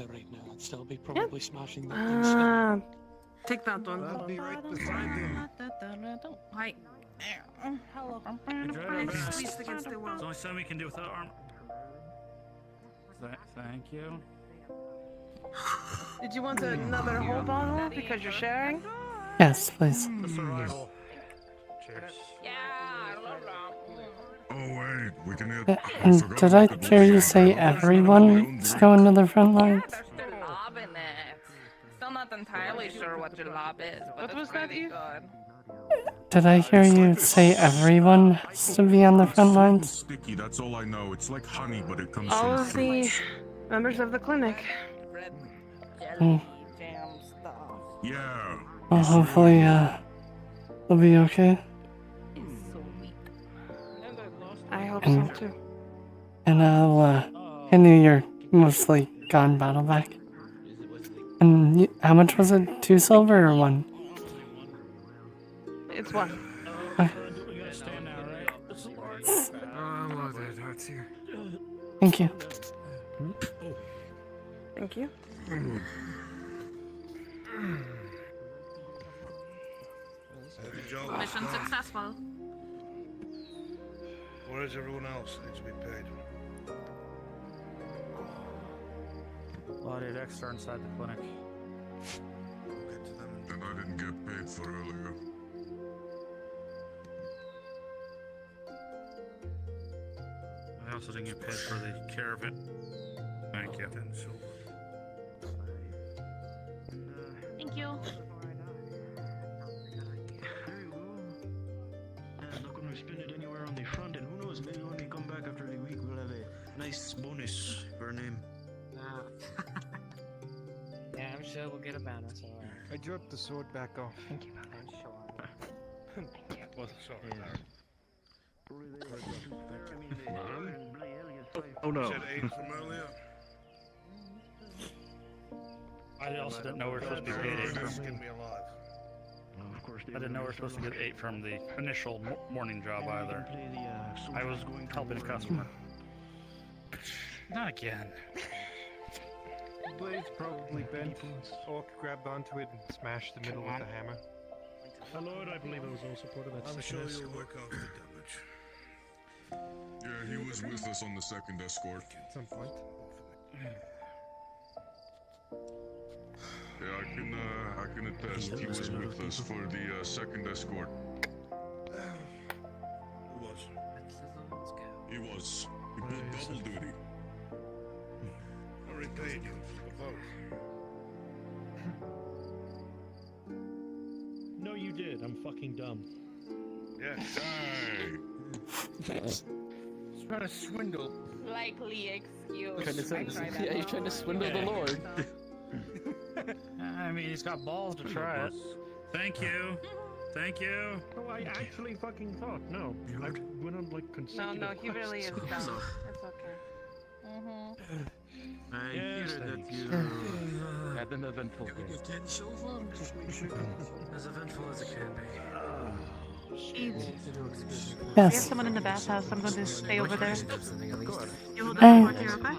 Take that one. I'll be right beside him. Hi. Hello. Squeezed against the wall. There's only something we can do without armor. Thank you. Did you want another whole bottle because you're sharing? Yes, please. The survival. Cheers. Yeah, I love that. Oh wait, we can Uh, and did I hear you say everyone's going to the front lines? There's still lob in it. Still not entirely sure what your lob is, but what was that, Eve? Did I hear you say everyone has to be on the front lines? Sticky, that's all I know. It's like honey, but it comes All from of the members of the clinic. Hmm. Yeah. Well, hopefully, they'll be okay. I hope And, so too. and I knew you're mostly gone battle back. And how much was it? 2 silver or 1? It's one. Okay. Oh, that hurts here. Thank you. Thank you. Mission successful. Where is everyone else that needs to be paid? Loaded extra inside the clinic. And I didn't get paid for earlier. I also didn't get paid for the caravan. Thank you. Thank you. I'm not gonna spend it anywhere on the front, and who knows, maybe when we come back after the week, we'll have a nice bonus for our name. Yeah, I'm sure we'll get a bonus. I dropped the sword back off. Thank you. Thank you. What's the sword? Oh no. Said 8 from earlier. I also didn't know we were supposed to be paid 8 from. Skin me alive. I didn't know we were supposed to get 8 from the initial morning job either. I was helping a customer. Not again. Blade's probably bent. Orc grabbed onto it and smashed the middle with the hammer. My lord, I believe I was also part of that I'm sure sickness. you'll work out the damage. Yeah, he was with us on the second escort. At some point. Yeah, I can attest he was with us for the second escort. Who was? He was. He pulled double duty. I repaid you for both. No, you did. I'm fucking dumb. Yes. Hey! Trying to swindle. Likely excuse. You're trying to swindle the Lord. I mean, he's got balls to try it. Thank you. Thank you. Oh, I actually fucking thought. No, I went on like consecutive. No, he really is dumb. quests. It's okay. I Yes, hear that thanks. you Had an eventful day. as eventful as it can be. Eve, we have Yes. someone in the bathhouse. I'm going to stay over there. You hold Hey. the fort here, okay?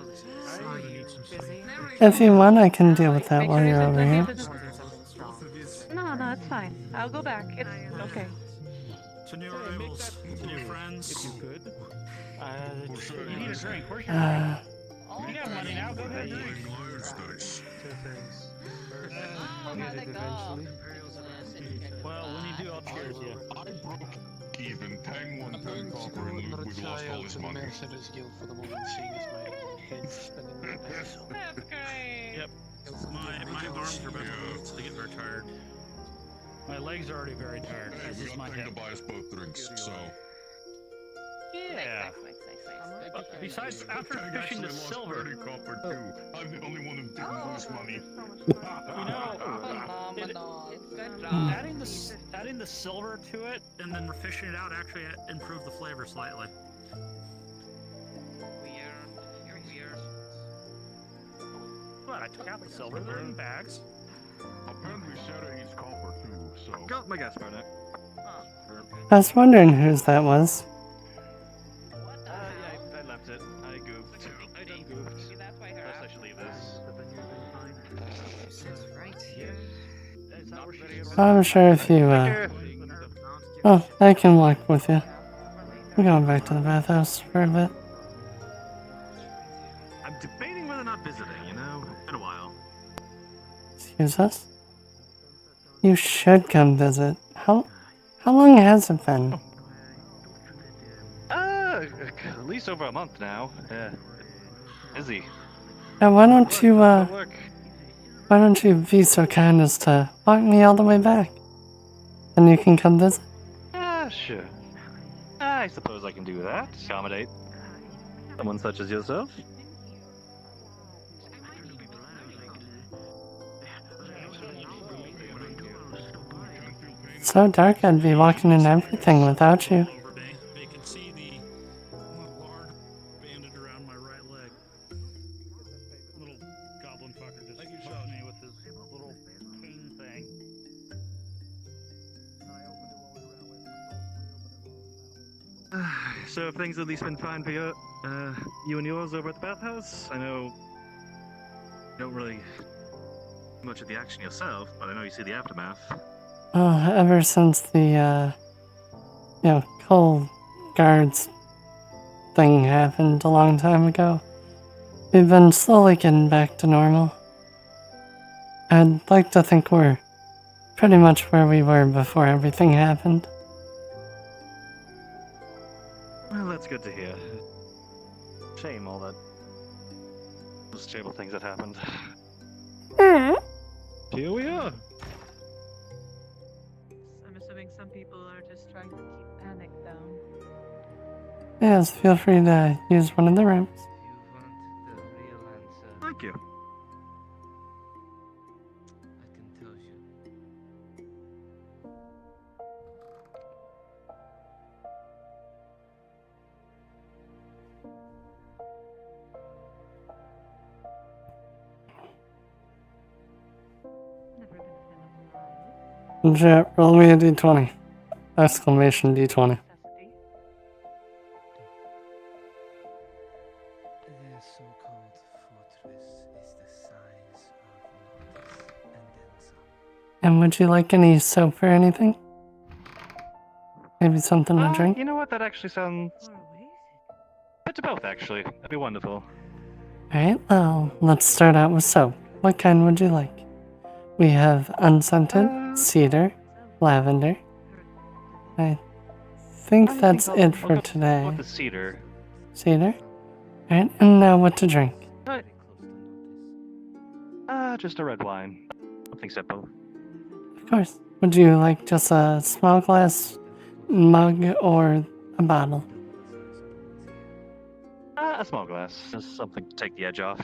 If you want, I can deal with that while you're over here. No, it's fine. I'll go back. It's okay. To new arrivals, to new friends. If you could. You need a drink. Where's your Uh, drink? You got money now. Go ahead. Liar's dice. Oh, how'd it go? Well, when you do, I'll cheers you. I broke even. Tang won 10 copper and Ludwig lost all his money. That's great. Yep. My arms are about to get very tired. My legs are already very tired. Hey, This we is got my Tang to hip. buy us both drinks, so... Yeah. Besides, after Tang fishing the actually lost silver, 30 copper too. I'm the only one who didn't lose money. adding the silver to it and then fishing it out actually improved the flavor slightly. You're weird. But I took out the silver. They're in bags. Apparently Sarah eats copper too, so... Got my gas burner. I was wondering whose that was. Yeah, I left it. I goofed. I done goofed. Perhaps I should leave this. Right here. I'm sure if you Oh, I can walk with you. I'm going back to the bathhouse for a bit. I'm debating whether or not visiting, you know? Been a while. Excuse us? You should come visit. How long has it been? At least over a month now. Busy. Now, why don't you be so kind as to walk me all the way back? And you can come visit. Sure. I suppose I can do that. Accommodate someone such as yourself. So dark I'd be walking in everything without you. They can see the lard banded around my right leg. Little goblin fucker just pushed me with his little cane thing. So have things at least been fine for you and yours over at the bathhouse? I know you don't really do much of the action yourself, but I know you see the aftermath. Oh, ever since the, Cold Guards thing happened a long time ago, we've been slowly getting back to normal. I'd like to think we're pretty much where we were before everything happened. Well, that's good to hear. Shame all that those terrible things that happened. Here we are. I'm assuming some people are just trying to keep panic down. Yes, feel free to use one of the rooms. Thank you. Jet, roll me a d20. Exclamation d20. The so-called fortress is the size of London and then some. And would you like any soap or anything? Maybe something to drink? You know what? That actually sounds. Bit to both, actually. That'd be wonderful. Alright, well, let's start out with soap. What kind would you like? We have unscented, cedar, lavender. I think that's it for today. With the cedar. Cedar? Alright, and now what to drink? Just a red wine. Something simple. Of course. Would you like just a small glass, mug, or a bottle? A small glass. Just something to take the edge off.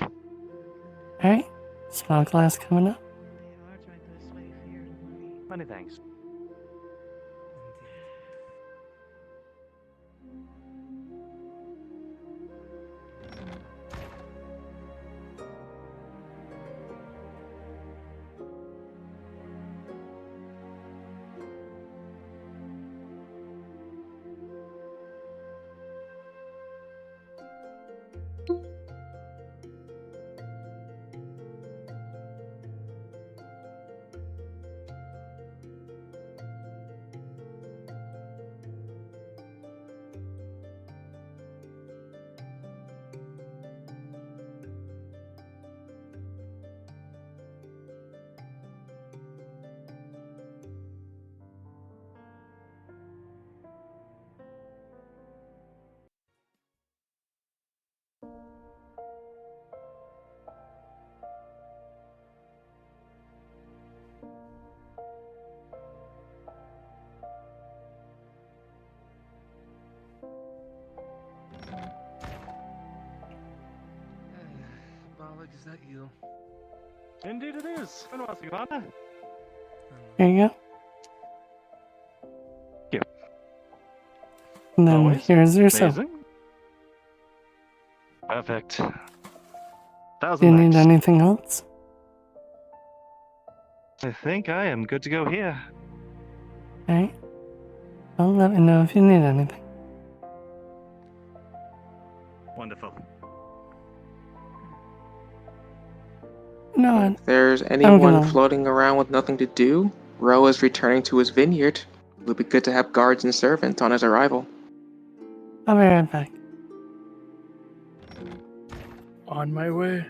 Alright, small glass coming up. Many thanks. Balak, is that you? Indeed it is. Been a while, Ivana. Here you go. Thank you. And then Always here's your soap. amazing. Perfect. Do 1,000 you need thanks. anything else? I think I am good to go here. Alright. Well, let me know if you need anything. Wonderful. You know what? If there's I'm anyone gonna- floating around with nothing to do, Ro is returning to his vineyard. It would be good to have guards and servants on his arrival. I'll be right back. On my way.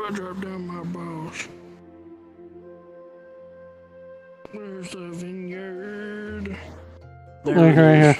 I drop down my balls. Where's the vineyard? Look right here.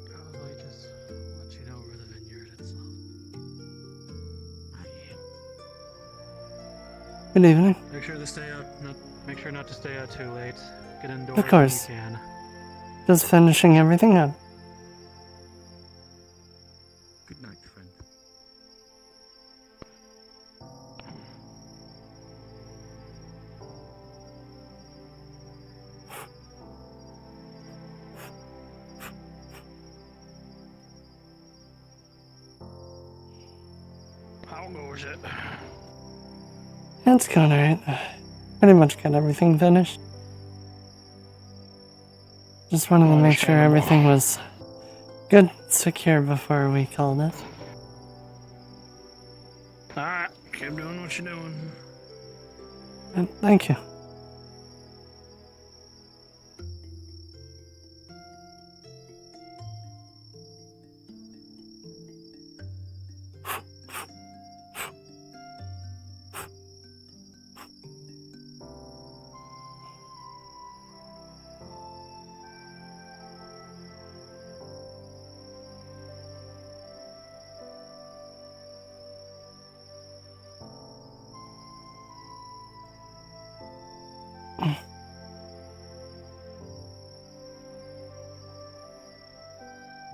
Probably just let you know where the vineyard itself. Good evening. Make sure to stay out. Make sure not to stay out too late. Get indoors Of course. when you can. Just finishing everything up. Good night, friend. How goes it? It's going alright. Pretty much got everything finished. Just wanted to make sure everything was good, secure before we called it. Alright, keep doing what you're doing. And thank you.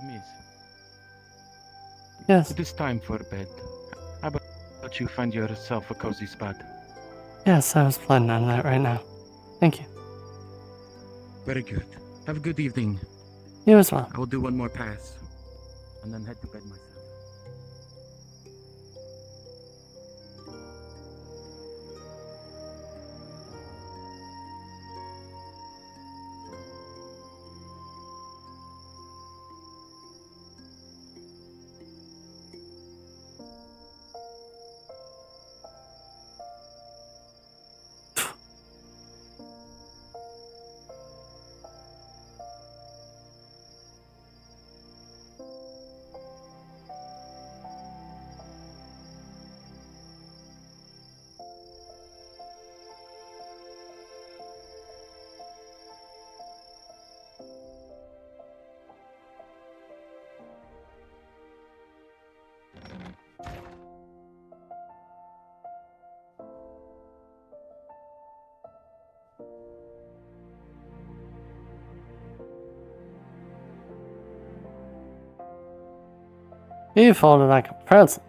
Miss. Yes. It is time for bed. How about you find yourself a cozy spot? Yes, I was planning on that right now. Thank you. Very good. Have a good evening. You as well. I will do one more pass, and then head to bed myself. You folded like a present.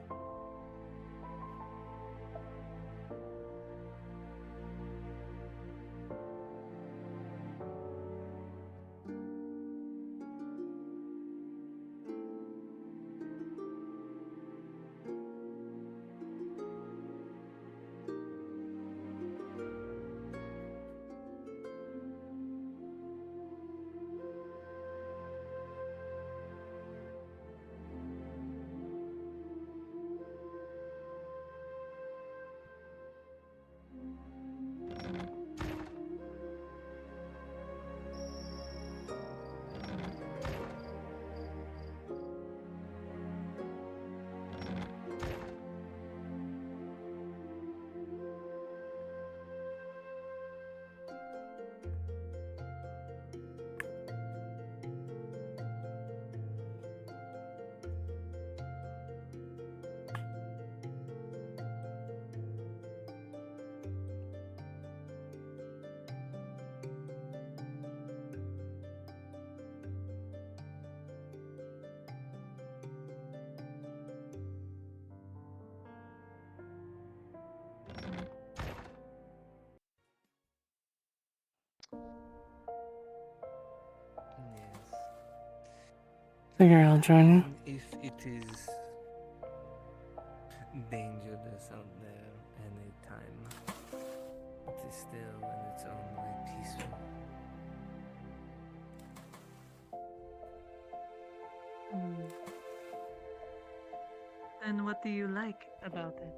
Figure I'll join you. If it is dangerous out there anytime, it is still in its own way peaceful. And what do you like about it?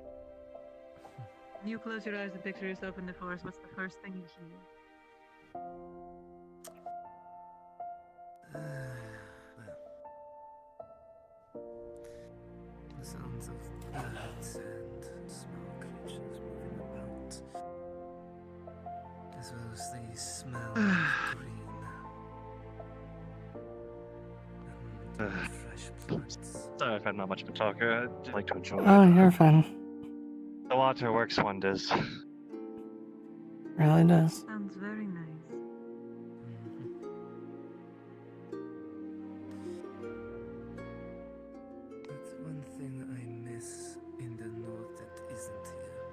When you close your eyes and picture yourself in the forest, what's the first thing you hear? The sounds of birds and small creatures moving about, as well as the smell of green and fresh plants. Sorry if I'm not much of a talker. I'd just like to enjoy Oh, it. you're fine. The water works wonders. Really does. Sounds very nice. That's one thing I miss in the north that isn't here.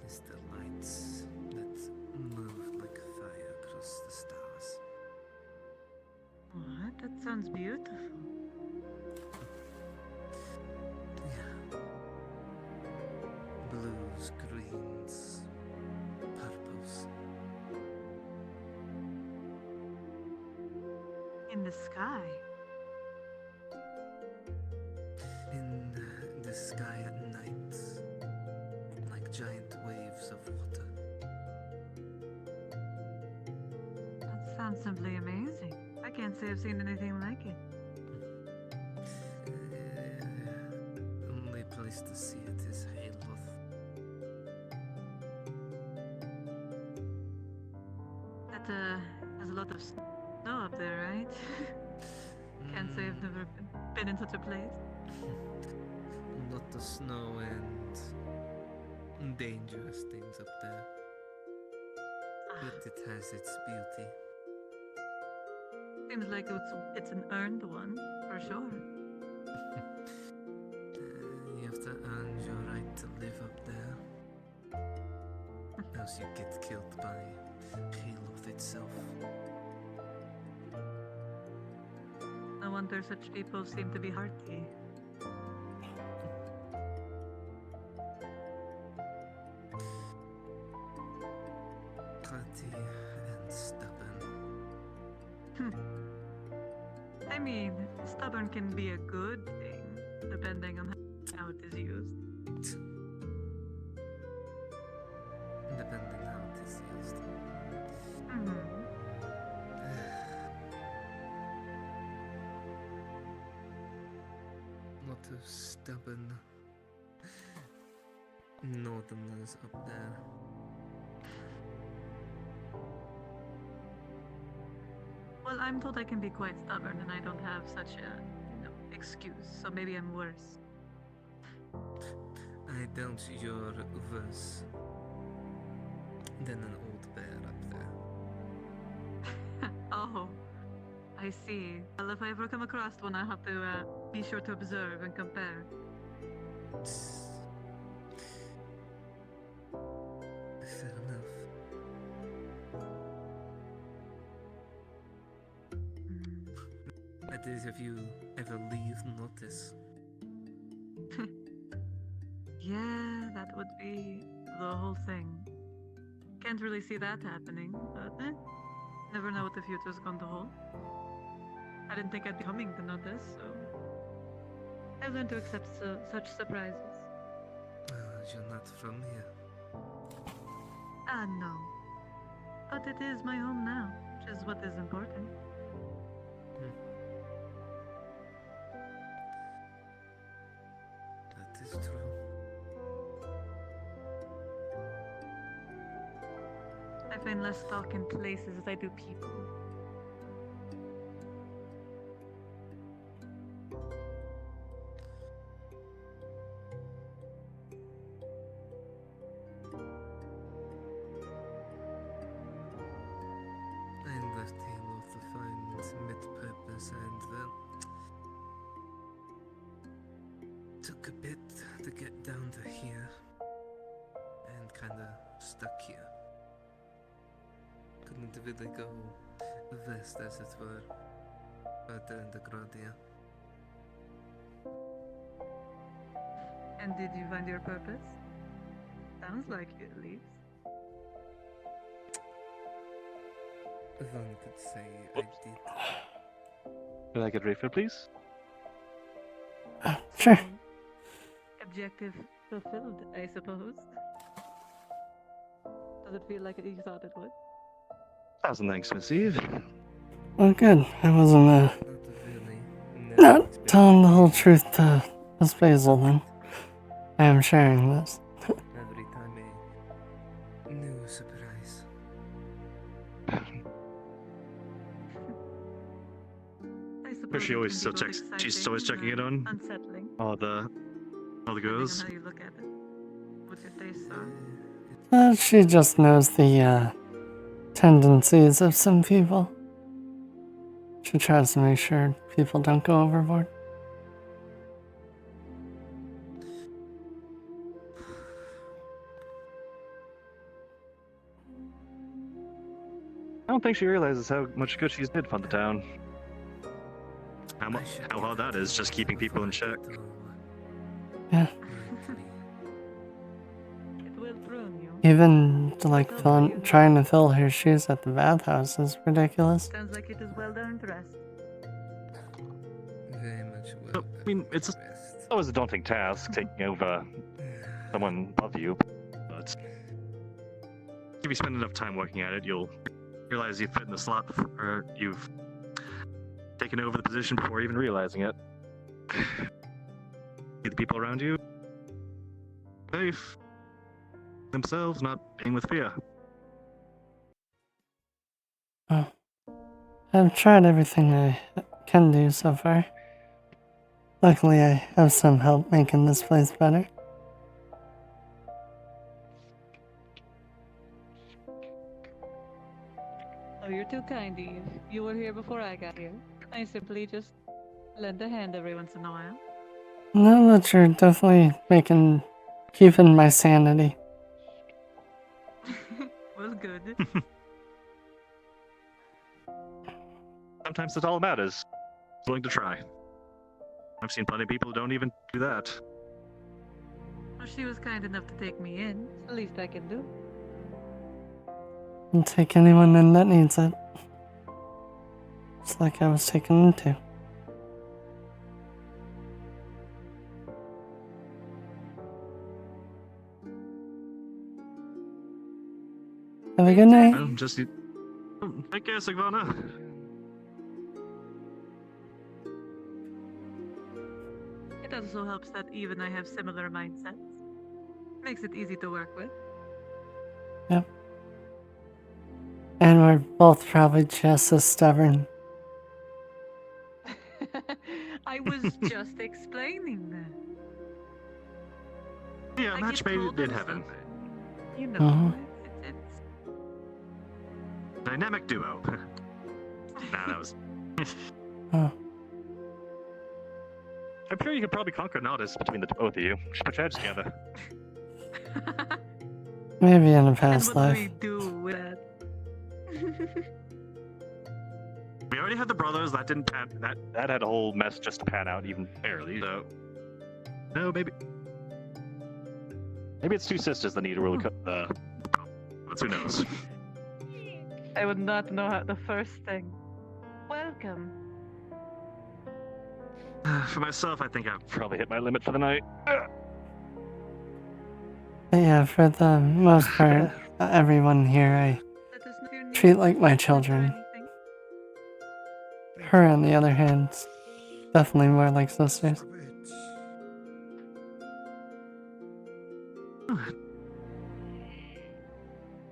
Is the lights that move like fire across the stars. What? That sounds beautiful. Yeah. Blues, greens, purples. In the sky. In the sky at night, like giant waves of water. That sounds simply amazing. I can't say I've seen anything like it. Only place to see it is Hayloth. That has a lot of snow up there, right? Can't say I've never been in such a place. A lot of snow and dangerous things up there. But it has its beauty. Seems like it's an earned one, for sure. You have to earn your right to live up there. Else you get killed by Hayloth itself. No wonder such people seem to be hearty. Hearty and stubborn. I mean, stubborn can be a good thing, depending on how it is used. Depending how it is used. Lot of stubborn northerners up there. Well, I'm told I can be quite stubborn and I don't have such a, excuse, so maybe I'm worse. I doubt you're worse than an old bear up there. Oh, I see. Well, if I ever come across one, I'll have to be sure to observe and compare. Fair enough. That is, if you ever leave notice. Yeah, that would be the whole thing. Can't really see that happening, but never know what the future's going to hold. I didn't think I'd be coming to notice, so I've learned to accept such surprises. You're not from here. No. But it is my home now, which is what is important. That is true. I find less stock in places as I do people. I left Hayloth to find mid-purpose and took a bit to get down to here. And kinda stuck here. Couldn't really go west, as it were. And did you find your purpose? Sounds like you, at least. One could say I did. Can I get refill, please? Sure. Objective fulfilled, I suppose. Does it feel like you thought it would? 1,000 thanks, Miss Eve. Well, good. I wasn't, not telling the whole truth to Miss Basil then. I am sharing this. Every time a new surprise. But she always still checks. She's always checking it on unsettling. all the girls. How you look at it. What your taste are. She just knows the tendencies of some people. She tries to make sure people don't go overboard. I don't think she realizes how much good she's did for the town. How hard that is, just keeping people in check. Yeah. It will prune you. Even like trying to fill her shoes at the bathhouse is ridiculous. Sounds like it is well earned rest. Very much well. I mean, it's always a daunting task taking over someone above you, but if you spend enough time working at it, you'll realize you fit in the slot, or you've taken over the position before even realizing it. See the people around you safe themselves, not being with fear. Oh. I've tried everything I can do so far. Luckily, I have some help making this place better. Oh, you're too kind, Eve. You were here before I got here. I simply just lend a hand every once in a while. No, but you're definitely keeping my sanity. Was good. Sometimes that's all that matters. Willing to try. I've seen plenty of people who don't even do that. Well, she was kind enough to take me in. It's the least I can do. I'll take anyone in that needs it. It's like I was taken into. Have a good night. Well, just take care, Sigvana. It also helps that Eve and I have similar mindsets. Makes it easy to work with. Yep. And we're both probably just as stubborn. I was just explaining that. Yeah, match made in heaven. You know, Uh-huh. it's Dynamic duo. Nah, that was. Oh. I'm sure you could probably conquer Nodus between the both of you. Just put your heads together. Maybe in a past what do life. we do with that? We already had the brothers. That didn't pan. That had a whole mess just to pan out, even barely. So, no, maybe it's two sisters that need to really cut the. But who knows? I would not know how the first thing. Welcome. For myself, I think I've probably hit my limit for the night. But yeah, for the most part, everyone here I treat like my children. Her, on the other hand, is definitely more like sisters.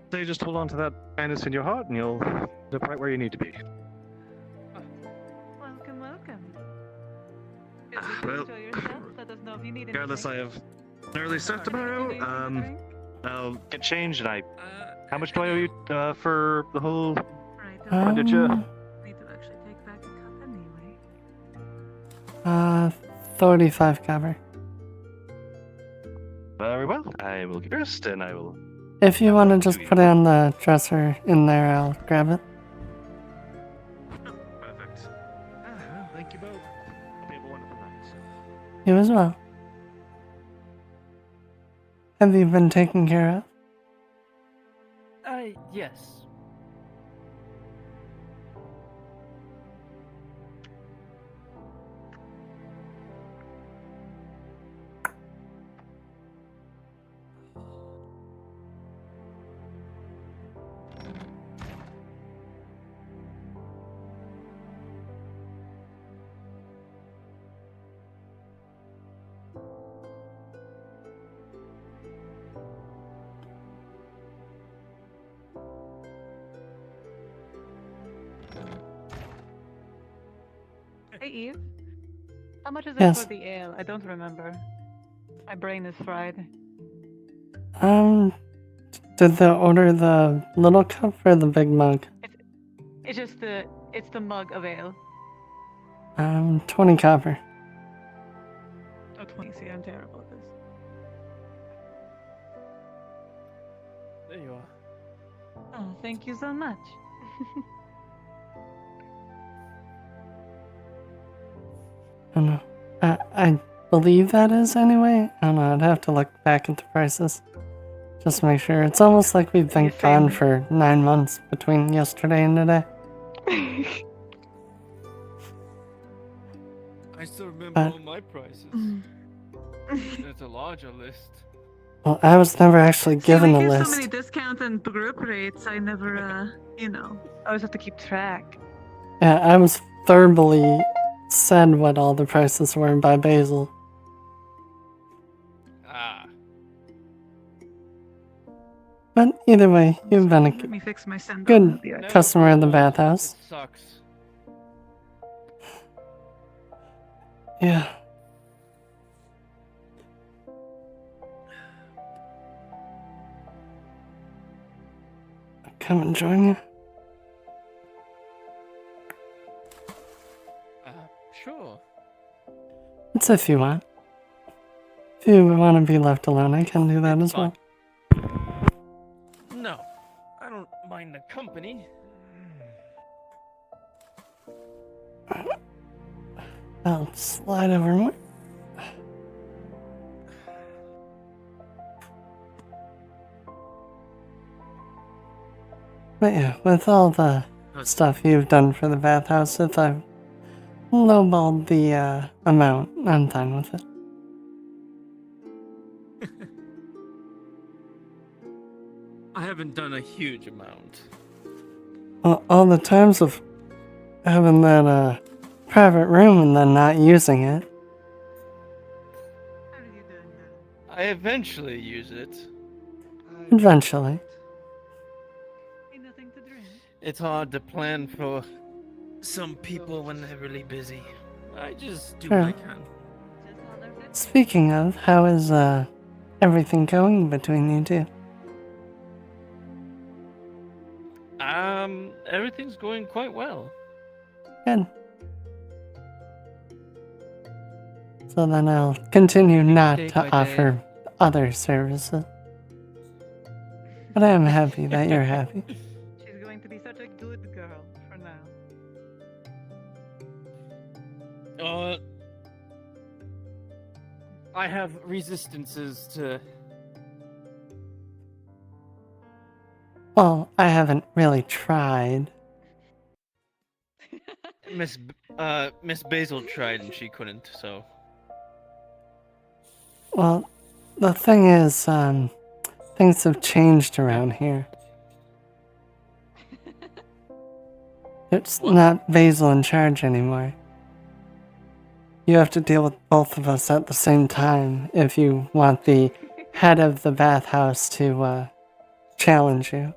So you just hold on to that kindness in your heart, and you'll end up right where you need to be. Welcome, welcome. Well, Enjoy yourself. Let us know if you need regardless, I anything. have an early start tomorrow. I'll get changed, and how much do I owe you for the whole? Right. Did you? Need to actually take back a cup anyway. 35 cover. Very well. I will get dressed, and I will. If you want to just put it on the dresser in there, I'll grab it. Perfect. You as well. Have you been taken care of? Yes. Hey Eve, how much is it Yes. for the ale? I don't remember. My brain is fried. Did they order the little cup or the big mug? It's just it's the mug of ale. 20 copper. Oh, 20. See, I'm terrible at this. There you are. Oh, thank you so much. I don't know. I believe that is anyway. I don't know. I'd have to look back at the prices. Just to make sure. It's almost like we've been gone for 9 months between yesterday and today. I still remember But- all my prices. There's a larger list. Well, I was never actually given we a get list. so many discounts and group rates. I never, I always have to keep track. Yeah, I was verbally said what all the prices were by Basil. But either way, you've been a Let me fix my send. good customer of the bathhouse. Sucks. Yeah. Come and join you. Sure. It's if you want. If you want to be left alone, I can do that as well. No, I don't mind the company. I'll slide over more. But yeah, with all the stuff you've done for the bathhouse, if I've lowballed the amount, I'm fine with it. I haven't done a huge amount. All the times of having that private room and then not using it. I eventually use it. Eventually. It's hard to plan for some people when they're really busy. I just do what I Sure. can. Speaking of, how is everything going between you two? Everything's going quite well. Good. So then I'll continue not day to by day. offer other services. But I am happy that you're happy. She's going to be such a good girl for now. I have resistances to. Well, I haven't really tried. Miss Basil tried and she couldn't, so. Well, the thing is, things have changed around here. It's not Basil in charge anymore. You have to deal with both of us at the same time if you want the head of the bathhouse to challenge you.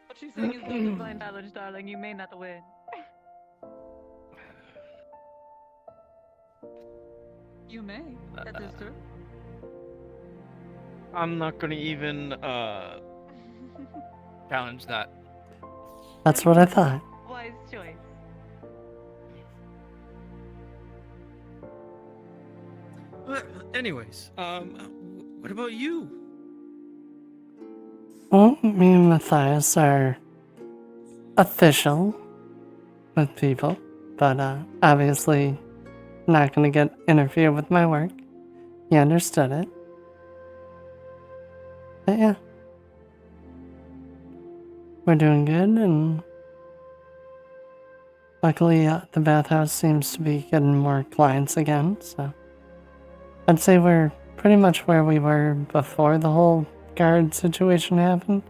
What she's saying is don't blind knowledge, darling. You may not win. You may. That is true. I'm not gonna even challenge that. That's what I thought. Wise choice. Anyways, what about you? Well, me and Matthias are official with people, but obviously not gonna interfere with my work. He understood it. But yeah. We're doing good, and luckily the bathhouse seems to be getting more clients again, so I'd say we're pretty much where we were before the whole guard situation happened.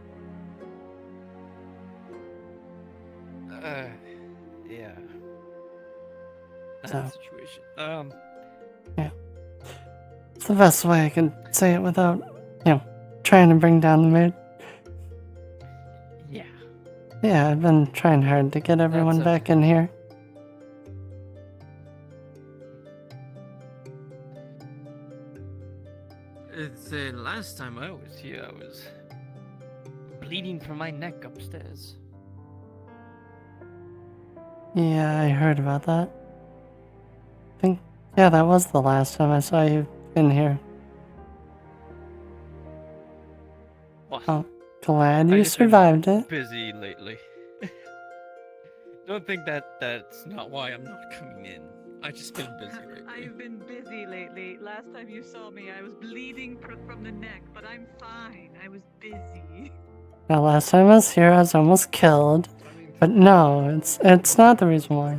Yeah. So. That situation. Yeah. It's the best way I can say it without, trying to bring down the mood. Yeah. Yeah, I've been trying hard to get everyone back in here. The last time I was here, I was bleeding from my neck upstairs. Yeah, I heard about that. Yeah, that was the last time I saw you in here. What? Oh, glad I you just been survived it. Busy lately. Don't think that's not why I'm not coming in. I've just been busy lately. I've been busy lately. Last time you saw me, I was bleeding from the neck, but I'm fine. I was busy. Now, last time I was here, I was almost killed. But no, it's not the reason why.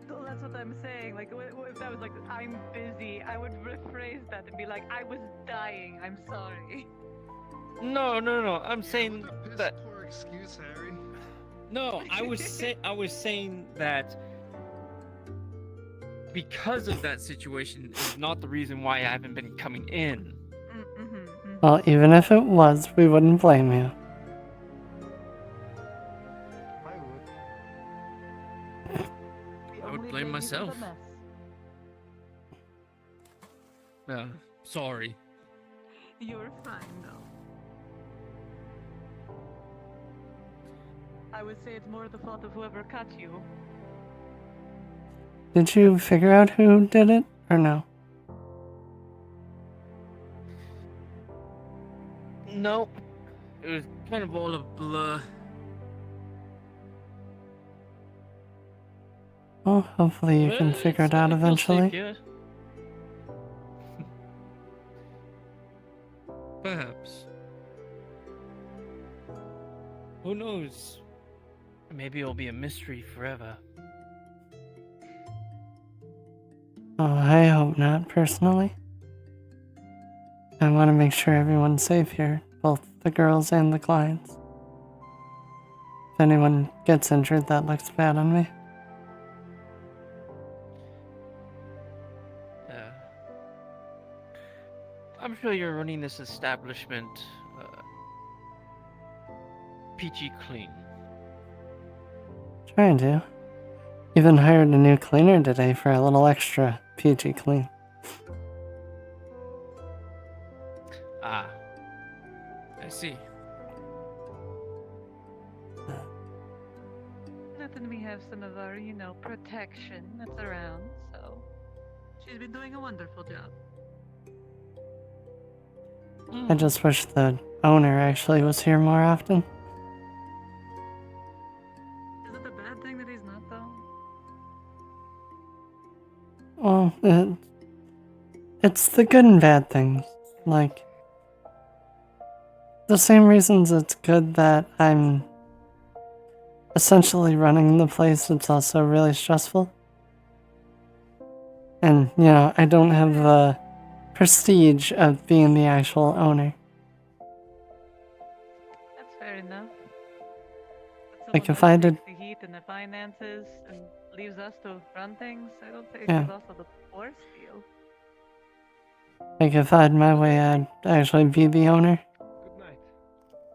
So that's what I'm saying. Like, if I was like, I'm busy, I would rephrase that and be like, I was dying. I'm sorry. No. I'm saying that. Poor excuse, Harry. No, I was saying that because of that situation is not the reason why I haven't been coming in. Well, even if it was, we wouldn't blame you. I would blame myself. Sorry. You're fine, though. I would say it's more the fault of whoever cut you. Did you figure out who did it, or no? No. It was kind of all a blur. Well, hopefully you can Well, figure it it's out feel safe eventually. here. Perhaps. Who knows? Maybe it'll be a mystery forever. Oh, I hope not, personally. I want to make sure everyone's safe here, both the girls and the clients. If anyone gets injured, that looks bad on me. I'm sure you're running this establishment peachy clean. Trying to. Even hired a new cleaner today for a little extra peachy clean. Ah. I see. Nothing, we have some of our, protection that's around, so she's been doing a wonderful job. I just wish the owner actually was here more often. Is it a bad thing that he's not, though? Well, it's the good and bad things. Like, the same reasons it's good that I'm essentially running the place, it's also really stressful. And, I don't have the prestige of being the actual owner. That's fair enough. But Like, someone if I who did... takes the heat and the finances and leaves us to run things, I don't say Yeah. she's also the force deal. Like, if I had my way, I'd actually be the owner. Good night.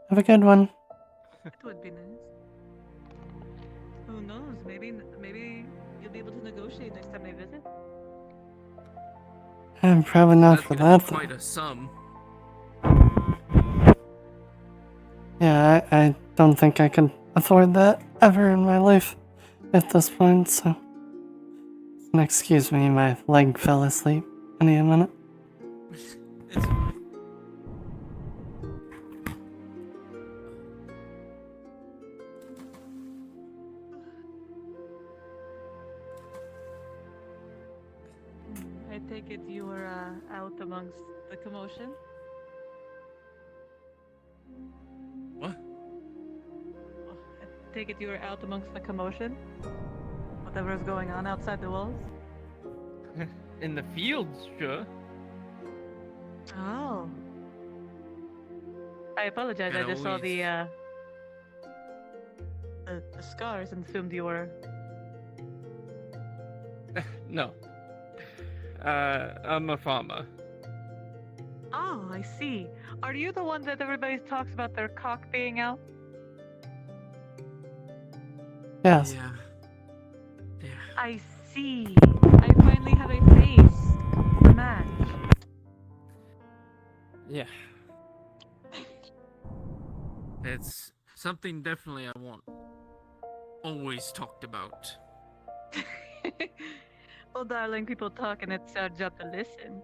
Have a good one. It would be nice. Who knows? Maybe you'll be able to negotiate next time they visit. I'm probably not That's for gonna that, be though. quite a sum. Yeah, I don't think I could afford that ever in my life at this point, so... And excuse me, my leg fell asleep. I need a minute. It's amongst the commotion? What? I take it you were out amongst the commotion? Whatever is going on outside the walls? In the fields, sure. Oh. I apologize, And I just saw always- the scars and assumed you were... No. I'm a farmer. Oh, I see. Are you the one that everybody talks about their cock being out? Yes. Yeah. I see. I finally have a face to match. Yeah. It's something definitely I want. Always talked about. Well, darling, people talk and it's our job to listen.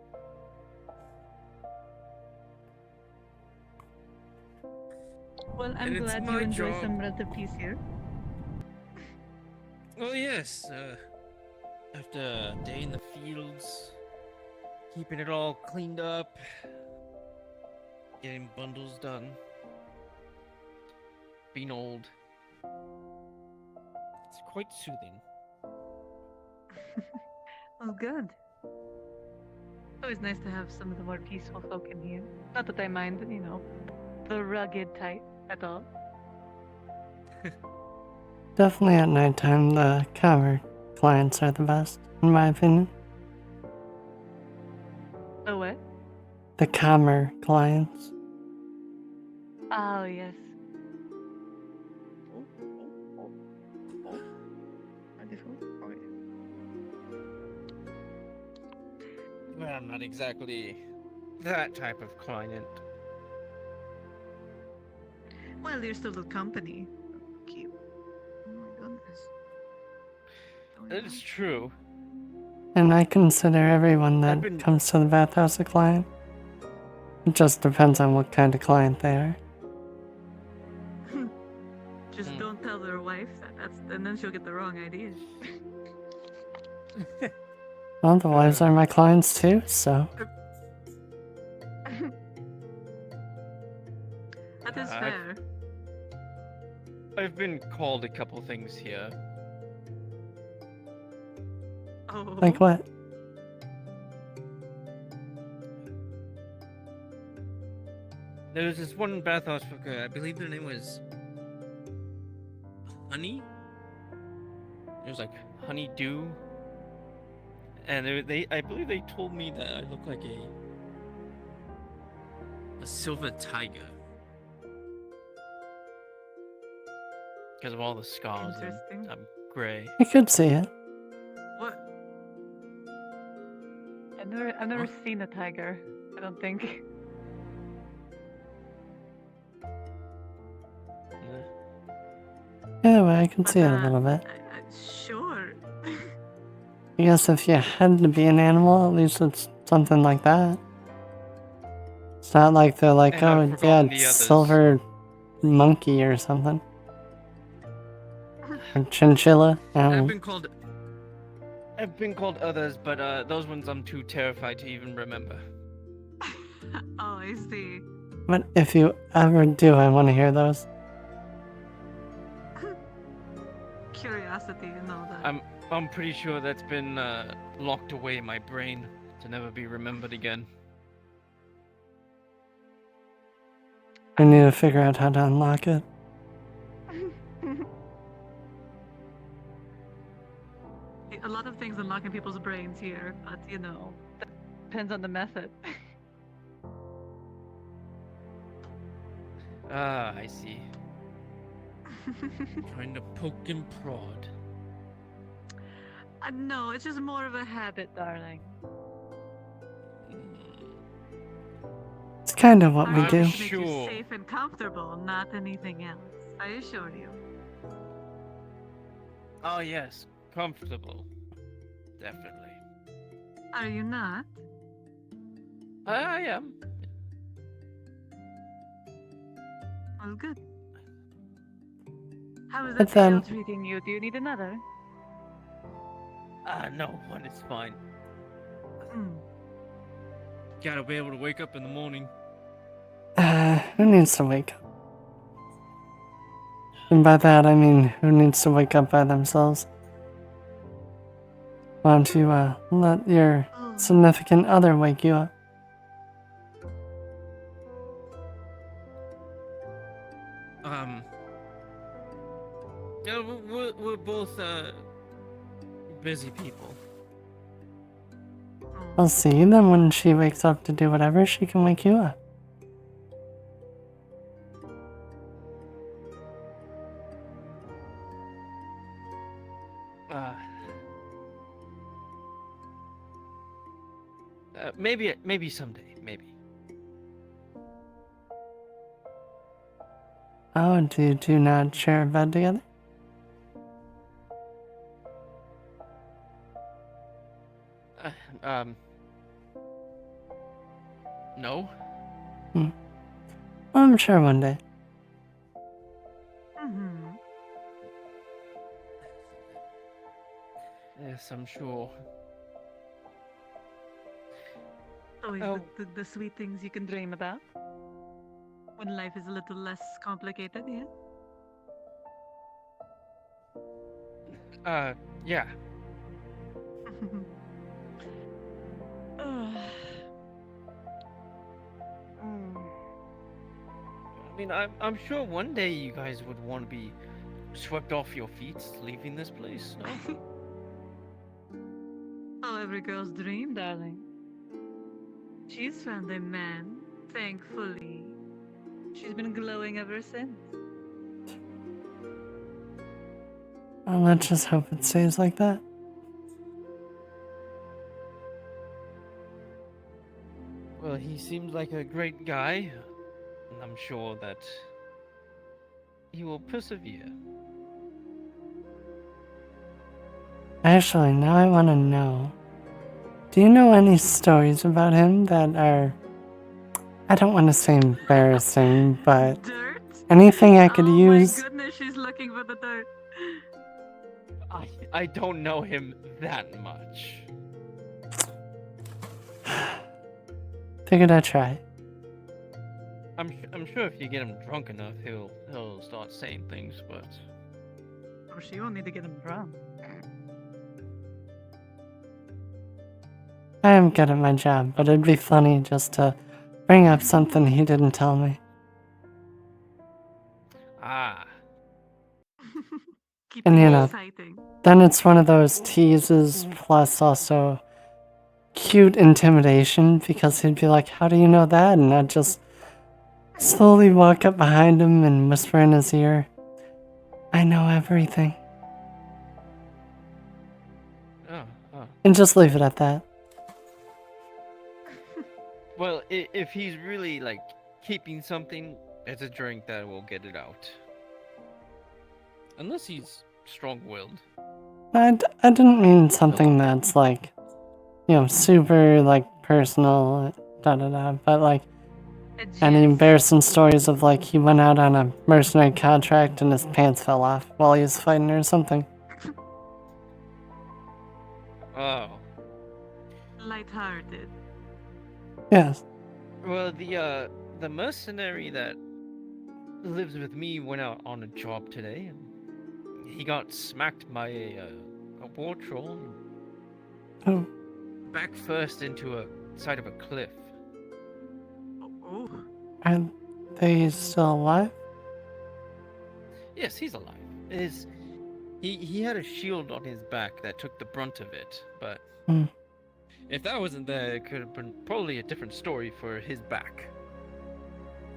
Well, I'm And it's glad you my enjoy job. some relative peace here. Oh yes, after a day in the fields, keeping it all cleaned up, getting bundles done, being old. It's quite soothing. Oh, good. It's always nice to have some of the more peaceful folk in here. Not that I mind, the rugged type at all. Definitely at nighttime, the cover clients are the best, in my opinion. The what? The calmer clients. Oh, yes. Well, I'm not exactly that type of client. Well, you're still the company. Cute. Oh my goodness. That is true. And I consider everyone that been- comes to the bathhouse a client. It just depends on what kind of client they are. Just don't tell their wife that. And then she'll get the wrong idea. Well, the wives are my clients too, so. That is fair. I've been called a couple things here. Oh. Like what? There was this one bathhouse worker, I believe their name was Honey? It was like Honeydew. And I believe they told me that I look like a silver tiger. Because of all the scars Interesting. and I'm gray. I could see it. What? I've never seen a tiger, I don't think. Yeah, well, I can see it a little bit. Sure. I guess if you had to be an animal, at least it's something like that. It's not like they're like, And I've oh, yeah, forgotten the it's others. silver monkey or something. Or chinchilla. I don't know. I've been called others, but those ones I'm too terrified to even remember. Oh, I see. But if you ever do, I want to hear those. Curiosity and all that. I'm pretty sure that's been locked away in my brain to never be remembered again. I need to figure out how to unlock it. A lot of things unlock in people's brains here, but that depends on the method. Ah, I see. Trying to poke and prod. No, it's just more of a habit, darling. It's kind of what we Our do. job is to make you safe and comfortable, not anything else. I assure you. Oh yes, comfortable. Definitely. Are you not? I am. Well, good. How is But that then- tail treating you? Do you need another? No, one is fine. Hmm. Gotta be able to wake up in the morning. Who needs to wake up? And by that I mean, who needs to wake up by themselves? Why don't you let your significant other wake you up? Yeah, we're both busy people. I'll see. Then when she wakes up to do whatever, she can wake you up. Maybe someday, maybe. Oh, do you not share a bed together? No. Well, I'm sure one day. Yes, I'm sure. Always the sweet things you can dream about. When life is a little less complicated, yeah? Yeah. I mean, I'm sure one day you guys would want to be swept off your feet leaving this place, no? Oh, every girl's dream, darling. She's found a man, thankfully. She's been glowing ever since. Well, let's just hope it stays like that. Well, he seems like a great guy, and I'm sure that he will persevere. Actually, now I want to know. Do you know any stories about him that are, I don't want to say embarrassing, but anything I could use? Oh my goodness, she's looking for the dirt. I don't know him that much. Figured I'd try. I'm sure if you get him drunk enough, he'll start saying things, but Or she won't need to get him drunk. I am good at my job, but it'd be funny just to bring up something he didn't tell me. And you know, then it's one of those teases plus also cute intimidation, because he'd be like, how do you know that? And I'd just slowly walk up behind him and whisper in his ear, I know everything. And just leave it at that. Well, if he's really like keeping something, it's a drink that will get it out. Unless he's strong-willed. I didn't mean something that's like, you know, super like personal, but like any embarrassing stories of like he went out on a mercenary contract and his pants fell off while he was fighting or something. Oh. Lighthearted. Yes. Well, the mercenary that lives with me went out on a job today, and he got smacked by a war troll. Oh. Back first into a side of a cliff. Oh. Are they still alive? Yes, he's alive. He had a shield on his back that took the brunt of it, but if that wasn't there, it could have been probably a different story for his back.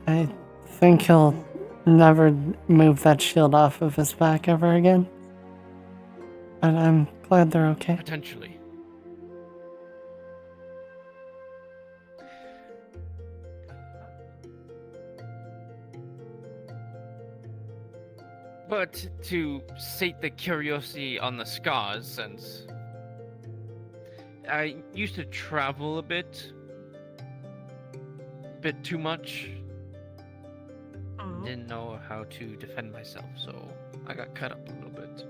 I think he'll never move that shield off of his back ever again. But I'm glad they're okay. Potentially. But to sate the curiosity on the scars, since I used to travel a bit too much. Didn't know how to defend myself, so I got cut up a little bit.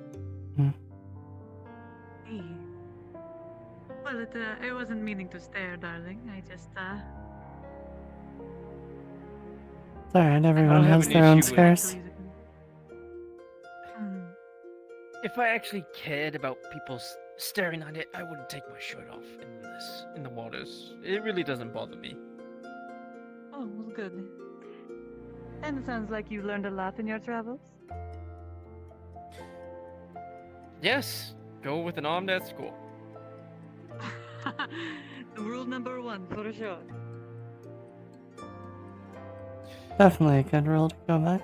Hey. Well, it wasn't meaning to stare, darling. I just, It's alright, everyone don't have has an their own issue with- scares. If I actually cared about people staring at it, I wouldn't take my shirt off in the waters. It really doesn't bother me. Oh, well, good. And it sounds like you learned a lot in your travels. Yes, go with an armed escort. Rule number 1, for sure. Definitely a good rule to go by.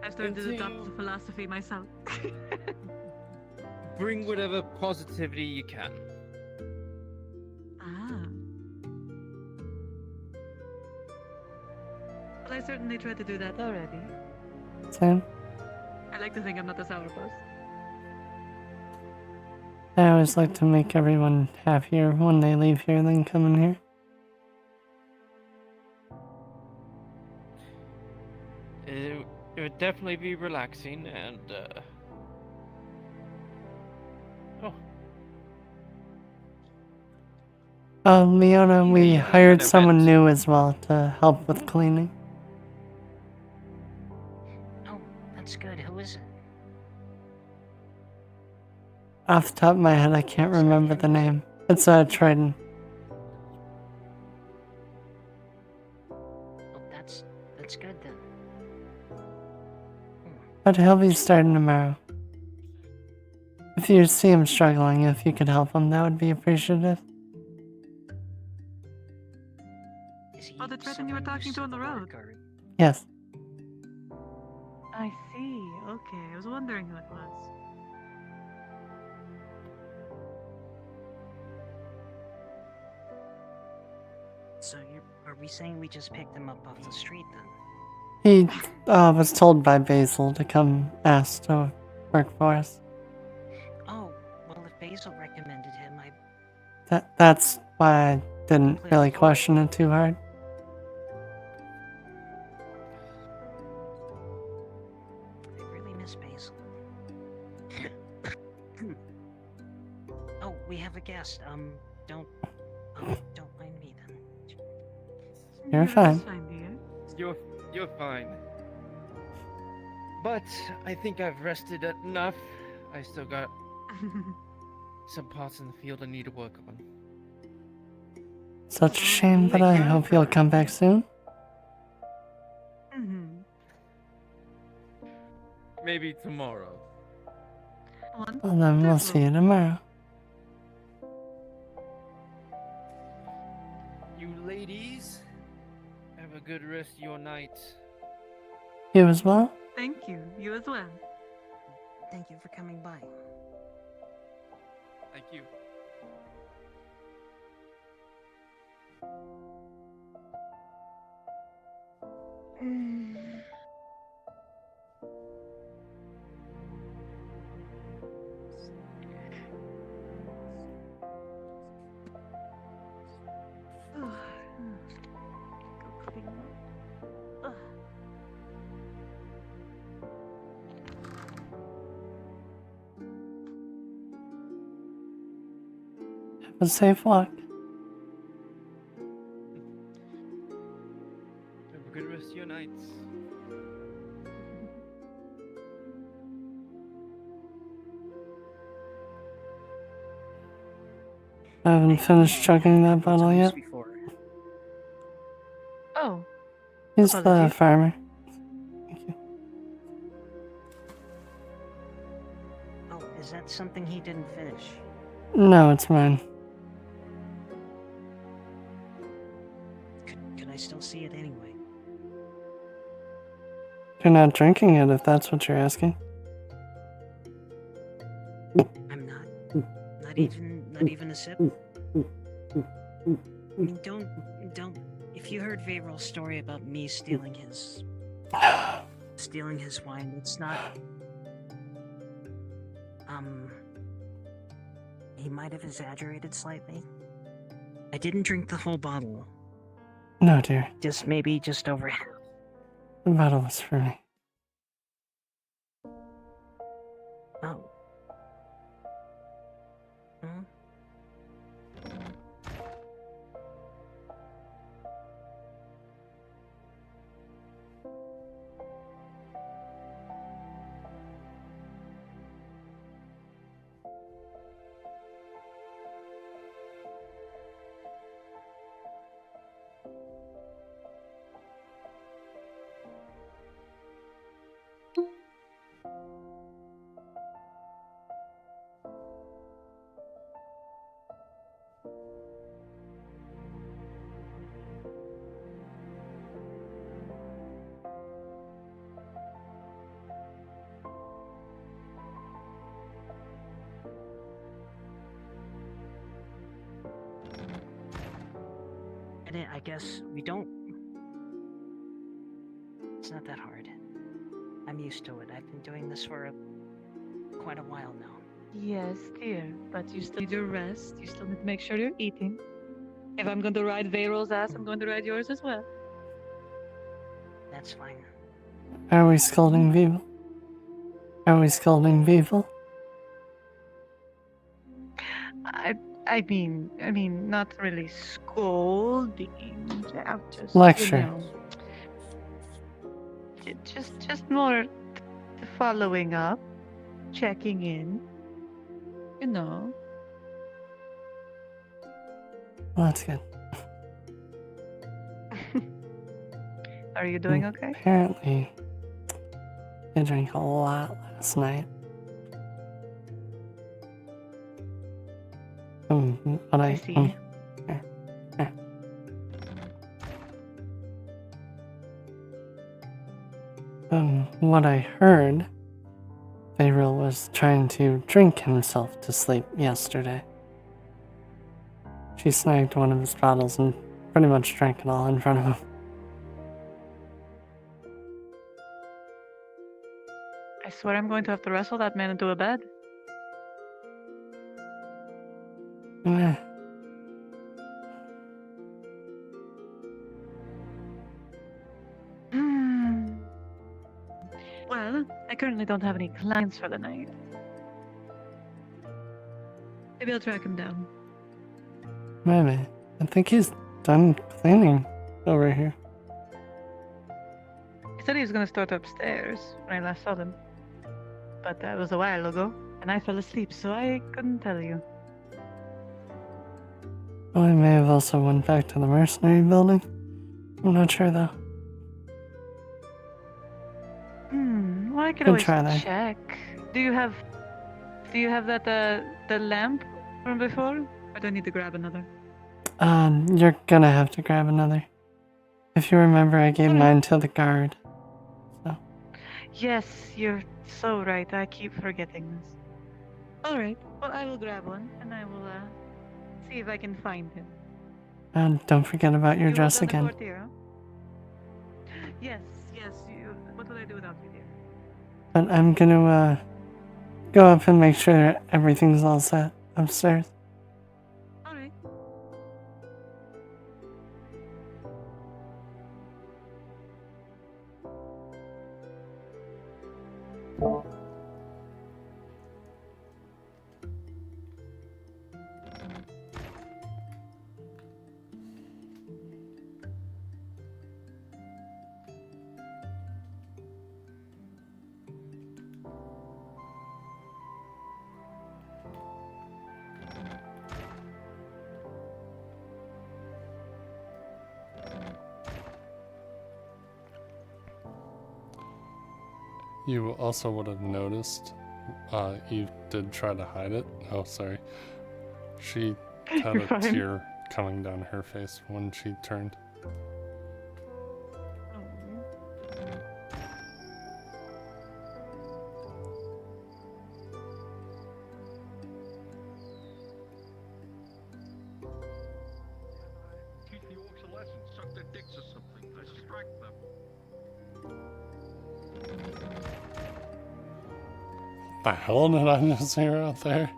I've started to adopt the philosophy myself. Bring whatever positivity you can. Ah. Well, I certainly tried to do that already. Same. I like to think I'm not a sourpuss. I always like to make everyone happier when they leave here than come in here. It would definitely be relaxing and, Leona, we hired someone new as well to help with cleaning. Oh, that's good. Who is it? Off the top of my head, I can't remember the name. It's Triton. Well, that's good then. But he'll be starting tomorrow. If you see him struggling, if you could help him, that would be appreciative. Oh, the Triton you were talking to on the road. Yes. I see. Okay, I was wondering who it was. So are we saying we just picked him up off the street then? He was told by Basil to come ask to work for us. Oh, well, if Basil recommended him, That's why I didn't really question it too hard. I really miss Basil. Oh, we have a guest. Don't mind me then. You're fine. You're fine. But I think I've rested enough. I still got some parts in the field I need to work on. Such a shame, but I hope you'll come back soon. Maybe tomorrow. Well, then we'll see you tomorrow. You ladies, have a good rest of your night. You as well? Thank you. You as well. Thank you for coming by. Thank you. Have a safe walk. Have a good rest of your nights. I haven't finished chugging that bottle yet. Oh. He's the farmer. Oh, is that something he didn't finish? No, it's mine. Could I still see it anyway? You're not drinking it, if that's what you're asking. I'm not. Not even a sip? I mean, don't. If you heard Vayrol's story about me stealing his wine, it's not. He might have exaggerated slightly. I didn't drink the whole bottle. No, dear. Just over half. The bottle was for me. Oh. Huh? I guess we don't. It's not that hard. I'm used to it. I've been doing this for quite a while now. Yes, dear, but you still need your rest. You still need to make sure you're eating. If I'm going to ride Veyrol's ass, I'm going to ride yours as well. That's fine. Are we scolding people? Are we scolding people? I mean, not really scolding. Just Lecture. You know, just more following up, checking in. You know. Well, that's good. Are you doing okay? Apparently, I drank a lot last night. But I see. What I heard, Veyral was trying to drink himself to sleep yesterday. She snagged one of his bottles and pretty much drank it all in front of him. I swear I'm going to have to wrestle that man into a bed. Eh. Well, I currently don't have any clients for the night. Maybe I'll track him down. Maybe. I think he's done cleaning over here. He said he was going to start upstairs when I last saw them. But that was a while ago, and I fell asleep, so I couldn't tell you. Well, I may have also went back to the mercenary building. I'm not sure though. Well, I could Good always try there. check. Do you have that the lamp from before? Or do I need to grab another? You're gonna have to grab another. If you remember, I gave mine to the guard. Yes, you're so right. I keep forgetting this. Alright, well, I will grab one, and I will see if I can find him. And don't forget about your You dress hold down the again. fort here, huh? Yes. What would I do without you, dear? But I'm gonna go up and make sure everything's all set upstairs. Alright. You also would have noticed, Eve did try to hide it. Oh, sorry. She had You're a fine. tear coming down her face when she turned. Teach the orcs a lesson. Suck their dicks or something. I distract them. The hell did I just hear out there?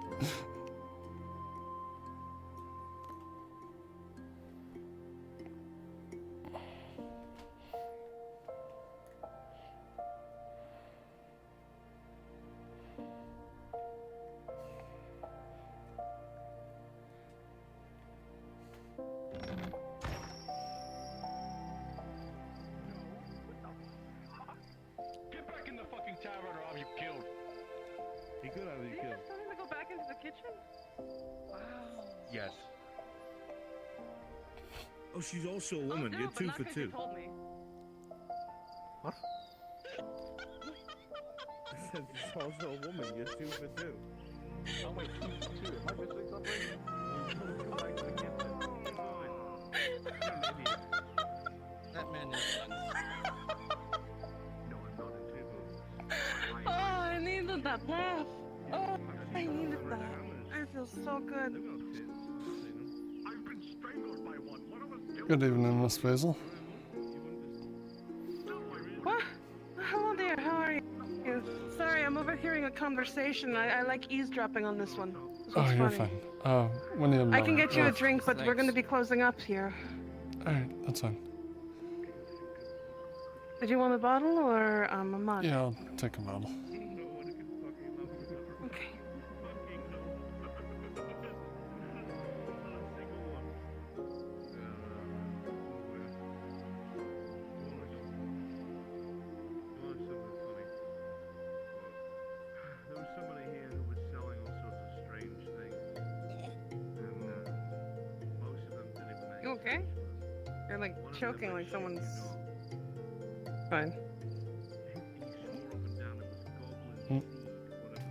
could have. You Did you could. just tell him to go back into the kitchen? Wow. Yes. Oh, she's also a woman. Oh, no, You're but 2 not for 'cause you 2. told me. What? I said she's also a woman. You're 2 for 2. Oh wait, 2 for 2. Am I missing something? That man is. Oh, I needed that laugh. Oh, I needed that. I feel so good. Good evening, Miss Basil. What? Hello there, how are you? Sorry, I'm overhearing a conversation. I like eavesdropping on this one. This Oh, one's you're funny. fine. When do you have I can get you a another? drink, but we're going to be closing up here. Alright, that's fine. Did you want a bottle or a mug? Yeah, I'll take a bottle. Okay. There was somebody here who was selling all sorts of strange things. And most of them didn't even make You okay? You're like choking like someone's... Fine.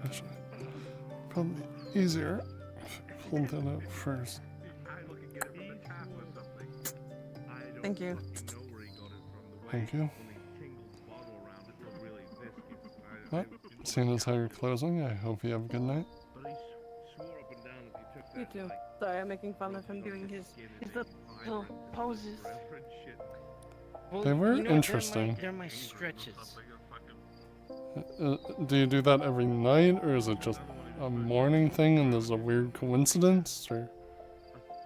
Actually, probably easier if I pulled that out first. Thank you. Thank you. Well, seeing as how you're closing, I hope you have a good night. You too. Sorry, I'm making fun of him doing his little poses. Well, They were you know, interesting. They're my stretches. Do you do that every night, or is it just a morning thing and there's a weird coincidence? Or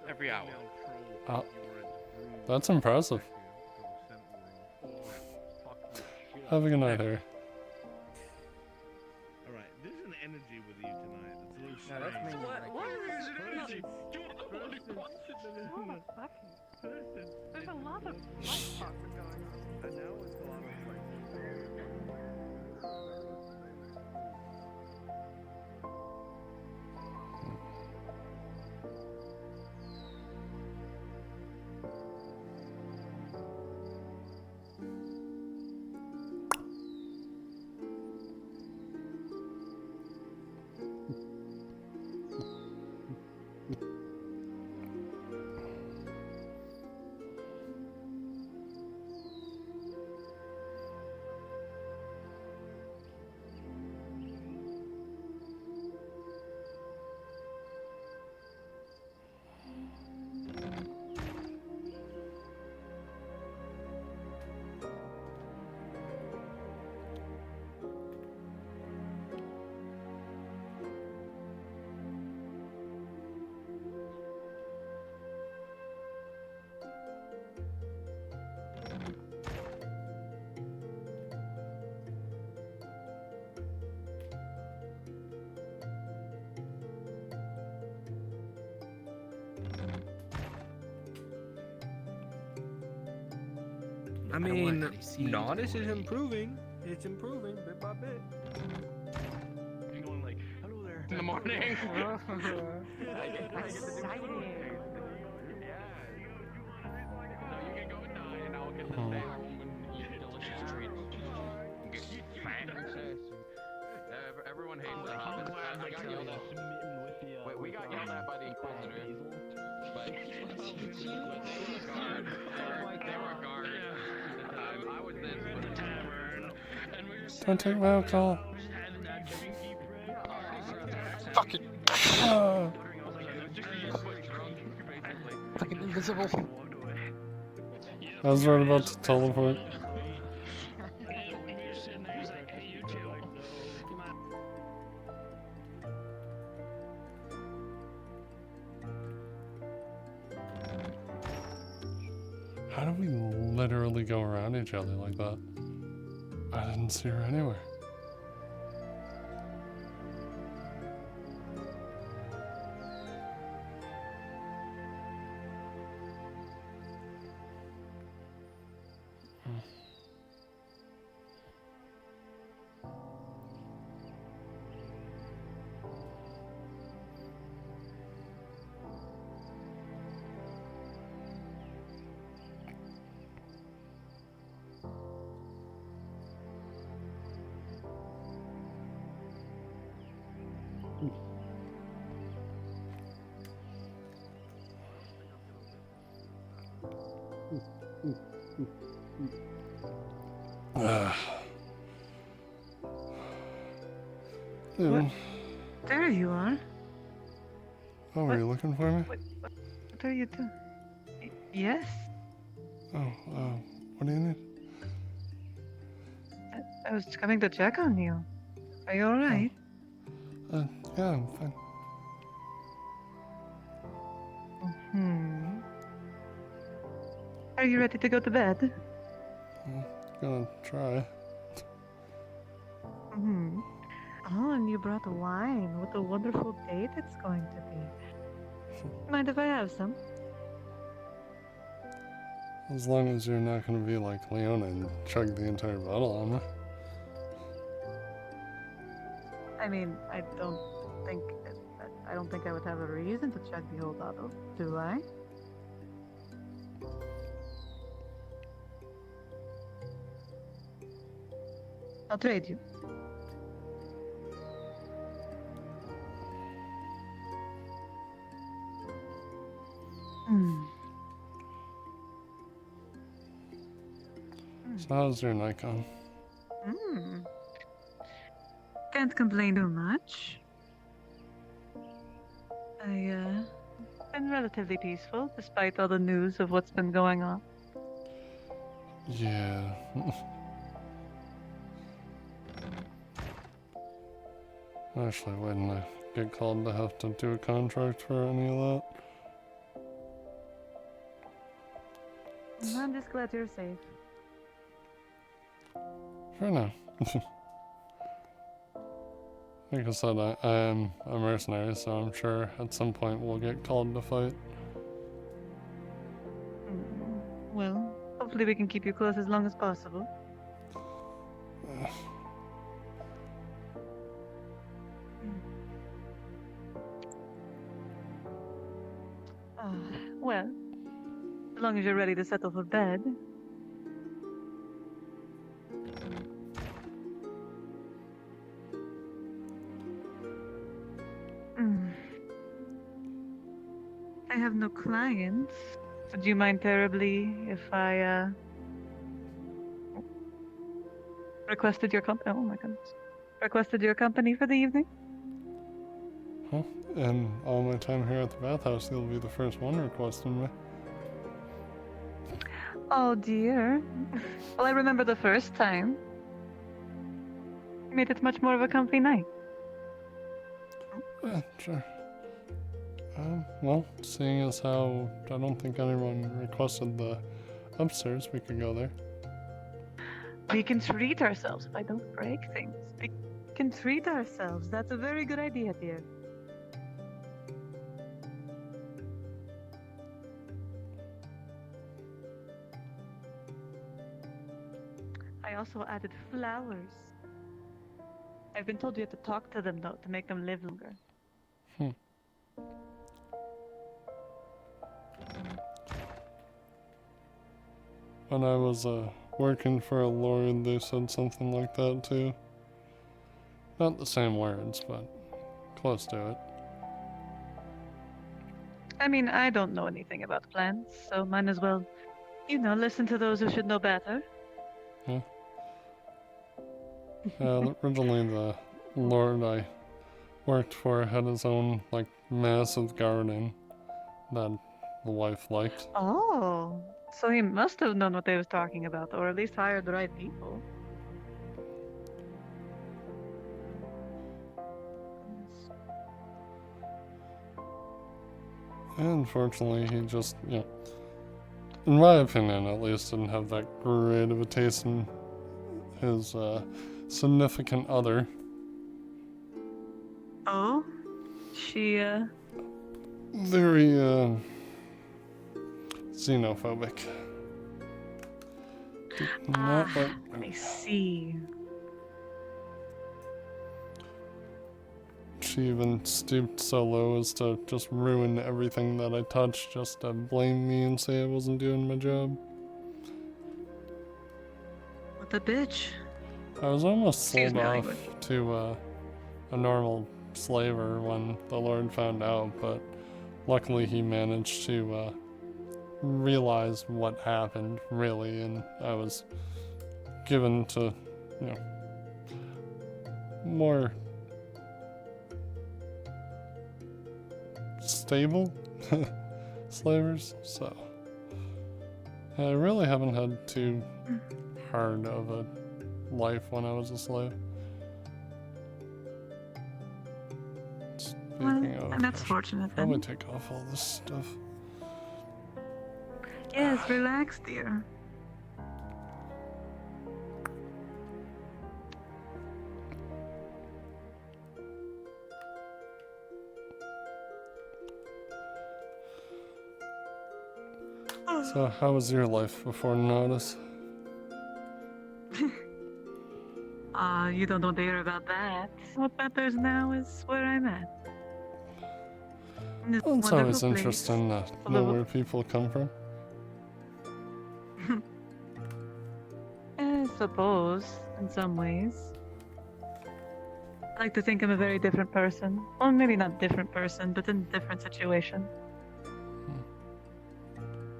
Every hour. that's impressive. Have a good night, Harry. Alright, there's an energy with you tonight. It's a little No, that's strange. mainly What? What? There's a lot of light talk going on. I know it's a lot of I mean, Nodus is improving. It's improving bit by bit. You're going like, hello there. In the morning. Everyone hates the hobbits. I got yelled at. Wait, we got yelled at by the Inquisitor. But they were a guard at the time. I was this with a tavern. Don't take my alcohol. Fucking. Fucking invisible. I was right about to teleport. How do we literally go around each other like that? I didn't see her anywhere. Yeah. There you are. Oh, were you looking for me? What are you doing? Yes. Oh, what do you need? I was coming to check on you. Are you alright? Yeah, I'm fine. Are you ready to go to bed? I'm gonna try. Oh, and you brought wine. What a wonderful date it's going to be. Mind if I have some? As long as you're not gonna be like Leona and chug the entire bottle on me. I mean, I don't think I would have a reason to chug the whole bottle, do I? I'll trade you. So how's your night going? Can't complain too much. Been relatively peaceful despite all the news of what's been going on. Yeah. Actually, waiting to get called to have to do a contract for any of that. I'm just glad you're safe. For now. Like I said, I am a mercenary, so I'm sure at some point we'll get called to fight. Well, hopefully we can keep you close as long as possible. Well, as long as you're ready to settle for bed. I have no clients. Would you mind terribly if I requested your company? Oh my goodness. Requested your company for the evening? Huh? And all my time here at the bathhouse, you'll be the first one requesting me. Oh dear. Well, I remember the first time. You made it much more of a comfy night. Yeah, sure. Well, seeing as how I don't think anyone requested the upstairs, we could go there. We can treat ourselves if I don't break things. We can treat ourselves. That's a very good idea, dear. I also added flowers. I've been told you have to talk to them, though, to make them live longer. When I was working for a lord, they said something like that too. Not the same words, but close to it. I mean, I don't know anything about plants, so might as well, listen to those who should know better. Yeah. Originally the lord I worked for had his own, like, massive garden that the wife liked. Oh, so he must have known what they was talking about, or at least hired the right people. Unfortunately, he just, in my opinion at least, didn't have that great of a taste in his significant other. Oh? She, Very, xenophobic. Not like... I see. She even stooped so low as to just ruin everything that I touched just to blame me and say I wasn't doing my job. What a bitch. I was almost Excuse sold me, off language. to a normal slaver when the Lord found out, but luckily he managed to realize what happened, really, and I was given to, you know, more stable slavers, so I really haven't had too hard of a life when I was a slave. Speaking of, and that's fortunate I'm gonna then. take off all this stuff. Yes, relax, dear. So, how was your life before Notice? You don't want to hear about that. What matters now is where I'm at. In this Well, it's wonderful always place, interesting to full know of- where people come from. I suppose, in some ways. I like to think I'm a very different person. Well, maybe not different person, but in a different situation.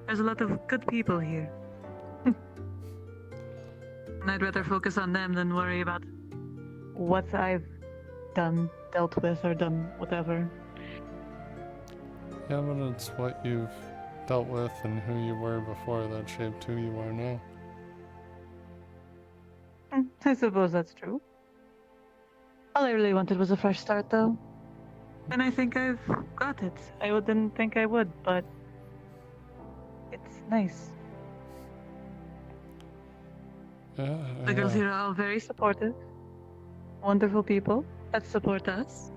There's a lot of good people here. And I'd rather focus on them than worry about what I've done, dealt with, or done whatever. Yeah, but it's what you've dealt with and who you were before that shaped who you are now. I suppose that's true. All I really wanted was a fresh start, though. And I think I've got it. I didn't think I would, but it's nice. Yeah, The girls here are all very supportive. Wonderful people that support us.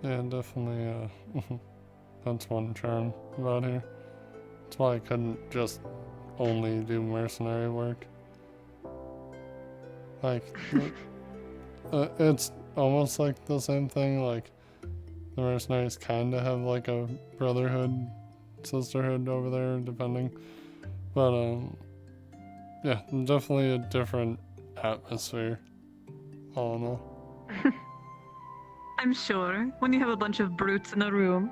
Yeah, definitely, that's one charm about here. That's why I couldn't just only do mercenary work. Like, it's almost like the same thing, like, the mercenaries kinda have like a brotherhood, sisterhood over there, depending. But, yeah, definitely a different atmosphere, all in all. I'm sure when you have a bunch of brutes in a room,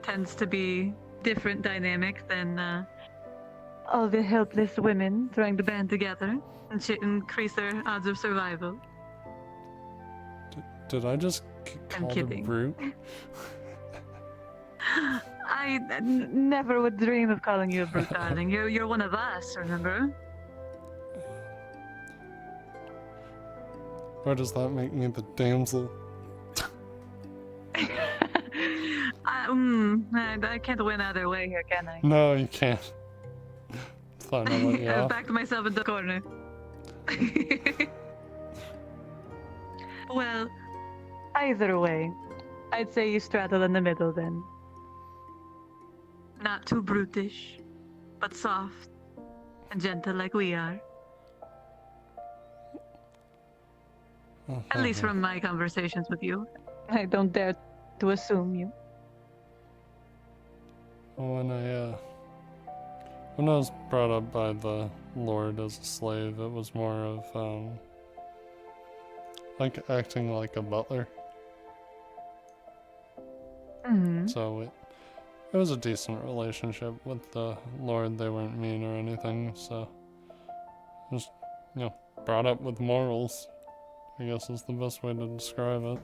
tends to be different dynamic than all the helpless women trying to band together and increase their odds of survival. Did I just I'm call a kidding. brute? I never would dream of calling you a brute, darling. You're one of us, remember? Why does that make me the damsel? I can't win either way here, can I? No, you can't. Thought I let you I've off. backed myself into the corner. Well, either way, I'd say you straddle in the middle then. Not too brutish, but soft and gentle like we are. At least from my conversations with you. I don't dare to assume you. When I was brought up by the Lord as a slave, it was more of, like acting like a butler. Mm-hmm. So it was a decent relationship with the Lord. They weren't mean or anything, so just, you know, brought up with morals, I guess is the best way to describe it.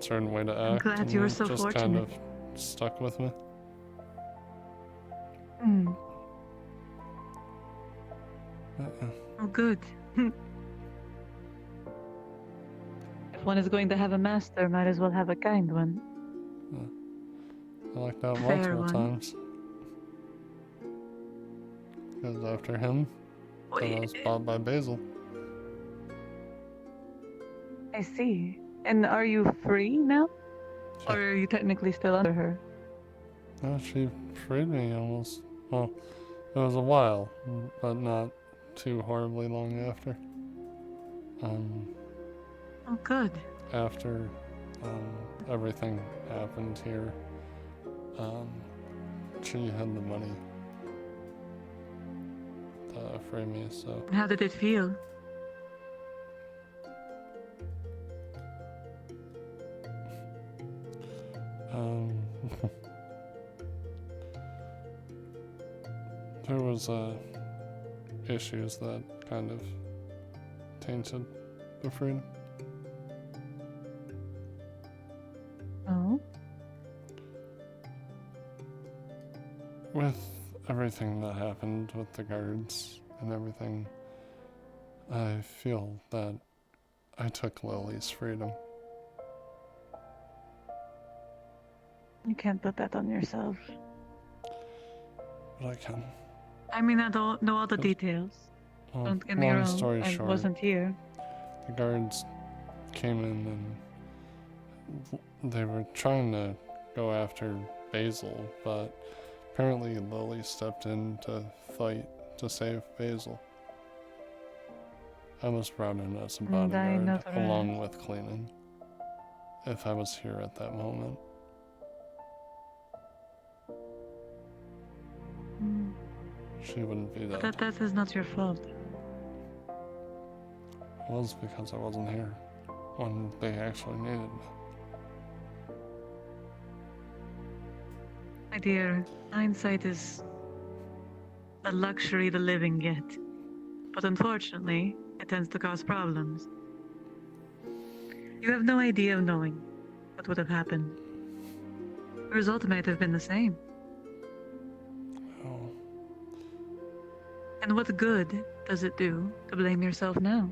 Certain way to act. glad and you were it so just kind fortunate. of stuck with me. Mm. Oh, good. If one is going to have a master, might as well have a kind one. I like that Fair multiple one. times. Because after him, then I was bought by Basil. I see. And are you free now? Or are you technically still under her? No, she freed me almost. Well, it was a while, but not too horribly long after. Oh, good. After everything happened here, she had the money to free me, so. How did it feel? There was issues that kind of tainted the freedom. Oh? With everything that happened with the guards and everything, I feel that I took Lily's freedom. You can't put that on yourself. But I can. I mean, I don't know all the details. Well, Don't get me long wrong. story I short, wasn't here. The guards came in and they were trying to go after Basil, but apparently Lily stepped in to fight to save Basil. I was brought in as a And I know bodyguard the along rest. with cleaning. If I was here at that moment. Mm. She wouldn't be But that. that is not your fault. It was because I wasn't here when they actually needed me. My dear, hindsight is a luxury the living get. But unfortunately, it tends to cause problems. You have no idea of knowing what would have happened. The result might have been the same. Oh. And what good does it do to blame yourself now?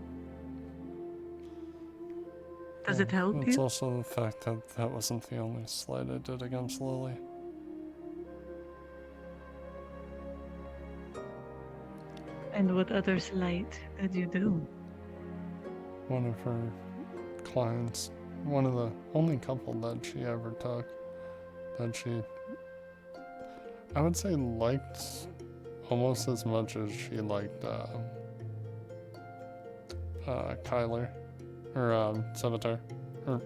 Does it help It's you? also the fact that that wasn't the only slight I did against Lily. And what other slight did you do? One of her clients, one of the only couple that she ever took, that she, I would say, liked almost as much as she liked Kyler, or Sevatar, or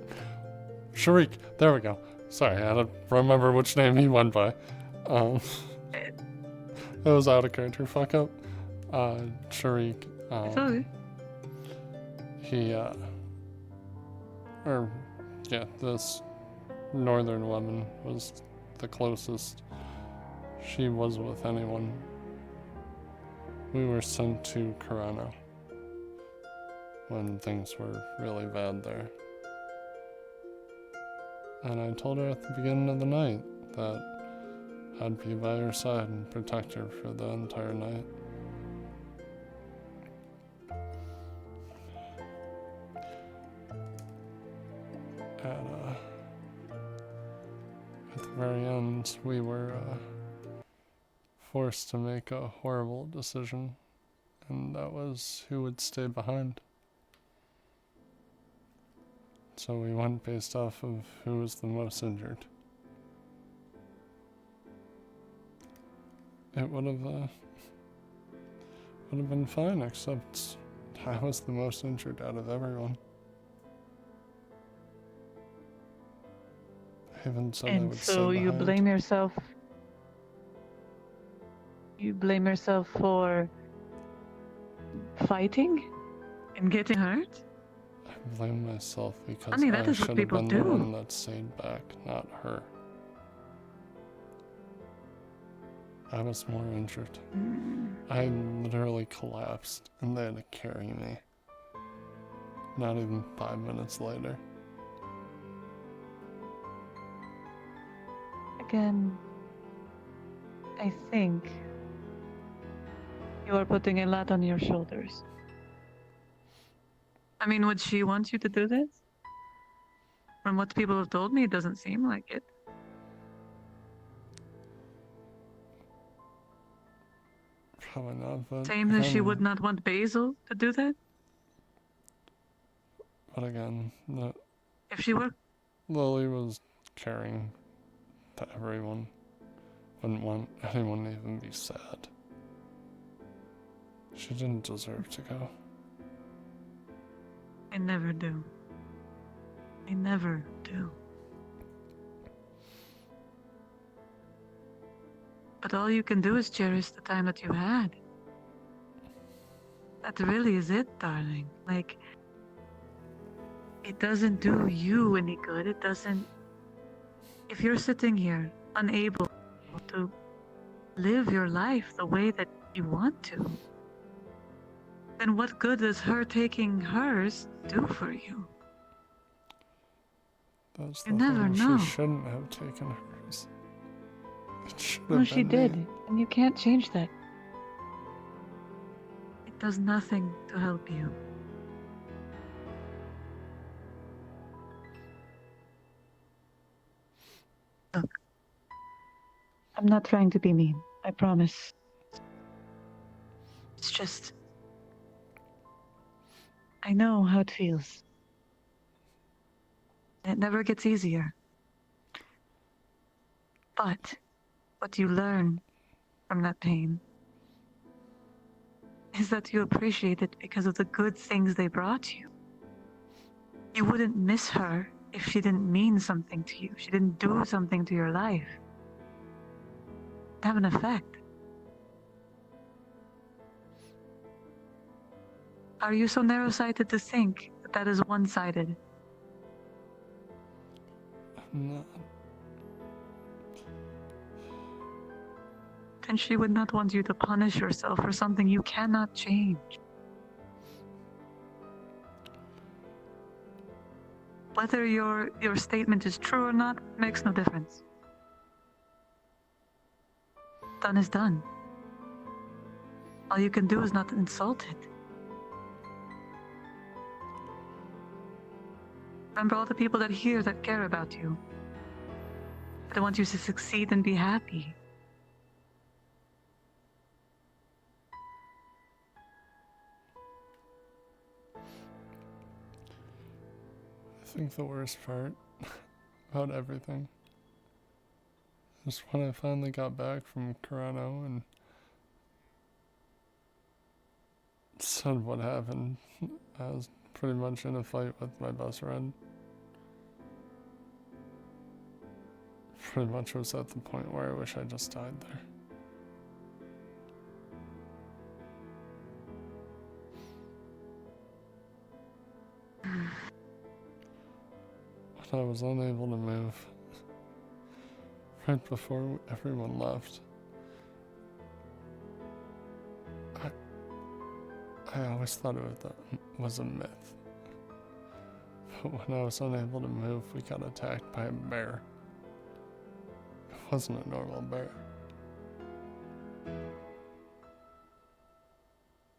Sharik. There we go. Sorry, I had to remember which name he went by. It was out of character. Fuck up. Sharik. It's okay. This northern woman was the closest she was with anyone. We were sent to Carano when things were really bad there. And I told her at the beginning of the night that I'd be by her side and protect her for the entire night. At the very end, we were forced to make a horrible decision, and that was who would stay behind. So we went based off of who was the most injured. It would have been fine, except I was the most injured out of everyone. I even said I And would so stay you behind. blame yourself. You blame yourself for fighting and getting hurt? I blame myself because I mean, that I is what should have people been do. the one that stayed back, not her. I was more injured. I literally collapsed and they had to carry me. Not even 5 minutes later. Again, I think you are putting a lot on your shoulders. I mean, would she want you to do this? From what people have told me, it doesn't seem like it. Probably not, but Same as she again- would not want Basil to do that? But again, If she were... Lily was caring to everyone. Wouldn't want anyone to even be sad. She didn't deserve to go. I never do. I never do. But all you can do is cherish the time that you had. That really is it, darling. Like, it doesn't do you any good. It doesn't If you're sitting here unable to live your life the way that you want to, then what good does her taking hers do for you? That's You the never thing. know. She shouldn't have taken hers. It should have No, she been did, me. and you can't change that. It does nothing to help you. Look, I'm not trying to be mean, I promise. It's just, I know how it feels. And it never gets easier. But what you learn from that pain is that you appreciate it because of the good things they brought you. You wouldn't miss her if she didn't mean something to you. She didn't do something to your life. It'd have an effect. Are you so narrow-sighted to think that that is one-sided? I'm not. Then she would not want you to punish yourself for something you cannot change. Whether your statement is true or not makes no difference. Done is done. All you can do is not insult it. Remember all the people that hear that care about you. They want you to succeed and be happy. I think the worst part about everything is when I finally got back from Corano and said what happened. I was pretty much in a fight with my best friend. Pretty much was at the point where I wish I just died there. When I was unable to move, right before everyone left, I always thought it was a myth. But when I was unable to move, we got attacked by a bear. It wasn't a normal bear.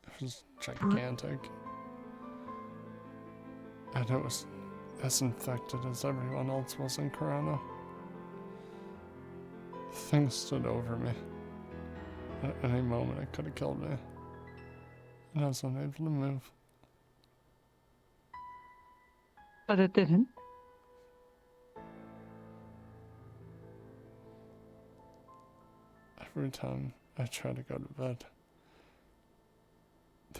It was gigantic. And it was as infected as everyone else was in Corona. Things stood over me. At any moment it could have killed me. And I was unable to move. But it didn't. Every time I try to go to bed,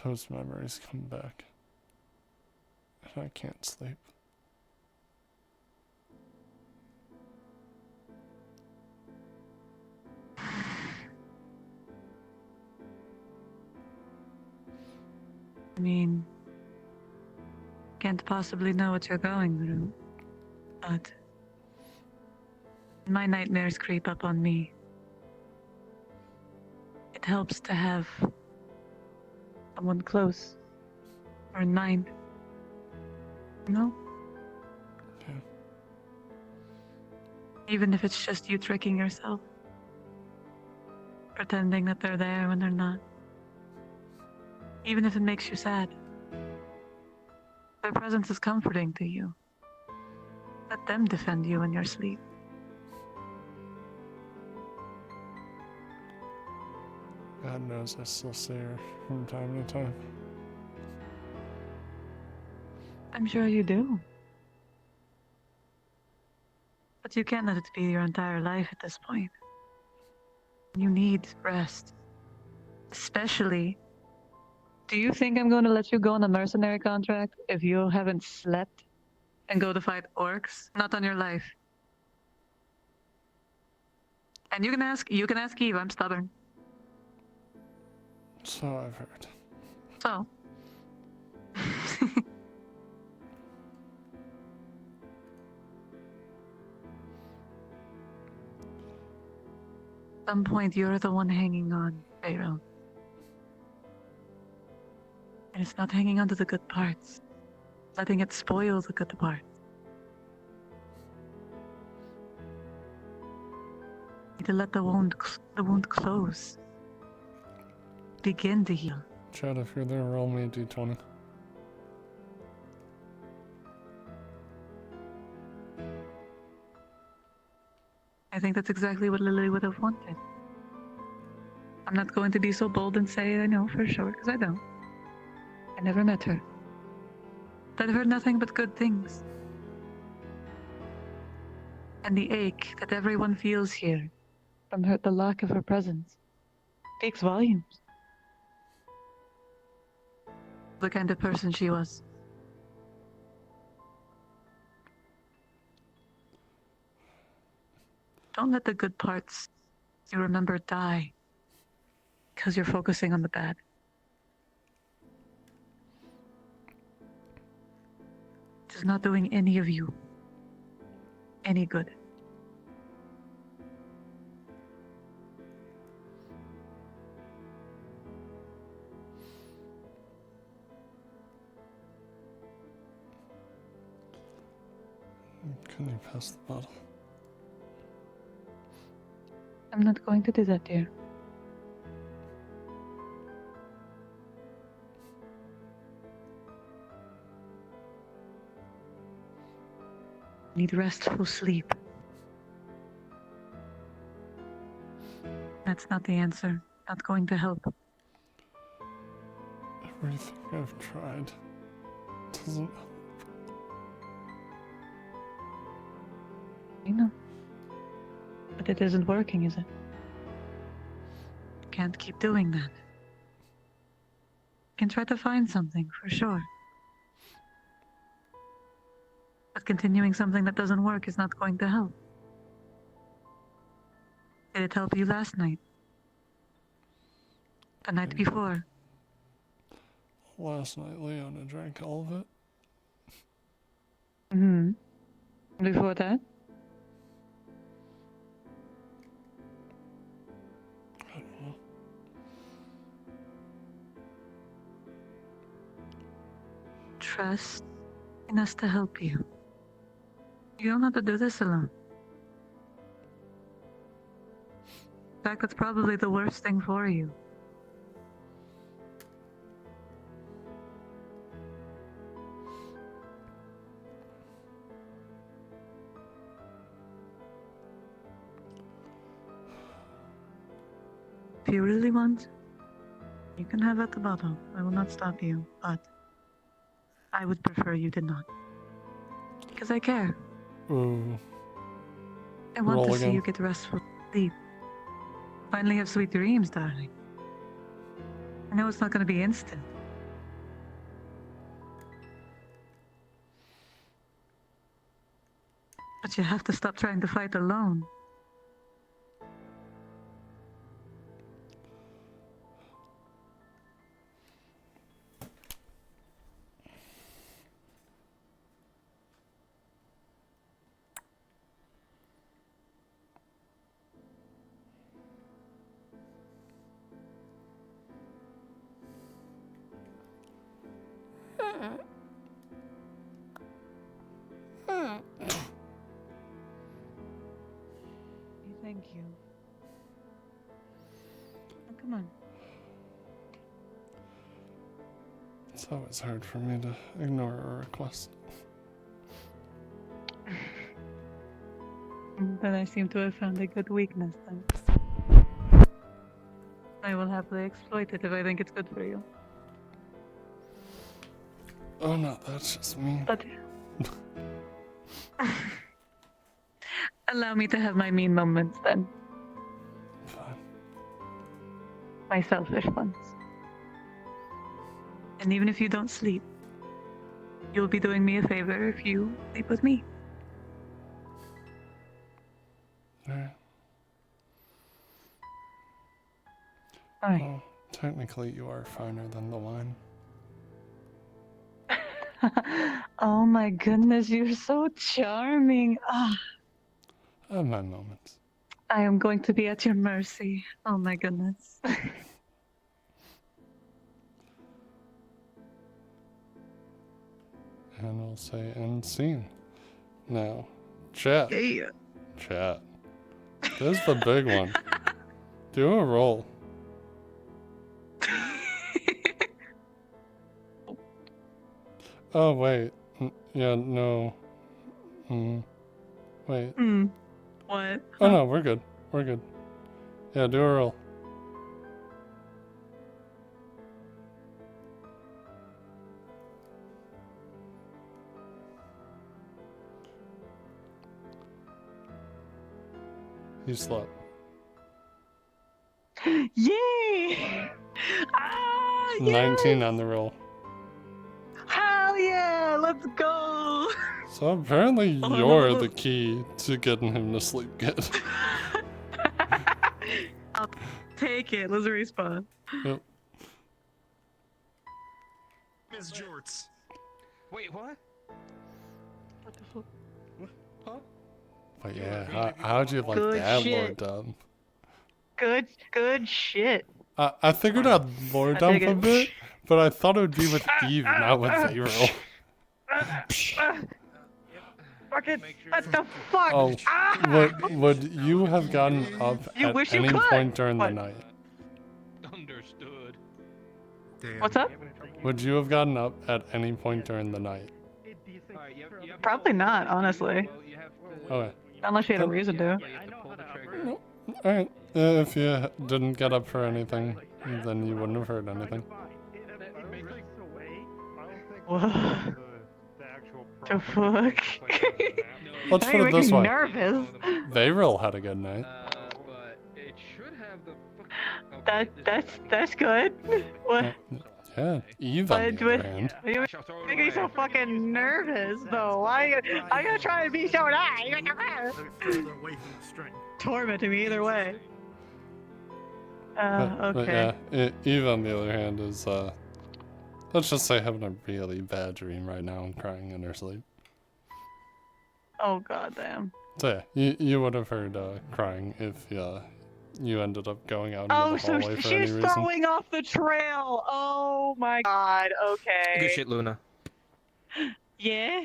those memories come back. And I can't sleep. I mean, can't possibly know what you're going through, but my nightmares creep up on me. It helps to have someone close or in mind. You know? Yeah. Even if it's just you tricking yourself. Pretending that they're there when they're not. Even if it makes you sad. Their presence is comforting to you. Let them defend you in your sleep. God knows I still see her from time to time. I'm sure you do. But you can't let it be your entire life at this point. You need rest. Especially, do you think I'm going to let you go on a mercenary contract if you haven't slept and go to fight orcs? Not on your life. And you can ask Eve, I'm stubborn. So I've heard. So. some point, you're the one hanging on, Pharaoh. And it's not hanging on to the good parts, letting it spoil the good parts. You need to let the wound close. Begin to heal. Chad, if you're there, roll me a d20. I think that's exactly what Lily would have wanted. I'm not going to be so bold and say I know for sure, because I don't. I never met her. But I've heard nothing but good things. And the ache that everyone feels here from the lack of her presence speaks volumes. The kind of person she was. Don't let the good parts you remember die because you're focusing on the bad. It is not doing any of you any good. Can you pass the bottle? I'm not going to do that, dear. I need restful sleep. That's not the answer. Not going to help. Everything I've tried doesn't help. You know. But it isn't working, is it? Can't keep doing that. Can try to find something, for sure. But continuing something that doesn't work is not going to help. Did it help you last night? The night before? Last night, Leona drank all of it. Mm-hmm. Before that? I don't know. Trust in us to help you. You don't have to do this alone. In fact, that's probably the worst thing for you. If you really want, you can have at the bottle. I will not stop you, but I would prefer you did not. Because I care. Ooh. I want Roll to see again. you get restful sleep. Finally have sweet dreams, darling. I know it's not going to be instant. But you have to stop trying to fight alone. Thank you. Oh, come on. It's always hard for me to ignore a request. Then I seem to have found a good weakness then. I will happily exploit it if I think it's good for you. Oh no, that's just me. But allow me to have my mean moments then. Fine. My selfish ones. And even if you don't sleep, you'll be doing me a favor if you sleep with me. Alright. Alright. Well, technically you are finer than the wine. Oh my goodness, you're so charming. Ah. I have my moments. I am going to be at your mercy. Oh my goodness. And we'll say end scene. Now, chat. Yeah. Chat. This is the big one. Do a roll. Oh, wait. Yeah, no. Wait. What? Oh, no, we're good. We're good. Yeah, do a roll. You slept. Yay! Ah, yes! 19 on the roll. Hell yeah! Let's go! So apparently you're the key to getting him to sleep good. I'll take it. Let's respawn. Yep. Miss Jorts. Wait, what? What the fuck? Huh? But yeah, how'd you like Good that, shit. Lord Dumb? Good shit. I figured out Lord I Dumb dig a it. bit, but I thought it would be with Eve, not with Zero. Fucking, what the fuck? Oh, Ah! would you have gotten up You at wish you any could. point during What? the night? Understood. What's up? Would you have gotten up at any point during the night? Probably not, honestly. Okay. Unless you had a reason to. Alright. If you didn't get up for anything, then you wouldn't have heard anything. What? The fuck? Let's Now put you're it this making me way. nervous. Vayril had a good night. That's good. What? Yeah, Eve on the other hand. You make me so fucking nervous, though. Why are you trying to be so nice? Tormenting me either way. But Okay. yeah, Eve on the other hand is, let's just say having a really bad dream right now and crying in her sleep. Oh goddamn. So yeah, you would have heard crying if you ended up going out into Oh, the so hallway for any she's reason. throwing off the trail. Oh my god. Okay. Good shit, Luna. Yeah.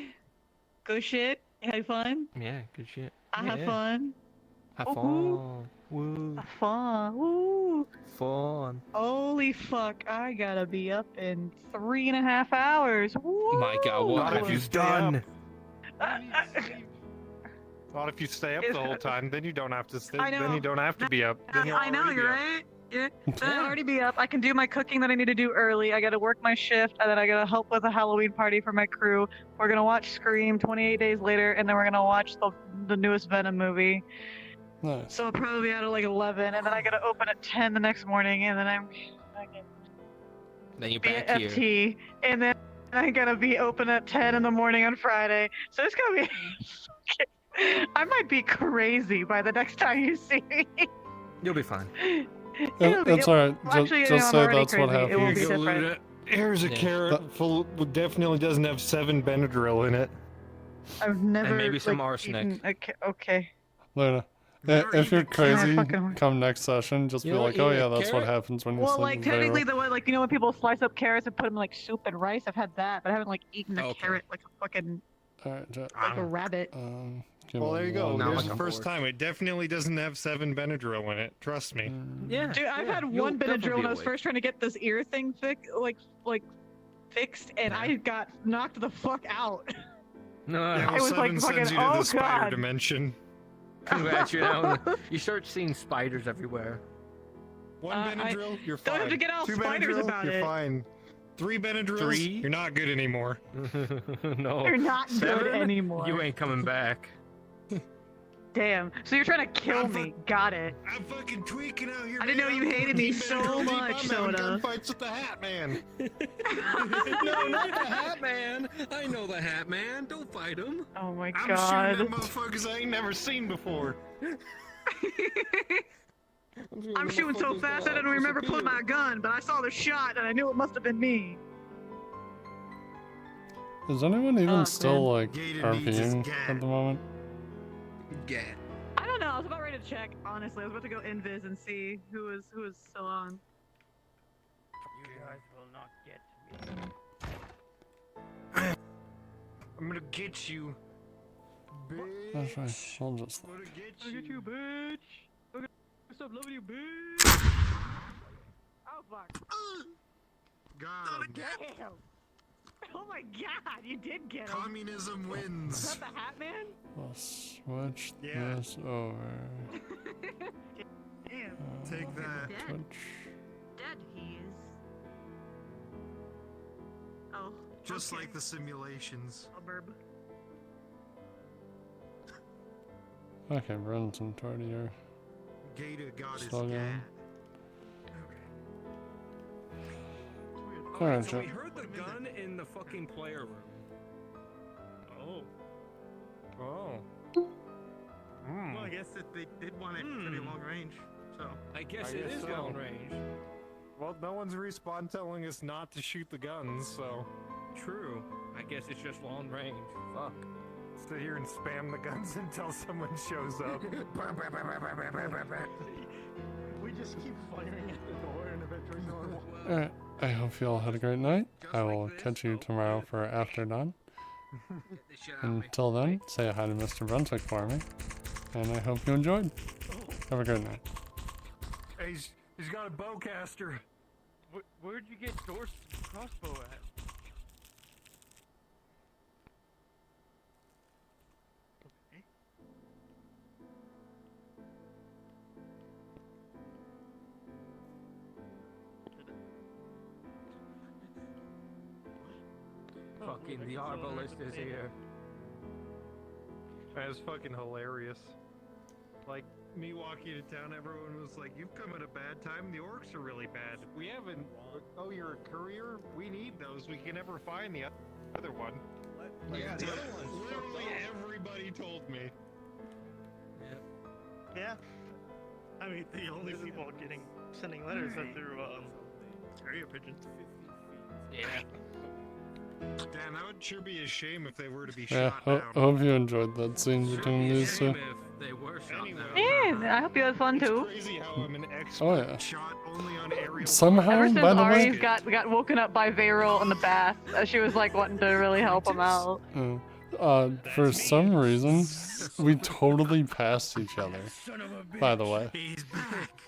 Good shit. You have fun. Yeah, good shit. I have Yeah. fun. Have Woohoo. fun. Woo. Have fun. Woo. Fun. Holy fuck! I gotta be up in 3.5 hours. Woo. My god, what have you done? Well, if you stay up the whole time, then you don't have to stay. I know. Then you don't have to be up. Then you'll I know, already be you're up. right. Yeah, then I'll already be up. I can do my cooking that I need to do early. I gotta work my shift, and then I gotta help with a Halloween party for my crew. We're gonna watch Scream 28 days later, and then we're gonna watch the newest Venom movie. Nice. So I'll probably be out at like 11, and then I gotta open at 10 the next morning, and then I'm Then you be back at here. FT, and then I'm gonna be open at 10 in the morning on Friday. So it's gonna be. I might be crazy by the next time you see me. You'll be fine. It's alright. Actually, Just I'm say already that's what crazy. It won't happens. be different. Here's a carrot full. Definitely doesn't have 7 Benadryl in it. I've never. maybe some like, arsenic. eaten Okay. Luna, if you're crazy, fucking- come next session, just You be don't like, oh eat a yeah, that's what carrot? happens when you Well, sleep like with technically Vayril. the way, like when people slice up carrots and put them in like soup and rice, I've had that, but I haven't like eaten a carrot like a fucking Alright, like a rabbit. Well, there you go. Now There's the first time. It definitely doesn't have 7 Benadryl in it. Trust me. Yeah. Dude, I've had one Benadryl when I was first trying to get this ear thing fixed, and I got knocked the fuck out. No. Yeah, I was like 7 fucking, sends you to oh the spider god. dimension. Congrats, you start seeing spiders everywhere. 1 Benadryl, you're don't fine. have to get all 2 spiders Benadryl, about you're it. fine. 3 Benadryls, 3? you're not good anymore. No. You're not good 7? anymore. You ain't coming back. Damn. So you're trying to kill me. Got it. I'm fucking tweaking out here. I didn't know you hated me so much, Soda. Fights with the Hat Man. No, not the Hat Man. I know the Hat Man. Don't fight him. Oh my I'm god. shooting at motherfuckers I ain't never seen before. I'm shooting so fast I didn't remember pulling my gun, but I saw the shot and I knew it must have been me. Is anyone even Oh, still man. like Gator needs his RPing gat. at the moment? Yeah. I don't know. was about ready to check. Honestly, I was about to go invis and see who was still on. You guys will not get me. I'm gonna get you. That's fine. I'll just. I'll get you, bitch. I'm gonna stop loving you, bitch. Oh fuck. Got him. Damn. Oh my god, you did get him. Communism Is wins. that the Hat Man? I'll switch Yeah. this over. Damn. Take that. Twitch. Dead he is. Oh. Just okay. like the simulations. A burb. Okay, Brennan's and Tardy are Gator got his still gad. going. Alright, so Alright, we heard the gun in the fucking player room. Oh. Oh. Hmm. Well, I guess that they did want it pretty long range, so. I guess it is long range. Well, no one's respawn telling us not to shoot the guns, so. True. I guess it's just long range. Fuck. Sit here and spam the guns until someone shows up. We just keep firing at the door and eventually someone will. Alright, I hope you all had a great night. I will catch you tomorrow for After Dawn. Until then, say hi to Mr. Brunswick for me. And I hope you enjoyed. Have a good night. Hey, he's got a bowcaster. Where'd you get Door's crossbow at? Fucking the arbalist is here. That's fucking hilarious. Like, me walking into town, everyone was like, you've come at a bad time, the orcs are really bad. We haven't... Oh, you're a courier? We need those, we can never find the other one. Yeah, the other one's literally everybody told me. Yeah. I mean, the only people sending letters are through carrier pigeons. Yeah. Damn, that would sure be a shame if they were to be Yeah, shot down. hope you enjoyed that scene between these two. They were shot down. Yeah, I hope you had fun too. Crazy how I'm an expert Oh yeah. shot only on aerial. Somehow, Ever since by the Ari's way, got woken up by Veyral in the bath, she was like wanting to really help him out. for some reason, we totally passed each other. By the way,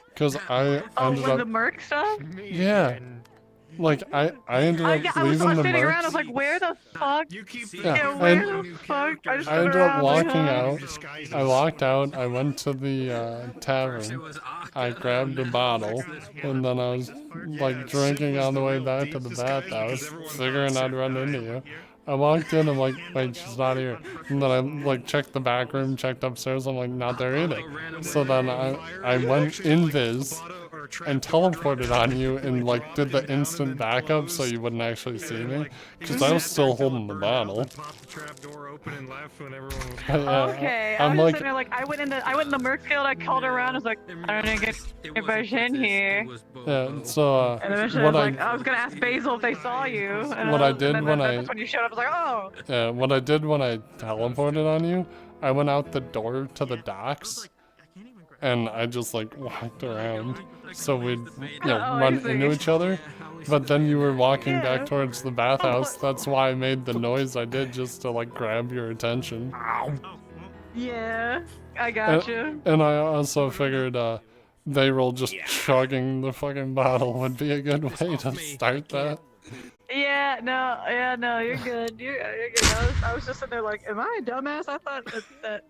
because I Oh, ended with up, the Merc stuff? yeah, like I ended up I was leaving the sitting around, I was Merc. like, where the fuck? Yeah, where the fuck? I just I ended up walking out. I walked out. I went to the tavern. I grabbed a bottle, and then I was like drinking on the way back to the bathhouse, figuring I'd run into you. I walked in. I'm like, wait, she's not here. And then I like checked the back room, checked upstairs. I'm like, not there either. So then I went in Viz and teleported on you and like did the instant backup so you wouldn't actually see me because I was still holding the bottle. Okay, I I'm was just like, sitting there like I went in the Merc field. I called her around. I was like, I don't know, get in here. yeah. So And eventually I what was like, I was gonna ask Basil if they saw you. And What I did and when that's when you showed up. I was like, oh. Yeah, what I did when I teleported on you, I went out the door to the docks, and I just like walked around, so we'd run into each other. But then you were walking back towards the bathhouse. That's why I made the noise I did, just to like grab your attention. Yeah, I got you. And I also figured Veyral just chugging the fucking bottle would be a good way to start that. Yeah, no, you're good. You're good. I was just sitting there like, am I a dumbass? I thought that